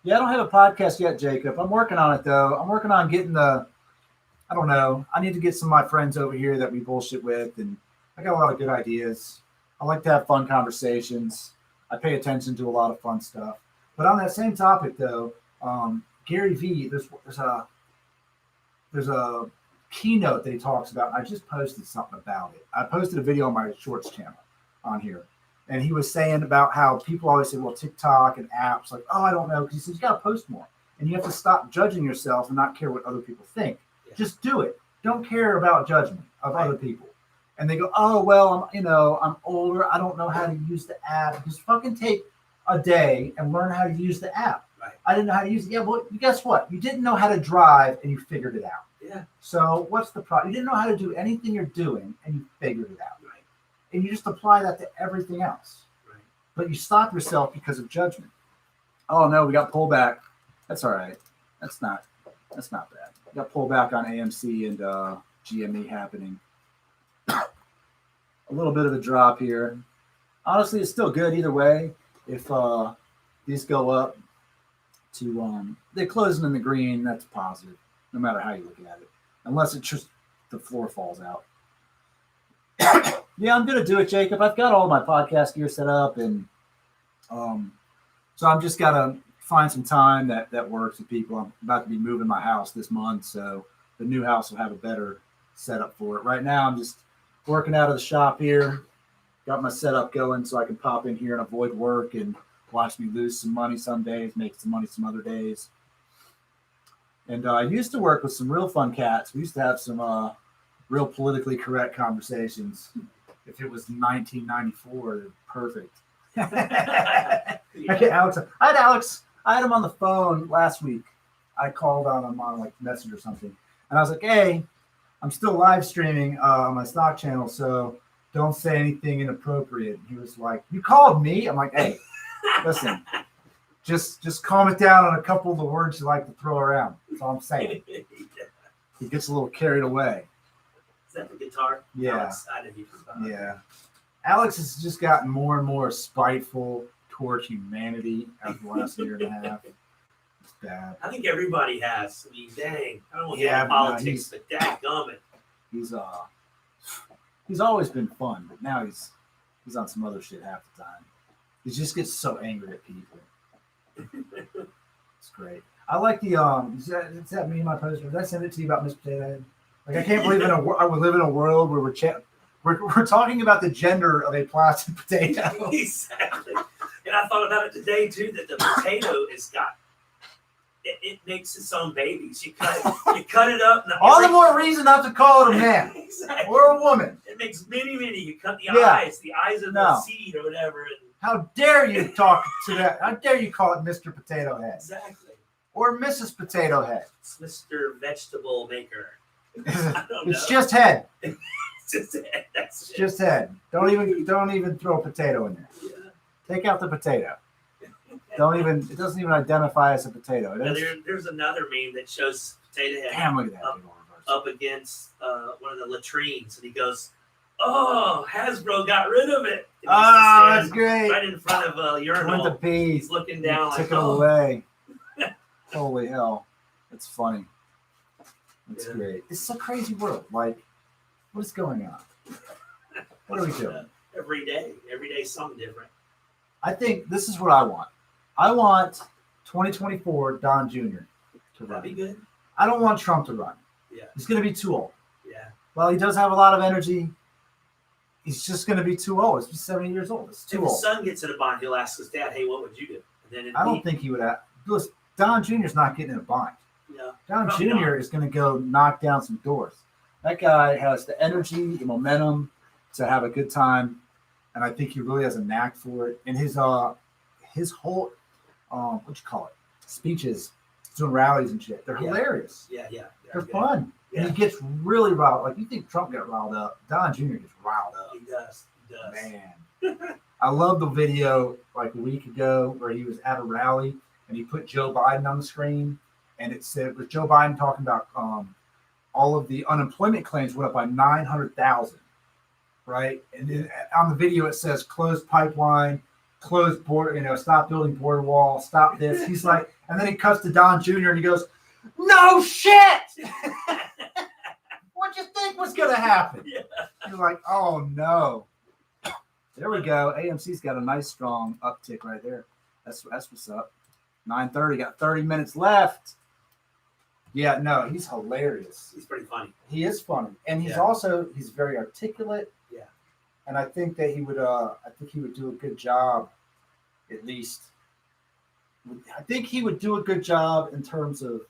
Yeah, I don't have a podcast yet, Jacob. I'm working on it though. I'm working on getting I don't know. I need to get some of my friends over here that we bullshit with, and I got a lot of good ideas. I like to have fun conversations. I pay attention to a lot of fun stuff. But on that same topic, though, Gary Vee, there's a keynote that he talks about. I just posted something about it. I posted a video on my Shorts channel on here. And he was saying about how people always say, well, TikTok and apps, like, oh, I don't know. Because he says, you got to post more. And you have to stop judging yourself and not care what other people think. Yeah. Just do it. Don't care about judgment of other people. And they go, oh, well, I'm older. I don't know how to use the app. Just fucking take a day and learn how to use the app. Right. I didn't know how to use it. Yeah, well, guess what? You didn't know how to drive and you figured it out. Yeah. So what's the problem? You didn't know how to do anything you're doing and you figured it out. Right. And you just apply that to everything else. Right. But you stop yourself because of judgment. Oh, no, we got pullback. That's all right. That's not bad. We got pullback on AMC and GME happening. a little bit of a drop here. Honestly, it's still good either way. If these go up to they're closing in the green, that's positive, no matter how you look at it. Unless it's just the floor falls out. Yeah, I'm gonna do it, Jacob. I've got all my podcast gear set up, and so I'm just gotta find some time that works with people. I'm about to be moving my house this month, so the new house will have a better setup for it. Right now, I'm just working out of the shop here. Got my setup going so I can pop in here and avoid work and watch me lose some money some days, make some money some other days. And I used to work with some real fun cats. We used to have some real politically correct conversations. If it was 1994, perfect. Okay, Alex. I had him on the phone last week. I called on him on like Messenger or something. And I was like, hey, I'm still live streaming on my stock channel, so don't say anything inappropriate. He was like, you called me? I'm like, hey, listen, just calm it down on a couple of the words you like to throw around. That's all I'm saying. He gets a little carried away. Is that the guitar? Yeah. Alex, I didn't even Yeah. Alex has just gotten more and more spiteful toward humanity after the last year and a half. It's bad. I think everybody has. I mean, dang. I don't want to Yeah, get but no, politics, but dadgummit. He's always been fun, but now he's on some other shit half the time. He just gets so angry at people. It's great. I like the is that me in my poster? Did I send it to you about Mr. Potato Head? Like, I can't believe I would live in a world where we're talking about the gender of a plastic potato. Exactly. And I thought about it today too, that the potato has got it makes its own babies. You cut it up. And All the more reason not to call it a man. Exactly. Or a woman. It makes many. You cut the eyes of No. the seed or whatever. And How dare you talk to that? How dare you call it Mr. Potato Head? exactly. Or Mrs. Potato Head? It's Mr. Vegetable Maker. It's just head. It's just head. That's It's just head. Don't even throw a potato in there. Yeah. Take out the potato. It doesn't even identify as a potato. It Now, is, there's another meme that shows Potato Head damn, look at that. up against one of the latrines, and he goes, "Oh, Hasbro got rid of it." And he's Oh, just that's great. right in front of a urinal. Went to pee. He's looking down Took like, it "Oh." away. Holy hell. It's funny. It's Yeah. great. It's a crazy world. Like, what is going on? What are we doing? Every day something different. I think this is what I want. I want 2024 Don Jr. to That'd run. be good. I don't want Trump to run. Yeah. He's going to be too old. Yeah. While he does have a lot of energy, he's just going to be too old. He's 70 years old. It's If too his old. son gets in a bind, he'll ask his dad, "Hey, what would you do?" And then I don't think he would have. Listen, Don Jr.'s not getting in a bind. Yeah. Don Probably Jr. not. is going to go knock down some doors. That guy has the energy, the momentum to have a good time, and I think he really has a knack for it. And his whole what you call it, speeches, doing rallies and shit, they're hilarious. Yeah. They're fun. Yeah. And he gets really riled. Like, you think Trump got riled up? Don Jr. gets riled up. He does. Man, I love the video like a week ago where he was at a rally and he put Joe Biden on the screen, and it said, with Joe Biden talking about all of the unemployment claims went up by 900,000, right? And then on the video it says closed pipeline, closed border, stop building border wall, stop this. He's like, and then he cuts to Don Jr. and he goes, "No shit! What'd you think was gonna happen?" Yeah. You're like, oh no. There we go. AMC's got a nice strong uptick right there. That's what's up. 9:30, got 30 minutes left. Yeah, no, he's hilarious. He's pretty funny. He is funny, and he's he's very articulate. Yeah. And I think that he would do a good job, at least. I think he would do a good job in terms of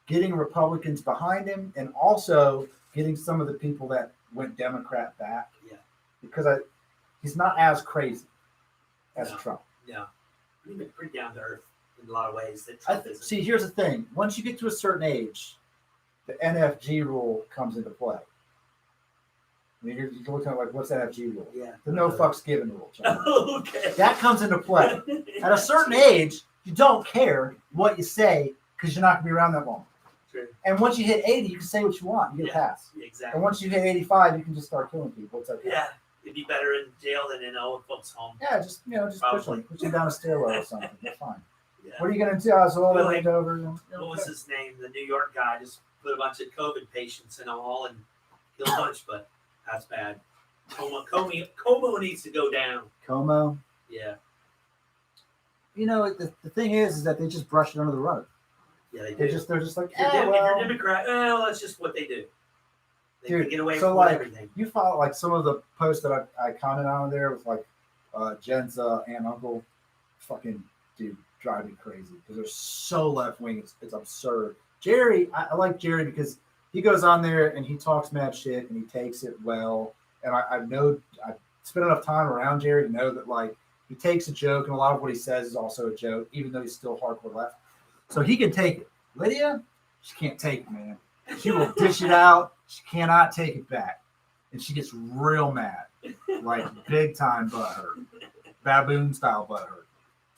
getting Republicans behind him, and also getting some of the people that went Democrat back. Yeah. Because he's not as crazy as Trump. Yeah. He's been pretty down to earth in a lot of ways that Trump isn't. See, here's the thing. Once you get to a certain age, the NFG rule comes into play. I mean, you're looking at, like, what's NFG rule? Yeah. The no fucks given rule. Okay. That comes into play. At a certain age, you don't care what you say because you're not going to be around that long. True. And once you hit 80, you can say what you want. You get a pass. Yeah, exactly. And once you hit 85, you can just start killing people. It's okay. Yeah, it'd be better in jail than in old folks' home. Yeah, just push them down a stairwell or something. That's fine. Yeah. What are you gonna do? I was all Well, like, over. What was his name? The New York guy just put a bunch of COVID patients in a hall and killed a bunch, but that's bad. Como needs to go down. Como. Yeah. The thing is that they just brush it under the rug. Yeah, they do. They're just like, if you're Democrat, that's just what they do. They can get away so with like, everything. You follow like some of the posts that I commented on there with like Jen's aunt and uncle, fucking dude, drive me crazy because they're so left wing. It's absurd. Jerry, I like Jerry because he goes on there and he talks mad shit and he takes it well. And I spent enough time around Jerry to know that like he takes a joke and a lot of what he says is also a joke, even though he's still hardcore left. So he can take it. Lydia, she can't take it, man. She will dish it out. She cannot take it back. And she gets real mad. Like big time butthurt. Baboon style butthurt.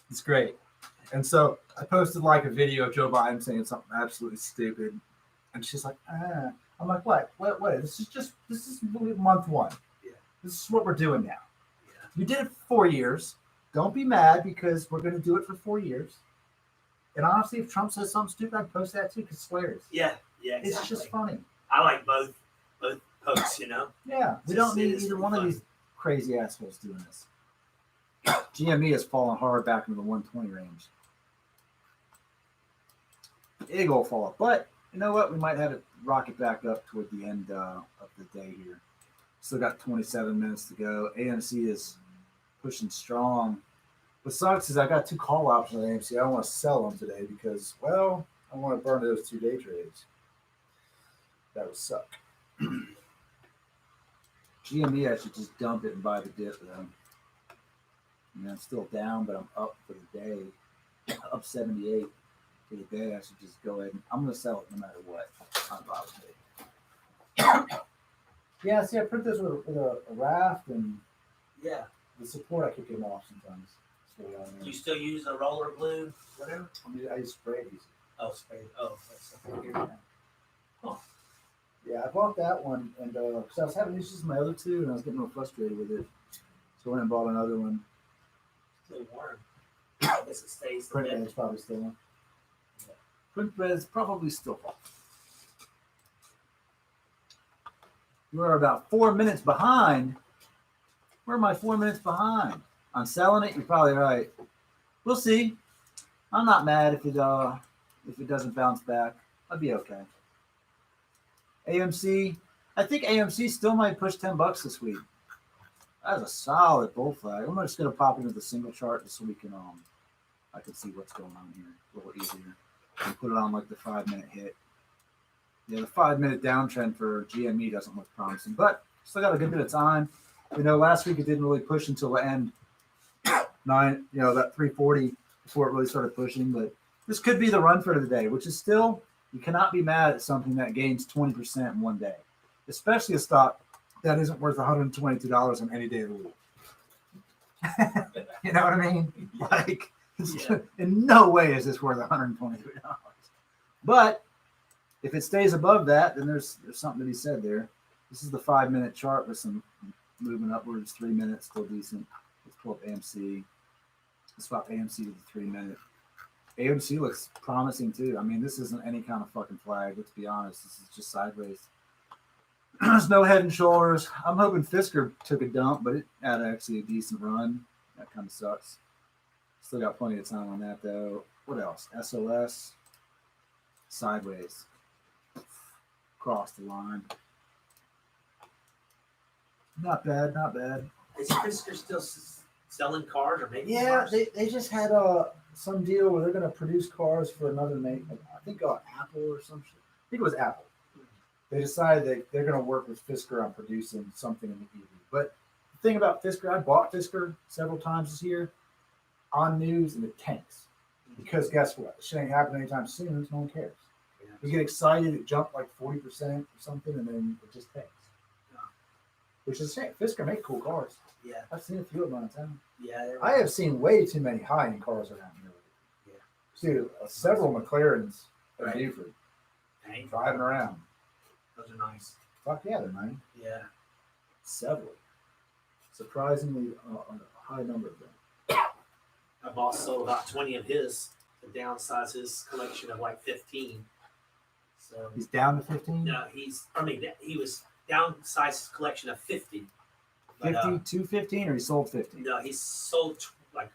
It's great. And so I posted like a video of Joe Biden saying something absolutely stupid. And she's like, I'm like, what? This is month one. Yeah. This is what we're doing now. Yeah. You did it for 4 years. Don't be mad because we're going to do it for 4 years. And honestly, if Trump says something stupid, I'd post that too because swears. Yeah, exactly. It's just funny. I like both posts, Yeah, we don't need either one of these crazy assholes doing this. GME has fallen hard back into the 120 range. It'll go fall off. But you know what? We might have it rocket back up toward the end of the day here. Still got 27 minutes to go. AMC is pushing strong. What sucks is I got 2 call options on AMC. I don't want to sell them today because, well, I want to burn those 2 day trades. That would suck. GME, I should just dump it and buy the dip, though. I'm still down, but I'm up for the day. Up 78 for the day. I should just go ahead and I'm going to sell it no matter what. Yeah, see, I print this with a raft and the support I kick them off sometimes. You still use a roller glue, whatever? I use spray these. Oh, spray. Oh, that's Yeah, I bought that one and because I was having issues with my other 2 and I was getting real frustrated with it. So I went and bought another one. Still warm. I guess it stays. Print bed's probably still on. Yeah. Print bed's probably still on. You are about 4 minutes behind. Where am I 4 minutes behind? On selling it, you're probably right. We'll see. I'm not mad if it doesn't bounce back. I'll be okay. AMC, I think AMC still might push $10 this week. That's a solid bull flag. I'm just gonna pop into the single chart just so we can I can see what's going on here a little easier. And put it on like the 5 minute hit. Yeah, the 5 minute downtrend for GME doesn't look promising, but still got a good bit of time. Last week it didn't really push until the end. That 340 before it really started pushing, but this could be the run for the day, which is still, you cannot be mad at something that gains 20% in one day, especially a stock that isn't worth $122 on any day of the week. You know what I mean? Like, in no way is this worth $123. But if it stays above that, then there's something to be said there. This is the 5 minute chart with some moving upwards. 3 minutes, still decent. Let's pull up AMC. Let's swap AMC to the 3 minute. AMC looks promising too. I mean, this isn't any kind of fucking flag. Let's be honest. This is just sideways. There's no head and shoulders. I'm hoping Fisker took a dump, but it had actually a decent run. That kind of sucks. Still got plenty of time on that though. What else? SOS. Sideways. Cross the line. Not bad, not bad. Is Fisker still selling cars or making Yeah, cars? they just had some deal where they're going to produce cars for another make. I think Apple or some shit. I think it was Apple. They decided that they're going to work with Fisker on producing something in the EV. But the thing about Fisker, I bought Fisker several times this year on news and it tanks. Because guess what? It ain't happening anytime soon, so no one cares. Yeah. We get excited, it jumped like 40% or something, and then it just tanks. Yeah. Which is a shame. Fisker make cool cars. Yeah. I've seen a few of them on town. Yeah. I have seen way too many high-end cars around here. Yeah. Dude, several McLarens in Right. Buford. Dang. driving around. Those are nice. Fuck yeah, they're nice. Yeah. Several. Surprisingly, a high number of them. My boss sold about 20 of his to downsize his collection of like 15. So He's down to 15? no, he was downsized his collection of 50. But, 50 to 15, or he sold 50? No, he sold like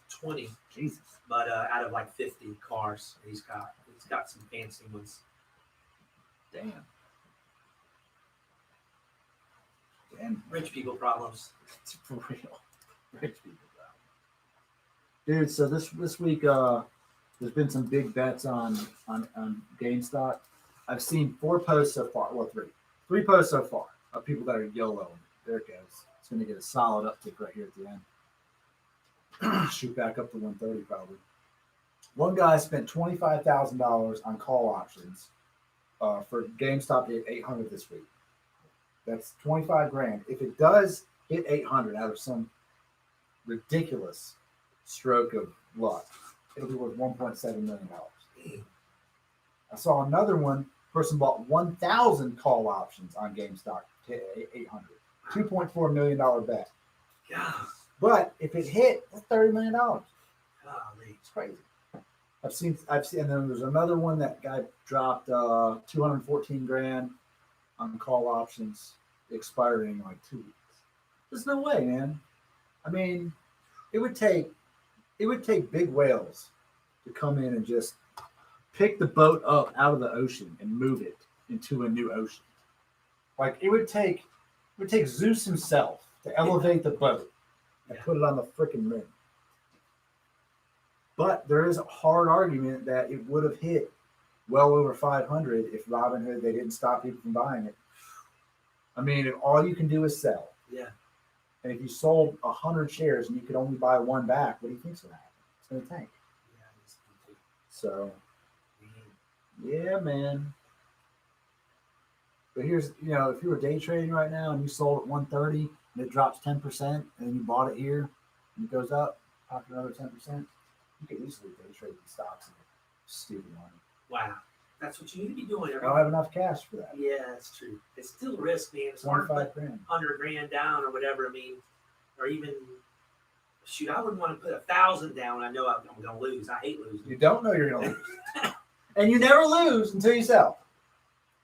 20. Jesus. But out of like 50 cars, he's got some fancy ones. Damn. Damn. Rich people problems. For real. Rich people problems. Dude, so this week there's been some big bets on GameStop. I've seen 4 posts so far. Well, 3. 3 posts so far of people that are YOLOing. There it goes. It's going to get a solid uptick right here at the end. Shoot back up to 130 probably. One guy spent $25,000 on call options for GameStop to hit 800 this week. That's 25 grand. If it does hit 800 out of some ridiculous stroke of luck, it'll be worth $1.7 million. I saw another one. Person bought 1,000 call options on GameStop to hit 800. $2.4 million bet. Yeah. But if it hit, that's $30 million. Golly. It's crazy. I've seen, and then there's another one that guy dropped 214 grand on call options expiring in like 2 weeks. There's no way, man. I mean, it would take big whales to come in and just pick the boat up out of the ocean and move it into a new ocean. Like it would take Zeus himself to elevate the boat and put it on the freaking moon. But there is a hard argument that it would have hit well over 500 if Robinhood, they didn't stop people from buying it. I mean, if all you can do is sell. Yeah. And if you sold 100 shares and you could only buy one back, what do you think's going to happen? It's going to tank. Yeah, so, yeah, man. But here's, if you were day trading right now and you sold at 130 and it drops 10%, and then you bought it here and it goes up, pocket another 10%, you could easily day trade these stocks and stupid money. Wow. That's what you need to be doing. I don't have enough cash for that. Yeah, that's true. It's still risk, man. It's 25 grand. 100 grand down or whatever. I mean, or even, shoot, I wouldn't want to put 1,000 down. I know I'm going to lose. I hate losing. You don't know you're going to lose. And you never lose until you sell.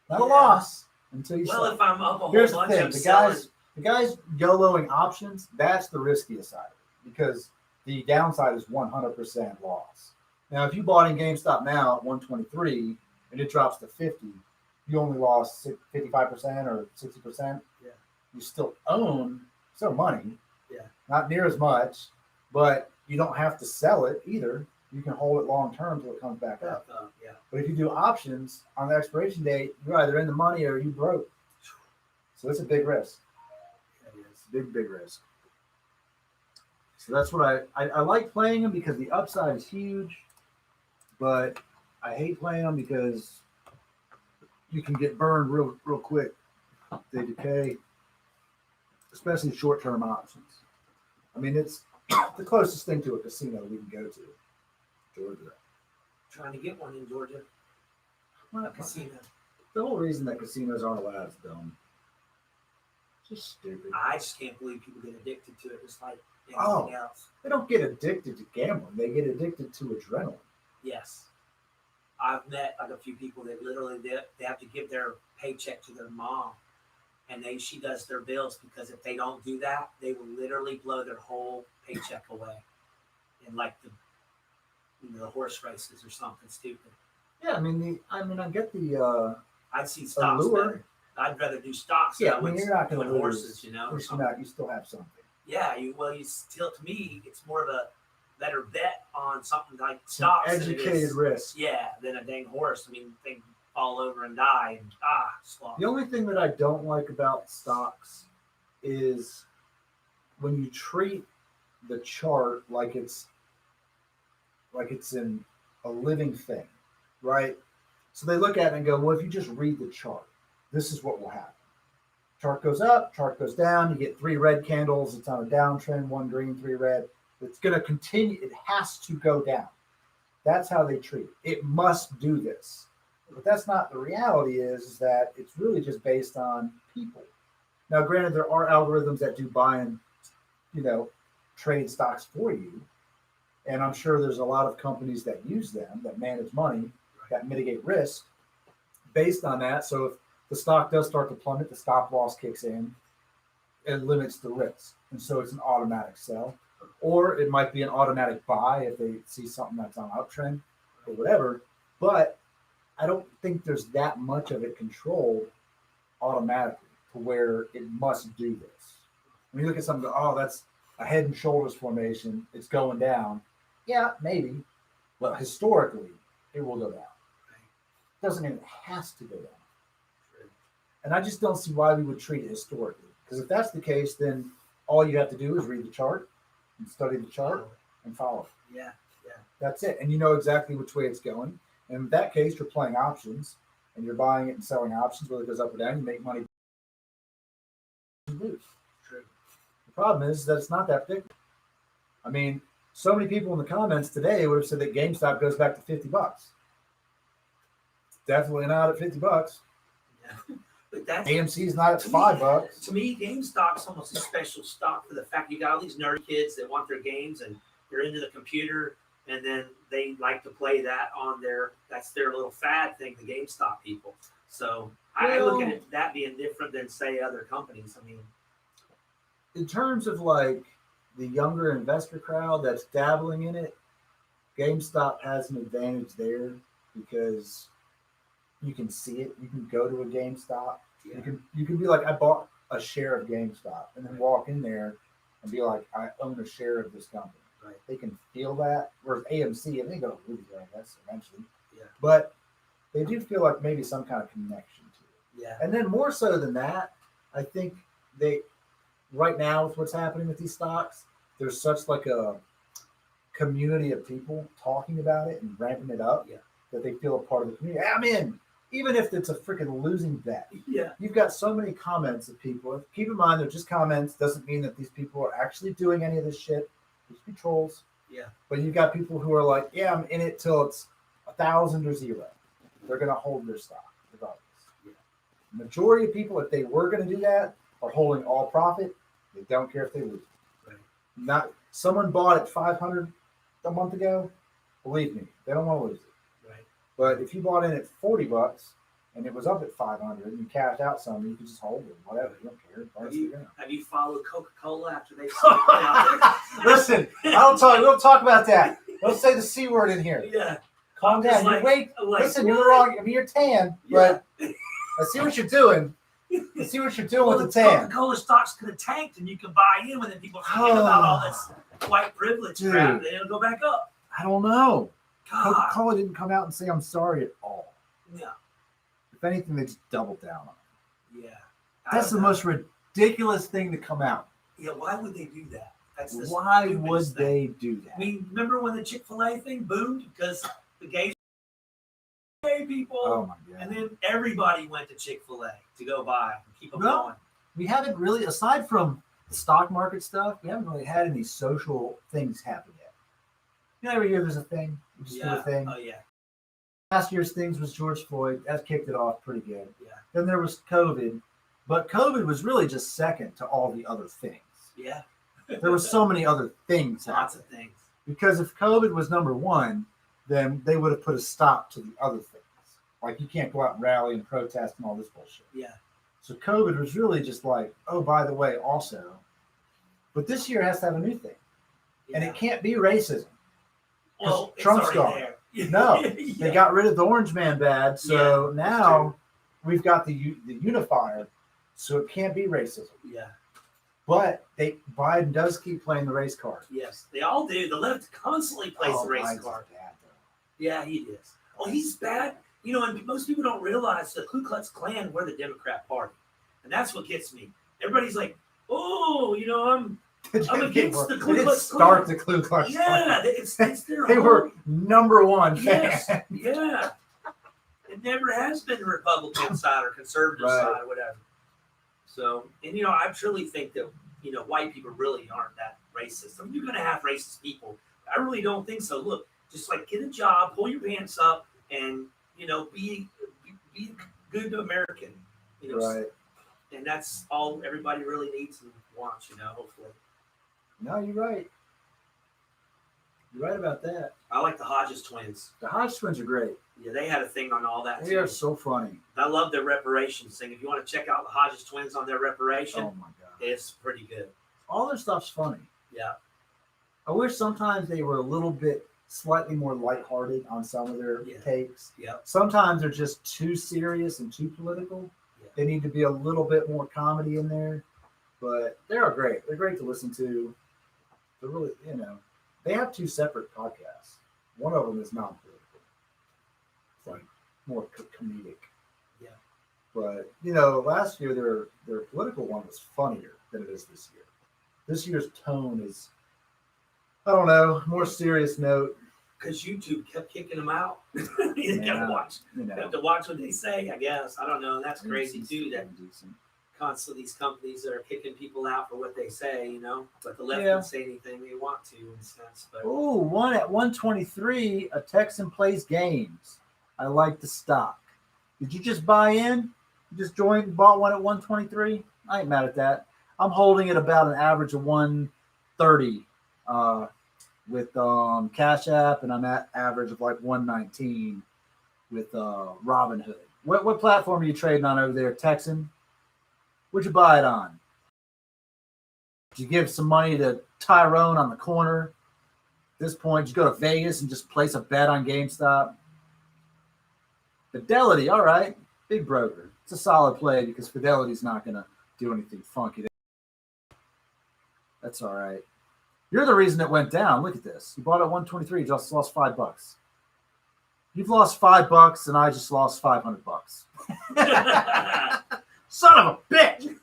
Not a loss until you sell. Well, if I'm up a whole Here's bunch, the thing. I'm The guys YOLOing options, that's the riskiest side of it, because the downside is 100% loss. Now, if you bought in GameStop now at 123 and it drops to 50, you only lost 55% or 60%. Yeah. You still own some money. Yeah. Not near as much, but you don't have to sell it either. You can hold it long term until it comes back up. Yeah. But if you do options on the expiration date, you're either in the money or you broke. So it's a big risk. It's a big risk. So that's what I like playing them because the upside is huge, but I hate playing them because you can get burned real quick. They decay, especially short-term options. I mean, it's the closest thing to a casino we can go to, Georgia. Trying to get one in Georgia. Well, a casino. The whole reason that casinos aren't allowed is dumb. Just stupid. I just can't believe people get addicted to it just like anything else. They don't get addicted to gambling. They get addicted to adrenaline. Yes. I've met like a few people that literally they have to give their paycheck to their mom, and she does their bills, because if they don't do that, they will literally blow their whole paycheck away in like the horse races or something stupid. Yeah, I get the I'd see stocks allure. better. I'd rather do stocks. Yeah, than you're not going to lose horses, Or you still have something. Yeah, you still, to me, it's more of a better bet on something like stocks. Educated risk. Yeah, than a dang horse. I mean, they fall over and die and swap. The only thing that I don't like about stocks is when you treat the chart like it's in a living thing, right? So they look at it and go, well, if you just read the chart, this is what will happen. Chart goes up, chart goes down. You get 3 red candles. It's on a downtrend, 1 green, 3 red. It's going to continue. It has to go down. That's how they treat it. It must do this. But that's not the reality. Is that it's really just based on people. Now, granted, there are algorithms that do buy and trade stocks for you, and I'm sure there's a lot of companies that use them that manage money that mitigate risk based on that. So if the stock does start to plummet, the stop loss kicks in and limits the risk, and so it's an automatic sell, or it might be an automatic buy if they see something that's on uptrend or whatever. But I don't think there's that much of it controlled automatically to where it must do this. When you look at something, oh, that's a head and shoulders formation, it's going down. Yeah, maybe, but historically, it will go down. Doesn't mean it has to go down. And I just don't see why we would treat it historically. Because if that's the case, then all you have to do is read the chart and study the chart and follow it. Yeah. That's it. And you know exactly which way it's going. And in that case, you're playing options and you're buying it and selling options, whether it goes up or down, you make money. You lose. True. The problem is that it's not that predictable. I mean, so many people in the comments today would have said that GameStop goes back to $50. Definitely not at $50. Yeah. But that's AMC is not at $5. To me, GameStop's almost a special stock for the fact you got all these nerdy kids that want their games and they're into the computer, and then they like to play that on that's their little fad thing, the GameStop people. So I look at it that being different than, say, other companies. I mean, in terms of like the younger investor crowd that's dabbling in it, GameStop has an advantage there because you can see it. You can go to a GameStop. Yeah. You can be like, I bought a share of GameStop, and then walk in there and be like, I own a share of this company. Right. They can feel that. Whereas AMC, and they go to lose there, I guess, eventually. Yeah. But they do feel like maybe some kind of connection to it. Yeah. And then more so than that, I think right now with what's happening with these stocks, there's such like a community of people talking about it and ramping it up that they feel a part of the community. I'm in. Even if it's a freaking losing bet. Yeah. You've got so many comments of people. Keep in mind, they're just comments. Doesn't mean that these people are actually doing any of this shit. Just be trolls. Yeah. But you've got people who are like, yeah, I'm in it till it's 1,000 or 0. They're going to hold their stock regardless. Yeah. The majority of people, if they were going to do that, are holding all profit. They don't care if they lose. Right. Not someone bought at 500 a month ago. Believe me, they don't want to lose it. Right. But if you bought in at $40 and it was up at 500 and you cashed out some, you could just hold it. Whatever, you don't care. Have you followed Coca-Cola after they Listen, we don't talk about that. Don't say the C word in here. Yeah. Calm down. Listen, you're wrong. I mean, you're tan, but I see what you're doing. I see what you're doing with the tan. Coca-Cola stocks could have tanked and you can buy in when then people forget about all this white privilege crap and it'll go back up. I don't know. God. Coca-Cola didn't come out and say I'm sorry at all. Yeah. If anything, they just doubled down on it. Yeah. That's the most ridiculous thing to come out. Yeah, why would they do that? Why would they do that? I mean, remember when the Chick-fil-A thing boomed because the gay people, oh my God. And then everybody went to Chick-fil-A to go buy and keep them going. We haven't really, aside from the stock market stuff, we haven't really had any social things happen yet. You know, every year there's a thing. We just do a thing. Oh, yeah. Last year's things was George Floyd. That kicked it off pretty good. Yeah. Then there was COVID. But COVID was really just second to all the other things. Yeah. There were so many other things. Lots of things. Because if COVID was number one, then they would have put a stop to the other things. Like you can't go out and rally and protest and all this bullshit. Yeah. So COVID was really just like, oh, by the way, also. But this year has to have a new thing. Yeah. And it can't be racism. Well, Trump's gone. No, they got rid of the orange man badge. So now we've got the unifier. So it can't be racism. Yeah. But Biden does keep playing the race card. Yes, they all do. The left constantly plays the race Biden's card. Bad, yeah, he is. Oh, he's bad. You know, and most people don't realize the Ku Klux Klan were the Democrat Party. And that's what gets me. Everybody's like, oh, you know, I'm against the Ku Klux Klan. Start the Ku Klux Klan. Yeah, it's their They were number one yes, fan. yeah. It never has been the Republican side or conservative side or whatever. So, and you know, I truly think that, you know, white people really aren't that racist. I mean, you're going to have racist people. I really don't think so. Look, just like get a job, pull your pants up, and, you know, be be good to American, you know, Right. and that's all everybody really needs and wants, you know, hopefully. No, you're right. You're right about that. I like the Hodges twins. The Hodge twins are great. Yeah, they had a thing on all that They too. are so funny. I love their reparations thing. If you want to check out the Hodges twins on their reparation, Oh my god, it's pretty good. all their stuff's funny. Yeah. I wish sometimes they were a little bit slightly more lighthearted on some of their takes. Yeah. Sometimes they're just too serious and too political. Yeah. They need to be a little bit more comedy in there. But they're great. They're great to listen to. They're really, you know, they have two separate podcasts. One of them is non-political. It's like more comedic. Yeah. But you know, last year their political one was funnier than it is this year. This year's tone is, I don't know, more serious note. Because YouTube kept kicking them out. You gotta watch. You You know, have to watch what they say, I guess. I don't know. That's crazy too. That decent. constantly these companies that are kicking people out for what they say, you know. But the left Yeah. can say anything they want to in a sense. But Oh, one at 123, a Texan plays games. I like the stock. Did you just buy in? You just bought one at 123? I ain't mad at that. I'm holding it about an average of 130 with Cash App, and I'm at average of like 119 with Robinhood. What platform are you trading on over there, Texan? What'd you buy it on? Did you give some money to Tyrone on the corner? At this point, did you go to Vegas and just place a bet on GameStop? Fidelity, all right. Big broker. It's a solid play because Fidelity's not going to do anything funky. That's all right. You're the reason it went down. Look at this. You bought it at 123. You just lost $5. You've lost $5, and I just lost $500. Son of a bitch!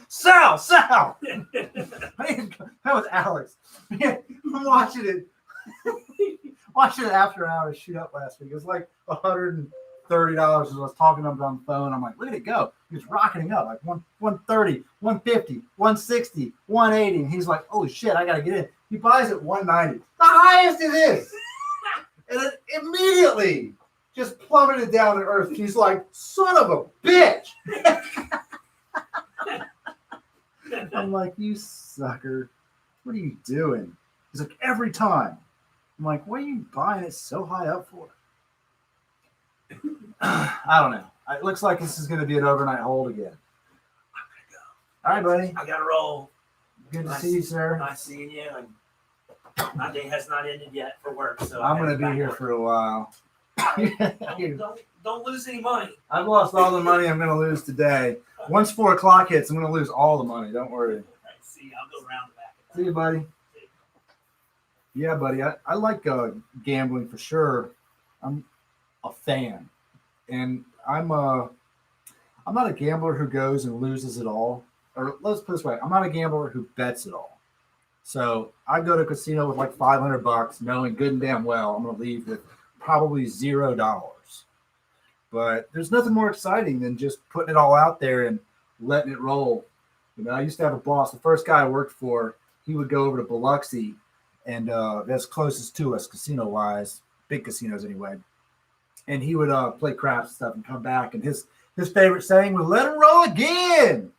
Sal! That was Alex. Man, I'm watching it. Watching it after hours shoot up last week. It was like $130 as I was talking to him on the phone. I'm like, look at it go. He was rocketing up like 130, 150, 160, 180. And he's like, holy shit, I got to get in. He buys it 190. The highest it is. And it immediately just plummeted down to earth. He's like, son of a bitch. I'm like, you sucker. What are you doing? He's like, every time. I'm like, what are you buying it so high up for? I don't know. It looks like this is going to be an overnight hold again. All right, buddy. I gotta roll. Good to see you, sir. Nice seeing you. And my day has not ended yet for work, so I'm going to be here for a while. don't lose any money. I've lost all the money I'm going to lose today. Once 4 o'clock hits, I'm going to lose all the money. Don't worry. Right, see, I'll go around the back. See you, buddy. Yeah, buddy. I like gambling for sure. I'm a fan, and I'm not a gambler who goes and loses it all. Or let's put it this way: I'm not a gambler who bets it all. So I go to a casino with like $500, knowing good and damn well I'm going to leave with probably $0. But there's nothing more exciting than just putting it all out there and letting it roll. You know, I used to have a boss. The first guy I worked for, he would go over to Biloxi, and that's closest to us casino-wise, big casinos anyway. And he would play craps and stuff and come back. And his favorite saying was, let him roll again.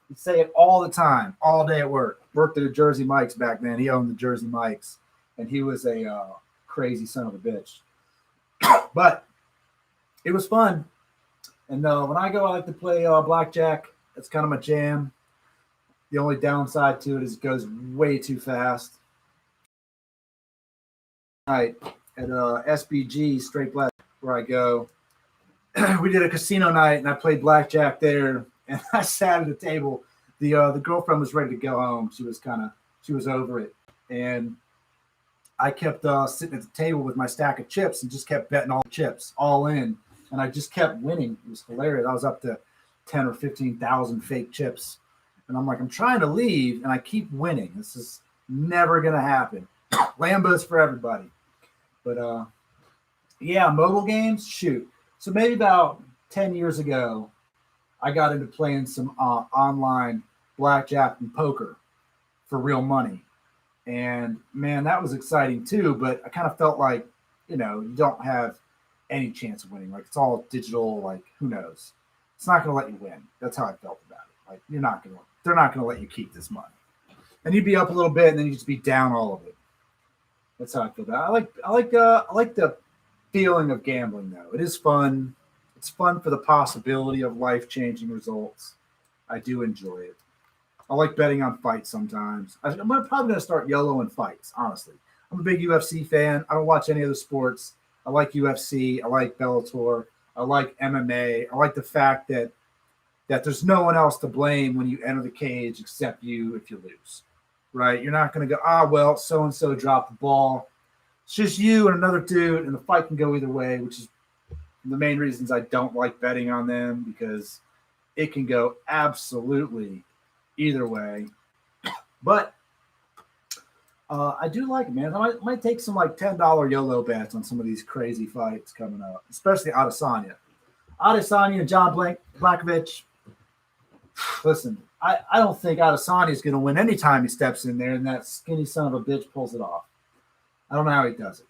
He'd say it all the time, all day at work. Worked at Jersey Mike's back then. He owned the Jersey Mike's. And he was a crazy son of a bitch. But it was fun. And when I go, I like to play blackjack. That's kind of my jam. The only downside to it is it goes way too fast. Night at SBG Straight Black, where I go, we did a casino night, and I played blackjack there. And I sat at a table. The girlfriend was ready to go home. She was over it, and I kept sitting at the table with my stack of chips and just kept betting all the chips all in, and I just kept winning. It was hilarious. I was up to 10 or 15,000 fake chips, and I'm like, I'm trying to leave, and I keep winning. This is never gonna happen. Lambos for everybody. But yeah, mobile games, shoot. So maybe about 10 years ago, I got into playing some online blackjack and poker for real money. And man, that was exciting too. But I kind of felt like, you know, you don't have any chance of winning. Like, it's all digital. Like, who knows? It's not going to let you win. That's how I felt about it. Like, they're not going to let you keep this money. And you'd be up a little bit, and then you'd just be down all of it. That's how I feel about it. I like the feeling of gambling, though. It is fun. It's fun for the possibility of life-changing results. I do enjoy it. I like betting on fights sometimes. I'm probably going to start YOLOing fights, honestly. I'm a big UFC fan. I don't watch any other sports. I like UFC. I like Bellator. I like MMA. I like the fact that there's no one else to blame when you enter the cage except you if you lose, right? You're not going to go, well, so-and-so dropped the ball. It's just you and another dude, and the fight can go either way, which is the main reasons I don't like betting on them, because it can go absolutely either way. But I do like it, man. I might take some like $10 YOLO bets on some of these crazy fights coming up, especially Adesanya. Adesanya and John Blakovic. Listen, I don't think Adesanya is going to win anytime he steps in there and that skinny son of a bitch pulls it off. I don't know how he does it.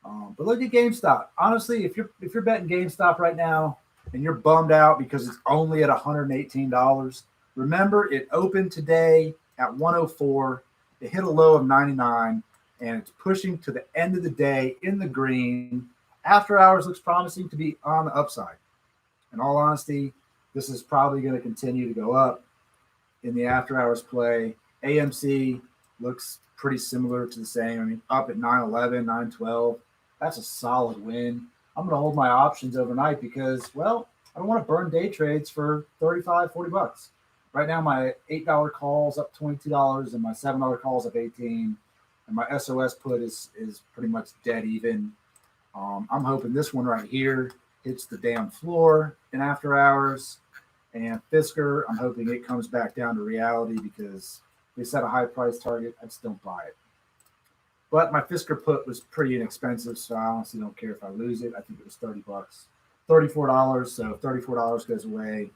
But look at GameStop. Honestly, if you're betting GameStop right now and you're bummed out because it's only at $118, remember it opened today at 104. It hit a low of 99, and it's pushing to the end of the day in the green. After hours looks promising to be on the upside. In all honesty, this is probably going to continue to go up in the after hours play. AMC looks pretty similar to the same. I mean, up at 911, 912. That's a solid win. I'm going to hold my options overnight because, well, I don't want to burn day trades for $35, $40. Right now, my $8 call's up $22, and my $7 call's up $18, and my SOS put is pretty much dead even. I'm hoping this one right here hits the damn floor in after hours. And Fisker, I'm hoping it comes back down to reality because they set a high price target. I just don't buy it. But my Fisker put was pretty inexpensive, so I honestly don't care if I lose it. I think it was $30, $34. So if $34 goes away,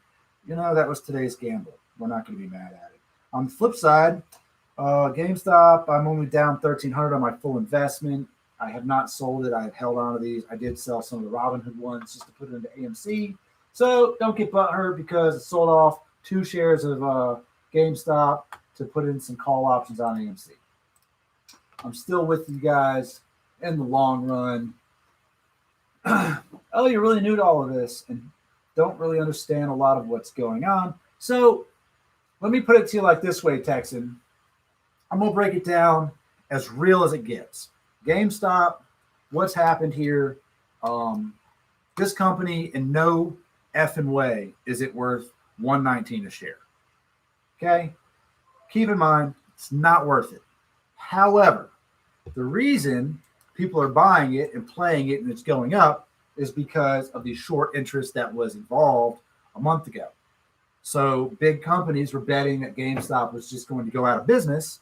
that was today's gamble. We're not going to be mad at it. On the flip side, GameStop, I'm only down $1,300 on my full investment. I have not sold it. I have held on to these. I did sell some of the Robinhood ones just to put it into AMC. So don't get butthurt because it sold off 2 shares of GameStop to put in some call options on AMC. I'm still with you guys in the long run. Oh, you're really new to all of this and don't really understand a lot of what's going on. So let me put it to you like this way, Texan. I'm going to break it down as real as it gets. GameStop, what's happened here? This company, in no effing way is it worth $119 a share. Okay? Keep in mind, it's not worth it. However, the reason people are buying it and playing it and it's going up is because of the short interest that was involved a month ago. So big companies were betting that GameStop was just going to go out of business,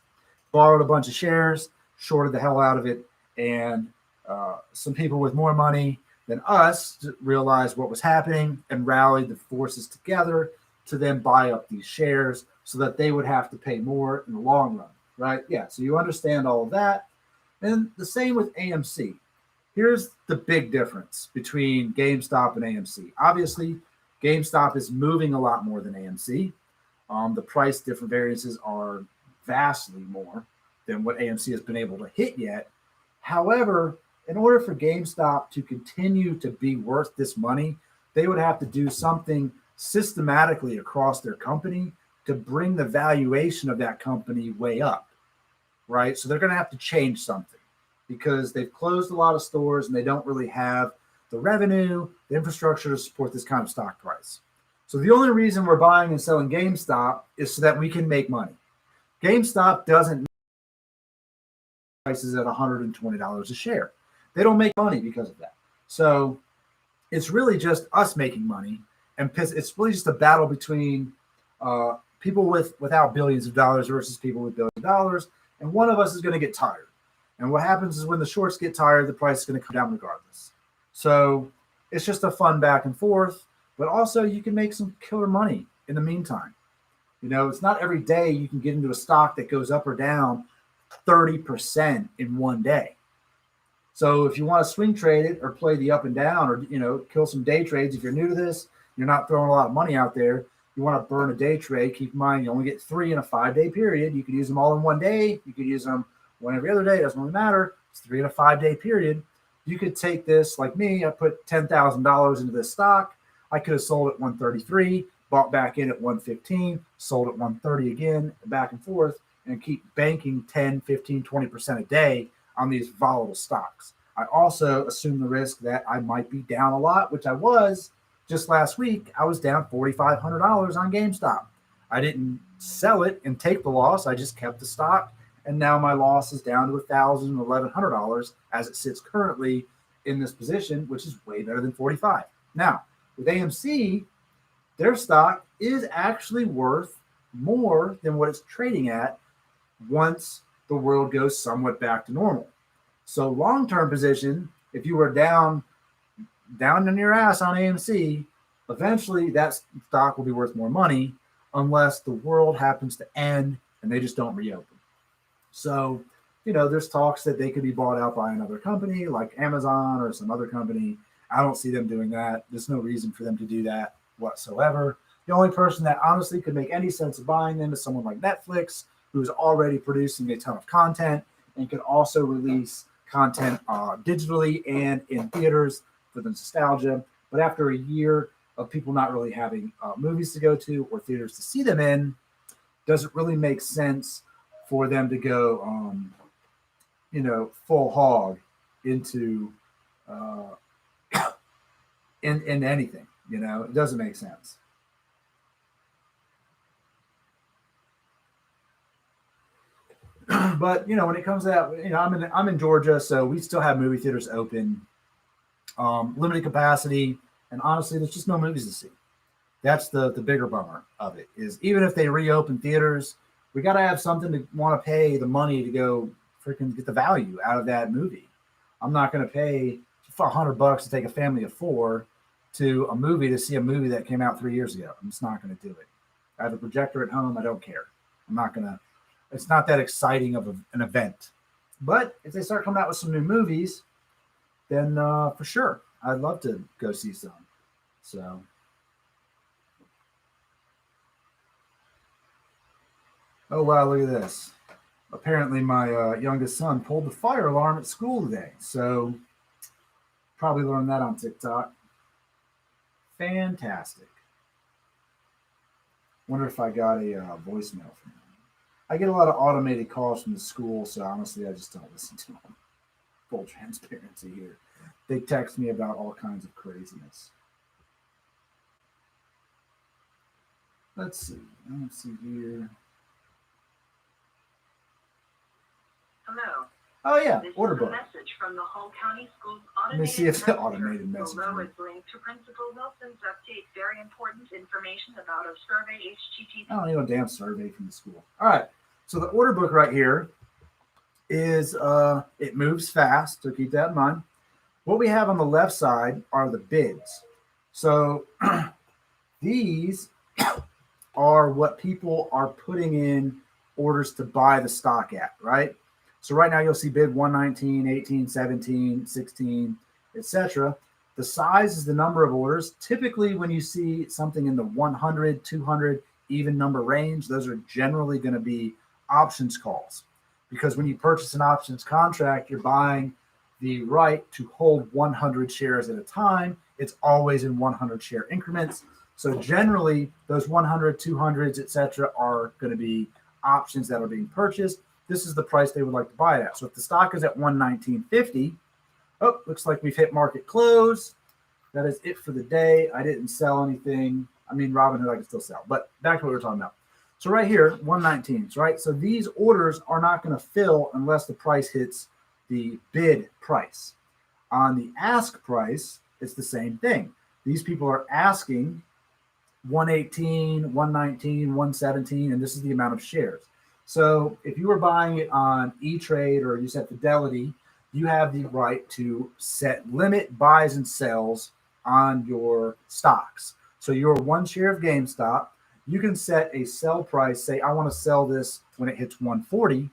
borrowed a bunch of shares, shorted the hell out of it, and some people with more money than us realized what was happening and rallied the forces together to then buy up these shares so that they would have to pay more in the long run, right? Yeah, so you understand all of that. And the same with AMC. Here's the big difference between GameStop and AMC. Obviously, GameStop is moving a lot more than AMC. The price different variances are vastly more than what AMC has been able to hit yet. However, in order for GameStop to continue to be worth this money, they would have to do something systematically across their company to bring the valuation of that company way up, right? So they're going to have to change something because they've closed a lot of stores and they don't really have the revenue, the infrastructure to support this kind of stock price. So the only reason we're buying and selling GameStop is so that we can make money. GameStop doesn't prices at $120 a share. They don't make money because of that. So it's really just us making money, and it's really just a battle between people without billions of dollars versus people with billions of dollars, and one of us is going to get tired. And what happens is when the shorts get tired, the price is going to come down regardless. So it's just a fun back and forth, but also you can make some killer money in the meantime. It's not every day you can get into a stock that goes up or down 30% in one day. So if you want to swing trade it or play the up and down, or kill some day trades, if you're new to this, you're not throwing a lot of money out there. You want to burn a day trade. Keep in mind you only get 3 in a 5-day period. You could use them all in one day. You could use them one every other day. It doesn't really matter. It's 3 in a 5-day period. You could take this like me. I put $10,000 into this stock. I could have sold at 133, bought back in at 115, sold at 130 again, back and forth, and keep banking 10, 15, 20% a day on these volatile stocks. I also assume the risk that I might be down a lot, which I was. Just last week, I was down $4,500 on GameStop. I didn't sell it and take the loss. I just kept the stock. And now my loss is down to $1,000, $1,100 as it sits currently in this position, which is way better than 45. Now, with AMC, their stock is actually worth more than what it's trading at once the world goes somewhat back to normal. So long-term position, if you were down on your ass on AMC, eventually that stock will be worth more money unless the world happens to end and they just don't reopen. So, there's talks that they could be bought out by another company like Amazon or some other company. I don't see them doing that. There's no reason for them to do that whatsoever. The only person that honestly could make any sense of buying them is someone like Netflix, who's already producing a ton of content and can also release content digitally and in theaters for the nostalgia. But after a year of people not really having movies to go to or theaters to see them in, doesn't really make sense for them to go, full hog into in anything. It doesn't make sense. But when it comes to that, I'm in Georgia, so we still have movie theaters open, limited capacity, and honestly, there's just no movies to see. That's the bigger bummer of it. Is even if they reopen theaters, we got to have something to want to pay the money to go freaking get the value out of that movie. I'm not going to pay $100 to take a family of 4 to a movie to see a movie that came out 3 years ago. I'm just not going to do it. I have a projector at home. I don't care. I'm not going to. It's not that exciting of an event. But if they start coming out with some new movies, then for sure, I'd love to go see some. So. Oh, wow, look at this. Apparently, my youngest son pulled the fire alarm at school today. So, probably learned that on TikTok. Fantastic. Wonder if I got a voicemail from him. I get a lot of automated calls from the school, so honestly, I just don't listen to them. Full transparency here. They text me about all kinds of craziness. Let's see here. Hello. Oh yeah, This order is a book. message from the Whole County Schools Let me see if the automated message. Below is linked to Principal Wilson's update. Very important information about a survey. HTTP. I don't need a damn survey from the school. All right. So the order book right here is it moves fast, so keep that in mind. What we have on the left side are the bids. So these are what people are putting in orders to buy the stock at, right? So right now you'll see bid 119, 18, 17, 16, etc. The size is the number of orders. Typically when you see something in the 100, 200, even number range, those are generally going to be options calls. Because when you purchase an options contract, you're buying the right to hold 100 shares at a time. It's always in 100 share increments. So generally those 100, 200s, etc. are going to be options that are being purchased. This is the price they would like to buy it at. So if the stock is at 119.50, oh, looks like we've hit market close. That is it for the day. I didn't sell anything. I mean, Robinhood I can still sell, but back to what we were talking about. So right here, 119s, right? So these orders are not going to fill unless the price hits the bid price. On the ask price, it's the same thing. These people are asking 118, 119, 117, and this is the amount of shares. So if you were buying it on E-Trade or you set Fidelity, you have the right to set limit buys and sells on your stocks. So your 1 share of GameStop, you can set a sell price. Say, I want to sell this when it hits 140.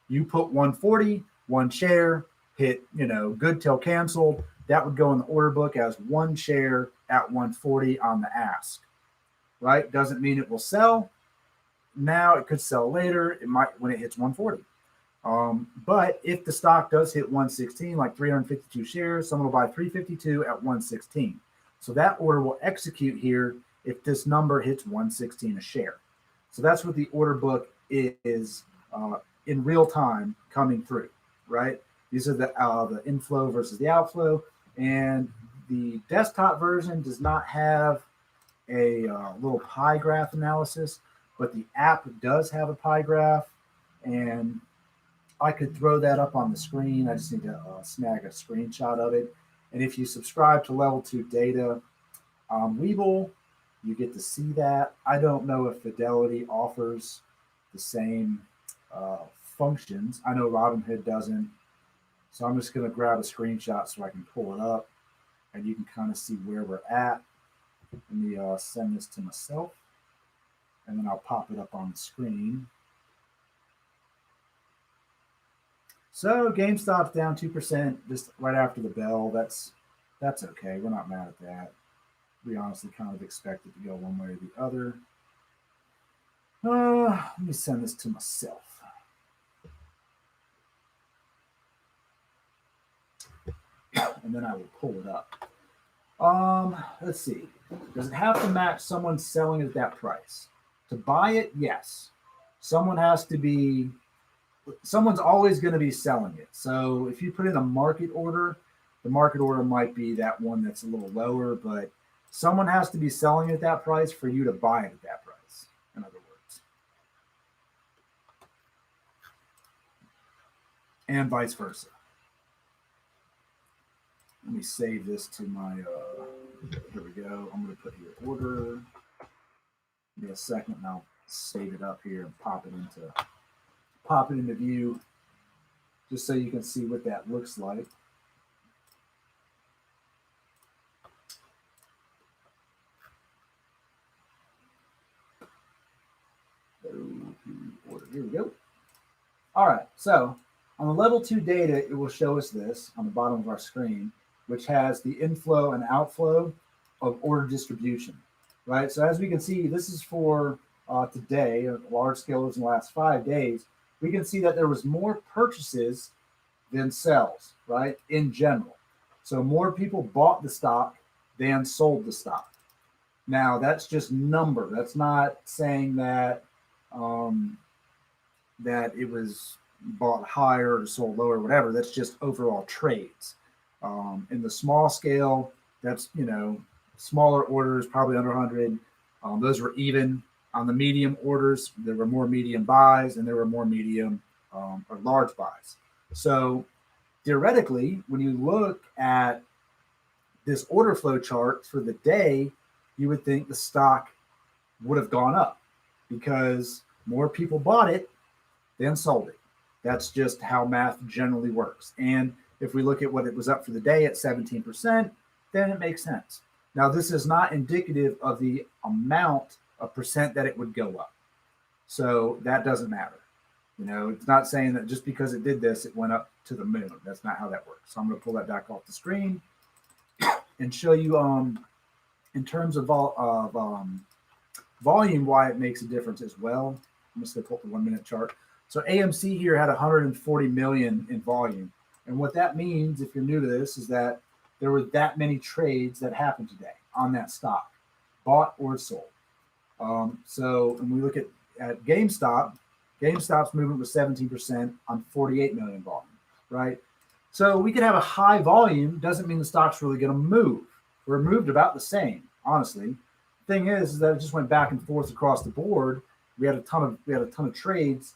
You put 140, 1 share, hit, good till canceled, that would go in the order book as one share at 140 on the ask, right? Doesn't mean it will sell. Now it could sell later. It might when it hits 140. But if the stock does hit 116, like 352 shares, someone will buy 352 at 116. So that order will execute here if this number hits 116 a share. So that's what the order book is in real time coming through, right? These are the inflow versus the outflow. And the desktop version does not have a little pie graph analysis, but the app does have a pie graph, and I could throw that up on the screen. I just need to snag a screenshot of it. And if you subscribe to Level 2 Data on Webull, you get to see that. I don't know if Fidelity offers the same functions. I know Robinhood doesn't. So I'm just going to grab a screenshot so I can pull it up, and you can kind of see where we're at. Let me send this to myself, and then I'll pop it up on the screen. So GameStop's down 2% just right after the bell. That's okay. We're not mad at that. We honestly kind of expect it to go one way or the other. Let me send this to myself. And then I will pull it up. Let's see. Does it have to match someone selling at that price? To buy it, yes. Someone's always going to be selling it. So if you put in a market order, the market order might be that one that's a little lower, but someone has to be selling at that price for you to buy it at that price, in other words. And vice versa. Let me save this to my, here we go. I'm going to put here order. Give me a second and I'll save it up here and pop it into view just so you can see what that looks like. Order. Here we go. All right, so on the level 2 data, it will show us this on the bottom of our screen, which has the inflow and outflow of order distribution, right? So as we can see, this is for today, large scalers in the last 5 days. We can see that there was more purchases than sales, right, in general. So more people bought the stock than sold the stock. Now, that's just number. That's not saying that that it was bought higher or sold lower or whatever. That's just overall trades. In the small scale, that's, smaller orders, probably under 100. Those were even. On the medium orders, there were more medium buys and there were more medium or large buys. So theoretically, when you look at this order flow chart for the day, you would think the stock would have gone up because more people bought it than sold it. That's just how math generally works. And if we look at what it was up for the day at 17%, then it makes sense. Now, this is not indicative of the amount of percent that it would go up. So that doesn't matter. It's not saying that just because it did this, it went up to the moon. That's not how that works. So I'm going to pull that back off the screen and show you in terms of volume, why it makes a difference as well. I'm just going to pull up the 1 minute chart. So AMC here had 140 million in volume. And what that means, if you're new to this, is that there were that many trades that happened today on that stock, bought or sold. So when we look at GameStop, GameStop's movement was 17% on 48 million volume, right? So we could have a high volume, doesn't mean the stock's really going to move. We're moved about the same, honestly. Thing is that it just went back and forth across the board. We had a ton of trades,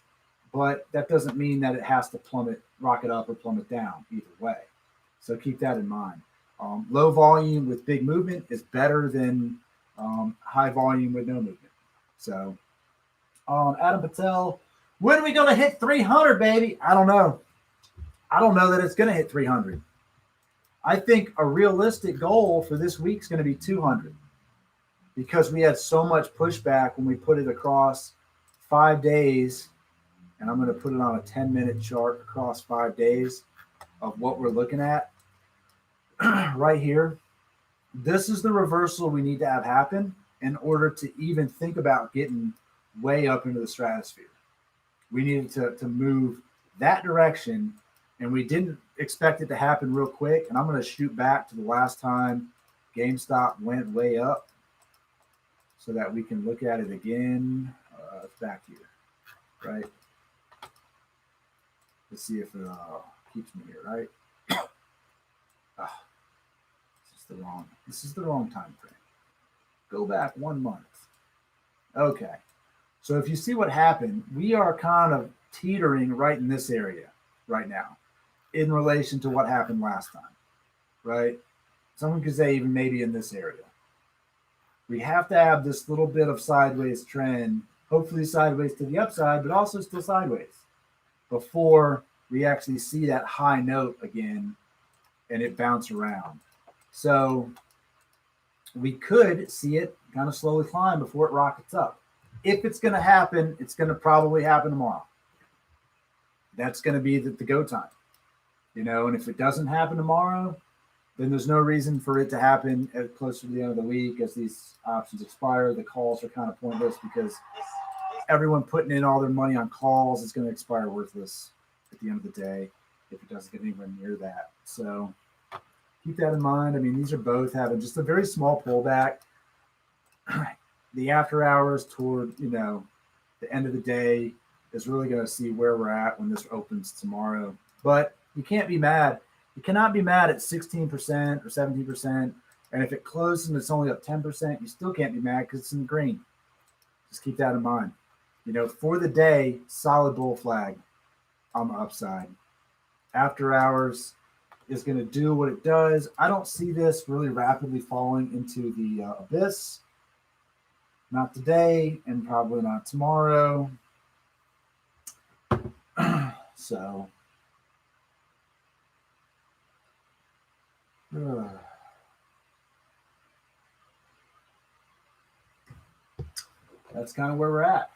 but that doesn't mean that it has to rocket up or plummet down either way. So keep that in mind. Low volume with big movement is better than high volume with no movement. So Adam Patel, when are we going to hit 300, baby? I don't know. I don't know that it's going to hit 300. I think a realistic goal for this week is going to be 200 because we had so much pushback when we put it across 5 days. And I'm going to put it on a 10-minute chart across 5 days. of what we're looking at right here. This is the reversal we need to have happen in order to even think about getting way up into the stratosphere. We needed to move that direction, and we didn't expect it to happen real quick. And I'm going to shoot back to the last time GameStop went way up so that we can look at it again. It's back here, right? Let's see if it keeps me here, right? This is the wrong time frame. Go back 1 month. Okay. So if you see what happened, we are kind of teetering right in this area right now in relation to what happened last time, right? Someone could say even maybe in this area. We have to have this little bit of sideways trend, hopefully sideways to the upside, but also still sideways before we actually see that high note again and it bounce around. So we could see it kind of slowly climb before it rockets up. If it's going to happen, it's going to probably happen tomorrow. That's going to be the go time, and if it doesn't happen tomorrow, then there's no reason for it to happen closer to the end of the week as these options expire. The calls are kind of pointless because everyone putting in all their money on calls is going to expire worthless at the end of the day if it doesn't get anywhere near that. So keep that in mind. I mean, these are both having just a very small pullback. The after hours toward, the end of the day is really going to see where we're at when this opens tomorrow. But you can't be mad. You cannot be mad at 16% or 17%. And if it closes and it's only up 10%, you still can't be mad because it's in the green. Just keep that in mind. For the day, solid bull flag on the upside. After hours is going to do what it does. I don't see this really rapidly falling into the abyss. Not today and probably not tomorrow. So that's kind of where we're at.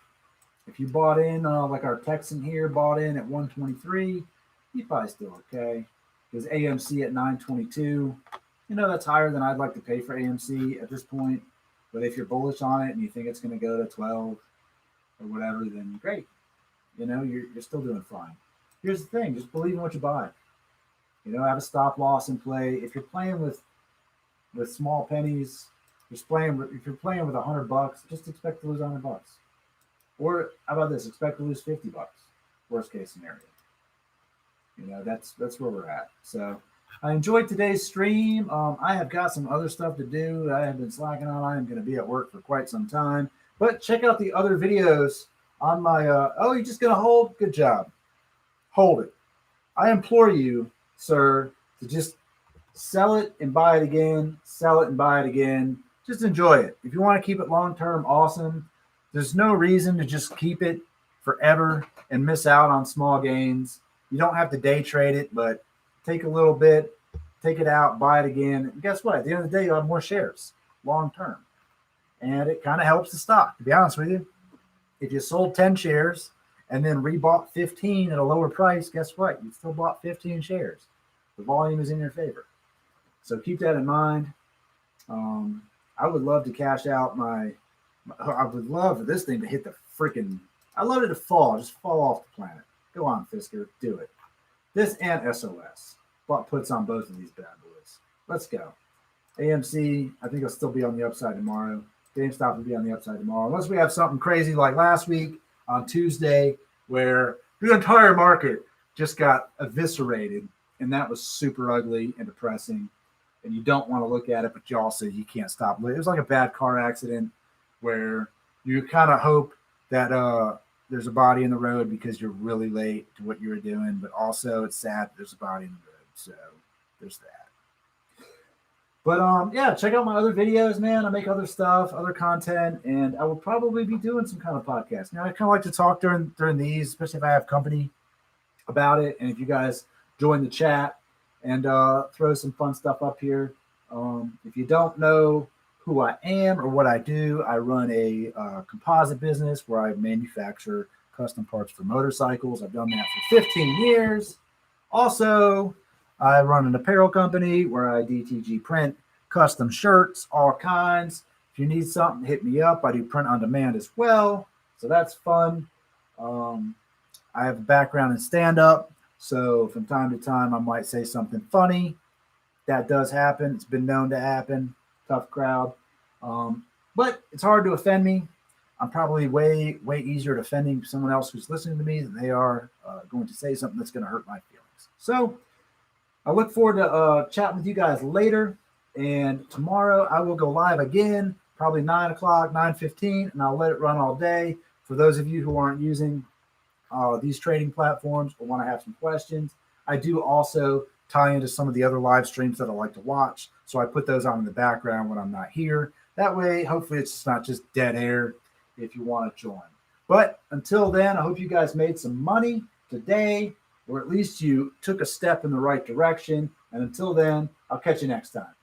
If you bought in, like our Texan here bought in at 123, he's probably still okay. His AMC at 922, that's higher than I'd like to pay for AMC at this point. But if you're bullish on it and you think it's going to go to 12 or whatever, then great. You're still doing fine. Here's the thing: just believe in what you buy. Have a stop loss in play. If you're playing with small pennies, if you're playing with $100, just expect to lose $100. Or how about this? Expect to lose $50. Worst case scenario. That's where we're at. So I enjoyed today's stream. I have got some other stuff to do. I have been slacking on. I am going to be at work for quite some time. But check out the other videos on my. You're just going to hold? Good job. Hold it. I implore you, sir, to just sell it and buy it again. Sell it and buy it again. Just enjoy it. If you want to keep it long term, awesome. There's no reason to just keep it forever and miss out on small gains. You don't have to day trade it, but take a little bit, take it out, buy it again. And guess what? At the end of the day, you'll have more shares long term. And it kind of helps the stock, to be honest with you. If you sold 10 shares and then rebought 15 at a lower price, guess what? You still bought 15 shares. The volume is in your favor. So keep that in mind. I would love to cash out I would love for this thing to hit the freaking, I love it to fall, just fall off the planet. Go on, Fisker, do it. This and SOS. What puts on both of these bad boys. Let's go. AMC, I think it'll still be on the upside tomorrow. GameStop will be on the upside tomorrow. Unless we have something crazy like last week on Tuesday where the entire market just got eviscerated. And that was super ugly and depressing. And you don't want to look at it, but you also, you can't stop. It was like a bad car accident where you kind of hope that there's a body in the road because you're really late to what you were doing. But also it's sad that there's a body in the road. So there's that. But yeah, check out my other videos, man. I make other stuff, other content, and I will probably be doing some kind of podcast. Now, I kind of like to talk during these, especially if I have company about it. And if you guys join the chat and throw some fun stuff up here. If you don't know who I am or what I do, I run a composite business where I manufacture custom parts for motorcycles. I've done that for 15 years. Also, I run an apparel company where I DTG print custom shirts, all kinds. If you need something, hit me up. I do print on demand as well, so that's fun. I have a background in stand-up, so from time to time I might say something funny. That does happen. It's been known to happen. Tough crowd. But it's hard to offend me. I'm probably way easier at offending someone else who's listening to me than they are going to say something that's going to hurt my feelings. So I look forward to chatting with you guys later. And tomorrow I will go live again, probably 9 o'clock, 9:15, and I'll let it run all day. For those of you who aren't using these trading platforms or want to have some questions, I do also tie into some of the other live streams that I like to watch. So I put those on in the background when I'm not here. That way, hopefully it's not just dead air if you want to join. But until then, I hope you guys made some money today, or at least you took a step in the right direction. And until then, I'll catch you next time.